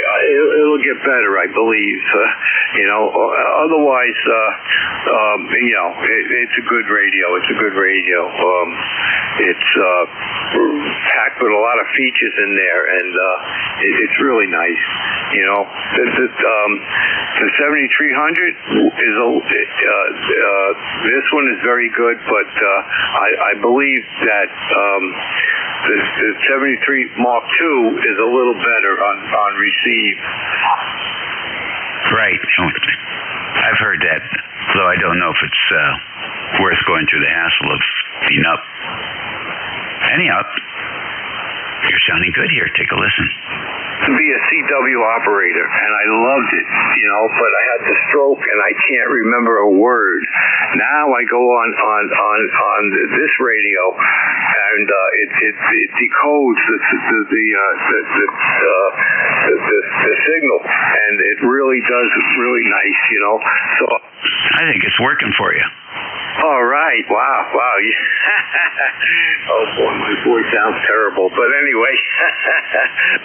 it'll get better, I believe, otherwise, it's a good radio. It's a good radio. It's packed with a lot of features in there, and it's really nice, The 7300 is this one is very good, but I believe that the 73 Mark II is a little better on receive. Right. I've heard that, though I don't know if it's worth going through the hassle of being up. Anyhow, sounding good here. Take a listen. To be a CW operator, and I loved it, but I had the stroke and I can't remember a word. Now I go on this radio, and it decodes the signal, and it really does really nice, So I think it's working for you. All right. Wow. Oh boy, my voice sounds terrible. But anyway,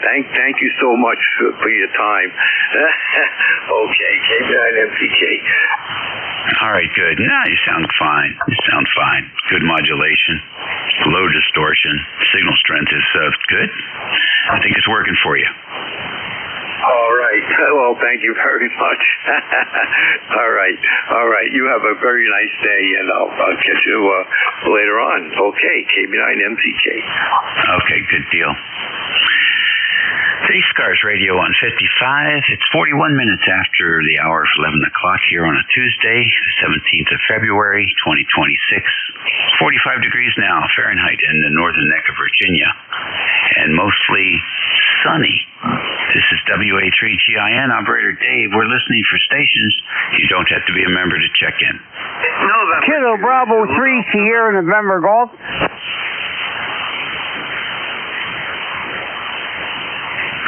thank you so much for your time. Okay, K9MCK. All right, good. No, you sound fine. Good modulation, low distortion, signal strength is good. I think it's working for you. All right. Well, thank you very much. All right. You have a very nice day, and I'll catch you later on. Okay, KB9MCK. Okay, good deal. ECARS Radio on 55. It's 41 minutes after the hour of 11 o'clock here on a Tuesday, the 17th of February, 2026. 45 degrees now, Fahrenheit, in the northern neck of Virginia, and mostly sunny. This is WA3GIN, Operator Dave. We're listening for stations. You don't have to be a member to check in. Kilo Bravo 3, Sierra November Golf.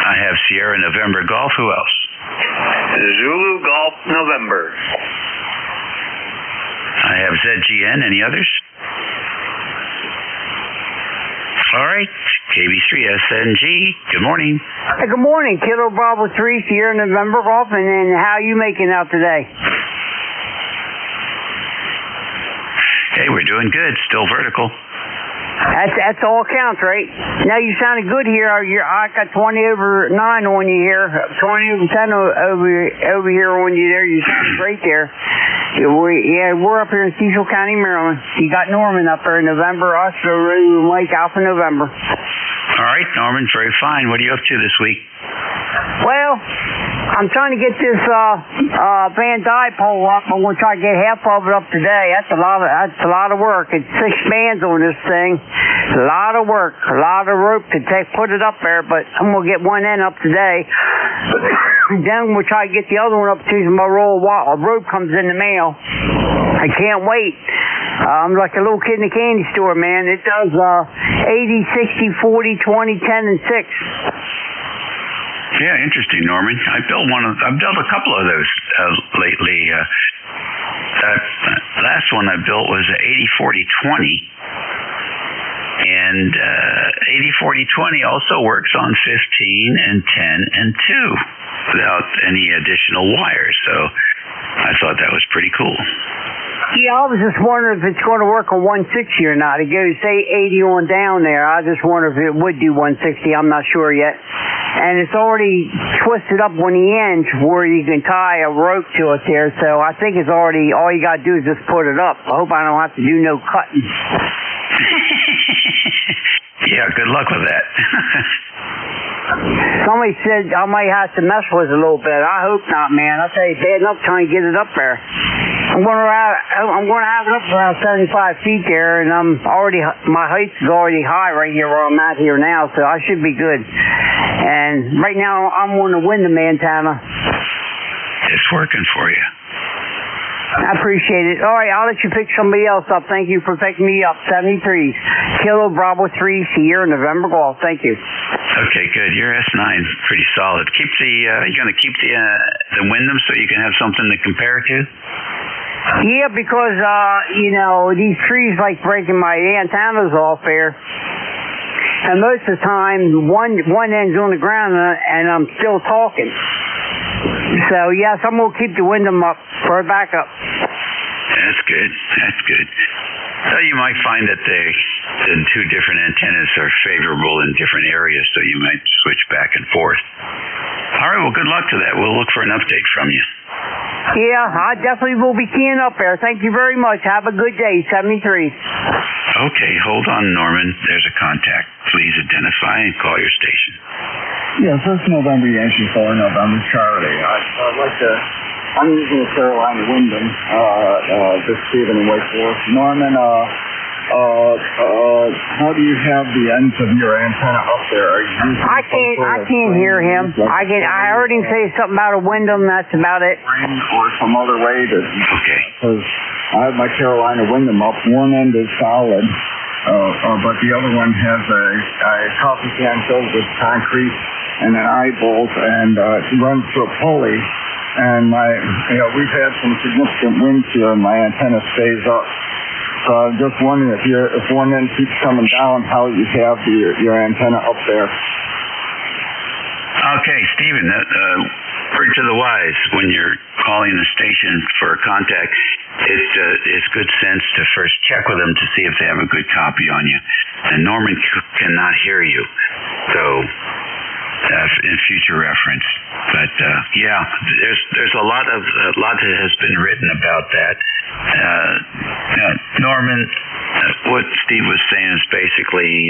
I have Sierra November Golf. Who else? Zulu Golf November. I have ZGN. Any others? All right. KB3SNG. Good morning. Hey, good morning. Kilo Bravo 3, Sierra November Golf. And then how are you making out today? Hey, we're doing good. Still vertical. That's all counts, right? Now you sounded good here. I got 20/9 on you here. 20/10 over here on you there. You sound great there. We're up here in Cecil County, Maryland. You got Norman up there in November. Oscar, Rue, Mike, Alpha November. All right, Norman. Very fine. What are you up to this week? Well, I'm trying to get this Van Dyke pole up. I'm going to try to get half of it up today. That's a lot of work. It's 6 bands on this thing. A lot of work, a lot of rope to put it up there. But I'm going to get one end up today. Then we'll try to get the other one up too. My rope comes in the mail. I can't wait. I'm like a little kid in a candy store, man. It does 80, 60, 40, 20, 10, and 6. Yeah, interesting, Norman. I've built a couple of those lately. That last one I built was an 80-40-20, and 80-40-20 also works on 15 and 10 and 2 without any additional wires. So I thought that was pretty cool. Yeah, I was just wondering if it's going to work on 160 or not. It goes, say, 80 on down there. I just wonder if it would do 160. I'm not sure yet. And it's already twisted up on the end where you can tie a rope to it there. So I think it's already, all you got to do is just put it up. I hope I don't have to do no cutting. Yeah, good luck with that. Somebody said I might have to mess with it a little bit. I hope not, man. I'll tell you, bad enough trying to get it up there. I'm going to have it up around 75 feet there, and my height is already high right here where I'm at here now, so I should be good. And right now I'm on the Wyndham antenna. It's working for you. I appreciate it. All right, I'll let you pick somebody else up. Thank you for picking me up. 73s. Kilo Bravo 3, Sierra November Golf. Thank you. Okay, good. Your S9 pretty solid. You're going to keep the Wyndham so you can have something to compare to? Yeah, because, these trees like breaking my antennas off there. And most of the time, one end's on the ground and I'm still talking. So, yes, I'm going to keep the Wyndham up for a backup. That's good. So you might find that the two different antennas are favorable in different areas, so you might switch back and forth. All right, well, good luck to that. We'll look for an update from you. Yeah, I definitely will be keying up there. Thank you very much. Have a good day, 73. Okay, hold on, Norman. There's a contact. Please identify and call your station. Yes, this is November Yankee 4, November Charlie. I'd like to... I'm using the Carolina Wyndham, just Stephen in Wake Forest. Norman, how do you have the ends of your antenna up there? Are you using I can't hear him. I heard him say something about a Wyndham. That's about it. Or some other way to. Okay. Because I have my Carolina Wyndham up. One end is solid, but the other one has a coffee can filled with concrete and an eye bolt, and it runs through a pulley. And we've had some significant winds here, and my antenna stays up. So I'm just wondering if one end keeps coming down, how you have your antenna up there. Okay, Stephen, word to the wise, when you're calling the station for contact, it's good sense to first check with them to see if they have a good copy on you. And Norman cannot hear you, so in future reference. But there's a lot that has been written about that. Norman, what Steve was saying is basically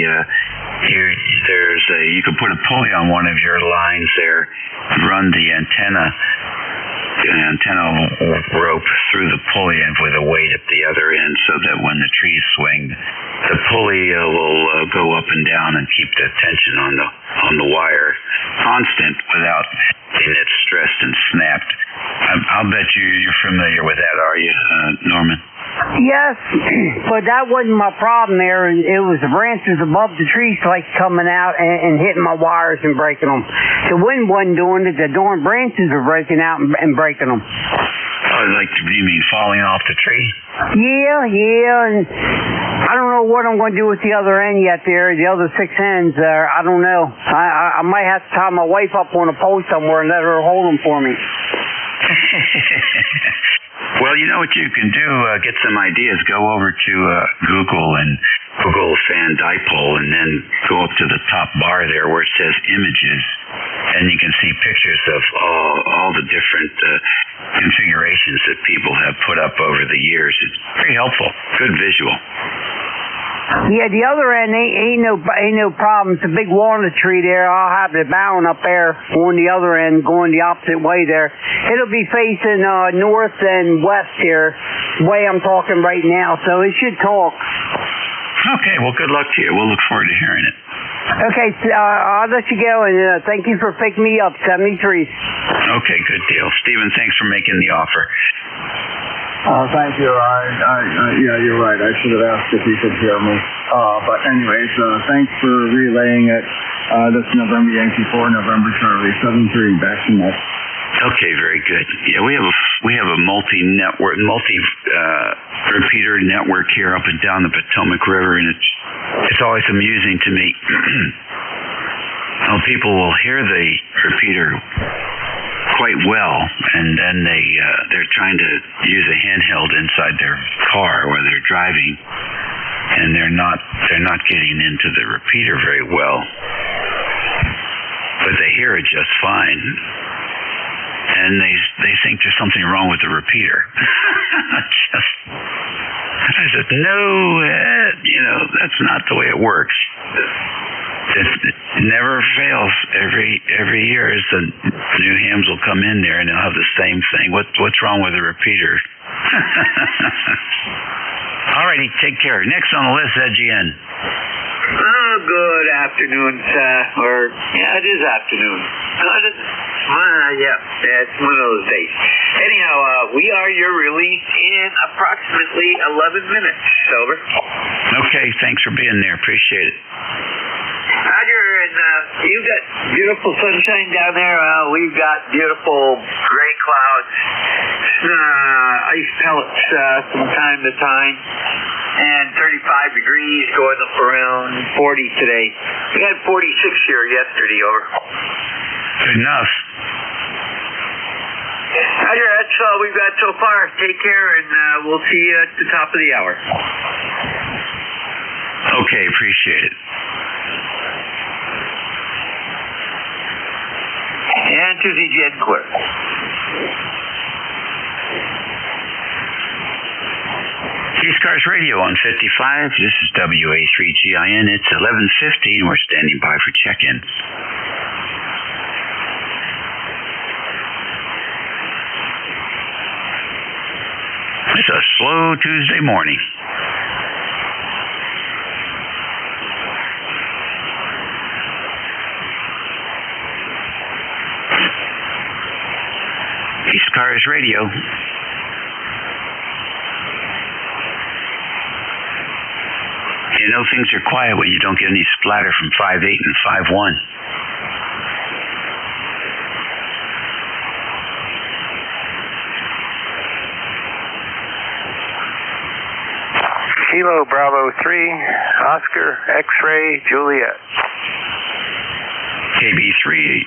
you can put a pulley on one of your lines there, run the antenna rope through the pulley and with a weight at the other end, so that when the trees swing, the pulley will go up and down and keep the tension on the wire constant without getting it stressed and snapped. I'll bet you're familiar with that, are you, Norman? Yes, but that wasn't my problem there. It was the branches above the trees like coming out and hitting my wires and breaking them. The wind wasn't doing it. The darn branches were breaking out and breaking them. Oh, you mean falling off the tree? Yeah, and I don't know what I'm going to do with the other end yet there, the other 6 ends there. I don't know. I might have to tie my wife up on a pole somewhere and let her hold them for me. Well, you know what you can do? Get some ideas. Go over to Google and Google fan dipole, and then go up to the top bar there where it says images, and you can see pictures of all the different configurations that people have put up over the years. It's very helpful. Good visual. Yeah, the other end ain't no problem. It's a big walnut tree there. I'll have the bound up there on the other end, going the opposite way there. It'll be facing north and west here, the way I'm talking right now, so it should talk. Okay, well, good luck to you. We'll look forward to hearing it. Okay, I'll let you go, and thank you for picking me up, 73. Okay, good deal. Stephen, thanks for making the offer. Thank you. Yeah, you're right. I should have asked if he could hear me. But anyways, thanks for relaying it. This is November Yankee 4, November Charlie 73, back to net. Okay, very good. Yeah, we have a multi-network, repeater network here up and down the Potomac River, and it's always amusing to me how people will hear the repeater quite well, and then they're trying to use a handheld inside their car while they're driving, and they're not getting into the repeater very well, but they hear it just fine, and they think there's something wrong with the repeater. I said, no, that's not the way it works. It never fails. Every year, the new hams will come in there and they'll have the same thing. What's wrong with the repeater? All righty, take care. Next on the list, EGN. Oh, good afternoon, it is afternoon. It's one of those days. Anyhow, we are your release in approximately 11 minutes. Over. Okay, thanks for being there. Appreciate it. Roger, and you got beautiful sunshine down there. We've got beautiful gray clouds, ice pellets from time to time, and 35 degrees going up around 40 today. We had 46 here yesterday. Over. Good enough. Roger, that's all we've got so far. Take care, and we'll see you at the top of the hour. Okay, appreciate it. And to the Jet Clerk. ECARS Radio on 55. This is WA3GIN. It's 11:50, and we're standing by for check-in. It's a slow Tuesday morning. ECARS Radio. You know, things are quiet when you don't get any splatter from 5.8 and 5.1. Kilo Bravo 3, Oscar X-Ray Juliet. KB3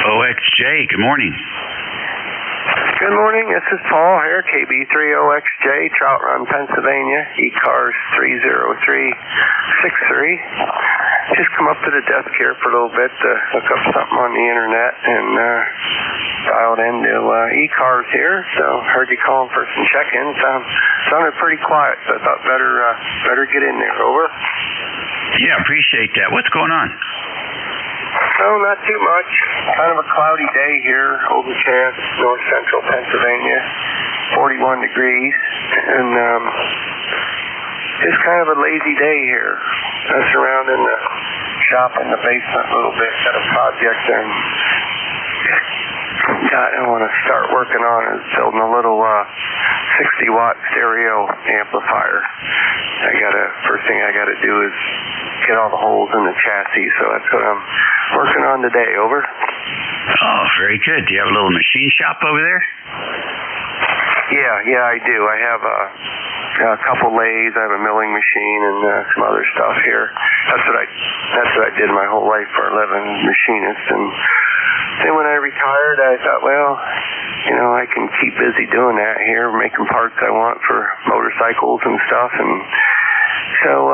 OXJ, good morning. Good morning, this is Paul here, KB3OXJ, Trout Run, Pennsylvania, ECARS 30363. Just come up to the desk here for a little bit to look up something on the internet and dialed into ECARS here, so heard you calling for some check-ins. Sounded pretty quiet, so I thought better get in there. Over. Yeah, appreciate that. What's going on? No, not too much. Kind of a cloudy day here, overcast, north central Pennsylvania, 41 degrees, and just kind of a lazy day here. Mess around in the shop in the basement a little bit. Got a project I want to start working on is building a little 60-watt stereo amplifier. First thing I got to do is get all the holes in the chassis, so that's what I'm working on today. Over. Oh, very good. Do you have a little machine shop over there? Yeah, I do. I have a couple lathes. I have a milling machine and some other stuff here. That's what I did my whole life for a living, machinist. And then when I retired, I thought, well, you know, I can keep busy doing that here, making parts I want for motorcycles and stuff. And so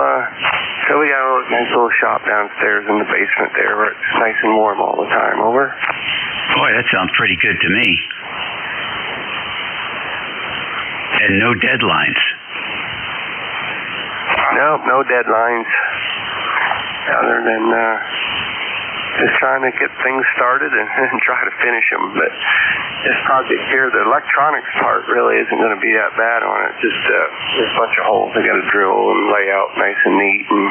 we got a nice little shop downstairs in the basement there where it's nice and warm all the time. Over. Boy, that sounds pretty good to me. And no deadlines. No deadlines. Other than just trying to get things started and try to finish them. But this project here, the electronics part really isn't going to be that bad on it. Just there's a bunch of holes I got to drill and lay out nice and neat, and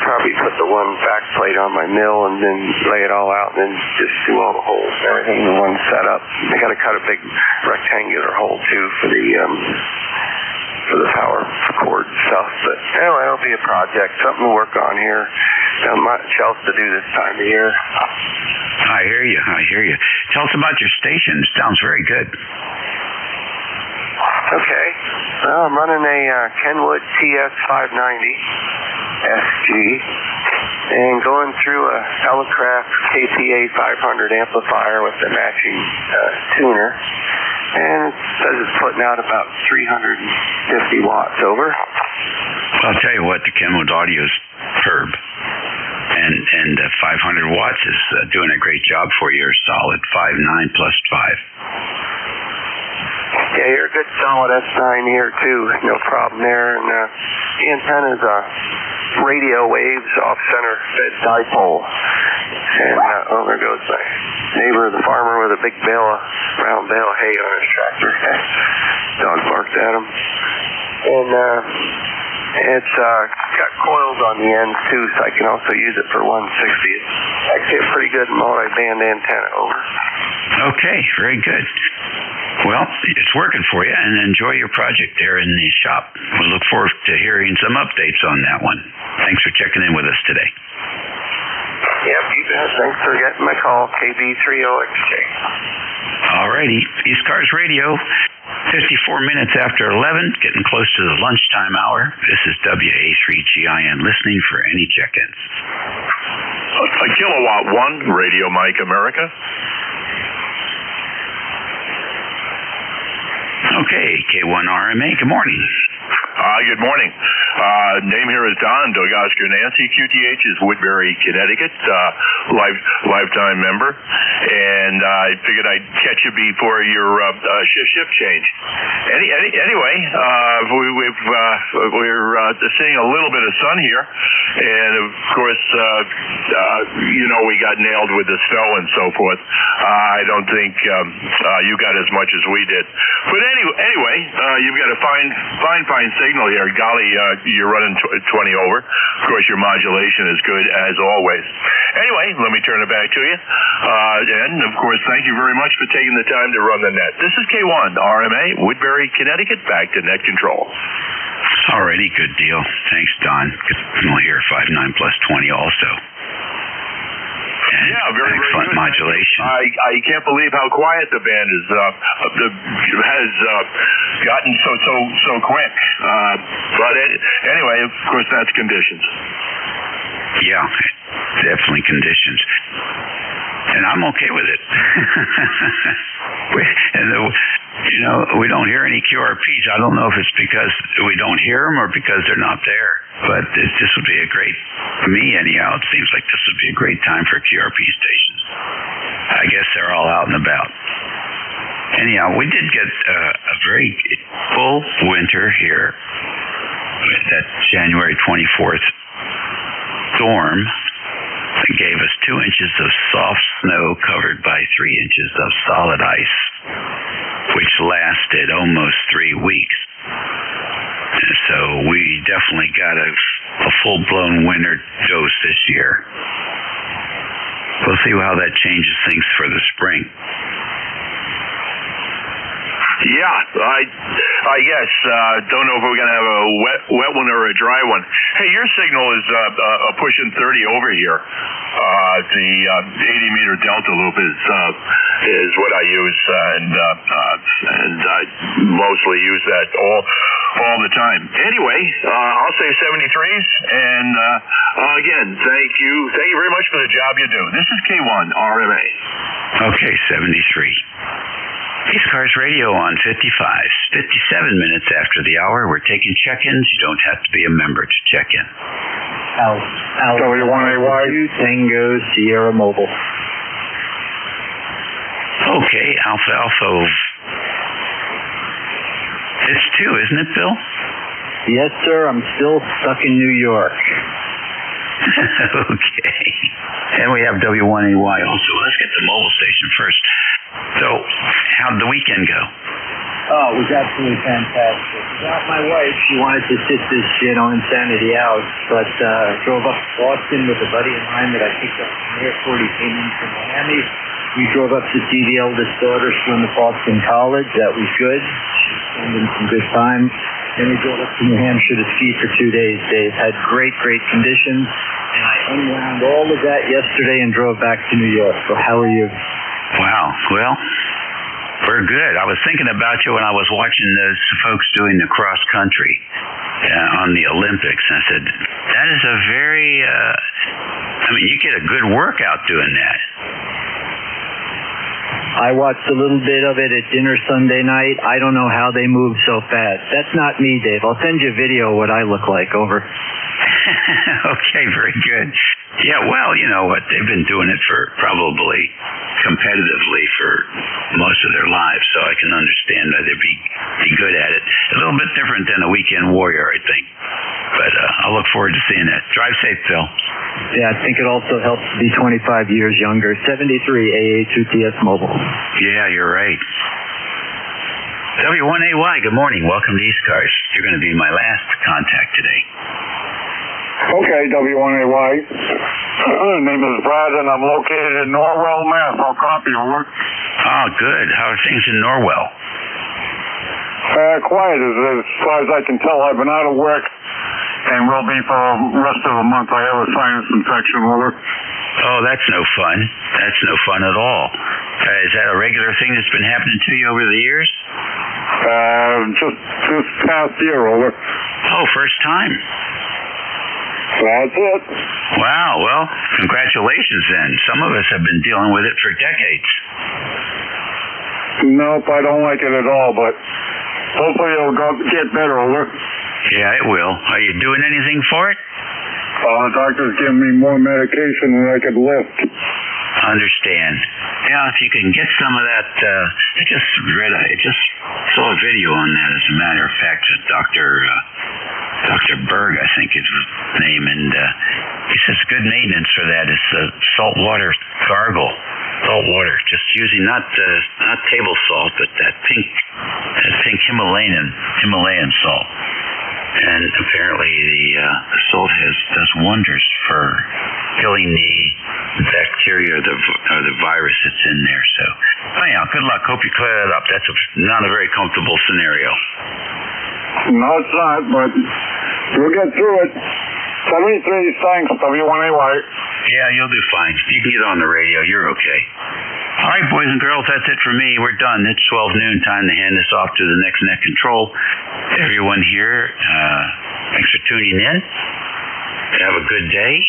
probably put the one back plate on my mill and then lay it all out and then just do all the holes and everything in one setup. I got to cut a big rectangular hole too for the power cord stuff. But anyway, it'll be a project, something to work on here. Not much else to do this time of year. I hear you. Tell us about your station. Sounds very good. Okay. Well, I'm running a Kenwood TS590 SG and going through a Elecraft KPA 500 amplifier with the matching tuner. And it says it's putting out about 350 watts. Over. I'll tell you what, the Kenwood audio is superb. And 500 watts is doing a great job for you. You're solid 5.9 plus 5. Yeah, you're a good solid S9 here too. No problem there. And the antenna's radio waves off center fed dipole. And there goes my neighbor, the farmer, with a big round bale of hay on his tractor. Dog barked at him. And it's got coils on the ends too, so I can also use it for 160. It's actually a pretty good multi-band antenna. Over. Okay, very good. Well, it's working for you, and enjoy your project there in the shop. We look forward to hearing some updates on that one. Thanks for checking in with us today. Yep, you bet. Thanks for getting my call, KB3OXJ. Alrighty, ECARS Radio, 54 minutes after 11, getting close to the lunchtime hour. This is WA3GIN, listening for any check-ins. A Kilowatt 1, Radio Mike America. Okay, K1RMA, good morning. Good morning. Name here is Don, Doug Oscar Nancy. QTH is Woodbury, Connecticut. Lifetime member. And I figured I'd catch you before your shift change. Anyway, we're seeing a little bit of sun here. And of course, we got nailed with the snow and so forth. I don't think you got as much as we did. But anyway, you've got a fine signal here. Golly, you're running 20 over. Of course, your modulation is good as always. Anyway, let me turn it back to you. And, of course, thank you very much for taking the time to run the net. This is K1, RMA, Woodbury, Connecticut, back to net control. Alrighty, good deal. Thanks, Don. Signal here, 59 plus 20 also. And yeah, very excellent good modulation. I can't believe how quiet the band is. Has gotten so quick. But anyway, of course, that's conditions. Yeah, definitely conditions. And I'm okay with it. We don't hear any QRPs. I don't know if it's because we don't hear them or because they're not there. But this would be a great, for me anyhow, it seems like this would be a great time for QRP stations. I guess they're all out and about. Anyhow, we did get a very full winter here. That January 24th storm gave us 2 inches of soft snow covered by 3 inches of solid ice, which lasted almost 3 weeks. So we definitely got a full-blown winter dose this year. We'll see how that changes things for the spring. Yeah, I guess. Don't know if we're going to have a wet one or a dry one. Hey, your signal is pushing 30 over here. The 80-meter delta loop is what I use, and I mostly use that all the time. Anyway, I'll say 73s, and again, thank you very much for the job you do. This is K1 RMA. Okay, 73. ECARS Radio on 57 minutes after the hour. We're taking check-ins. You don't have to be a member to check in. W1AY Tango Sierra Mobile. Okay, Alpha. It's 2, isn't it, Bill? Yes, sir. I'm still stuck in New York. Okay. And we have W1AY also. Let's get the mobile station first. So, how'd the weekend go? Oh, it was absolutely fantastic. Without my wife, she wanted to sit this, insanity out, but drove up to Boston with a buddy of mine that I picked up from the airport. He came in from Miami. We drove up to see the eldest daughter. She went to Boston College. That was good. She was spending some good time. Then we drove up to New Hampshire to ski for 2 days. Dave had great conditions, and I unwound all of that yesterday and drove back to New York. So how are you? Wow. Well, we're good. I was thinking about you when I was watching those folks doing the cross country on the Olympics. And I said, that is a very, you get a good workout doing that. I watched a little bit of it at dinner Sunday night. I don't know how they move so fast. That's not me, Dave. I'll send you a video of what I look like. Over. Okay, very good. Yeah, well, you know what? They've been doing it for probably competitively for most of their lives, so I can understand that they'd be good at it. A little bit different than a weekend warrior, I think. But I'll look forward to seeing that. Drive safe, Phil. Yeah, I think it also helps to be 25 years younger. 73 AA2TS Mobile. Yeah, you're right. W1AY, good morning. Welcome to ECARS. You're going to be my last contact today. Okay, W1AY. Name is Brad, and I'm located in Norwell, Mass. I'll copy over. Oh, good. How are things in Norwell? Quiet as far as I can tell. I've been out of work and will be for the rest of the month. I have a sinus infection, over. Oh, that's no fun. That's no fun at all. Is that a regular thing that's been happening to you over the years? Just this past year, over. Oh, first time. That's it. Wow, well, congratulations then. Some of us have been dealing with it for decades. Nope, I don't like it at all, but hopefully it'll get better, over. Yeah, it will. Are you doing anything for it? The doctor's giving me more medication than I could lift. Understand. Yeah, if you can get some of that, I just saw a video on that, as a matter of fact, Dr. Berg, I think is his name, and he says good maintenance for that is salt water gargle. Salt water, just using not table salt, but that pink Himalayan salt. And apparently the salt does wonders for killing the bacteria or the virus that's in there. So anyhow, good luck. Hope you clear that up. That's not a very comfortable scenario. No, it's not, but we'll get through it. 73, thanks, W1AY. Yeah, you'll do fine. You can get on the radio. You're okay. All right, boys and girls, that's it for me. We're done. It's 12 noon. Time to hand this off to the next net control. Everyone here, thanks for tuning in. Have a good day.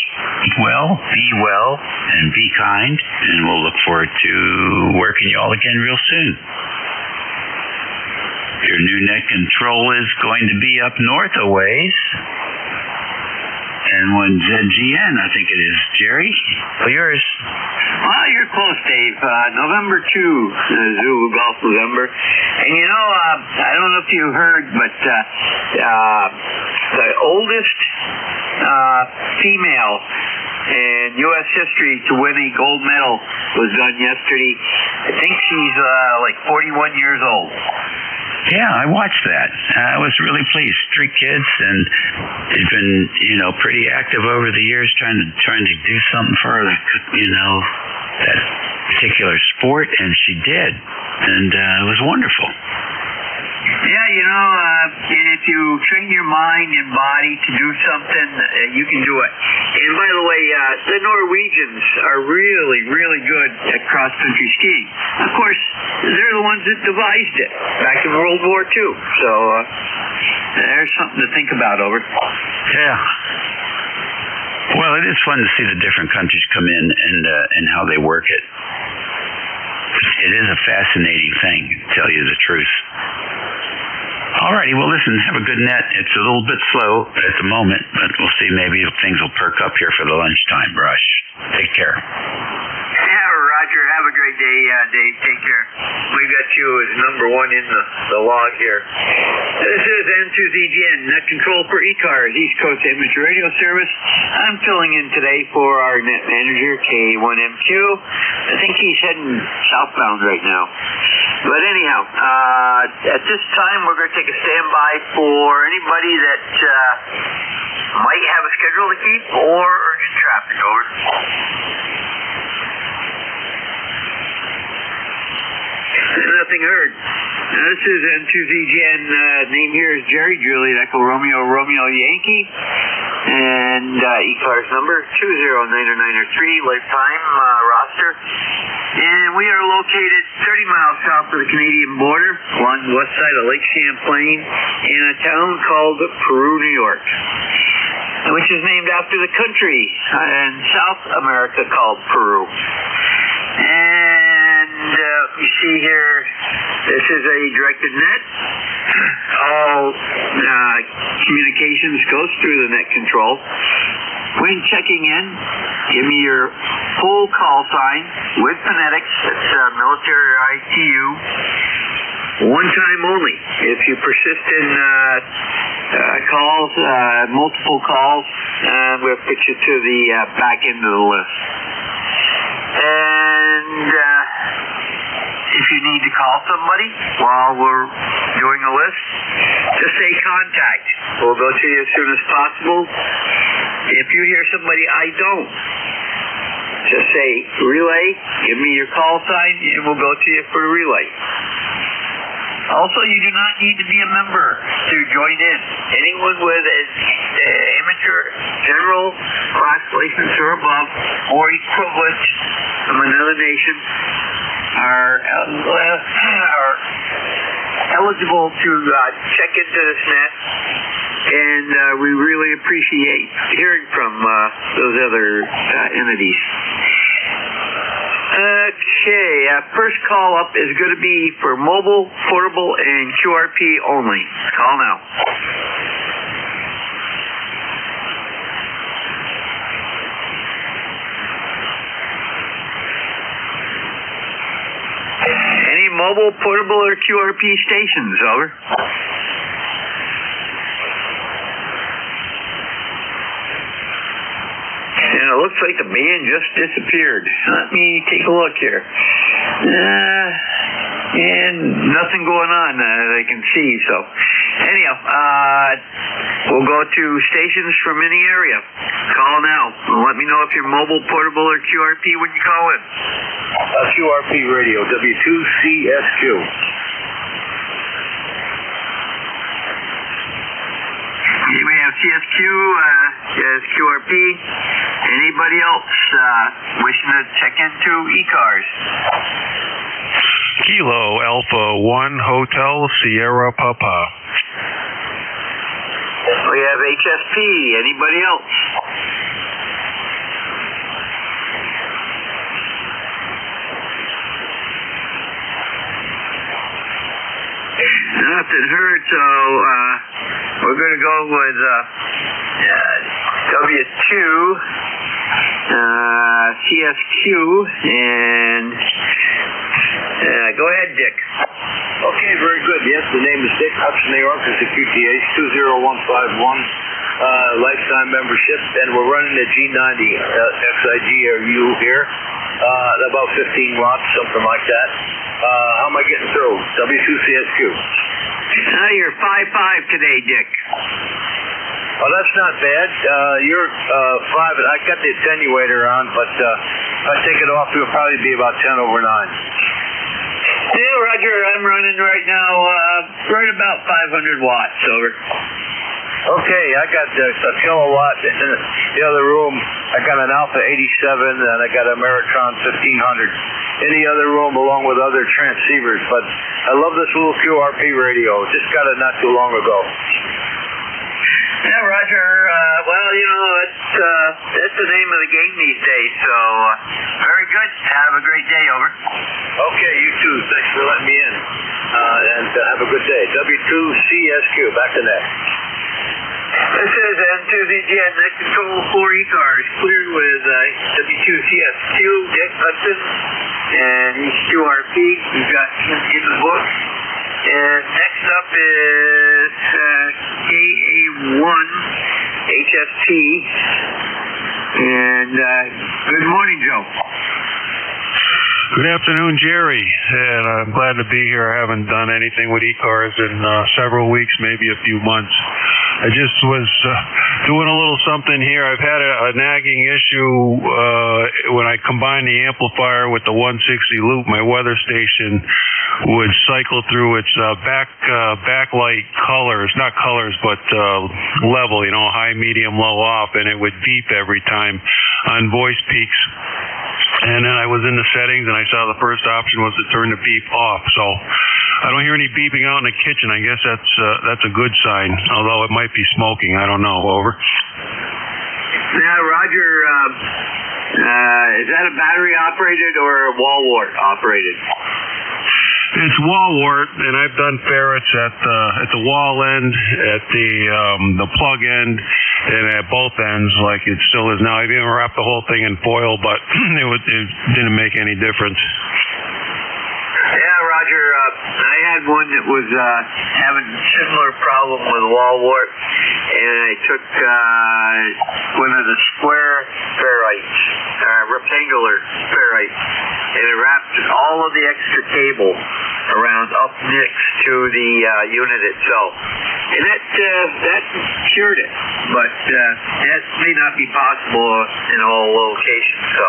Eat well, be well, and be kind. And we'll look forward to working you all again real soon. Your new net control is going to be up north a ways. And when ZGN, I think it is. Jerry, yours. Well, you're close, Dave. November 2, Zulu Golf November. And you know, I don't know if you heard, but the oldest female in U.S. history to win a gold medal was done yesterday. I think she's like 41 years old. Yeah, I watched that. I was really pleased. 3 kids, and they've been, pretty active over the years trying to do something for that particular sport, and she did, and it was wonderful. Yeah, if you train your mind and body to do something, you can do it. And by the way, the Norwegians are really, really good at cross-country skiing. Of course, they're the ones that devised it back in World War II. So there's something to think about, over. Yeah. Well, it is fun to see the different countries come in and how they work it. It is a fascinating thing, to tell you the truth. Alrighty, well listen, have a good net. It's a little bit slow at the moment, but we'll see, maybe things will perk up here for the lunchtime rush. Take care. Yeah, Roger, have a great day, Dave. Take care. We got you as number 1 in the log here. This is N2ZGN, net control for ECARS, East Coast Amateur Radio Service. I'm filling in today for our net manager, K1MQ. I think he's heading southbound right now. But anyhow, at this time, we're going to take a standby for anybody that might have a schedule to keep or urgent traffic, over. Nothing heard. This is N2ZGN. Name here is Jerry, Juliet Echo Romeo Yankee. And ECARS number 20993, lifetime roster. And we are located 30 miles south of the Canadian border along the west side of Lake Champlain in a town called Peru, New York, which is named after the country in South America called Peru. And you see here, this is a directed net. All communications goes through the net control. When checking in, give me your full call sign with phonetics. It's military ITU. One time only. If you persist in calls, multiple calls, we'll put you to the back end of the list. And if you need to call somebody while we're doing a list, just say contact. We'll go to you as soon as possible. If you hear somebody I don't, just say relay, give me your call sign, and we'll go to you for the relay. Also, you do not need to be a member to join in. Anyone with an amateur general class license or above or equivalent from another nation are eligible to check into this net, and we really appreciate hearing from those other entities. Okay, first call up is going to be for mobile, portable, and QRP only. Call now. Any mobile, portable, or QRP stations, over. And it looks like the band just disappeared. Let me take a look here. and nothing going on that I can see. So, anyhow, we'll go to stations from any area. Call now. Let me know if you're mobile, portable, or QRP when you call in. QRP radio, W2CSQ. We have CSQ, QRP. Anybody else wishing to check into ECARS? Kilo Alpha 1 Hotel Sierra Papa. We have HSP. Anybody else? Nothing heard, so we're going to go with W2, CSQ, and go ahead, Dick. Okay, very good. Yes, the name is Dick Hudson, New York. It's the QTH 20151 lifetime membership, and we're running the G90 XIGRU here, about 15 watts, something like that. How am I getting through? W2CSQ. You're 5.5 today, Dick. Oh, that's not bad. You're 5. I got the attenuator on, but if I take it off, it'll probably be about 10 over 9. Yeah, Roger, I'm running right now right about 500 watts, over. Okay, I got a kilowatt in the other room. I got an Alpha 87, and I got a Meritron 1500 in the other room along with other transceivers. But I love this little QRP radio. Just got it not too long ago. Yeah, Roger. Well, you know, it's the name of the game these days. So, very good. Have a great day, over. Okay, you too. Thanks for letting me in. And have a good day. W2CSQ, back to net. This is N2ZGN, net control for ECARS, cleared with W2CSQ, Dick Hudson, and he's QRP. We've got him in the book. And next up is KA1 HFT. And good morning, Joe. Good afternoon, Jerry. And I'm glad to be here. I haven't done anything with ECARS in several weeks, maybe a few months. I just was doing a little something here. I've had a nagging issue when I combine the amplifier with the 160 loop. My weather station would cycle through its backlight colors, not colors, but level, you know, high, medium, low, off, and it would beep every time on voice peaks. And then I was in the settings, and I saw the first option was to turn the beep off. So I don't hear any beeping out in the kitchen. I guess that's a good sign, although it might be smoking. I don't know. Over. Yeah, Roger. Is that a battery operated or a wall wart operated? It's wall wart, and I've done ferrets at the wall end, at the plug end, and at both ends, like it still is now. I've even wrapped the whole thing in foil, but it didn't make any difference. Yeah, Roger. I had one that was having a similar problem with wall wart, and I took one of the square ferrites, rectangular ferrite, and I wrapped all of the extra cable around up next to the unit itself, and that cured it. But that may not be possible in all locations. So.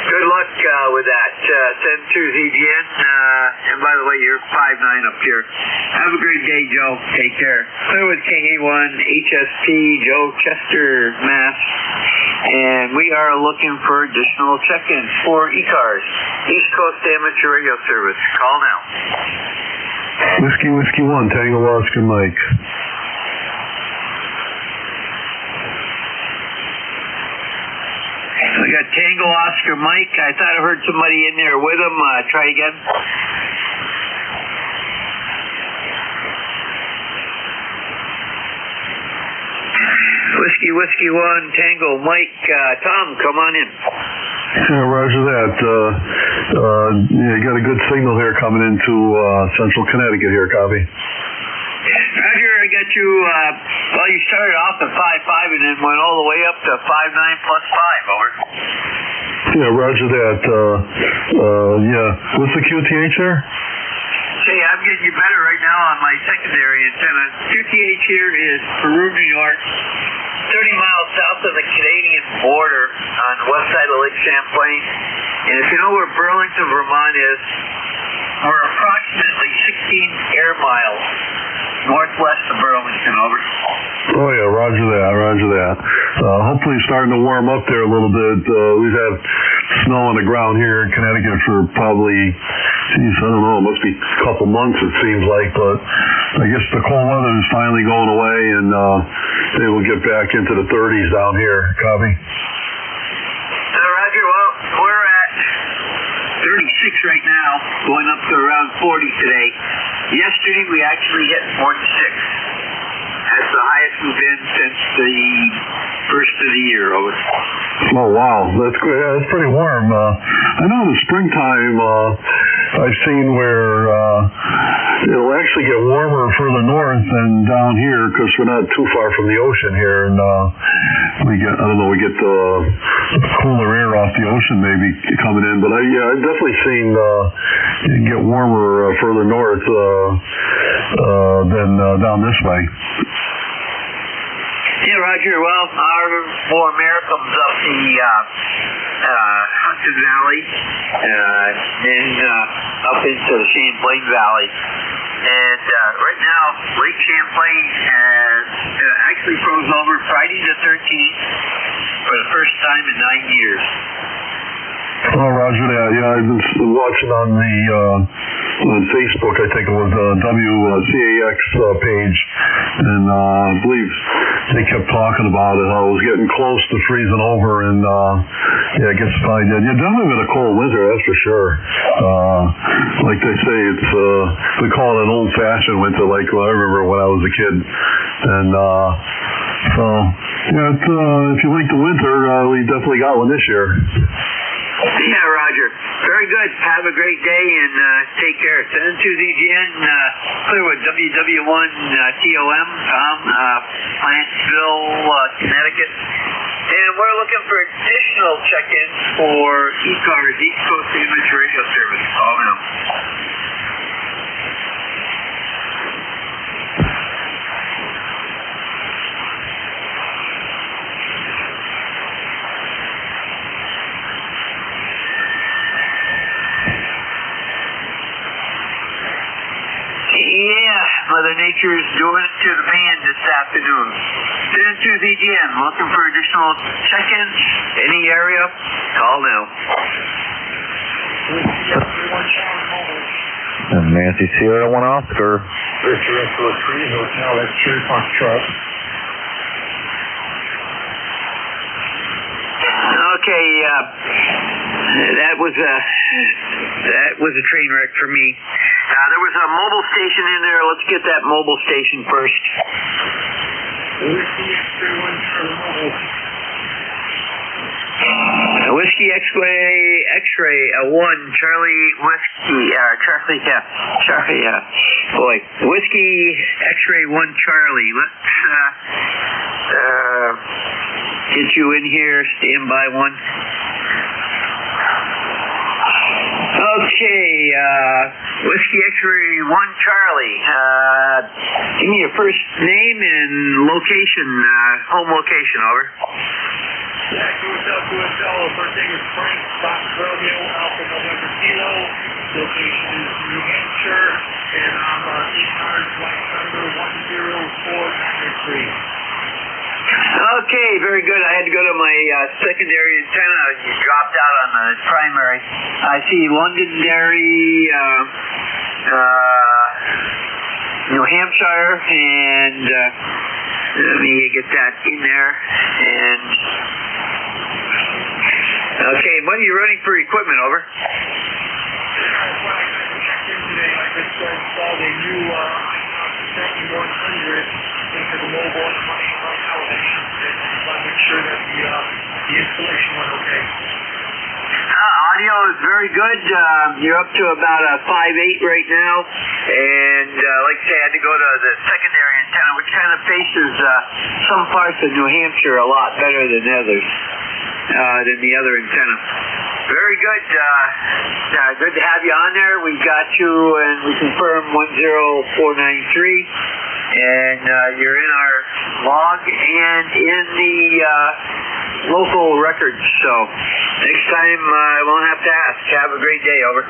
Good luck with that. Send to ZGN. And by the way, you're 5'9" up here. Have a great day, Joe. Take care. Clear with KA1 HSP, Joe, Chester, Mass. And we are looking for additional check-ins for ECARS, East Coast Amateur Radio Service. Call now. Whiskey 1, Tango Oscar Mike. We got Tango Oscar Mike. I thought I heard somebody in there with him. Try again. Whiskey 1, Tango Mike. Tom, come on in. Yeah, roger that. You got a good signal here coming into central Connecticut here, copy. Roger, I got you, well, you started off at 5'5" and then went all the way up to 5'9" plus 5, over. Yeah, roger that. Yeah. What's the QTH there? getting you better right now on my secondary antenna. QTH here is Peru, New York, 30 miles south of the Canadian border on the west side of Lake Champlain. And if you know where Burlington, Vermont is, we're approximately 16 air miles northwest of Burlington, over. Oh yeah, roger that. Hopefully it's starting to warm up there a little bit. We've had snow on the ground here in Connecticut for probably, geez, I don't know, it must be a couple months it seems like, but I guess the cold weather is finally going away and they will get back into the 30s down here. Copy? Roger, well, we're at 36 right now, going up to around 40 today. Yesterday we actually hit 46. That's the highest we've been since the first of the year, over. Oh wow, that's good. Yeah, that's pretty warm. I know in the springtime I've seen where it'll actually get warmer further north than down here because we're not too far from the ocean here, and we get cooler air off the ocean maybe coming in. But I've definitely seen it get warmer further north than down this way. Yeah, Roger. Well, our warm air comes up the Hudson Valley, then up into the Champlain Valley. And right now, Lake Champlain has actually froze over Friday the 13th for the first time in 9 years. Oh, roger that. Yeah, I've been watching on the on Facebook. I think it was WCAX page, and I believe they kept talking about it. How it was getting close to freezing over, and it gets fine. Yeah, definitely been a cold winter, that's for sure. Like they say, it's we call it an old-fashioned winter. Like I remember when I was a kid, and so yeah, if you like the winter, we definitely got one this year. Yeah, Roger. Very good. Have a great day and take care. Send to ZGN, Clearwood, WW1TOM, Plantsville, Connecticut. And we're looking for additional check-ins for ECARS, East Coast Image Radio Service. Call now. Yeah, Mother Nature is doing it to the man this afternoon. Send to ZGN, looking for additional check-ins. Any area, call now. And Nancy Sierra 1 Oscar. Victor Echo 3, Hotel X-3 Foxtrot. Okay, that was a train wreck for me. There was a mobile station in there. Let's get that mobile station first. Whiskey X-ray 1 Charlie Whiskey Whiskey X-ray 1 Charlie. Let's get you in here. Stand by 1. Okay, Whiskey X-ray 1 Charlie. Give me your first name and location, home location, over. Hotel, first name is Frank, Fox Romeo, Alpha November Kilo. Location is New Hampshire, and I'm ECARS flight number 10493. Okay, very good. I had to go to my secondary antenna. You dropped out on the primary. I see Londonderry, New Hampshire, and let me get that in there. And okay, what are you running for equipment, over? I checked in today. I just installed a new 100 into the mobile and running right now with it. I want to make sure that the installation went okay. Audio is very good. You're up to about a 5.8 right now. And like I say, I had to go to the secondary antenna, which kind of faces some parts of New Hampshire a lot better than others, than the other antenna. Very good. Good to have you on there. We got you, and we confirmed 10493. And you're in our log and in the local records. So next time I won't have to ask. Have a great day. Over.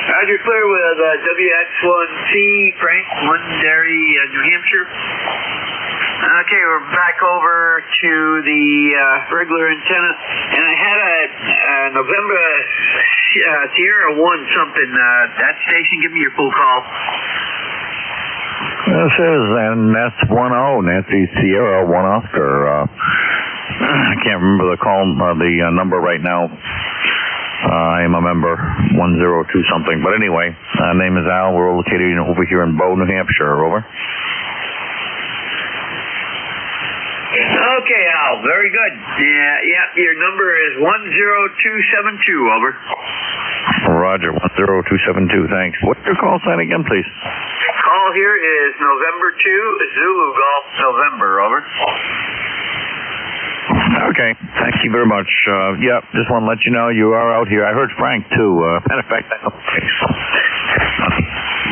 Roger, clear with WX1C, Frank, Londonderry, New Hampshire. Okay, we're back over to the regular antenna, and I had a November Sierra 1 something. That station, give me your full call. This is NS10, Nancy Sierra 1 Oscar. I can't remember the call, the number right now. I am a member 102 something, but anyway, name is Al. We're located over here in Bow, New Hampshire. Over. Okay, Al. Very good. Yeah. Your number is 10272. Over. Roger. 10272. Thanks. What's your call sign again, please? Call here is November 2 Zulu Golf November. Over. Okay, thank you very much. Just want to let you know you are out here. I heard Frank, too. Matter of fact, I don't think so.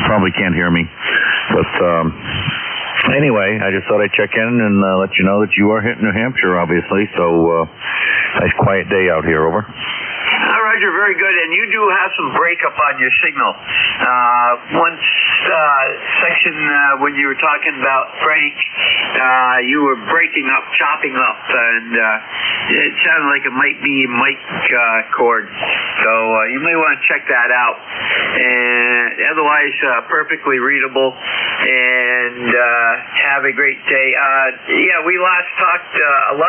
Probably can't hear me. But anyway, I just thought I'd check in and let you know that you are hitting New Hampshire, obviously. So, nice quiet day out here. Over. Roger, very good. And you do have some breakup on your signal. One section when you were talking about Frank, you were breaking up, chopping up, and it sounded like it might be mic cord. So you may want to check that out. And otherwise, perfectly readable. And have a great day. We last talked 7/11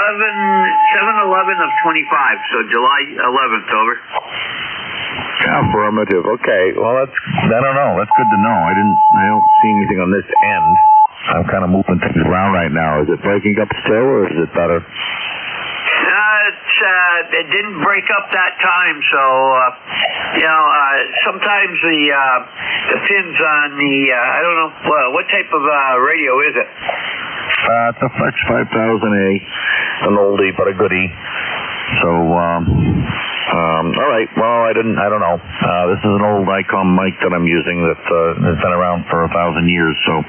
of 25, so July 11th. Over. Affirmative. Okay. Well, I don't know. That's good to know. I don't see anything on this end. I'm kind of moving things around right now. Is it breaking up still, or is it better? It didn't break up that time, so sometimes the pins on the I don't know what type of radio is it? It's a Flex 5000A, an oldie but a goodie. So all right. Well, I don't know. This is an old ICOM mic that I'm using that has been around for 1,000 years, so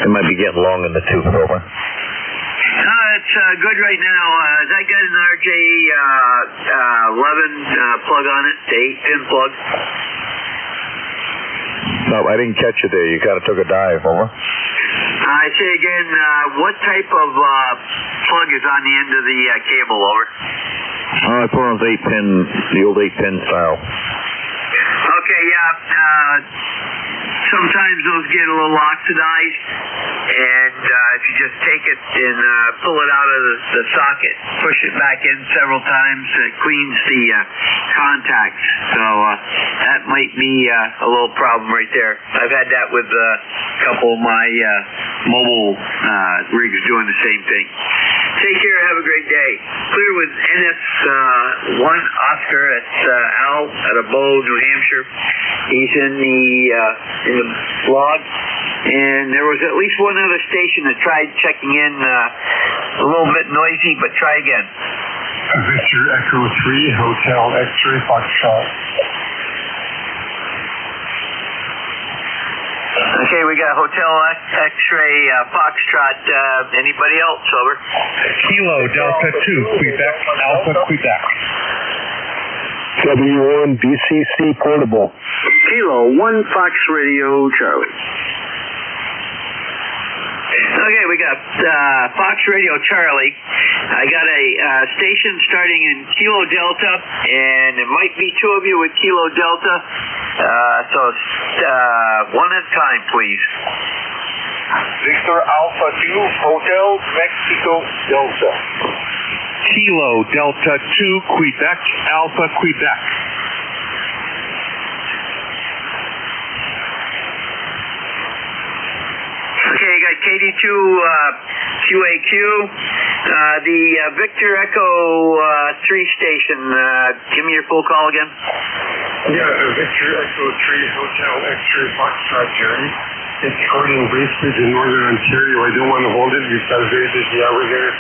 it might be getting long in the tooth. Over. It's good right now. That got an RJ11 plug on it, the 8-pin plug. No, I didn't catch you there. You kind of took a dive. Over. I say again, what type of plug is on the end of the cable? Over. I put on the 8-pin, the old 8-pin style. Okay, sometimes those get a little oxidized, and if you just take it and pull it out of the socket, push it back in several times, it cleans the contacts. So that might be a little problem right there. I've had that with a couple of my mobile rigs doing the same thing. Take care. Have a great day. Clear with NS1 Oscar. It's Al out of Bow, New Hampshire. He's in the blog, and there was at least one other station that tried checking in, a little bit noisy, but try again. Victor Echo 3, Hotel X-Ray Foxtrot. Okay, we got Hotel X-Ray Foxtrot. Anybody else? Over. Kilo Delta 2, Quebec, Alpha Quebec. W1 BCC Portable. Kilo 1 Fox Radio Charlie. Okay, we got Fox Radio Charlie. I got a station starting in Kilo Delta, and it might be two of you with Kilo Delta. So one at a time, please. Victor Alpha 2, Hotel Mexico Delta. Kilo Delta 2, Quebec, Alpha Quebec. Okay, you got KD2 QAQ. The Victor Echo 3 station. Give me your full call again. Yeah, Victor Echo 3 Hotel X-Ray Foxtrot Jerry. It's Gordon in Bracebridge in Northern Ontario. I don't want to hold it. We've got a very busy hour there.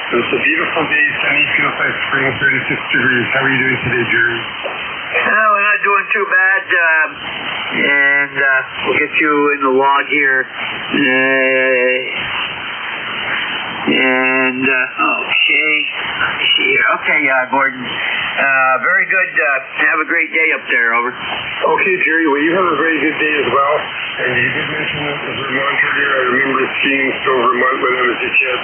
It's a beautiful day, sunny, feels like spring, 36 degrees. How are you doing today, Jerry? We're not doing too bad, and we'll get you in the log here. Okay, Gordon. Very good. Have a great day up there, over. Okay, Jerry, well, you have a very good day as well. And you did mention this as Vermonter here. I remember skiing still Vermont when I was a kid.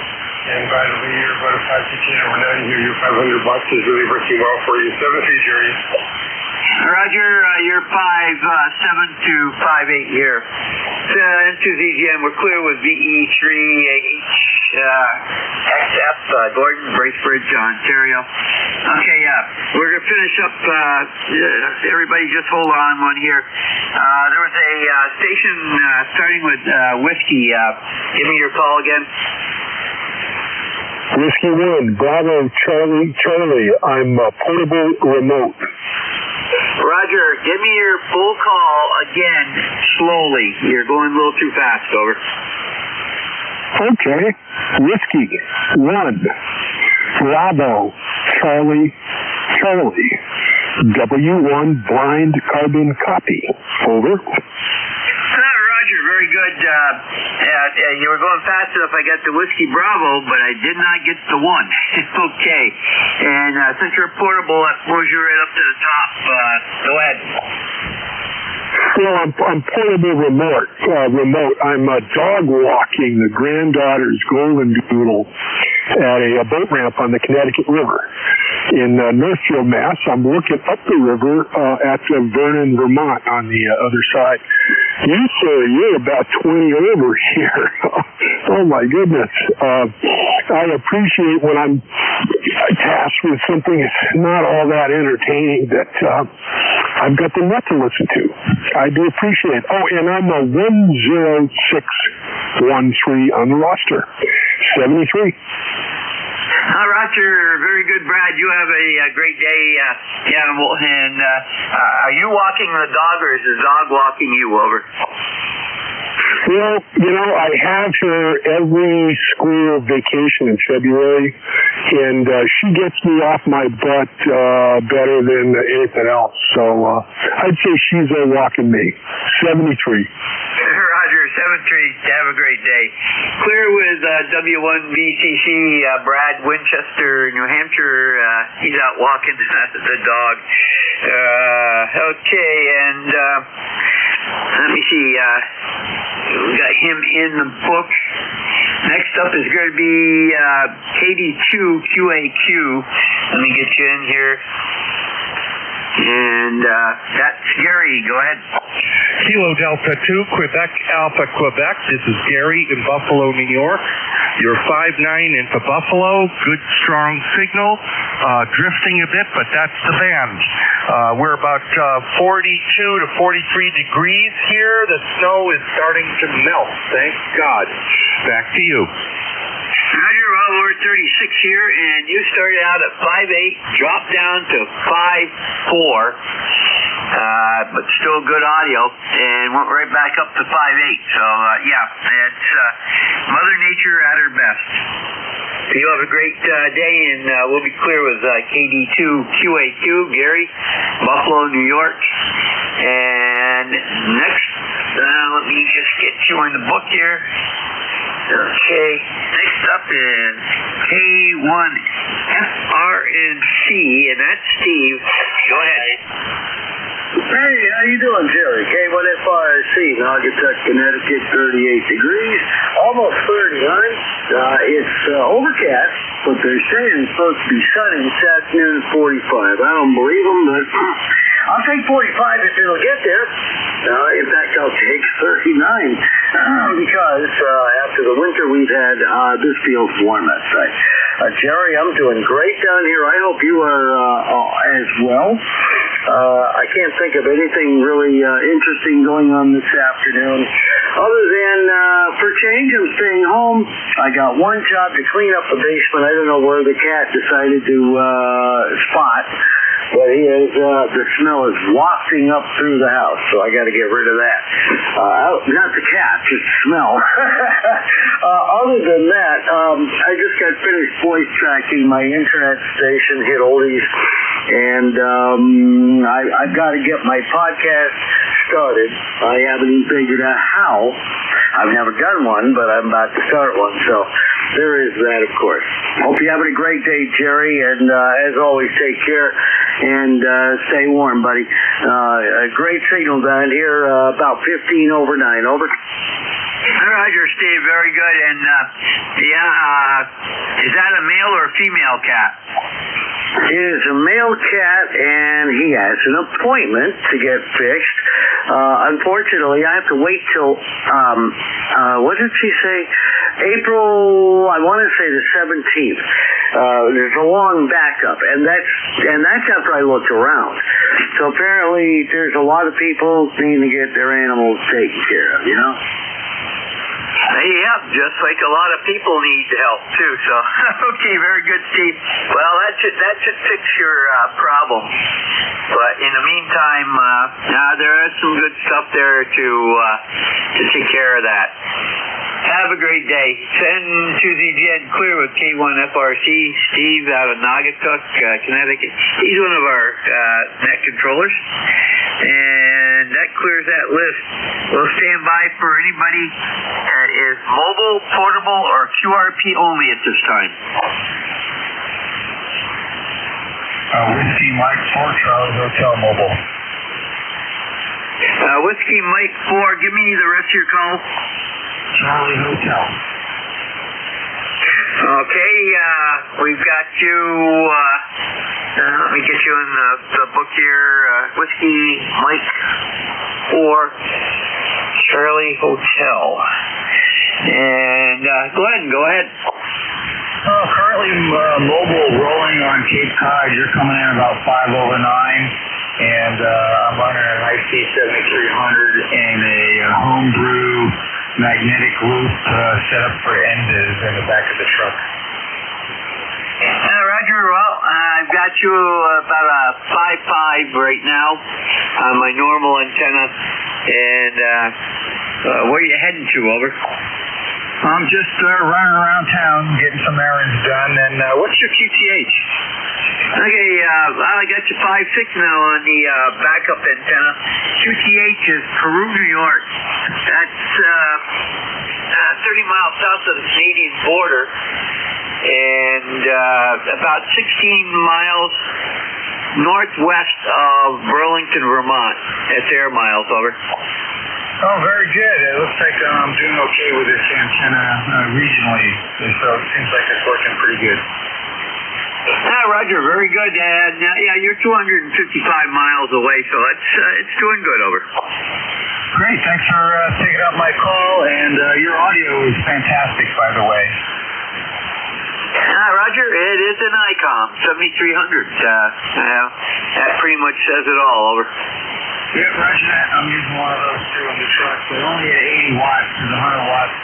And by the way, you're about a 5K over 9 here. Your $500 is really working well for you. 7-3, Jerry. Roger, you're 5'7" to 5'8" here. N2ZGM, we're clear with VE3XF, Gordon, Bracebridge, Ontario. Okay, we're going to finish up. Everybody just hold on one here. There was a station starting with whiskey. Give me your call again. Whiskey 1, Bravo, Charlie. I'm portable remote. Roger, give me your full call again, slowly. You're going a little too fast, over. Okay. Whiskey 1, Bravo, Charlie. W1 blind carbon copy. Over. Roger, very good. You were going fast enough. I got the Whiskey Bravo, but I did not get the 1. Okay. And since you're portable, that moves you right up to the top. Go ahead. Well, I'm portable remote. I'm dog walking the granddaughter's golden doodle at a boat ramp on the Connecticut River in Northfield, Mass. I'm looking up the river at Vernon, Vermont on the other side. You, sir, you're about 20 over here. Oh, my goodness. I appreciate when I'm tasked with something that's not all that entertaining that I've got the net to listen to. I do appreciate it. Oh, and I'm a 10613 on the roster. 73. Roger, very good, Brad. You have a great day. And are you walking the dog, or is the dog walking you, over? Well, I have her every school vacation in February, and she gets me off my butt better than anything else. So I'd say she's walking me. 73. Roger, 7-3. Have a great day. Clear with W1BCC, Brad, Winchester, New Hampshire. He's out walking the dog. Okay, and let me see. We got him in the book. Next up is going to be KD2QAQ. Let me get you in here. And that's Gary. Go ahead. Kilo Delta 2, Quebec Alpha, Quebec. This is Gary in Buffalo, New York. You're 5'9" into Buffalo. Good, strong signal. Drifting a bit, but that's the band. We're about 42 to 43 degrees here. The snow is starting to melt. Thank God. Back to you. Roger, well, we're 36 here, and you started out at 5'8", dropped down to 5'4", but still good audio, and went right back up to 5'8". So, it's Mother Nature at her best. So you have a great day, and we'll be clear with KD2QAQ, Gary, Buffalo, New York. And next, let me just get you in the book here. Okay, next up is K1FRNC, and that's Steve. Go ahead. Hey, how you doing, Jerry? K1FRNC, Naugatuck, Connecticut, 38 degrees, almost 39. It's overcast, but they're saying it's supposed to be sunny this afternoon at 45. I don't believe them, but I'll take 45 if it'll get there. In fact, I'll take 39 because after the winter we've had, this feels warm outside. Jerry, I'm doing great down here. I hope you are as well. I can't think of anything really interesting going on this afternoon other than for change I'm staying home. I got one job to clean up the basement. I don't know where the cat decided to spot. but the smell is wafting up through the house, so I got to get rid of that. Not the cat, just the smell. Other than that, I just got finished voice tracking my internet station, Hit Oldies, and I've got to get my podcast started. I haven't even figured out how. I've never done one, but I'm about to start one, so there is that, of course. Hope you're having a great day, Jerry, and as always, take care and stay warm, buddy. A great signal down here, about 15 over 9. Over. Roger, Steve. Very good. And is that a male or a female cat? It is a male cat, and he has an appointment to get fixed. Unfortunately, I have to wait till, what did she say? April, I want to say the 17th. There's a long backup, and that's after I looked around. So apparently there's a lot of people needing to get their animals taken care of, you know? Yeah, just like a lot of people need help too. So, okay, very good, Steve. Well, that should fix your problem. But in the meantime, there is some good stuff there to take care of that. Have a great day. Send to the Jen Clear with K1FRC, Steve out of Naugatuck, Connecticut. He's one of our net controllers. And that clears that list. We'll stand by for anybody that is mobile, portable, or QRP only at this time. Whiskey Mike 4, Charlie Hotel Mobile. Whiskey Mike 4, give me the rest of your call. Charlie Hotel. Okay, we've got you, let me get you in the book here, Whiskey Mike 4, Charlie Hotel. And Glenn, go ahead. Currently mobile rolling on Cape Cod. You're coming in about 5 over 9. And I'm running an IC7300 and a homebrew magnetic loop set up for endas in the back of the truck. Roger, well, I've got you about a 5.5 right now on my normal antenna. And where are you heading to, over? I'm just running around town, getting some errands done. And what's your QTH? Okay, well, I got you 5.6 now on the backup antenna. QTH is Peru, New York. That's 30 miles south of the Canadian border and about 16 miles northwest of Burlington, Vermont. That's air miles, over. Oh, very good. It looks like I'm doing okay with this antenna regionally, so it seems like it's working pretty good. Roger, very good. And yeah, you're 255 miles away, so it's doing good, over. Great. Thanks for taking up my call, and your audio is fantastic, by the way. Roger, it is an ICOM 7300. That pretty much says it all, over. Yeah, roger that. I'm using one of those too in the truck, but only at 80 watts, because 100 watts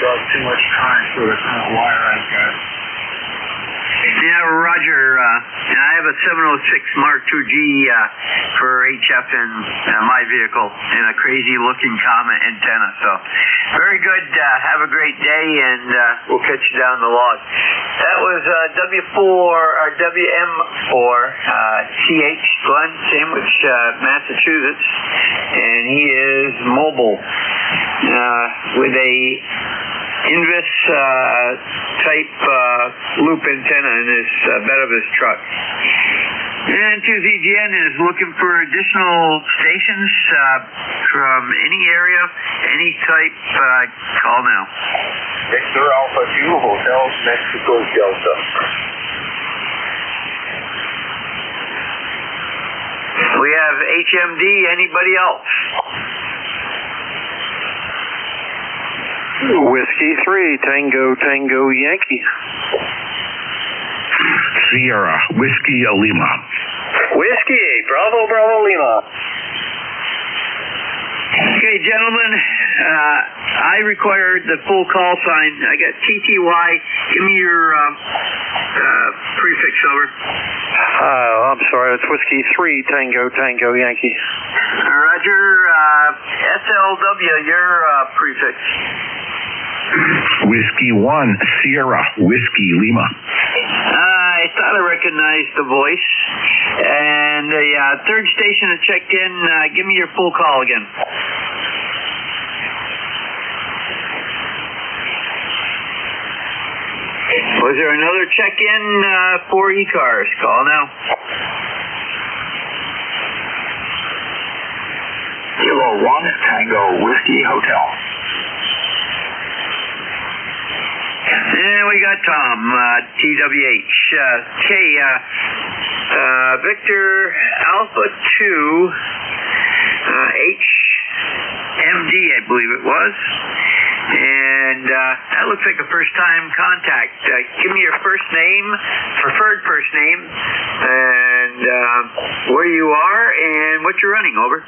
draws too much current for the kind of wire I've got. Yeah, Roger. I have a 706 Mark IIG for HF in my vehicle and a crazy-looking Comet antenna. So, very good. Have a great day, and we'll catch you down the log. That was W4 or WM4 CH Glenn, Sandwich, Massachusetts, and he is mobile with a Invis type loop antenna in his bed of his truck. And 2ZGN is looking for additional stations from any area, any type. Call now. Victor Alpha 2, Hotel Mexico Delta. We have HMD. Anybody else? Whiskey 3, Tango Yankee. Sierra, Whiskey Lima. Whiskey, Bravo Lima. Okay, gentlemen, I required the full call sign. I got TTY. Give me your prefix, over. I'm sorry, it's Whiskey 3 Tango Tango Yankee. Roger. SLW, your prefix. Whiskey 1 Sierra Whiskey Lima. I thought I recognized the voice. And the third station that checked in, give me your full call again. Was there another check-in for ECARS? Call now. Kilo 1 Tango Whiskey Hotel. And we got Tom, TWH. Victor Alpha 2, HMD, I believe it was. And that looks like a first-time contact. Give me your first name, preferred first name, and where you are and what you're running, over.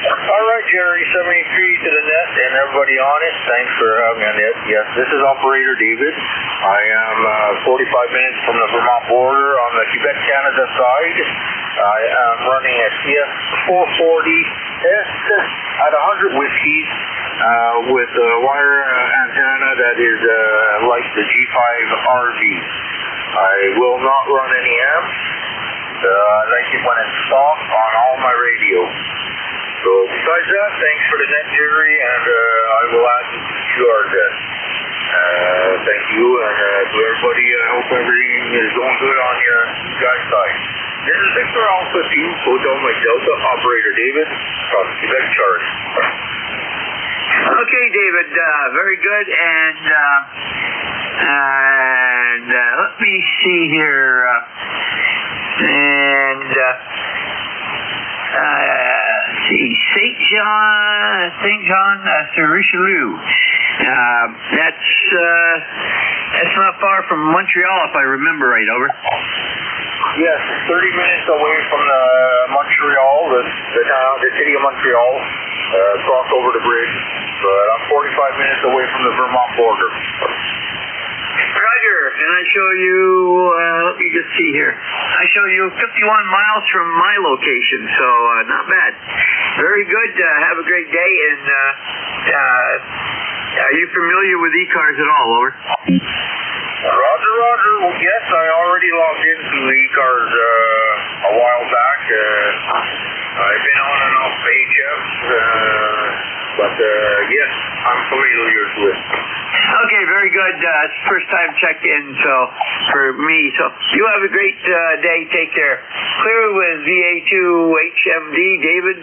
All right, Jerry, 73 to the net and everybody on it. Thanks for having me on it. Yes, this is Operator David. I am 45 minutes from the Vermont border on the Quebec-Canada side. I am running a CS440S at 100 whiskeys with a wire antenna that is like the G5RV. I will not run any amps. I like it when it's soft on all my radio. So besides that, thanks for the net, Jerry, and I will add to our desk. Thank you, and to everybody, I hope everything is going good on your guys' side. This is Victor Alpha 2, Hotel Mike Delta, Operator David, from Quebec Charge. Okay, David, very good, and let me see here, St. Jean, Sur Richelieu. That's not far from Montreal, if I remember right, over. Yes, 30 minutes away from Montreal, the city of Montreal. Cross over the bridge. But I'm 45 minutes away from the Vermont border. Roger, and I show you, let me just see here. I show you 51 miles from my location, so not bad. Very good. Have a great day, and are you familiar with ECARS at all, over? Roger. Well, yes, I already logged into ECARS a while back. I've been on and off HF, but yes, I'm familiar with it. Okay, very good. It's first time check-in, so for me. So you have a great day. Take care. Clear with VA2HMD, David.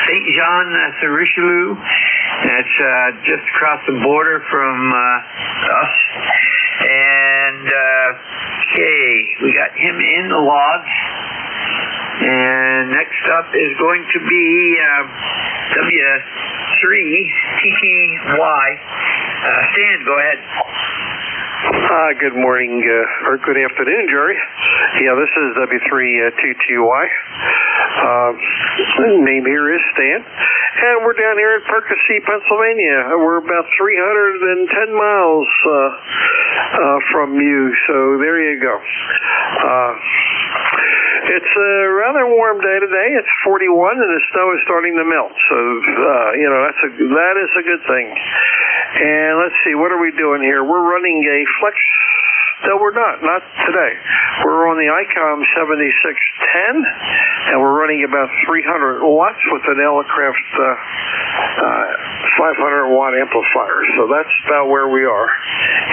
St. Jean, Sur Richelieu. That's just across the border from us. And okay, we got him in the log. And next up is going to be W3TTY. Stan, go ahead. Good morning, or good afternoon, Jerry. Yeah, this is W3TTY. Name here is Stan. And we're down here in Percy, Pennsylvania. We're about 310 miles from you, so there you go. It's a rather warm day today. It's 41, and the snow is starting to melt. So, that is a good thing. And let's see, what are we doing here? We're running a flex. No, we're not today. We're on the ICOM 7610, and we're running about 300 watts with an Elecraft 500-watt amplifier. So that's about where we are.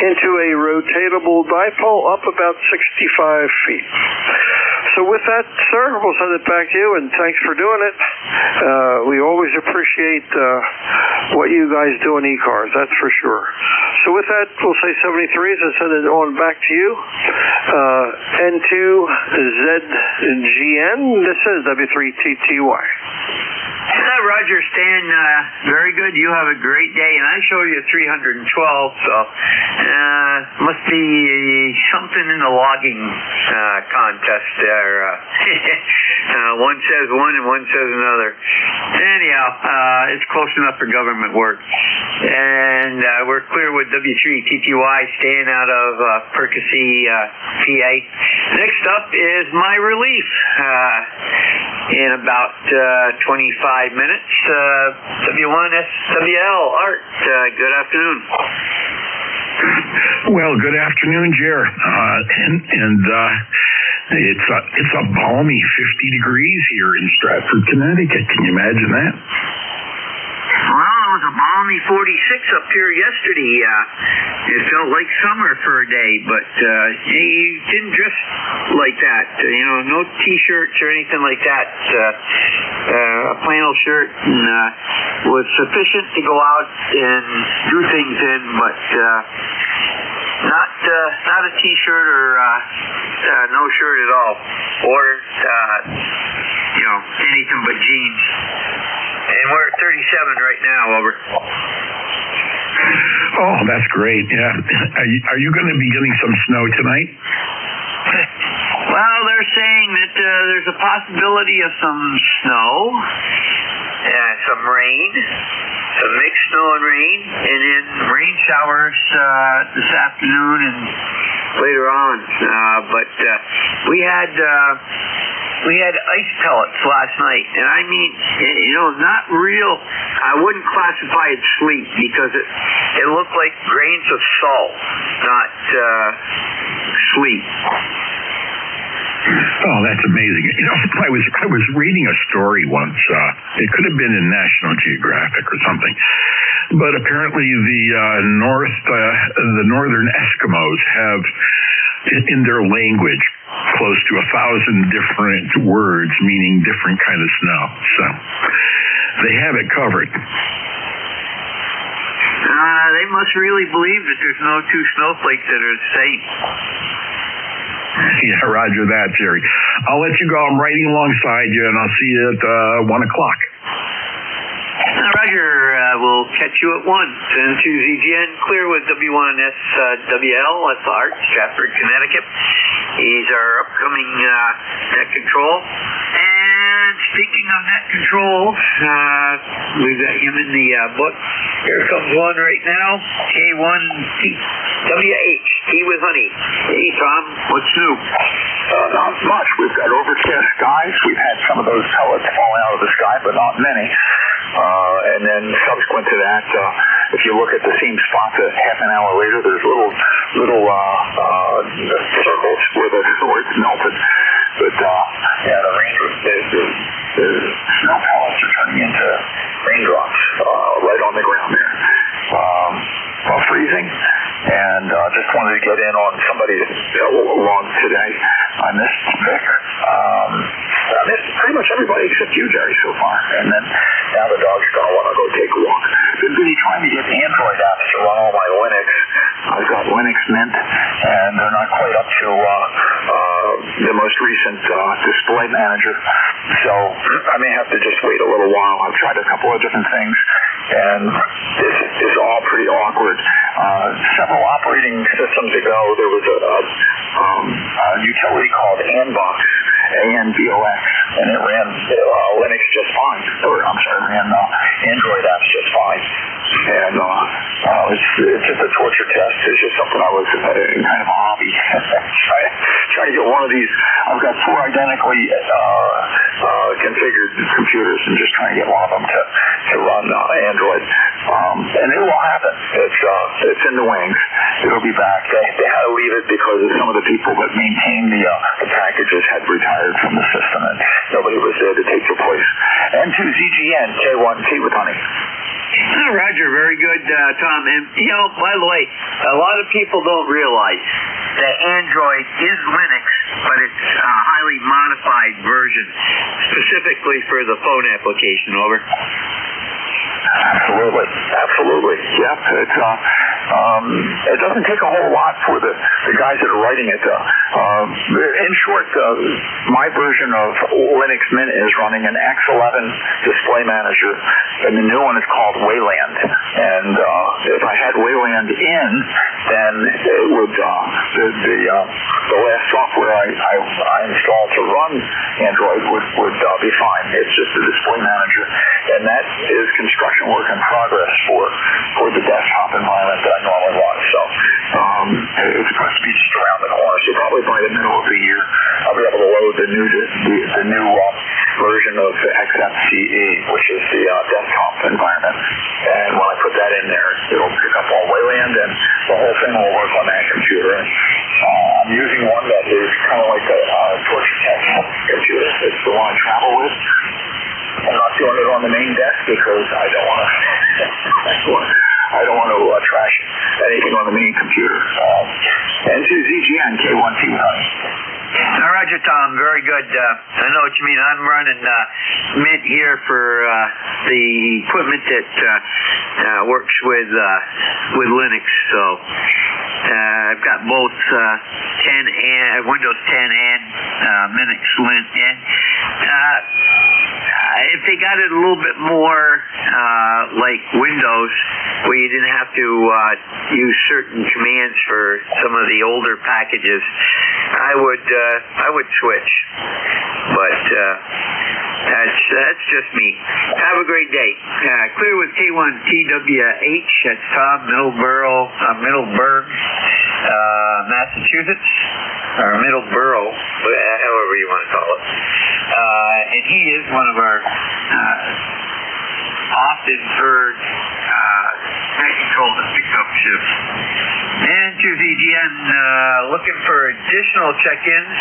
Into a rotatable dipole up about 65 feet. So with that, sir, we'll send it back to you, and thanks for doing it. We always appreciate what you guys do in ECARS, that's for sure. So with that, we'll say 73s and send it on back to you. N2ZGN, this is W3TTY. Roger, Stan, very good. You have a great day, and I show you 312, so must be something in the logging contest there. One says one and one says another. Anyhow, it's close enough for government work. And we're clear with W3TTY, staying out of Percy, PA. Next up is my relief in about 25 minutes. W1SWL, Art, good afternoon. Well, good afternoon, Jer. It's a balmy 50 degrees here in Stratford, Connecticut. Can you imagine that? Well, it was a balmy 46 up here yesterday. It felt like summer for a day, but you didn't dress like that. No T-shirts or anything like that. A flannel shirt was sufficient to go out and do things in, but not a T-shirt or no shirt at all, or anything but jeans. And we're at 37 right now, over. Oh, that's great. Yeah. Are you going to be getting some snow tonight? Well, they're saying that there's a possibility of some snow, some rain, some mixed snow and rain, and then rain showers this afternoon and later on. But we had ice pellets last night, and I mean, not real. I wouldn't classify it sleet because it looked like grains of salt, not sleet. Oh, that's amazing. I was reading a story once. It could have been in National Geographic or something, but apparently the northern Eskimos have in their language close to 1,000 different words meaning different kind of snow. So they have it covered. They must really believe that there's no two snowflakes that are the same. Yeah, roger that, Jerry. I'll let you go. I'm riding alongside you, and I'll see you at 1 o'clock. Roger. We'll catch you at 1. Send to ZGN, clear with W1SWL. That's Art, Stratford, Connecticut. He's our upcoming net control. And speaking of net control, we've got him in the book. Here comes one right now. K1WH, T with honey. Hey, Tom, what's new? Not much. We've got overcast skies. We've had some of those pellets falling out of the sky, but not many. And then subsequent to that, if you look at the same spots half an hour later, there's little circles where it's melted. But the snow pellets are turning into raindrops right on the ground there. Freezing. And just wanted to get in on somebody along today. I missed Vic. I missed pretty much everybody except you, Jerry, so far. And then now the dog's going to want to go take a walk. Been busy trying to get Android apps to run all my Linux. I've got Linux Mint, and they're not quite up to the most recent display manager. So I may have to just wait a little while. I've tried a couple of different things, and this is all pretty awkward. Several operating systems ago, there was a utility called Anbox, ANBOX, and it ran Linux just fine. Ran Android apps just fine. And it's just a torture test. It's just something I was kind of a hobby. trying to get one of these. I've got 4 identically configured computers and just trying to get one of them to run Android. And it will happen. It's in the wings. It'll be back. They had to leave it because some of the people that maintain the packages had retired from the system, and nobody was there to take their place. N2ZGN, K1T with honey. Roger, very good, Tom. And, by the way, a lot of people don't realize that Android is Linux, but it's a highly modified version, specifically for the phone application. Over. Absolutely. Yep. It doesn't take a whole lot for the guys that are writing it. In short, my version of Linux Mint is running an X11 display manager, and the new one is called Wayland. And if I had Wayland in, then it would the last software I installed to run Android would be fine. It's just a display manager, and that is construction work in progress for the desktop environment that I normally run. So it's supposed to be just around the corner. So probably by the middle of the year, I'll be able to load the new version of XFCE, which is the desktop environment. And when I put that in there, it'll pick up all Wayland, and the whole thing will work on that computer. And I'm using one that is kind of like a torture tech computer. It's the one I travel with. I'm not doing it on the main desk because I don't want to trash anything on the main computer. N2ZGN K1T with honey. Roger, Tom. Very good. I know what you mean. I'm running Mint here for the equipment that works with Linux. So I've got both 10 and Windows 10 and Linux Mint. And if they got it a little bit more like Windows, where you didn't have to use certain commands for some of the older packages, I would switch. But that's just me. Have a great day. Clear with K1TWH. That's Tom, Middleburg, Massachusetts, or Middleborough, however you want to call it. And he is one of our often heard technical pickup shifts. And to ZGN, looking for additional check-ins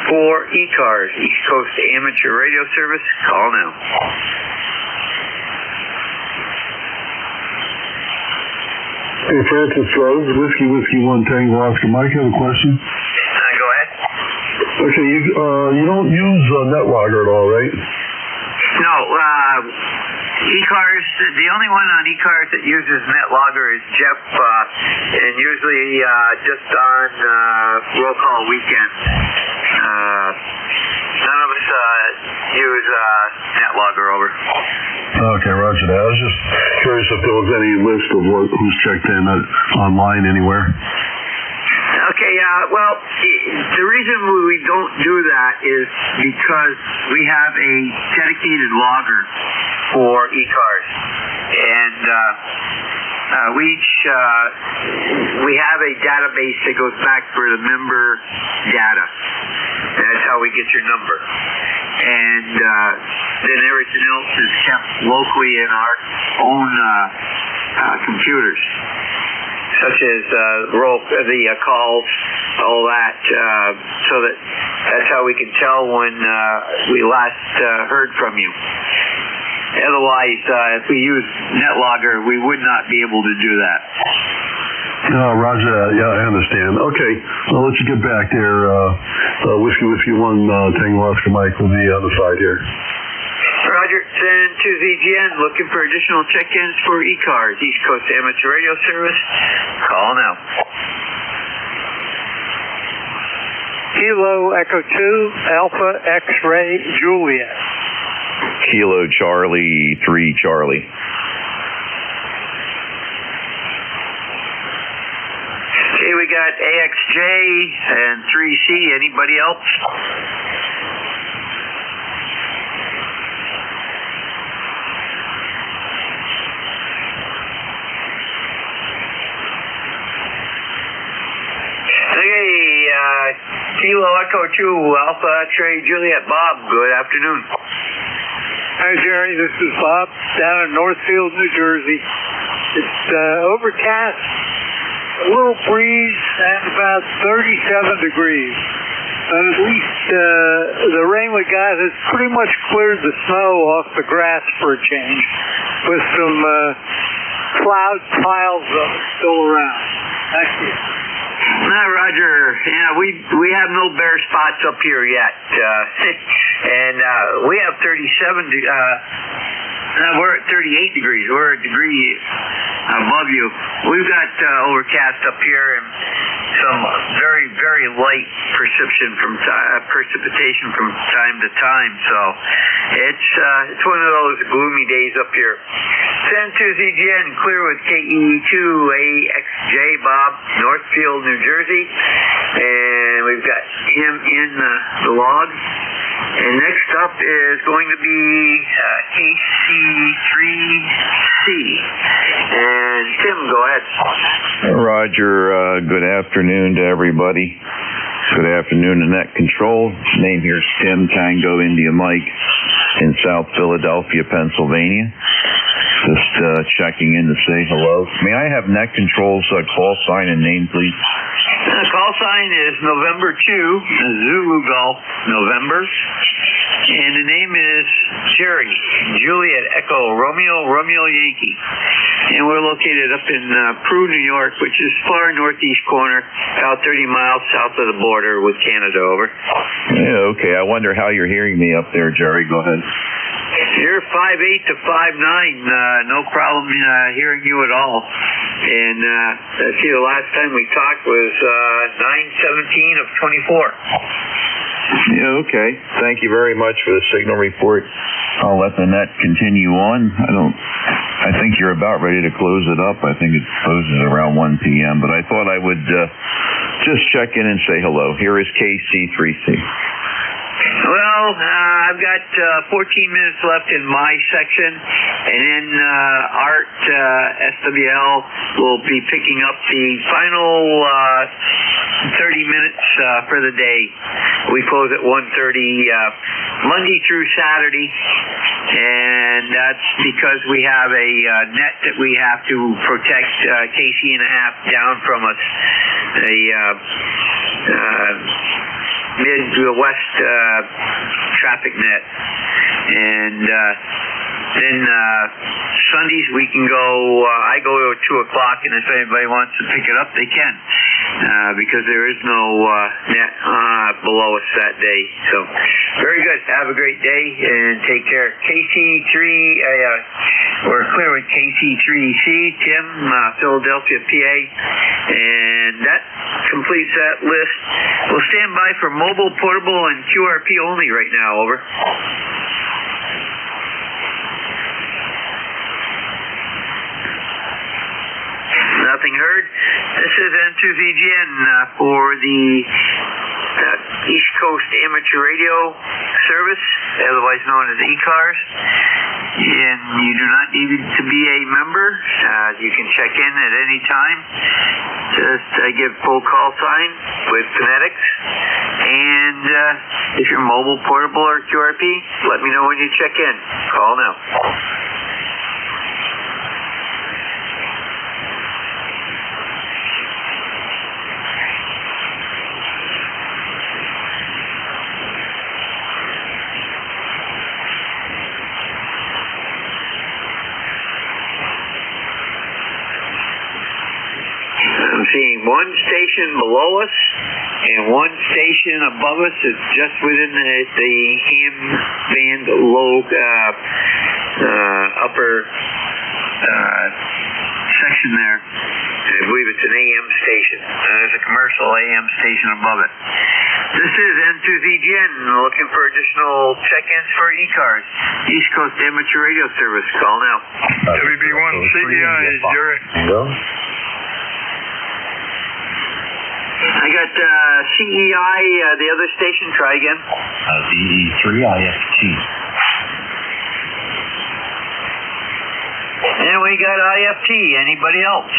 for ECARS, East Coast Amateur Radio Service. Call now. Hey, Francis Rose, Whiskey 1 Tango Oscar Mike, I have a question. Go ahead. Okay, you don't use NetLogger at all, right? No, ECARS, the only one on ECARS that uses NetLogger is Jeff, and usually just on roll call weekend. None of us use NetLogger over. Okay, roger that. I was just curious if there was any list of who's checked in online anywhere. Okay, well, the reason we don't do that is because we have a dedicated logger for ECARS, and we have a database that goes back for the member data. That's how we get your number. And then everything else is kept locally in our own computers, such as the calls, all that, so that's how we can tell when we last heard from you. Otherwise, if we use NetLogger, we would not be able to do that. No, roger. Yeah, I understand. Okay, I'll let you get back there. Whiskey 1 Tango Oscar Mike will be on the side here. Roger. Then to ZGN, looking for additional check-ins for ECARS, East Coast Amateur Radio Service. Call now. Kilo Echo 2, Alpha X-Ray Juliet. Kilo Charlie 3 Charlie. Okay, we got AXJ and 3C. Anybody else? Kilo Echo 2, Alpha X-Ray Juliet. Bob, good afternoon. Hi, Jerry. This is Bob down in Northfield, New Jersey. It's overcast, a little breeze, and about 37 degrees. And at least the rain we got has pretty much cleared the snow off the grass for a change, with some cloud piles of it still around. Thank you. Roger. Yeah, we have no bare spots up here yet, and we have 37. We're at 38 degrees. We're a degree above you. We've got overcast up here and some very, very very light precipitation from time to time. So it's one of those gloomy days up here. San ZGN, clear with KE2AXJ Bob, Northfield, New Jersey. And we've got him in the log. And next up is going to be KC3C. And Tim, go ahead. Roger, good afternoon to everybody. Good afternoon to Net Control. Name here is Tim, Tango India Mike in South Philadelphia, Pennsylvania. Just checking in to say hello. May I have Net Control's call sign and name, please? Call sign is November 2, Zulu Golf, November. And the name is Jerry, Juliet Echo, Romeo Yankee. And we're located up in Peru, New York, which is far northeast corner, about 30 miles south of the border with Canada, over. Yeah, okay. I wonder how you're hearing me up there, Jerry. Go ahead. You're 5'8" to 5'9", no problem hearing you at all. And I see the last time we talked was 9/17 of 24. Yeah, okay. Thank you very much for the signal report. I'll let the net continue on. I think you're about ready to close it up. I think it closes around 1 p.m., but I thought I would just check in and say hello. Here is KC3C. Well, I've got 14 minutes left in my section, and then Art SWL will be picking up the final 30 minutes for the day. We close at 1:30 Monday through Saturday, and that's because we have a net that we have to protect KC.5 down from us. Midwest traffic net, and then Sundays we can go. I go at 2:00, and if anybody wants to pick it up, they can, because there is no net below us that day. So very good. Have a great day and take care. We're clear with KC3C. Tim, Philadelphia, PA, and that completes that list. We'll stand by for mobile, portable, and QRP only right now. Over. Nothing heard. This is N2ZGN for the East Coast Amateur Radio Service, otherwise known as ECARS. And you do not need to be a member. You can check in at any time. Just give full call sign with phonetics. And if you're mobile, portable, or QRP, let me know when you check in. Call now. I'm seeing one station below us and one station above us. It's just within the AM band low upper section there. I believe it's an AM station. There's a commercial AM station above it. This is N2ZGN, looking for additional check-ins for ECARS, East Coast Amateur Radio Service. Call now. WB1CEI is Jerry. I got CEI, the other station. Try again. DE3IFT. And we got IFT. Anybody else?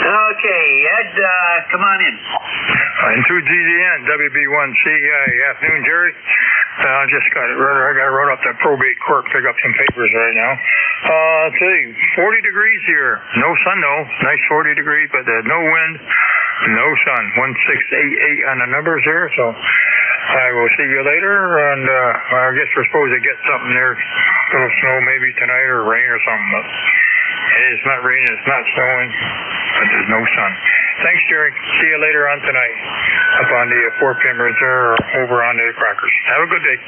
Okay, Ed, come on in. N2GDN, WB1CEI, afternoon, Jerry. I just got it. I got to run up that probate court, pick up some papers right now. Let's see, 40 degrees here. No sun though. Nice 40 degrees, but no wind, no sun. 1688 on the numbers here. So I will see you later. And I guess we're supposed to get something there. A little snow maybe tonight or rain or something. But it's not raining. It's not snowing. But there's no sun. Thanks, Jerry. See you later on tonight up on the Fort Pembroke or over on the Crackers. Have a good day.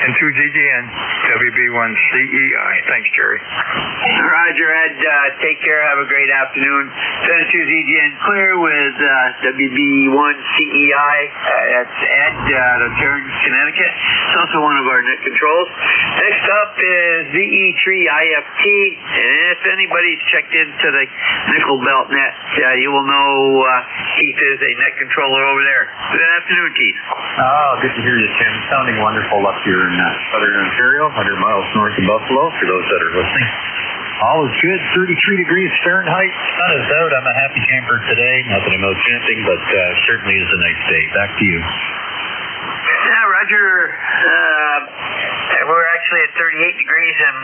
N2ZGN, WB1CEI. Thanks, Jerry. Roger, Ed. Take care. Have a great afternoon. N2ZGN clear with WB1CEI. That's Ed out of Tarrant, Connecticut. It's also one of our net controls. Next up is VE3IFT. And if anybody's checked into the nickel belt net, you will know Keith is a net controller over there. Good afternoon, Keith. Oh, good to hear you, Tim. Sounding wonderful up here in southern Ontario, 100 miles north of Buffalo, for those that are listening. All is good, 33 degrees Fahrenheit. Sun is out. I'm a happy camper today. Not that I'm out camping, but certainly is a nice day. Back to you. Yeah, Roger. We're actually at 38 degrees, and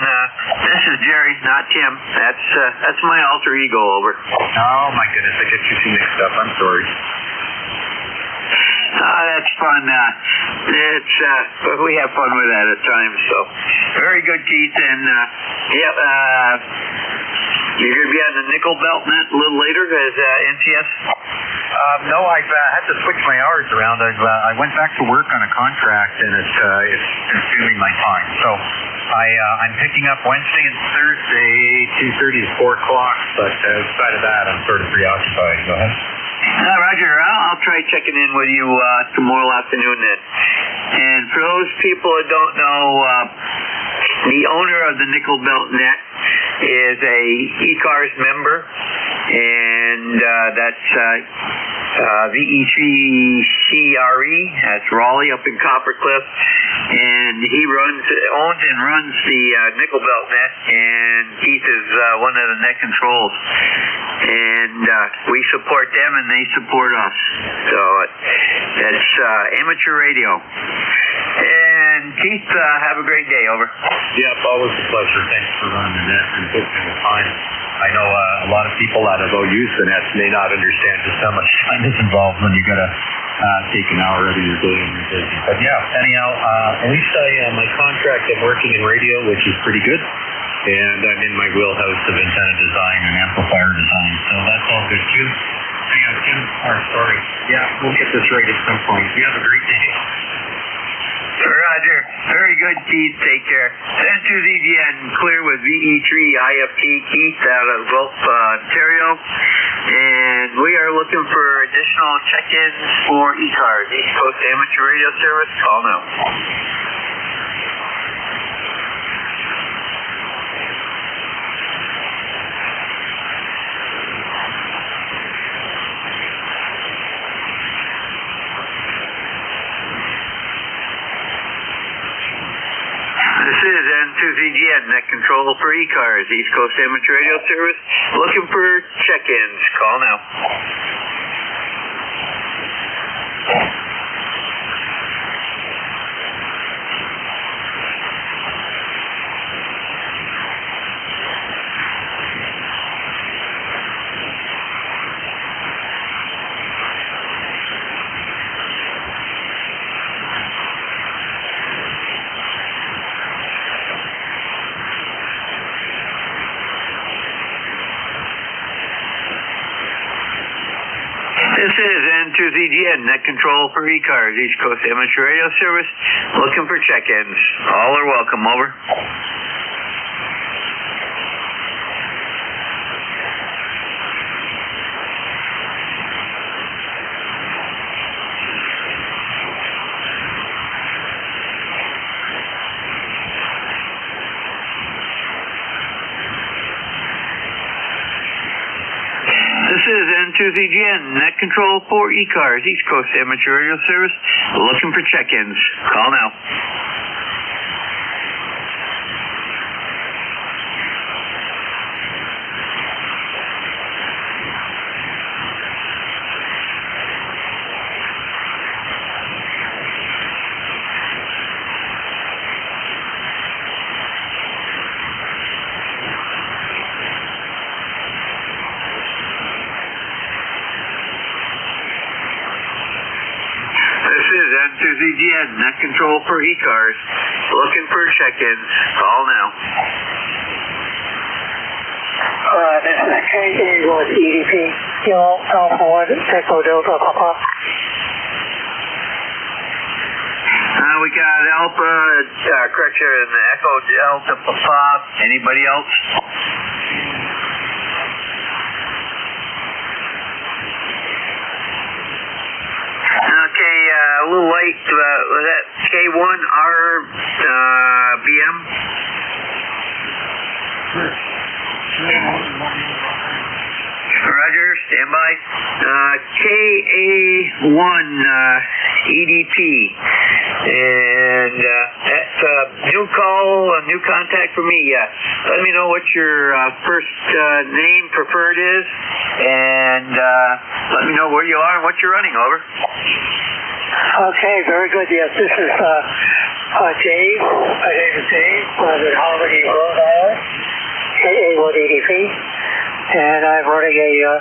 this is Jerry, not Tim. That's my alter ego over. Oh, my goodness. I get you two mixed up. I'm sorry. That's fun. We have fun with that at times. So, very good, Keith. And you're going to be on the nickel belt net a little later as NCS. No, I've had to switch my hours around. I went back to work on a contract, and it's consuming my time. So I'm picking up Wednesday and Thursday, 2:30 to 4 o'clock. But outside of that, I'm sort of preoccupied. Go ahead. Roger, I'll try checking in with you tomorrow afternoon then. And for those people that don't know, the owner of the Nickel Belt Net is a ECARS member, and that's VE3CRE. That's Raleigh up in Coppercliff, and he owns and runs the Nickel Belt Net, and Keith is one of the net controls. And we support them, and they support us. So it's amateur radio. And Keith, have a great day. Over. Yep, always a pleasure. Thanks for running the net and booking the time. I know a lot of people that have used the nets may not understand just how much time is involved when you got to take an hour out of your day and you're busy. But yeah, anyhow, at least my contract, I'm working in radio, which is pretty good. And I'm in my wheelhouse of antenna design and amplifier design, so that's all good too. Hang on, Tim. Sorry. Yeah, we'll get this right at some point. You have a great day. Roger. Very good, Keith. Take care. N2ZGN clear with VE3IFT. Keith out of Gulf, Ontario. And we are looking for additional check-ins for ECARS, East Coast Amateur Radio Service. Call now. This is N2ZGN, net control for ECARS, East Coast Amateur Radio Service. Looking for check-ins. Call now. This is N2ZGN, net control for ECARS, East Coast Amateur Radio Service. Looking for check-ins. All are welcome. Over. This is N2ZGN, net control for ECARS, East Coast Amateur Radio Service. Looking for check-ins. Call now. This is N2ZGN, net control for ECARS. Looking for check-ins. Call now. This is KJ with EDP. Kilo Alpha 1 Echo Delta Papa. We got Alpha, correction, Echo Delta Papa. Anybody else? Okay, a little late. Was that K1RBM? Roger, stand by. KA1 EDP. And that's a new call, a new contact for me. Let me know what your first name preferred is, and let me know where you are and what you're running, over. Okay, very good. Yes, this is Dave. My name is Dave. I'm in Harmony, Rhode Island, KA1 EDP. And I'm running a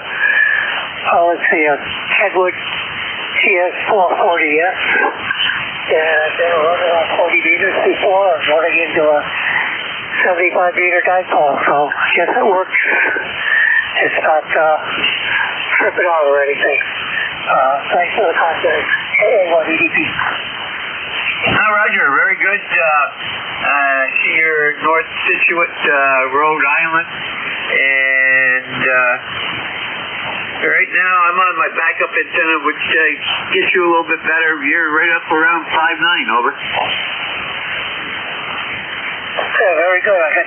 Kenwood TS440S. And I've never run it on 40 meters before. I'm running into a 75-meter dipole, so I guess it works. It's not tripping out or anything. Thanks for the contact. KA1 EDP. Roger, very good. I see you're North Scituate, Rhode Island. And right now I'm on my backup antenna, which gets you a little bit better. You're right up around 5'9", over. Okay, very good. I got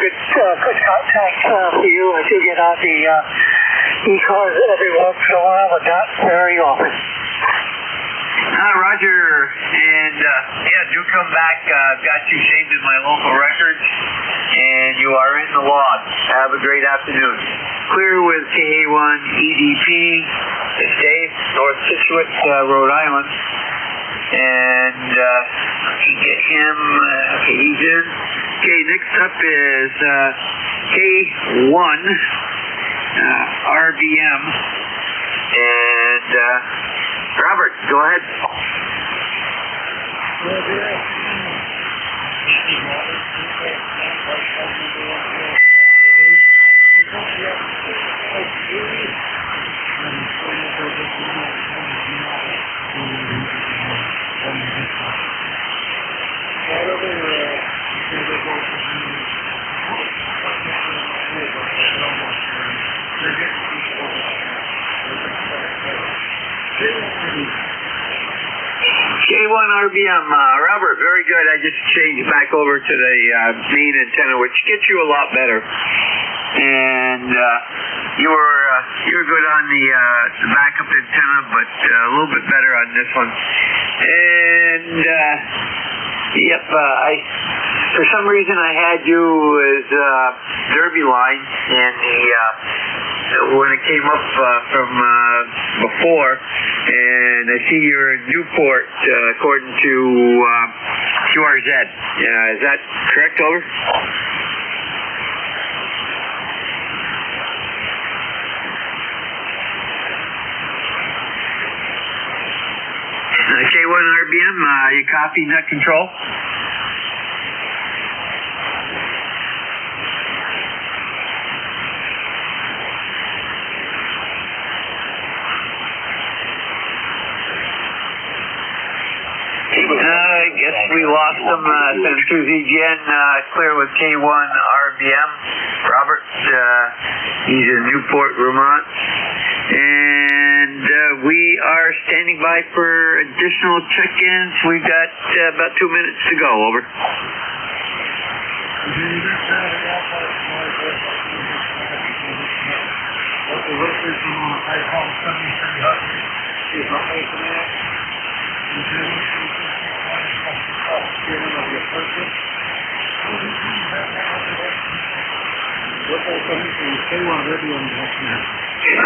good contact for you. I do get on the ECARS every once in a while, but not very often. Roger, and do come back. I've got you saved in my local records, and you are in the log. Have a great afternoon. Clear with KA1 EDP. It's Dave, North Scituate, Rhode Island. And get him. Okay, he's in. Okay, next up is K1 RBM. And Robert, go ahead. K1 RBM, Robert, very good. I just changed back over to the main antenna, which gets you a lot better. And you were good on the backup antenna, but a little bit better on this one. And yep, for some reason I had you as Derby line, and when it came up from before, and I see you're in Newport according to QRZ. Is that correct, over? K1 RBM, you copy net control? I guess we lost him. Send to ZGN, clear with K1 RBM. Robert, he's in Newport, Vermont. And we are standing by for additional check-ins. We've got about 2 minutes to go, over.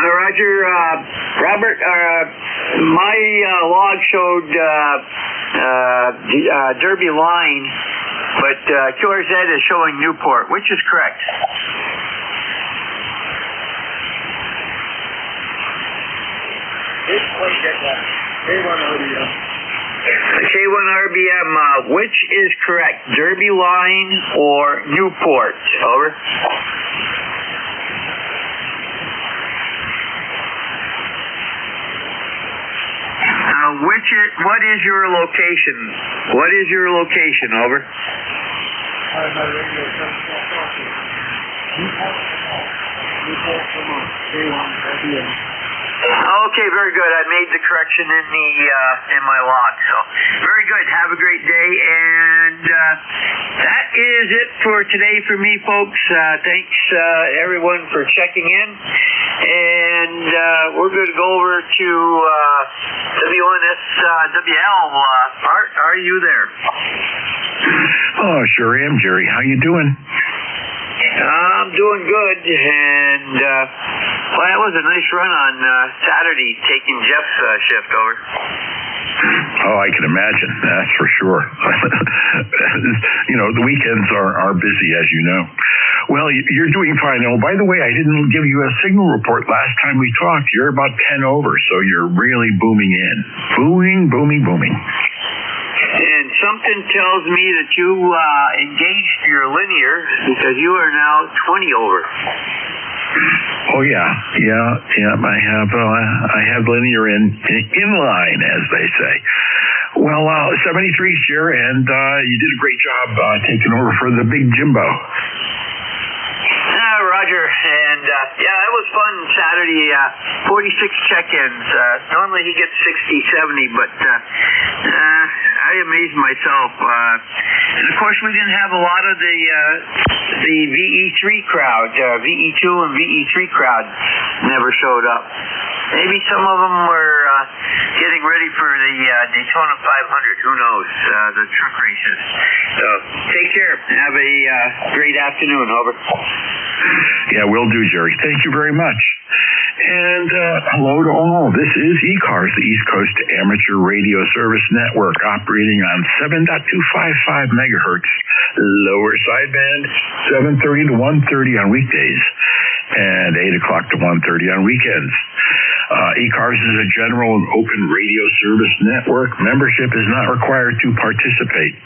Roger, Robert, my log showed Derby line, but QRZ is showing Newport. Which is correct? K1 RBM, which is correct? Derby line or Newport? Over. What is your location? What is your location? Over. Okay, very good. I made the correction in my log. So very good. Have a great day, and that is it for today for me, folks. Thanks everyone for checking in, and we're going to go over to WNSWL. Art, are you there? Oh, sure am, Jerry. How you doing? I'm doing good, and well, that was a nice run on Saturday, taking Jeff's shift over. Oh, I can imagine. That's for sure. The weekends are busy, as you know. Well, you're doing fine. Oh, by the way, I didn't give you a signal report last time we talked. You're about 10 over, so you're really booming in. Booming. And something tells me that you engaged your linear because you are now 20 over. Oh yeah. I have linear in line, as they say. Well, 73's here, and you did a great job taking over for the big Jimbo. Roger, and it was fun Saturday. 46 check-ins. Normally he gets 60, 70, but I amazed myself. And of course, we didn't have a lot of the VE3 crowd. VE2 and VE3 crowd never showed up. Maybe some of them were getting ready for the Daytona 500. Who knows? The truck races. So take care. Have a great afternoon. Over. Yeah, will do, Jerry. Thank you very much. And hello to all. This is ECARS, the East Coast Amateur Radio Service Network, operating on 7.255 megahertz, lower sideband, 7:30 to 1:30 on weekdays, and 8 o'clock to 1:30 on weekends. ECARS is a general and open radio service network. Membership is not required to participate.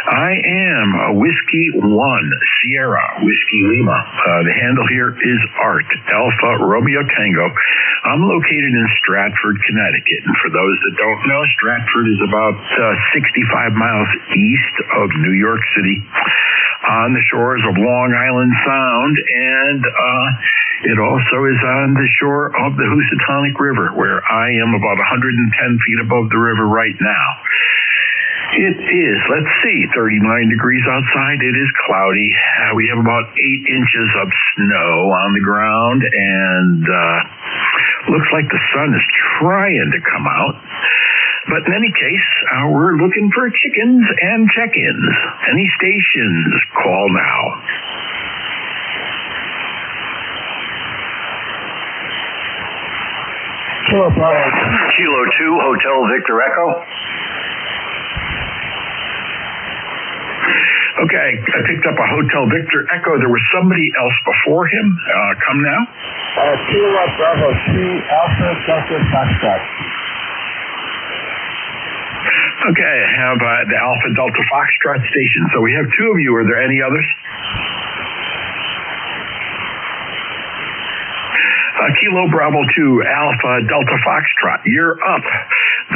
I am a Whiskey 1 Sierra Whiskey Lima. The handle here is Art Alpha Romeo Tango. I'm located in Stratford, Connecticut. And for those that don't know, Stratford is about 65 miles east of New York City on the shores of Long Island Sound, and it also is on the shore of the Housatonic River, where I am about 110 feet above the river right now. It is, 39 degrees outside. It is cloudy. We have about 8 inches of snow on the ground, and looks like the sun is trying to come out. But in any case, we're looking for chickens and check-ins. Any stations, call now. Kilo 2, Hotel Victor Echo. Okay, I picked up a Hotel Victor Echo. There was somebody else before him. Come now. Kilo Bravo 2, Alpha Delta Foxtrot. Okay, I have the Alpha Delta Foxtrot station. So we have 2 of you. Are there any others? Kilo Bravo 2, Alpha Delta Foxtrot. You're up.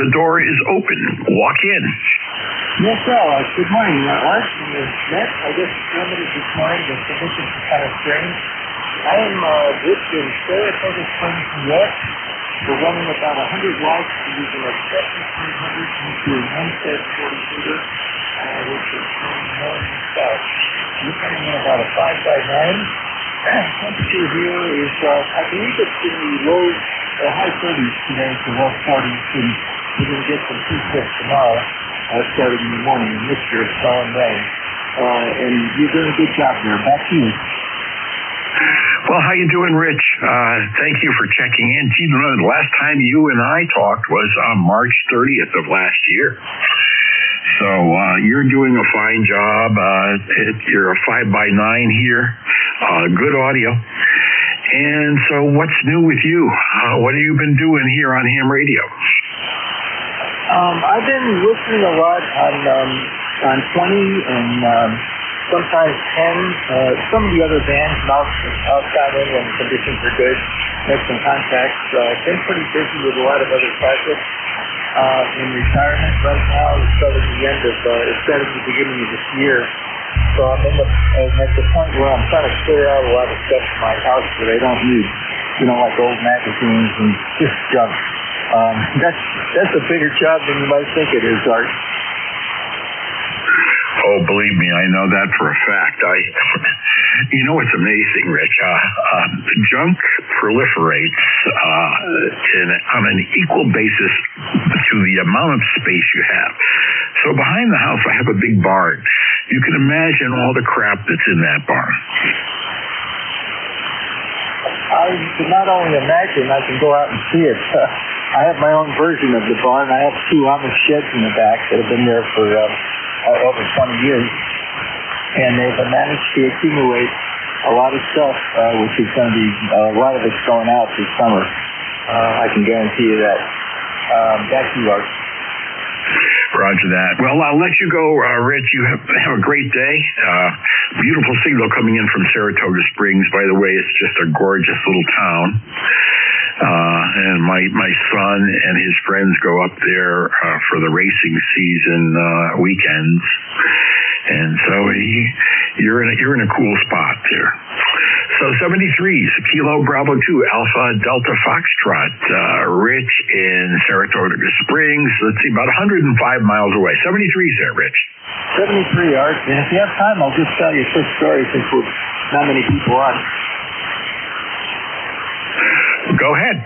The door is open. Walk in. Yes, sir. Good morning, Art. I just limited this morning. The conditions are kind of strange. I am in Saratoga Springs, New York. We're running about 100 watts using a 7300 into an MSET 40-meter, which is going north and south. We're coming in about a 5x9. Temperature here is, I believe it's in the low or high 30s today to low 40s, and we're going to get some precip tomorrow, starting in the morning, and mixture of snow and rain. And you're doing a good job there. Back to you. Well, how you doing, Rich? Thank you for checking in. Gee, the last time you and I talked was on March 30th of last year. So you're doing a fine job. You're a 5x9 here. Good audio. And so what's new with you? What have you been doing here on ham radio? I've been listening a lot on 20 and sometimes 10. Some of the other bands outside in when conditions are good, make some contacts. Been pretty busy with a lot of other projects. in retirement right now. It started at the beginning of this year. So I'm at the point where I'm trying to clear out a lot of stuff in my house that I don't need. Like old magazines and just junk. That's a bigger job than you might think it is, Art. Oh, believe me, I know that for a fact. It's amazing, Rich. Junk proliferates on an equal basis to the amount of space you have. So behind the house, I have a big barn. You can imagine all the crap that's in that barn. I can not only imagine, I can go out and see it. I have my own version of the barn. I have 2 Amish sheds in the back that have been there for over 20 years, and they've managed to accumulate a lot of stuff, which is going to be, a lot of it's going out this summer. I can guarantee you that. Back to you, Art. Roger that. Well, I'll let you go, Rich. You have a great day. Beautiful signal coming in from Saratoga Springs. By the way, it's just a gorgeous little town. And my son and his friends go up there for the racing season weekends. And so you're in a cool spot there. So 73s, Kilo Bravo 2, Alpha Delta Foxtrot, Rich in Saratoga Springs. Let's see, about 105 miles away. 73s there, Rich. 73, Art. And if you have time, I'll just tell you a quick story since we're not many people on. Go ahead.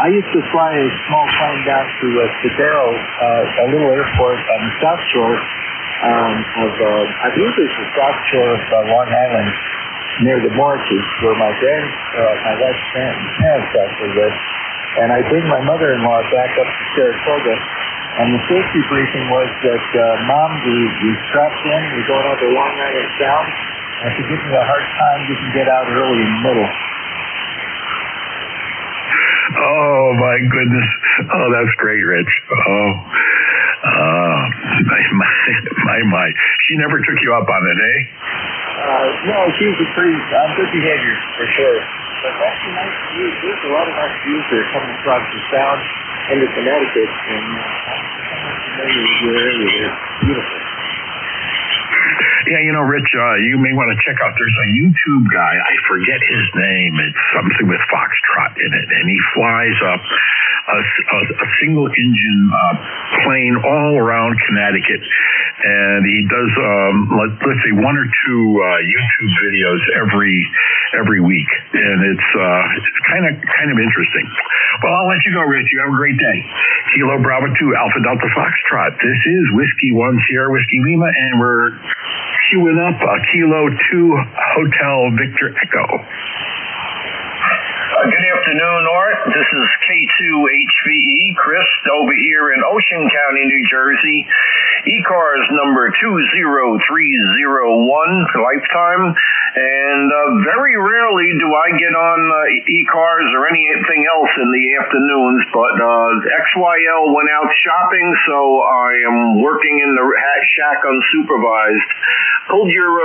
I used to fly a small plane down to Cedaro, a little airport on the South Shore I believe it's the South Shore of Long Island, near the marshes, where my wife's parents actually live. And I bring my mother-in-law back up to Saratoga, and the safety briefing was that, Mom, we strapped in, we're going over Long Island Sound, and if you give me a hard time, you can get out early in the middle. Oh, my goodness. Oh, that's great, Rich. Oh, my. She never took you up on it, eh? No, she was on good behavior, for sure. But that's a nice view. There's a lot of nice views there coming across the Sound into Connecticut, and I'm familiar with your area there. Beautiful. Yeah, Rich, you may want to check out, there's a YouTube guy, I forget his name, it's something with Foxtrot in it, and he flies up a single engine plane all around Connecticut, and he does, let's say, 1 or 2 YouTube videos every week, and it's kind of interesting. Well, I'll let you go, Rich. You have a great day. Kilo Bravo 2, Alpha Delta Foxtrot. This is Whiskey 1 Sierra Whiskey Lima, and we're queuing up Kilo 2 Hotel Victor Echo. Good afternoon, Art. This is K2HVE, Chris, over here in Ocean County, New Jersey. ECARS number 20301, lifetime. And very rarely do I get on ECARS or anything else in the afternoons, but XYL went out shopping, so I am working in the shack unsupervised. Pulled your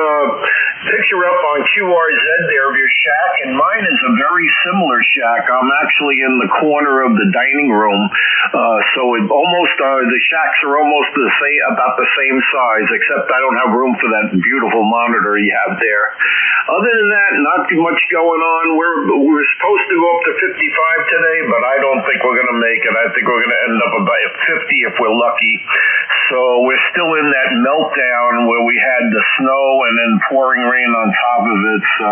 picture up on QRZ there of your shack, and mine is a very similar shack. I'm actually in the corner of the dining room, so it almost the shacks are almost about the same size, except I don't have room for that beautiful monitor you have there. Other than that, not too much going on. We're supposed to go up to 55 today, but I don't think we're going to make it. I think we're going to end up about 50 if we're lucky. So we're still in that meltdown where we had the snow and then pouring rain on top of it. So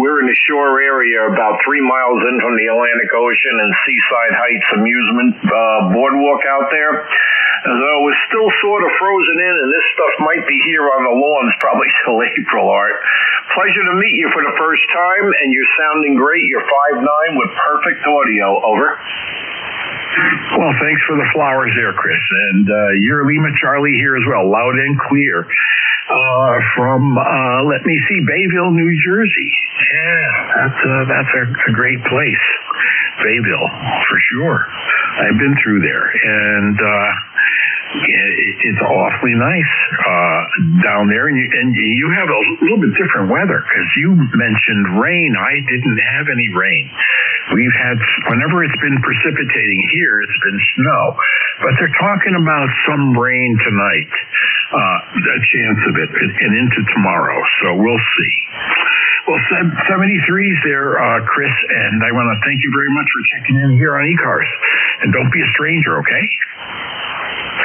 we're in the shore area about 3 miles in from the Atlantic Ocean and Seaside Heights amusement boardwalk out there. So we're still sort of frozen in, and this stuff might be here on the lawns probably till April, Art. Pleasure to meet you for the first time, and you're sounding great. You're 5'9" with perfect audio. Over. Well, thanks for the flowers there, Chris. And you're Lima Charlie here as well, loud and clear. From, let me see, Bayville, New Jersey. Yeah, that's a great place. Bayville, for sure. I've been through there. And It's awfully nice down there, and you have a little bit different weather because you mentioned rain. I didn't have any rain. We've had, whenever it's been precipitating here, it's been snow, but they're talking about some rain tonight, a chance of it, and into tomorrow. So we'll see. Well, 73's there, Chris, and I want to thank you very much for checking in here on ECARS. And don't be a stranger, okay?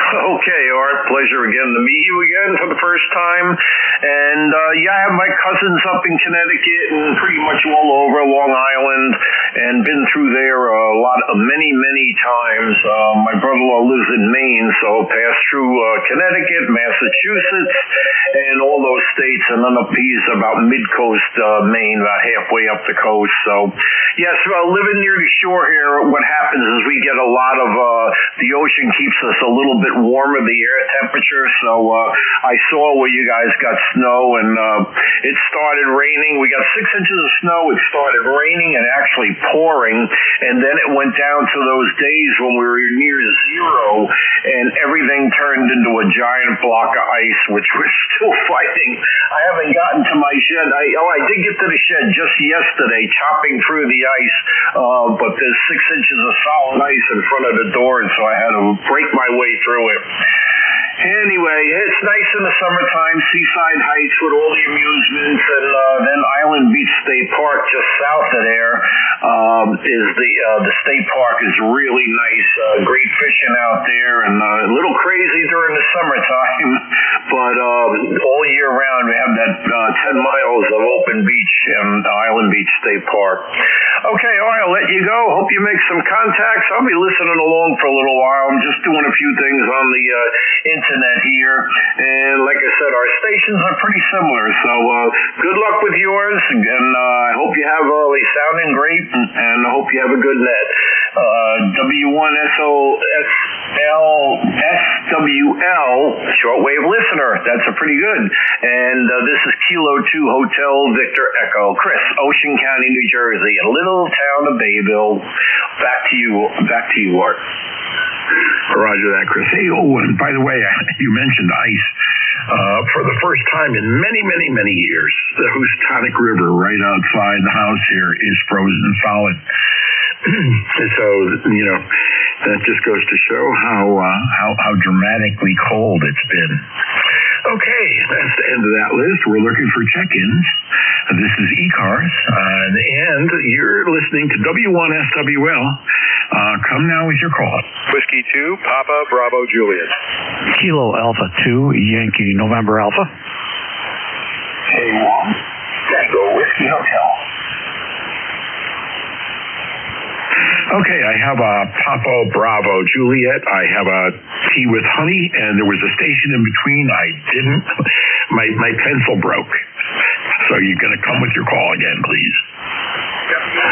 Okay, Art, pleasure again to meet you again for the first time. And I have my cousins up in Connecticut and pretty much all over Long Island, and been through there many times. My brother-in-law lives in Maine, so passed through Connecticut, Massachusetts, and all those states, and then up east about mid-coast Maine, about halfway up the coast. So, yes, living near the shore here, what happens is we get a lot of, the ocean keeps us a little bit warmer, the air temperature, so I saw where you guys got snow, and it started raining. We got 6 inches of snow. It started raining and actually pouring, and then it went down to those days when we were near zero, and everything turned into a giant block of ice, which we're still fighting. I haven't gotten to my shed. I did get to the shed just yesterday, chopping through the ice, but there's 6 inches of solid ice in front of the door, and so I had to break my way through it. Anyway, it's nice in the summertime, Seaside Heights with all the amusements, and then Island Beach State Park just south of there is the state park is really nice. Great fishing out there, and a little crazy during the summertime, but all year round we have that 10 miles of open beach in Island Beach State Park. Okay, all right, I'll let you go. Hope you make some contacts. I'll be listening along for a little while. I'm just doing a few things on the internet here, and like I said, our stations are pretty similar, so good luck with yours, and I hope you have they sounding great, and I hope you have a good net. W1SOSL shortwave listener, that's a pretty good, and this is Kilo 2 Hotel Victor Echo, Chris, Ocean County, New Jersey, a little town of Bayville. Back to you, Art. Roger that, Chris. Hey, and by the way, you mentioned ice. For the first time in many years, the Houstonic River right outside the house here is frozen solid. So, that just goes to show how dramatically cold it's been. Okay, that's the end of that list. We're looking for check-ins. This is ECARS, and you're listening to W1SWL. Come now with your call. Whiskey 2, Papa Bravo Juliet. Kilo Alpha 2, Yankee November Alpha. K1, Tango Whiskey Hotel. Okay, I have a Papa Bravo Juliet. I have a tea with honey, and there was a station in between. I didn't. My pencil broke. So you're going to come with your call again, please.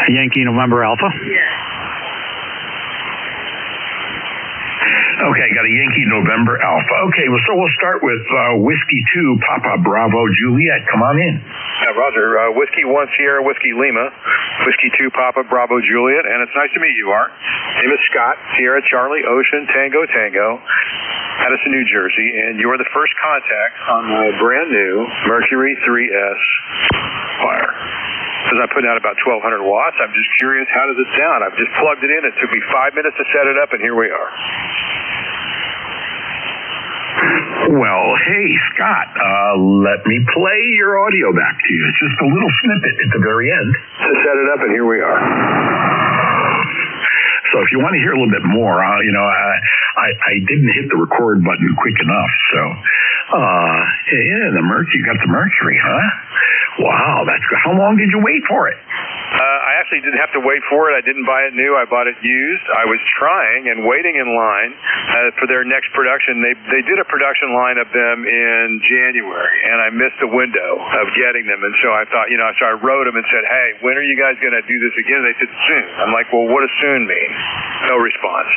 Yankee November Alpha. Okay, got a Yankee November Alpha. Okay, well, so we'll start with Whiskey 2, Papa Bravo Juliet. Come on in. Roger. Whiskey 1, Sierra Whiskey Lima. Whiskey 2, Papa Bravo Juliet. And it's nice to meet you, Art. Name is Scott. Sierra Charlie Ocean Tango Tango. Addison, New Jersey. And you are the first contact on my brand new Mercury 3S fire. Because I put out about 1,200 watts. I'm just curious, how does it sound? I've just plugged it in. It took me 5 minutes to set it up, and here we are. Well, hey, Scott, let me play your audio back to you. It's just a little snippet at the very end. To set it up, and here we are. So if you want to hear a little bit more, I didn't hit the record button quick enough. So, yeah, you got the Mercury, huh? Wow, that's good. How long did you wait for it? I actually didn't have to wait for it. I didn't buy it new. I bought it used. I was trying and waiting in line for their next production. They did a production line of them in January, and I missed the window of getting them. And so I thought, so I wrote them and said, hey, when are you guys going to do this again? And they said, soon. I'm like, well, what does soon mean? No response.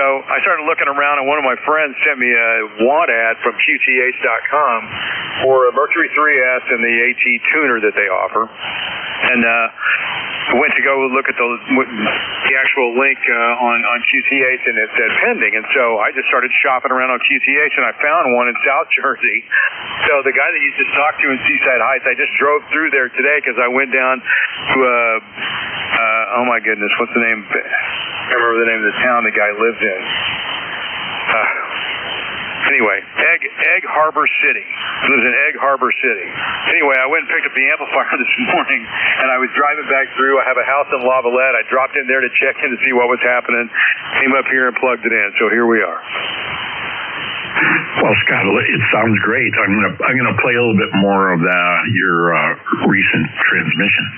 So I started looking around, and one of my friends sent me a want ad from QTH.com for a Mercury 3S and the AT tuner that they offer. And went to go look at the actual link on QTH, and it said pending. And so I just started shopping around on QTH, and I found one in South Jersey. So the guy that you just talked to in Seaside Heights, I just drove through there today because I went down to oh my goodness, what's the name? I can't remember the name of the town the guy lived in. Anyway, Egg Harbor City. He lives in Egg Harbor City. Anyway, I went and picked up the amplifier this morning, and I was driving back through. I have a house in Lavalette. I dropped in there to check in to see what was happening. Came up here and plugged it in. So here we are. Well, Scott, it sounds great. I'm gonna play a little bit more of your recent transmission.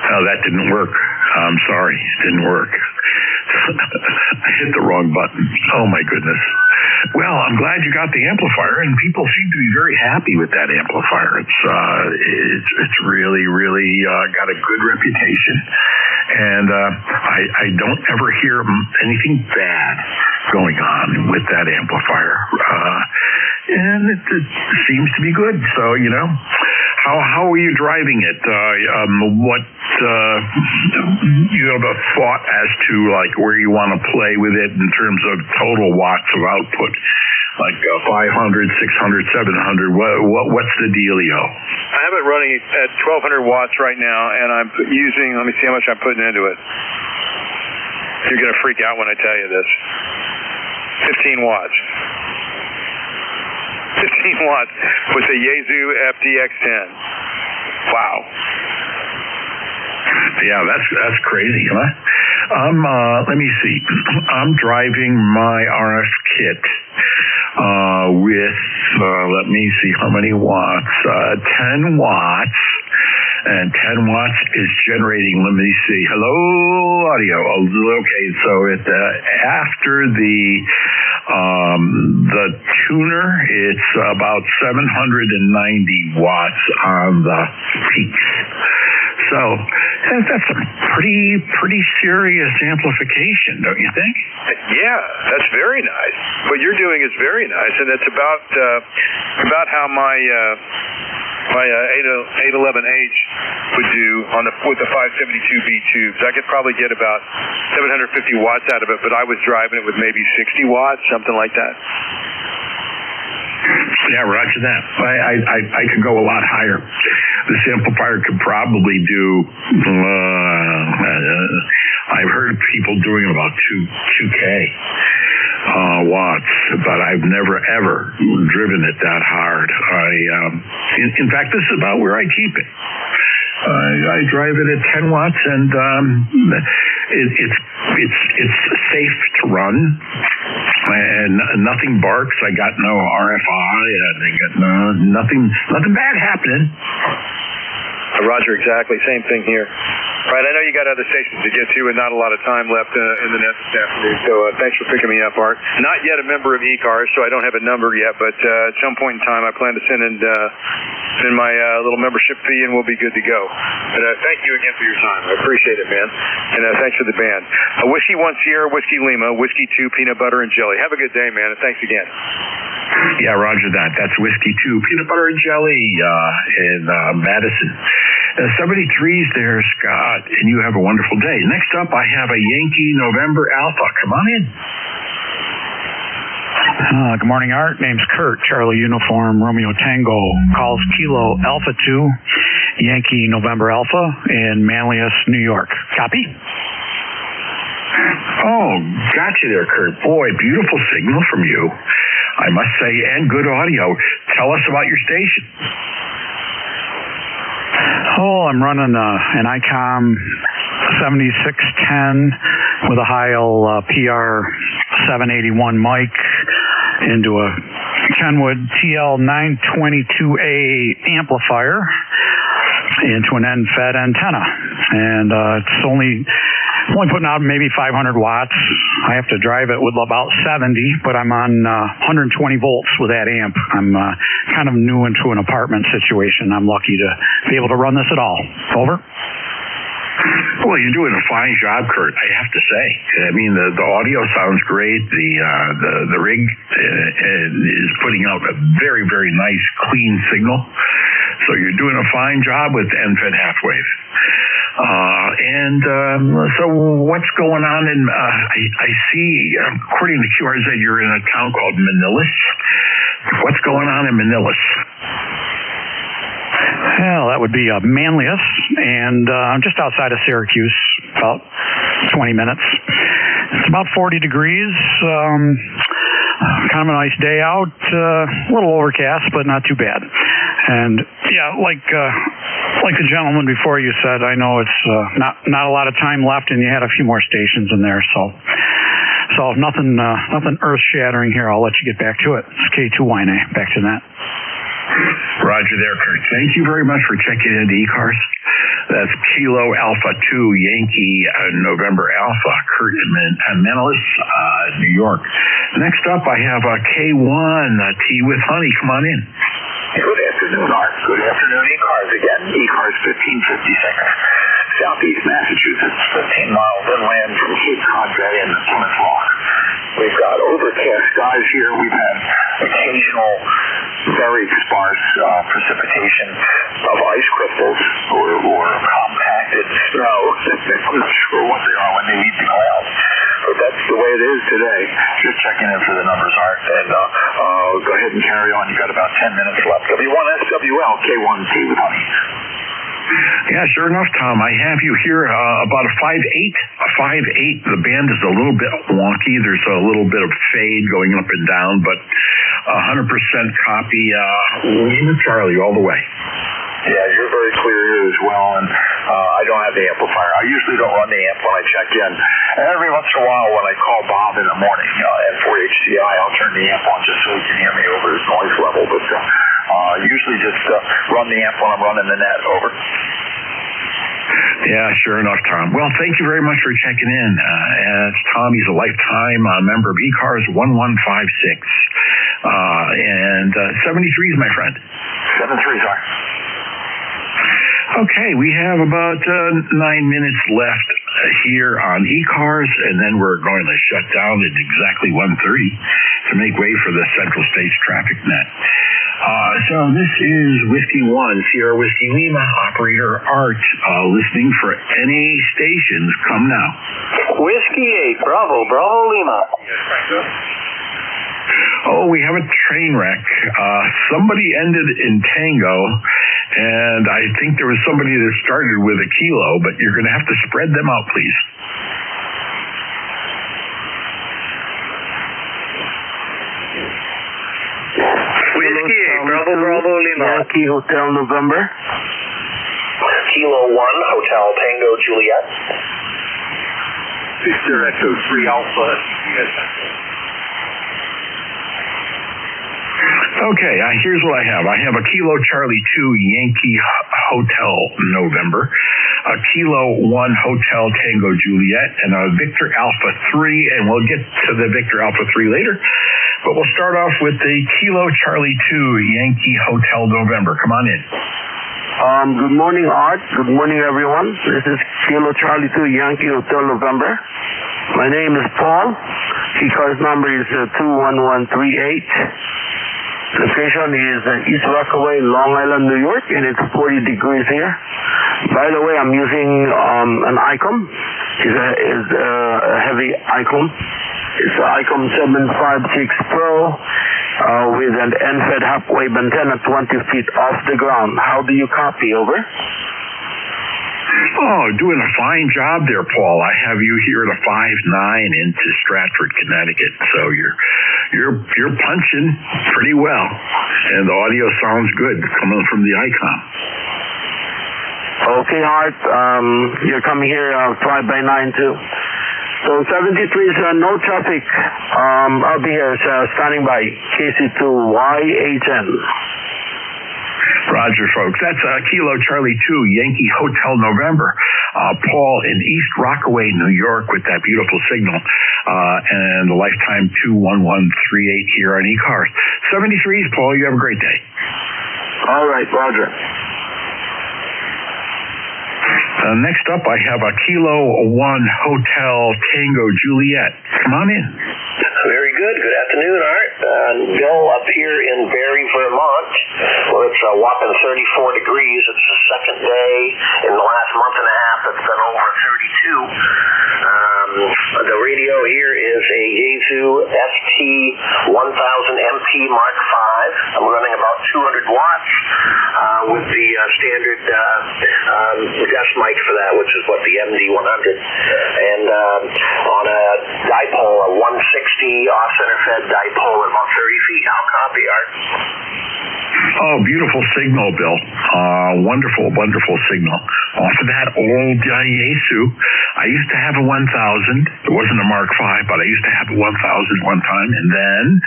Oh, that didn't work. I'm sorry, it didn't work. I hit the wrong button. Oh my goodness. Well, I'm glad you got the amplifier, and people seem to be very happy with that amplifier. It's really got a good reputation, and I don't ever hear anything bad going on with that amplifier, and it seems to be good. So how are you driving it? What you have a thought as to like where you want to play with it in terms of total watts of output, like 500, 600, 700. What's the dealio? I have it running at 1200 watts right now, and I'm using. Let me see how much I'm putting into it. You're gonna freak out when I tell you this. 15 watts. 15 watts with the Yaesu FDX10. Wow. Yeah, that's crazy, huh? Let me see. I'm driving my RF kit with, let me see how many watts. 10 watts. And 10 watts is generating, let me see, hello, audio. Okay, so after the tuner, it's about 790 watts on the peaks. So that's some pretty serious amplification, don't you think? Yeah, that's very nice. What you're doing is very nice, and it's about how my 811H would do with the 572B tubes. I could probably get about 750 watts out of it, but I was driving it with maybe 60 watts, something like that. Yeah, roger that. I could go a lot higher. This amplifier could probably do, I've heard people doing about 2K watts, but I've never ever driven it that hard. In fact, this is about where I keep it. I drive it at 10 watts, and it's safe to run, and nothing barks. I got no RFI, and I got nothing bad happening. Roger, exactly. Same thing here. Right, I know you got other stations to get to and not a lot of time left in the net this afternoon, so thanks for picking me up, Art. Not yet a member of ECARS, so I don't have a number yet, but at some point in time I plan to send in my little membership fee, and we'll be good to go. But thank you again for your time. I appreciate it, man. And thanks for the band. Whiskey 1 Sierra, Whiskey Lima, Whiskey 2 Peanut Butter and Jelly. Have a good day, man, and thanks again. Yeah, roger that. That's Whiskey 2 Peanut Butter and Jelly in Madison. 73's there, Scott, and you have a wonderful day. Next up, I have a Yankee November Alpha. Come on in. Good morning, Art. Name's Kurt. Charlie Uniform Romeo Tango. Calls Kilo Alpha 2, Yankee November Alpha in Manlius, New York. Copy? Oh, got you there, Kurt. Boy, beautiful signal from you, I must say, and good audio. Tell us about your station. Oh, I'm running an ICOM 7610 with a Heil PR 781 mic into a Kenwood TL922A amplifier into an end-fed antenna. And it's only putting out maybe 500 watts. I have to drive it with about 70, but I'm on 120 volts with that amp. I'm kind of new into an apartment situation. I'm lucky to be able to run this at all. Over. Well, you're doing a fine job, Kurt, I have to say. I mean, the audio sounds great. The rig is putting out a very, very nice, clean signal. So you're doing a fine job with NFED half-wave. So what's going on in, I see, according to QRZ, you're in a town called Manilas. What's going on in Manilas? Well, that would be Manlius, and just outside of Syracuse, about 20 minutes. It's about 40 degrees. Kind of a nice day out. A little overcast, but not too bad. And yeah, like the gentleman before you said, I know it's not a lot of time left, and you had a few more stations in there, so nothing earth-shattering here. I'll let you get back to it. It's K2YNA. Back to that. Roger there, Kurt. Thank you very much for checking into ECARS. That's Kilo Alpha 2 Yankee November Alpha, Kurt in Manilas, New York. Next up, I have K1 Tea with Honey. Come on in. Good afternoon, Art. Good afternoon, ECARS again. ECARS 1552nd, Southeast Massachusetts, 15 miles inland from Cape Cod Bay and Plymouth Rock. We've got overcast skies here. We've had occasional, very sparse precipitation of ice crystals or compacted snow. I'm not sure what they are when they leave the clouds, but that's the way it is today. Just checking in for the numbers, Art, and go ahead and carry on. You've got about 10 minutes left. W1SWL, K1T with Honey. Yeah, sure enough, Tom. I have you here about a 5.8. A 5.8. The band is a little bit wonky. There's a little bit of fade going up and down, but 100% copy Lima Charlie all the way. Yeah, you're very clear here as well, and I don't have the amplifier. I usually don't run the amp when I check in. Every once in a while when I call Bob in the morning at 4HCI, I'll turn the amp on just so he can hear me over his noise level, but usually just run the amp when I'm running the net. Over. Yeah, sure enough, Tom. Well, thank you very much for checking in. It's Tom. He's a lifetime member of ECARS 1156. And 73s, my friend. 73s, are. Okay, we have about 9 minutes left here on ECARS, and then we're going to shut down at exactly 1:30 to make way for the Central States Traffic Net. So this is Whiskey 1, Sierra Whiskey Lima, operator Art, listening for any stations. Come now. Whiskey 8, Bravo Lima. Oh, we have a train wreck. Somebody ended in Tango, and I think there was somebody that started with a kilo, but you're going to have to spread them out, please. Whiskey 8, Bravo Lima. Yankee Hotel November. Kilo 1, Hotel Tango Juliet. Victor Echo 3 Alpha. Okay, here's what I have. I have a Kilo Charlie 2 Yankee Hotel November, a Kilo 1 Hotel Tango Juliet, and a Victor Alpha 3, and we'll get to the Victor Alpha 3 later, but we'll start off with the Kilo Charlie 2 Yankee Hotel November. Come on in. Good morning, Art. Good morning, everyone. This is Kilo Charlie 2 Yankee Hotel November. My name is Paul. ECARS number is 21138. Location is East Rockaway, Long Island, New York, and it's 40 degrees here. By the way, I'm using an ICOM. It's a heavy ICOM. It's an ICOM 756 Pro with an NFED half-wave antenna 20 feet off the ground. How do you copy? Over. Oh, doing a fine job there, Paul. I have you here at a 5.9 into Stratford, Connecticut. So you're punching pretty well, and the audio sounds good coming from the ICOM. Okay, Art. You're coming here 5x9 too. So 73 is no traffic. I'll be here standing by. KC2YHN. Roger, folks. That's Kilo Charlie 2 Yankee Hotel November. Paul in East Rockaway, New York, with that beautiful signal, and the lifetime 21138 here on ECARS. 73s, Paul. You have a great day. All right, Roger. Next up, I have a Kilo 1 Hotel Tango Juliet. Come on in. Very good. Good afternoon, Art. Bill up here in Barrie, Vermont, where it's a whopping 34 degrees. It's the second day in the last month and a half that's been over 32. The radio here is a Yaesu FT1000MP Mark V. I'm running about 200 watts with the standard guest mic for that, which is what the MD100. And on a dipole, a 160 off-center fed dipole at about 30 feet. How copy, Art? Oh, beautiful signal, Bill. Wonderful, wonderful signal. Off of that old Yaesu, I used to have a 1000. It wasn't a Mark V, but I used to have a 1000 one time, and then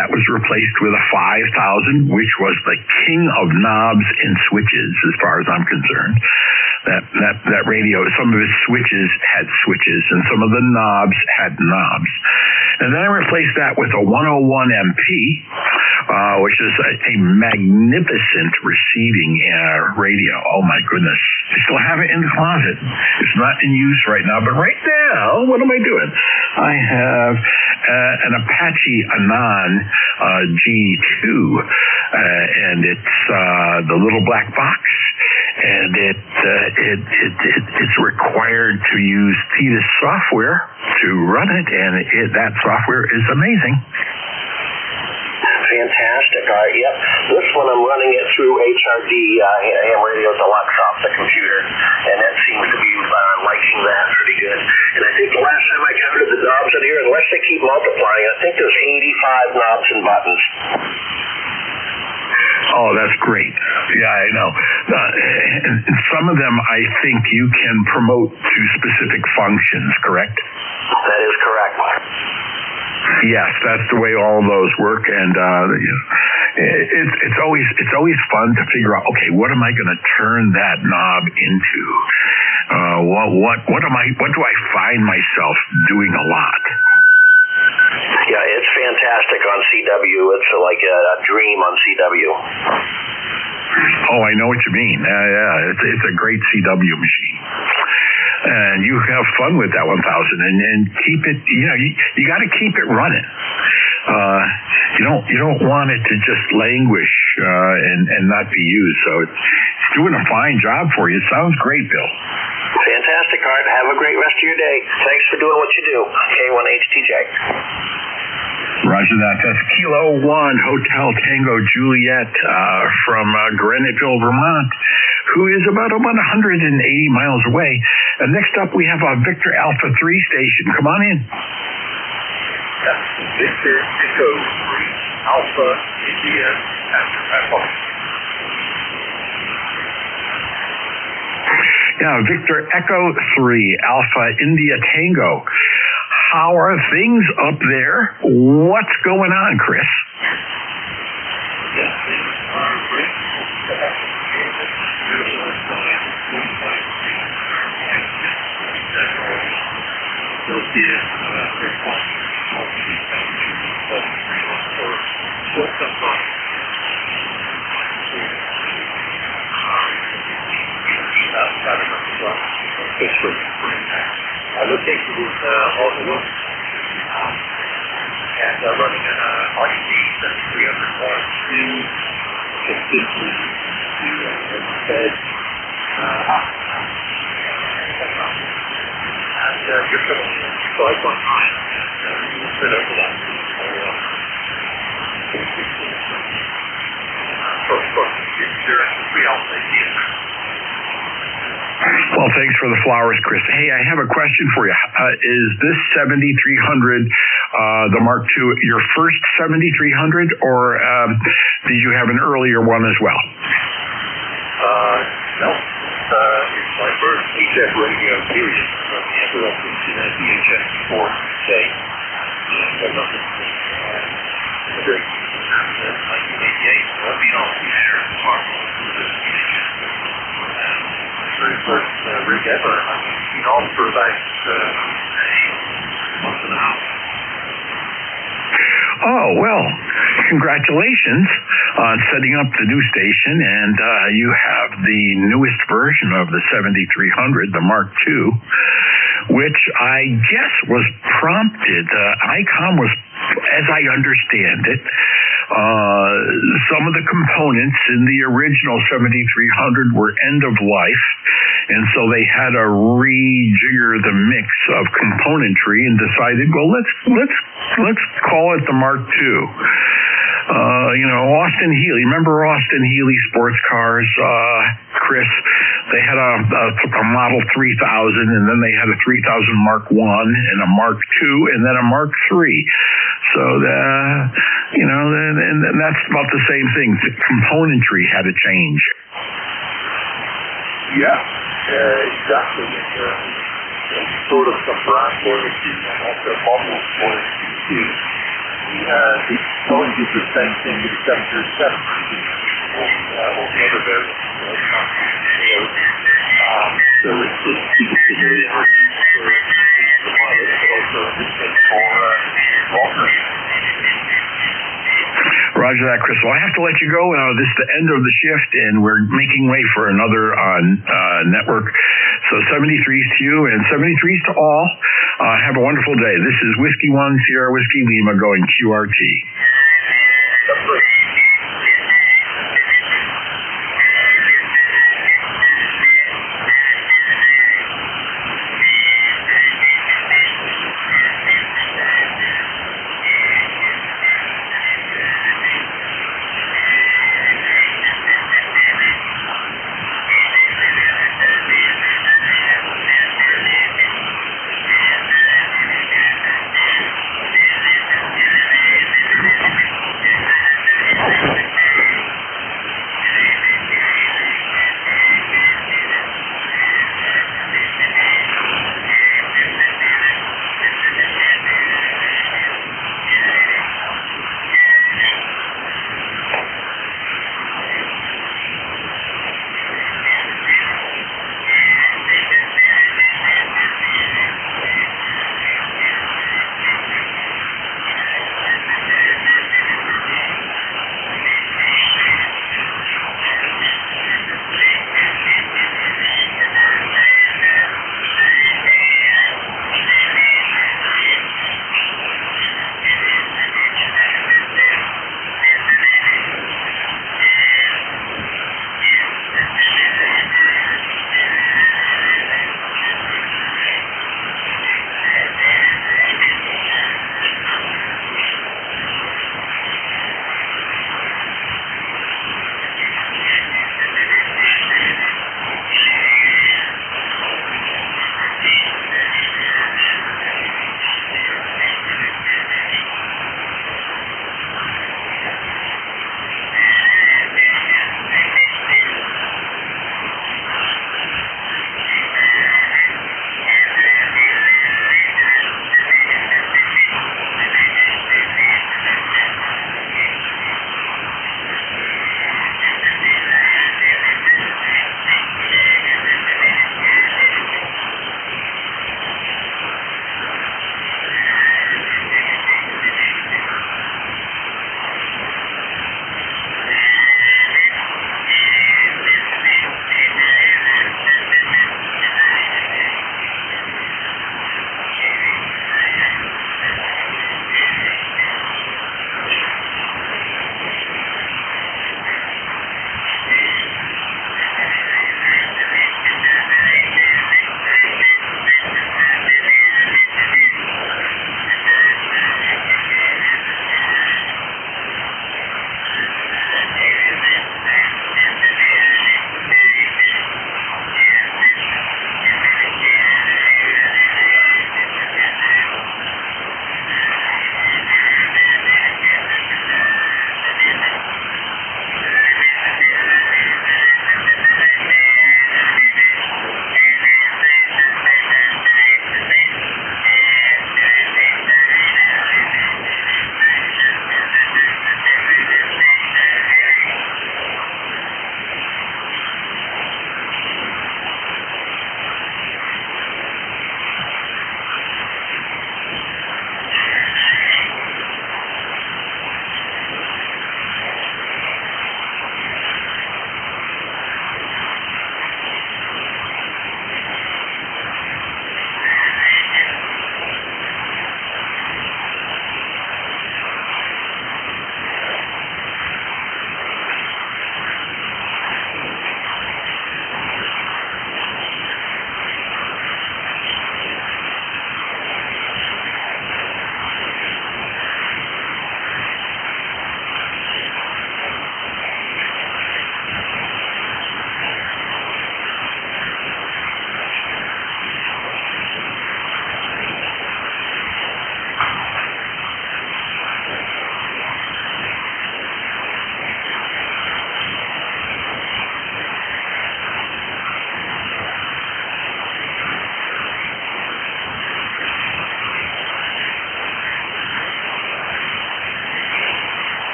that was replaced with a 5000, which was the king of knobs and switches, as far as I'm concerned. That radio, some of its switches had switches, and some of the knobs had knobs. And then I replaced that with a 101MP, which is a magnificent receiving radio. Oh my goodness. I still have it in the closet. It's not in use right now, but right now, what am I doing? I have an Apache Anon G2, and it's the little black box, and it's required to use Thetis software to run it, and that software is amazing. Fantastic. All right, yep. This one I'm running it through HRD, AM Radio Deluxe off the computer, and that seems to be liking that pretty good. And I think the last time I counted the knobs in here, unless they keep multiplying, I think there's 85 knobs and buttons. Oh, that's great. Yeah, I know. And some of them I think you can promote to specific functions, correct? That is correct. Yes, that's the way all of those work, and it's always fun to figure out. Okay, what am I going to turn that knob into? What do I find myself doing a lot? Yeah, it's fantastic on CW. It's like a dream on CW. Oh, I know what you mean. Yeah, it's a great CW machine. And you have fun with that 1000, and keep it. You got to keep it running. You don't want it to just languish and not be used. So it's doing a fine job for you. It sounds great, Bill. Fantastic, Art. Have a great rest of your day. Thanks for doing what you do. K1HTJ. Roger that. That's Kilo 1 Hotel Tango Juliet from Graniteville, Vermont, who is about 180 miles away. And next up, we have a Victor Alpha 3 station. Come on in. Victor Echo 3 Alpha India Echo. Yeah, Victor Echo 3 Alpha India Tango. How are things up there? What's going on, Chris? I located in Ottawa and running an RC 7300 watt consistently fed and you're coming 5.9 set up that you're at 3 alpha here. Well, thanks for the flowers, Chris. Hey, I have a question for you. Is this 7300, the Mark II, your first 7300, or did you have an earlier one as well? No. It's my first HF radio, period. From the envelope into the VHF before today. But nothing. Great. 1988, so I've been on the air smartphone through the VHF. Very first rig ever. I've been on for about a month and a half. Oh, well, congratulations on setting up the new station, and you have the newest version of the 7300, the Mark II. which I guess was prompted. ICOM was, as I understand it, some of the components in the original 7300 were end of life, and so they had to rejigger the mix of componentry and decided, well, let's call it the Mark II. Austin Healey. Remember Austin Healey sports cars, Chris? They had a Model 3000, and then they had a 3000 Mark I, and a Mark II, and then a Mark III. So, and that's about the same thing. The componentry had to change. Yeah, exactly. Sort of the brand loyalty of the model loyalty. It's going to be the same thing except you're separate. All the other variants. So it's just particularly for the pilot, but also for walkers. Roger that, Chris. Well, I have to let you go. This is the end of the shift, and we're making way for another network. So 73s to you and 73s to all. Have a wonderful day. This is Whiskey 1 Sierra Whiskey Lima going QRT.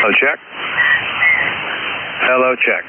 Hello, check. Hello, check.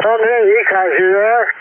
ECARS, you there?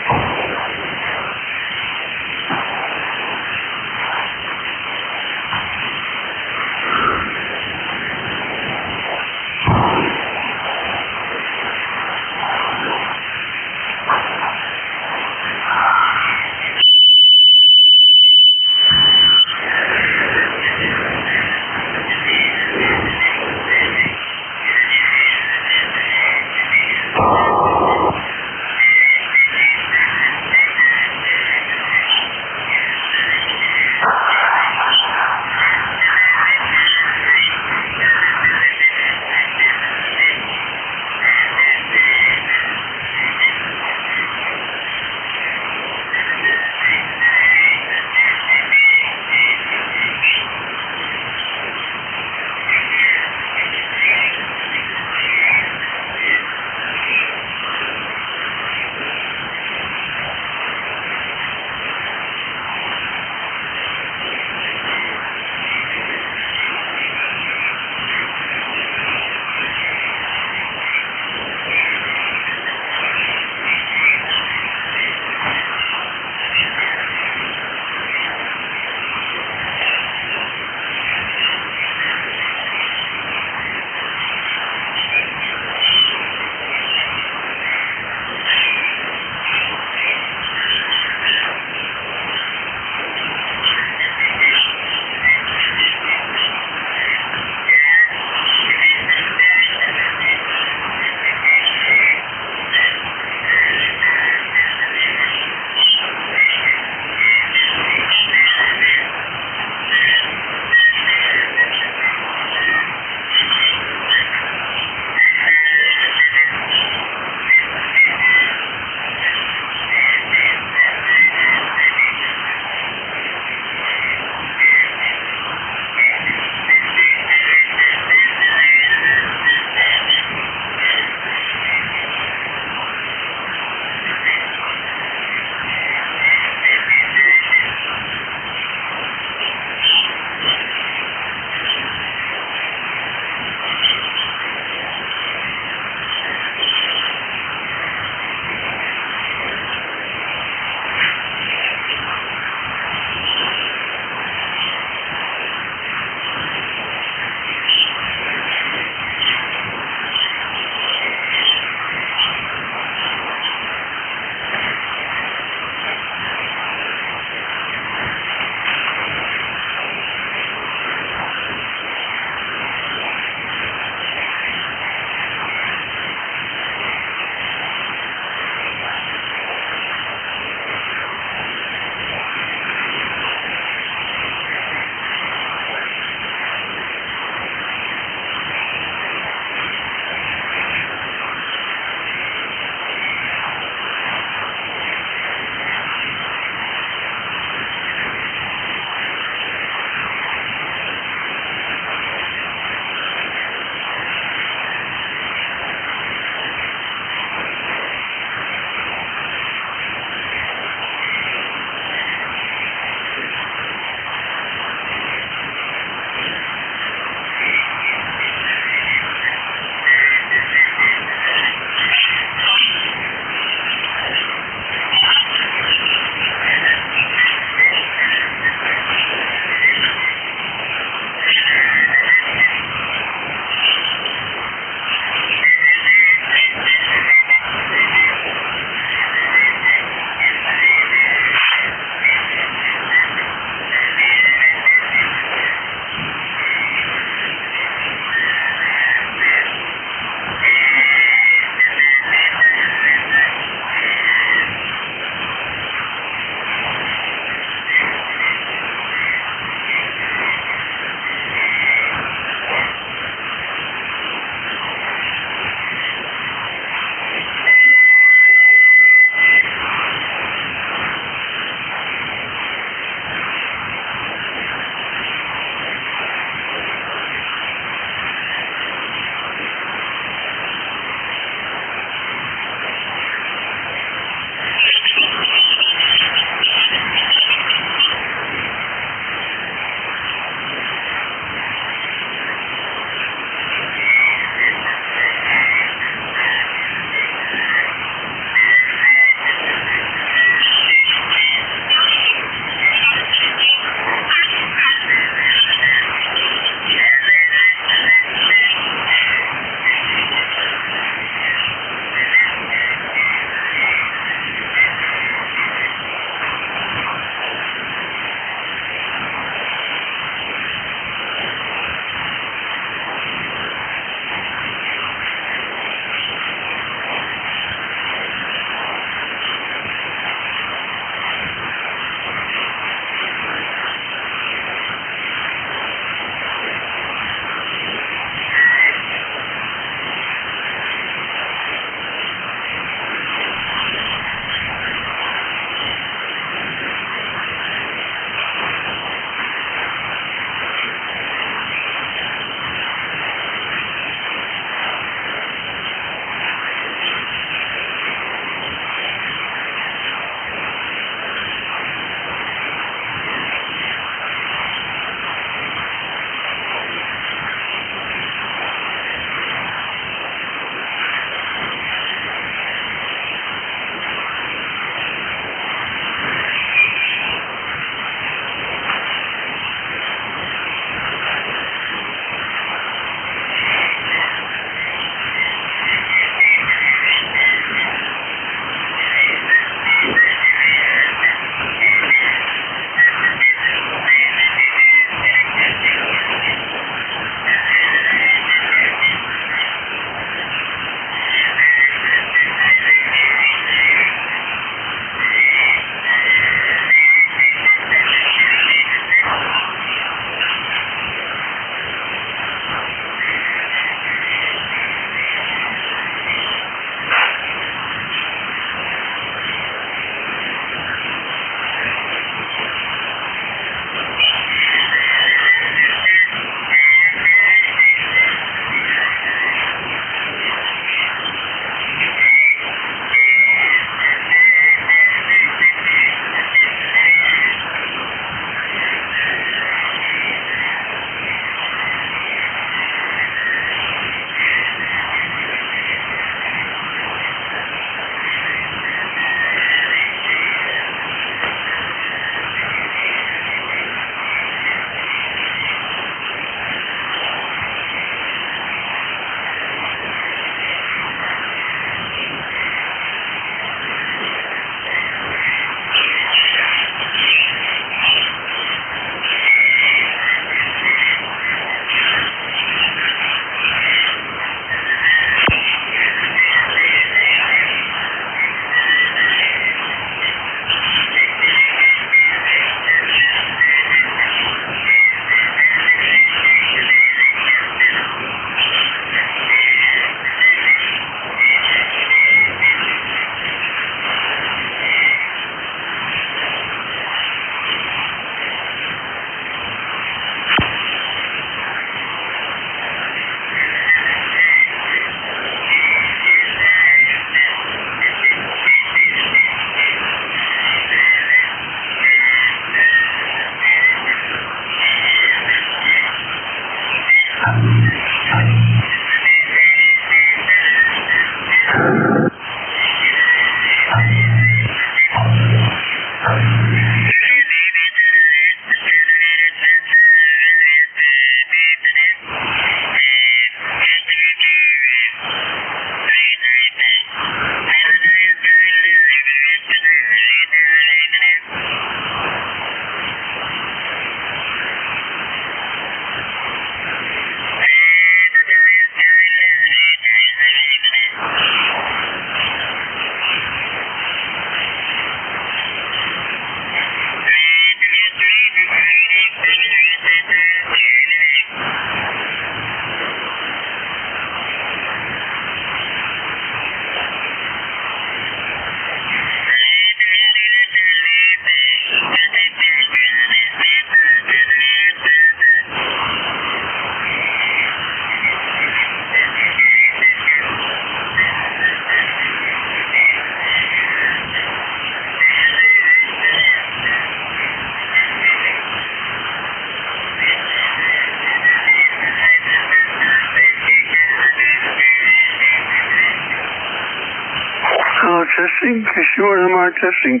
testing? Q1MR testing?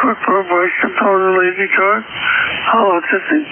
Quick probe voice control related ECARS. Hello, testing.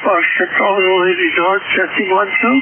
Box control related ECARS, testing 1, 2.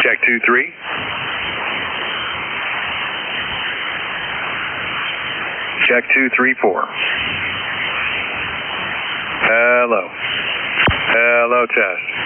Check 2-3. Check 2-3-4. Hello. Hello, test.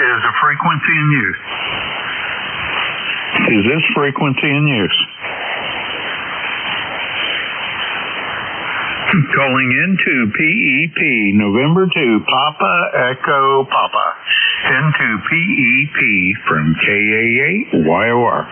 is a frequency in use. Is this frequency in use? Calling into PEP, November 2, Papa Echo Papa, into PEP from KA8YOR.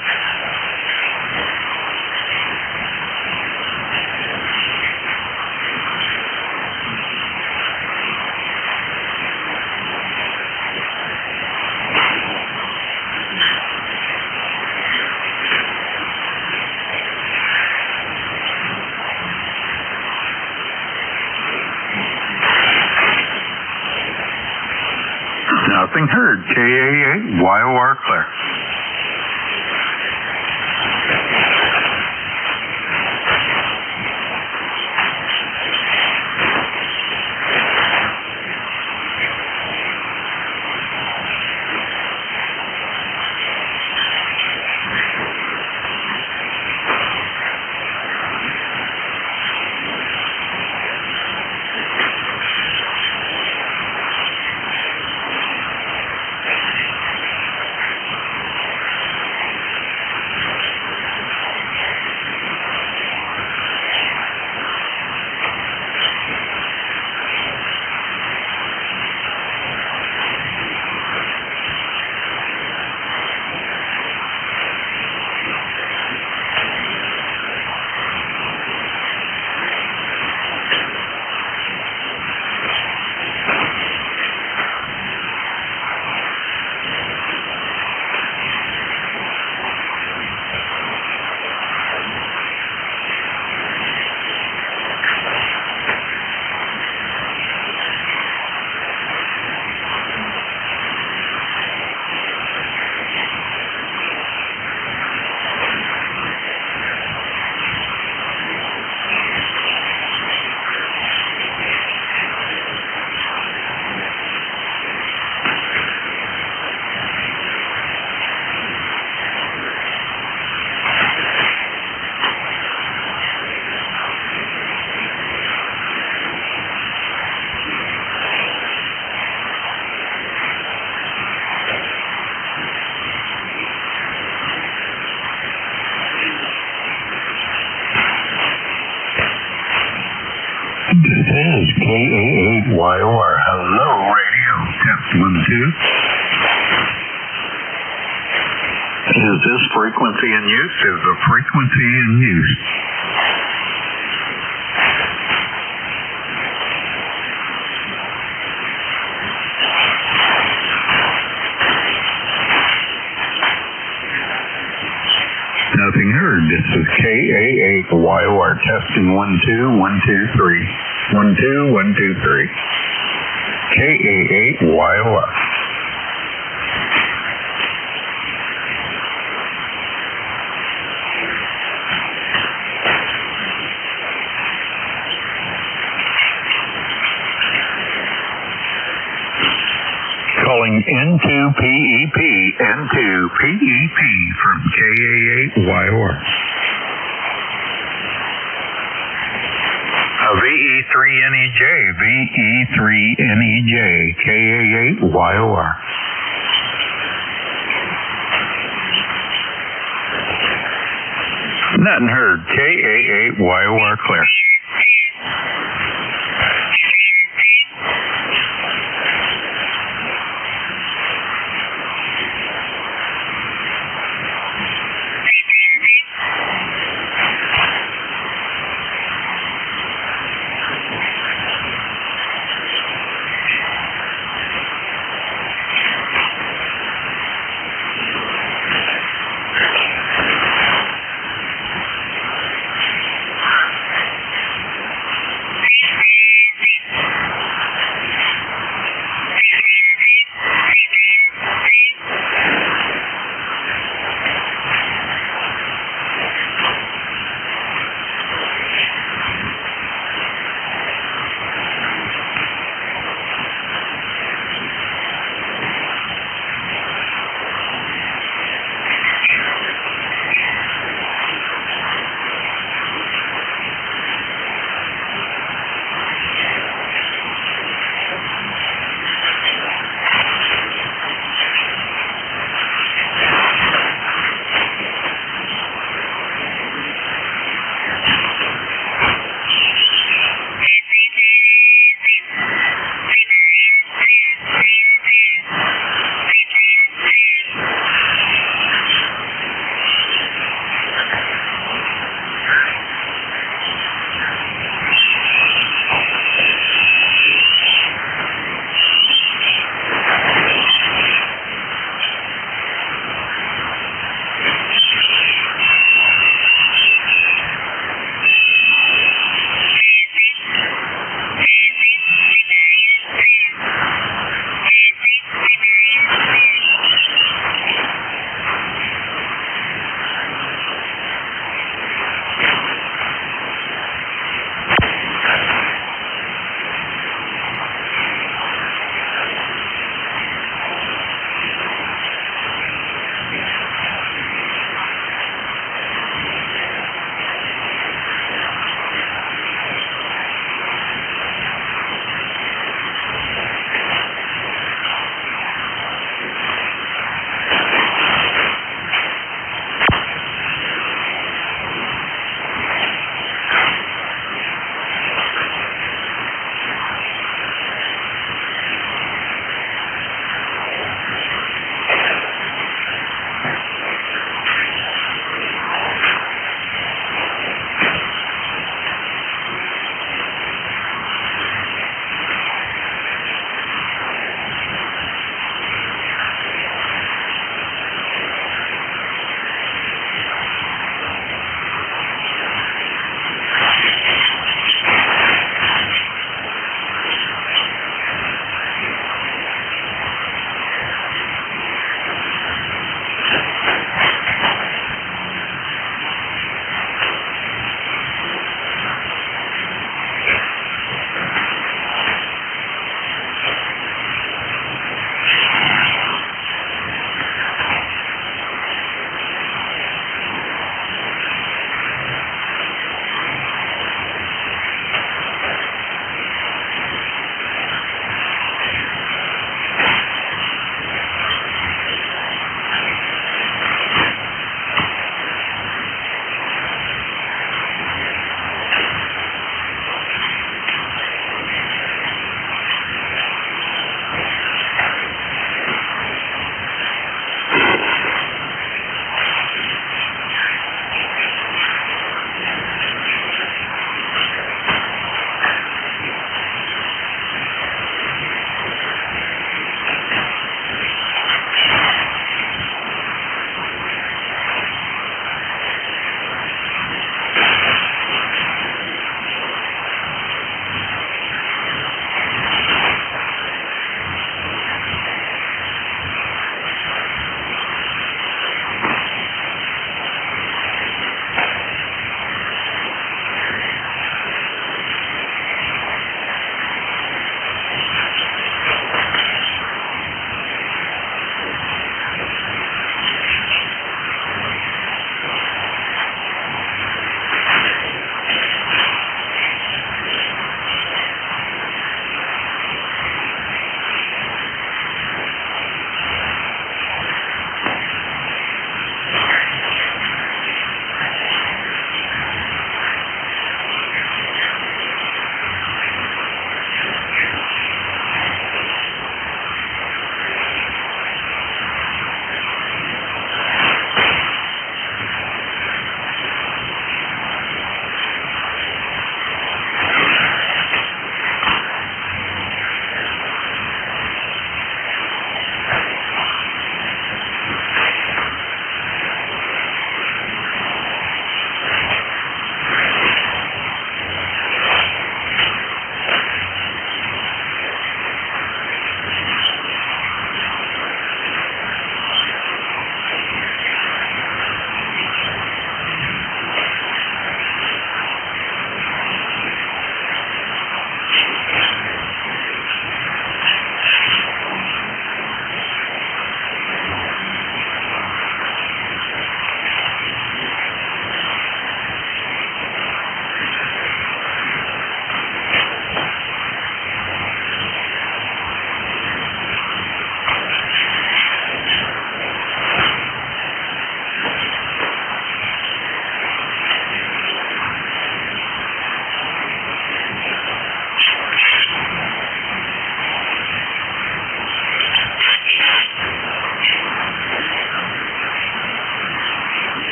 Nothing heard. KA8YOR clear. This is KA8YOR. Hello, radio. Test 1, 2. Is this frequency in use? Is the frequency in use? Nothing heard. This is KA8YOR. Testing 1, 2, 1, 2, 3. 1, 2, 1, 2, 3. KA8YOR. Calling into PEP, into PEP from KA8YOR. VE3NEJ, VE3NEJ, KA8YOR. Nothing heard. KA8YOR clear.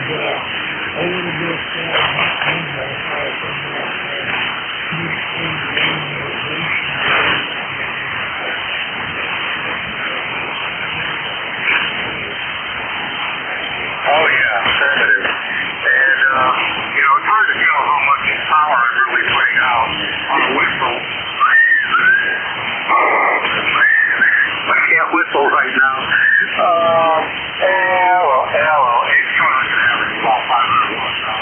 Oh yeah, affirmative. And it's hard to tell how much power I'm really putting out on a whistle. I can't whistle right now. Hello. It's going to average about 500 watts now.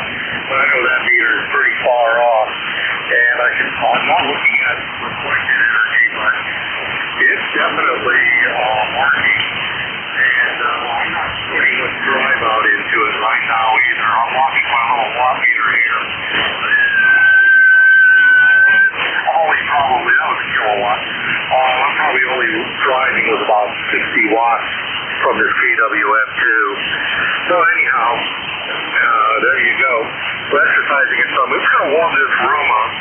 But I know that meter is pretty far off. And I'm not looking at reflected energy, but it's definitely working. And I'm not putting much drive out into it right now either. I'm watching my little watt meter here. Probably, that was a kilowatt. I'm probably only driving with about 60 watts from this KWM2. So anyhow, there you go. We're exercising it some. It's going to warm this room up.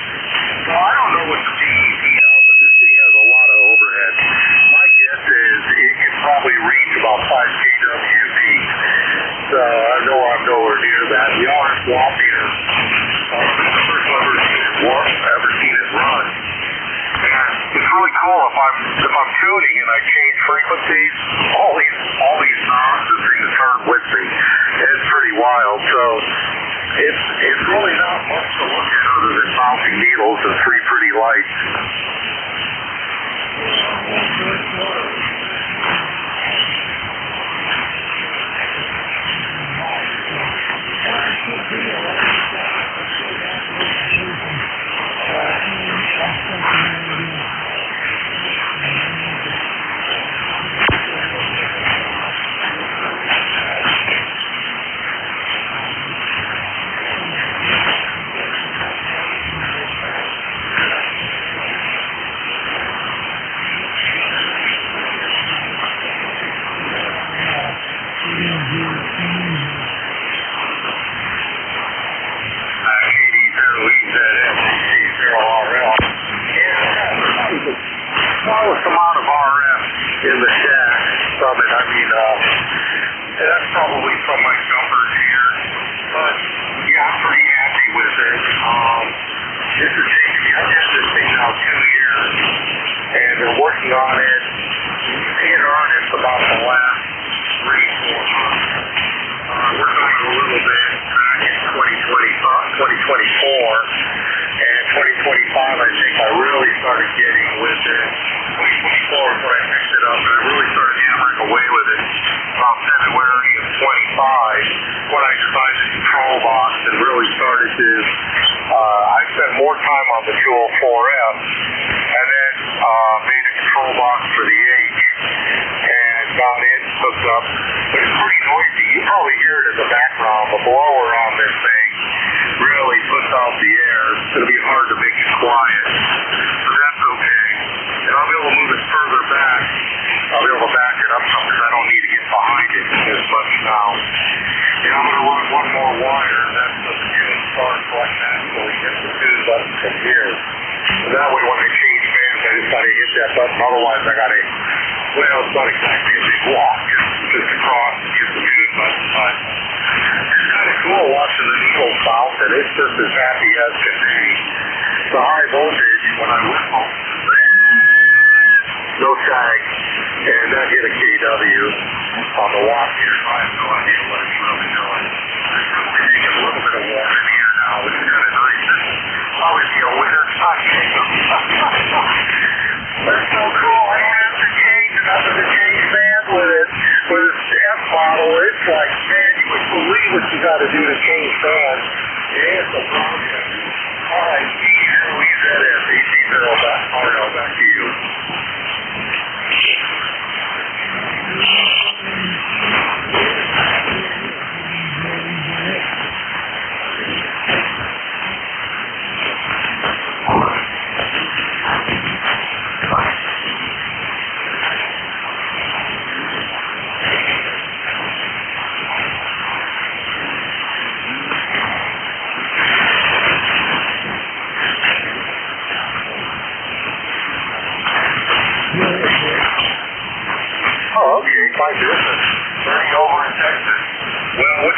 So I don't know what the DEP now, but this thing has a lot of overhead. My guess is it can probably reach about 5 kW peak. So I know I'm nowhere near that. The RF watt meter, this is the first I've ever seen it run. And it's really cool if I'm tuning and I change frequencies, all these knobs and things turn with me. It's pretty wild. So it's really not much to look at other than bouncing needles and 3 pretty lights. Smallest amount of RF in the shack from it. I mean, that's probably from my jumpers here. But yeah, I'm pretty happy with it. This is taking me, I've had this thing now 2 years, and been working on it in earnest about the last 3-4 months. Worked on it a little bit back in 2024, and 2025 I think I really started getting with it. 2024 is when I picked it up, and I really started hammering away with it about February of 25 when I designed the control box and really started to, I spent more time on the Jewel 4F and then made a control box for the H and got it hooked up. But it's pretty noisy. You probably hear it in the background. The blower on this thing really puts out the air. It's going to be hard to make it quiet. But that's okay. And I'll be able to move it further back. I'll be able to back it up some because I don't need to get behind it as much now. And I'm going to run one more wire. That's the tune start like that. So we get the tune button from here. And that way when I change bands, I just got to hit that button. Otherwise, I got to, well, it's not exactly a big walk. Just across and get the tune button. But it's kind of cool watching the needles bounce, and it's just as happy as can be. The high voltage, when I whistle, no sag, and that hit a KW on the watt meter. I have no idea what it's really doing. It's really making a little bit of warm in here now, which is kind of nice. This will always be a winter touch. That's so cool. I don't have to change nothing to change bands with it. With this F model, it's like, man, you would believe what you got to do to change bands. Yeah, it's a project. All right, ECARS, back to you. Oh, okay, my business. 30 over in Texas. Well, what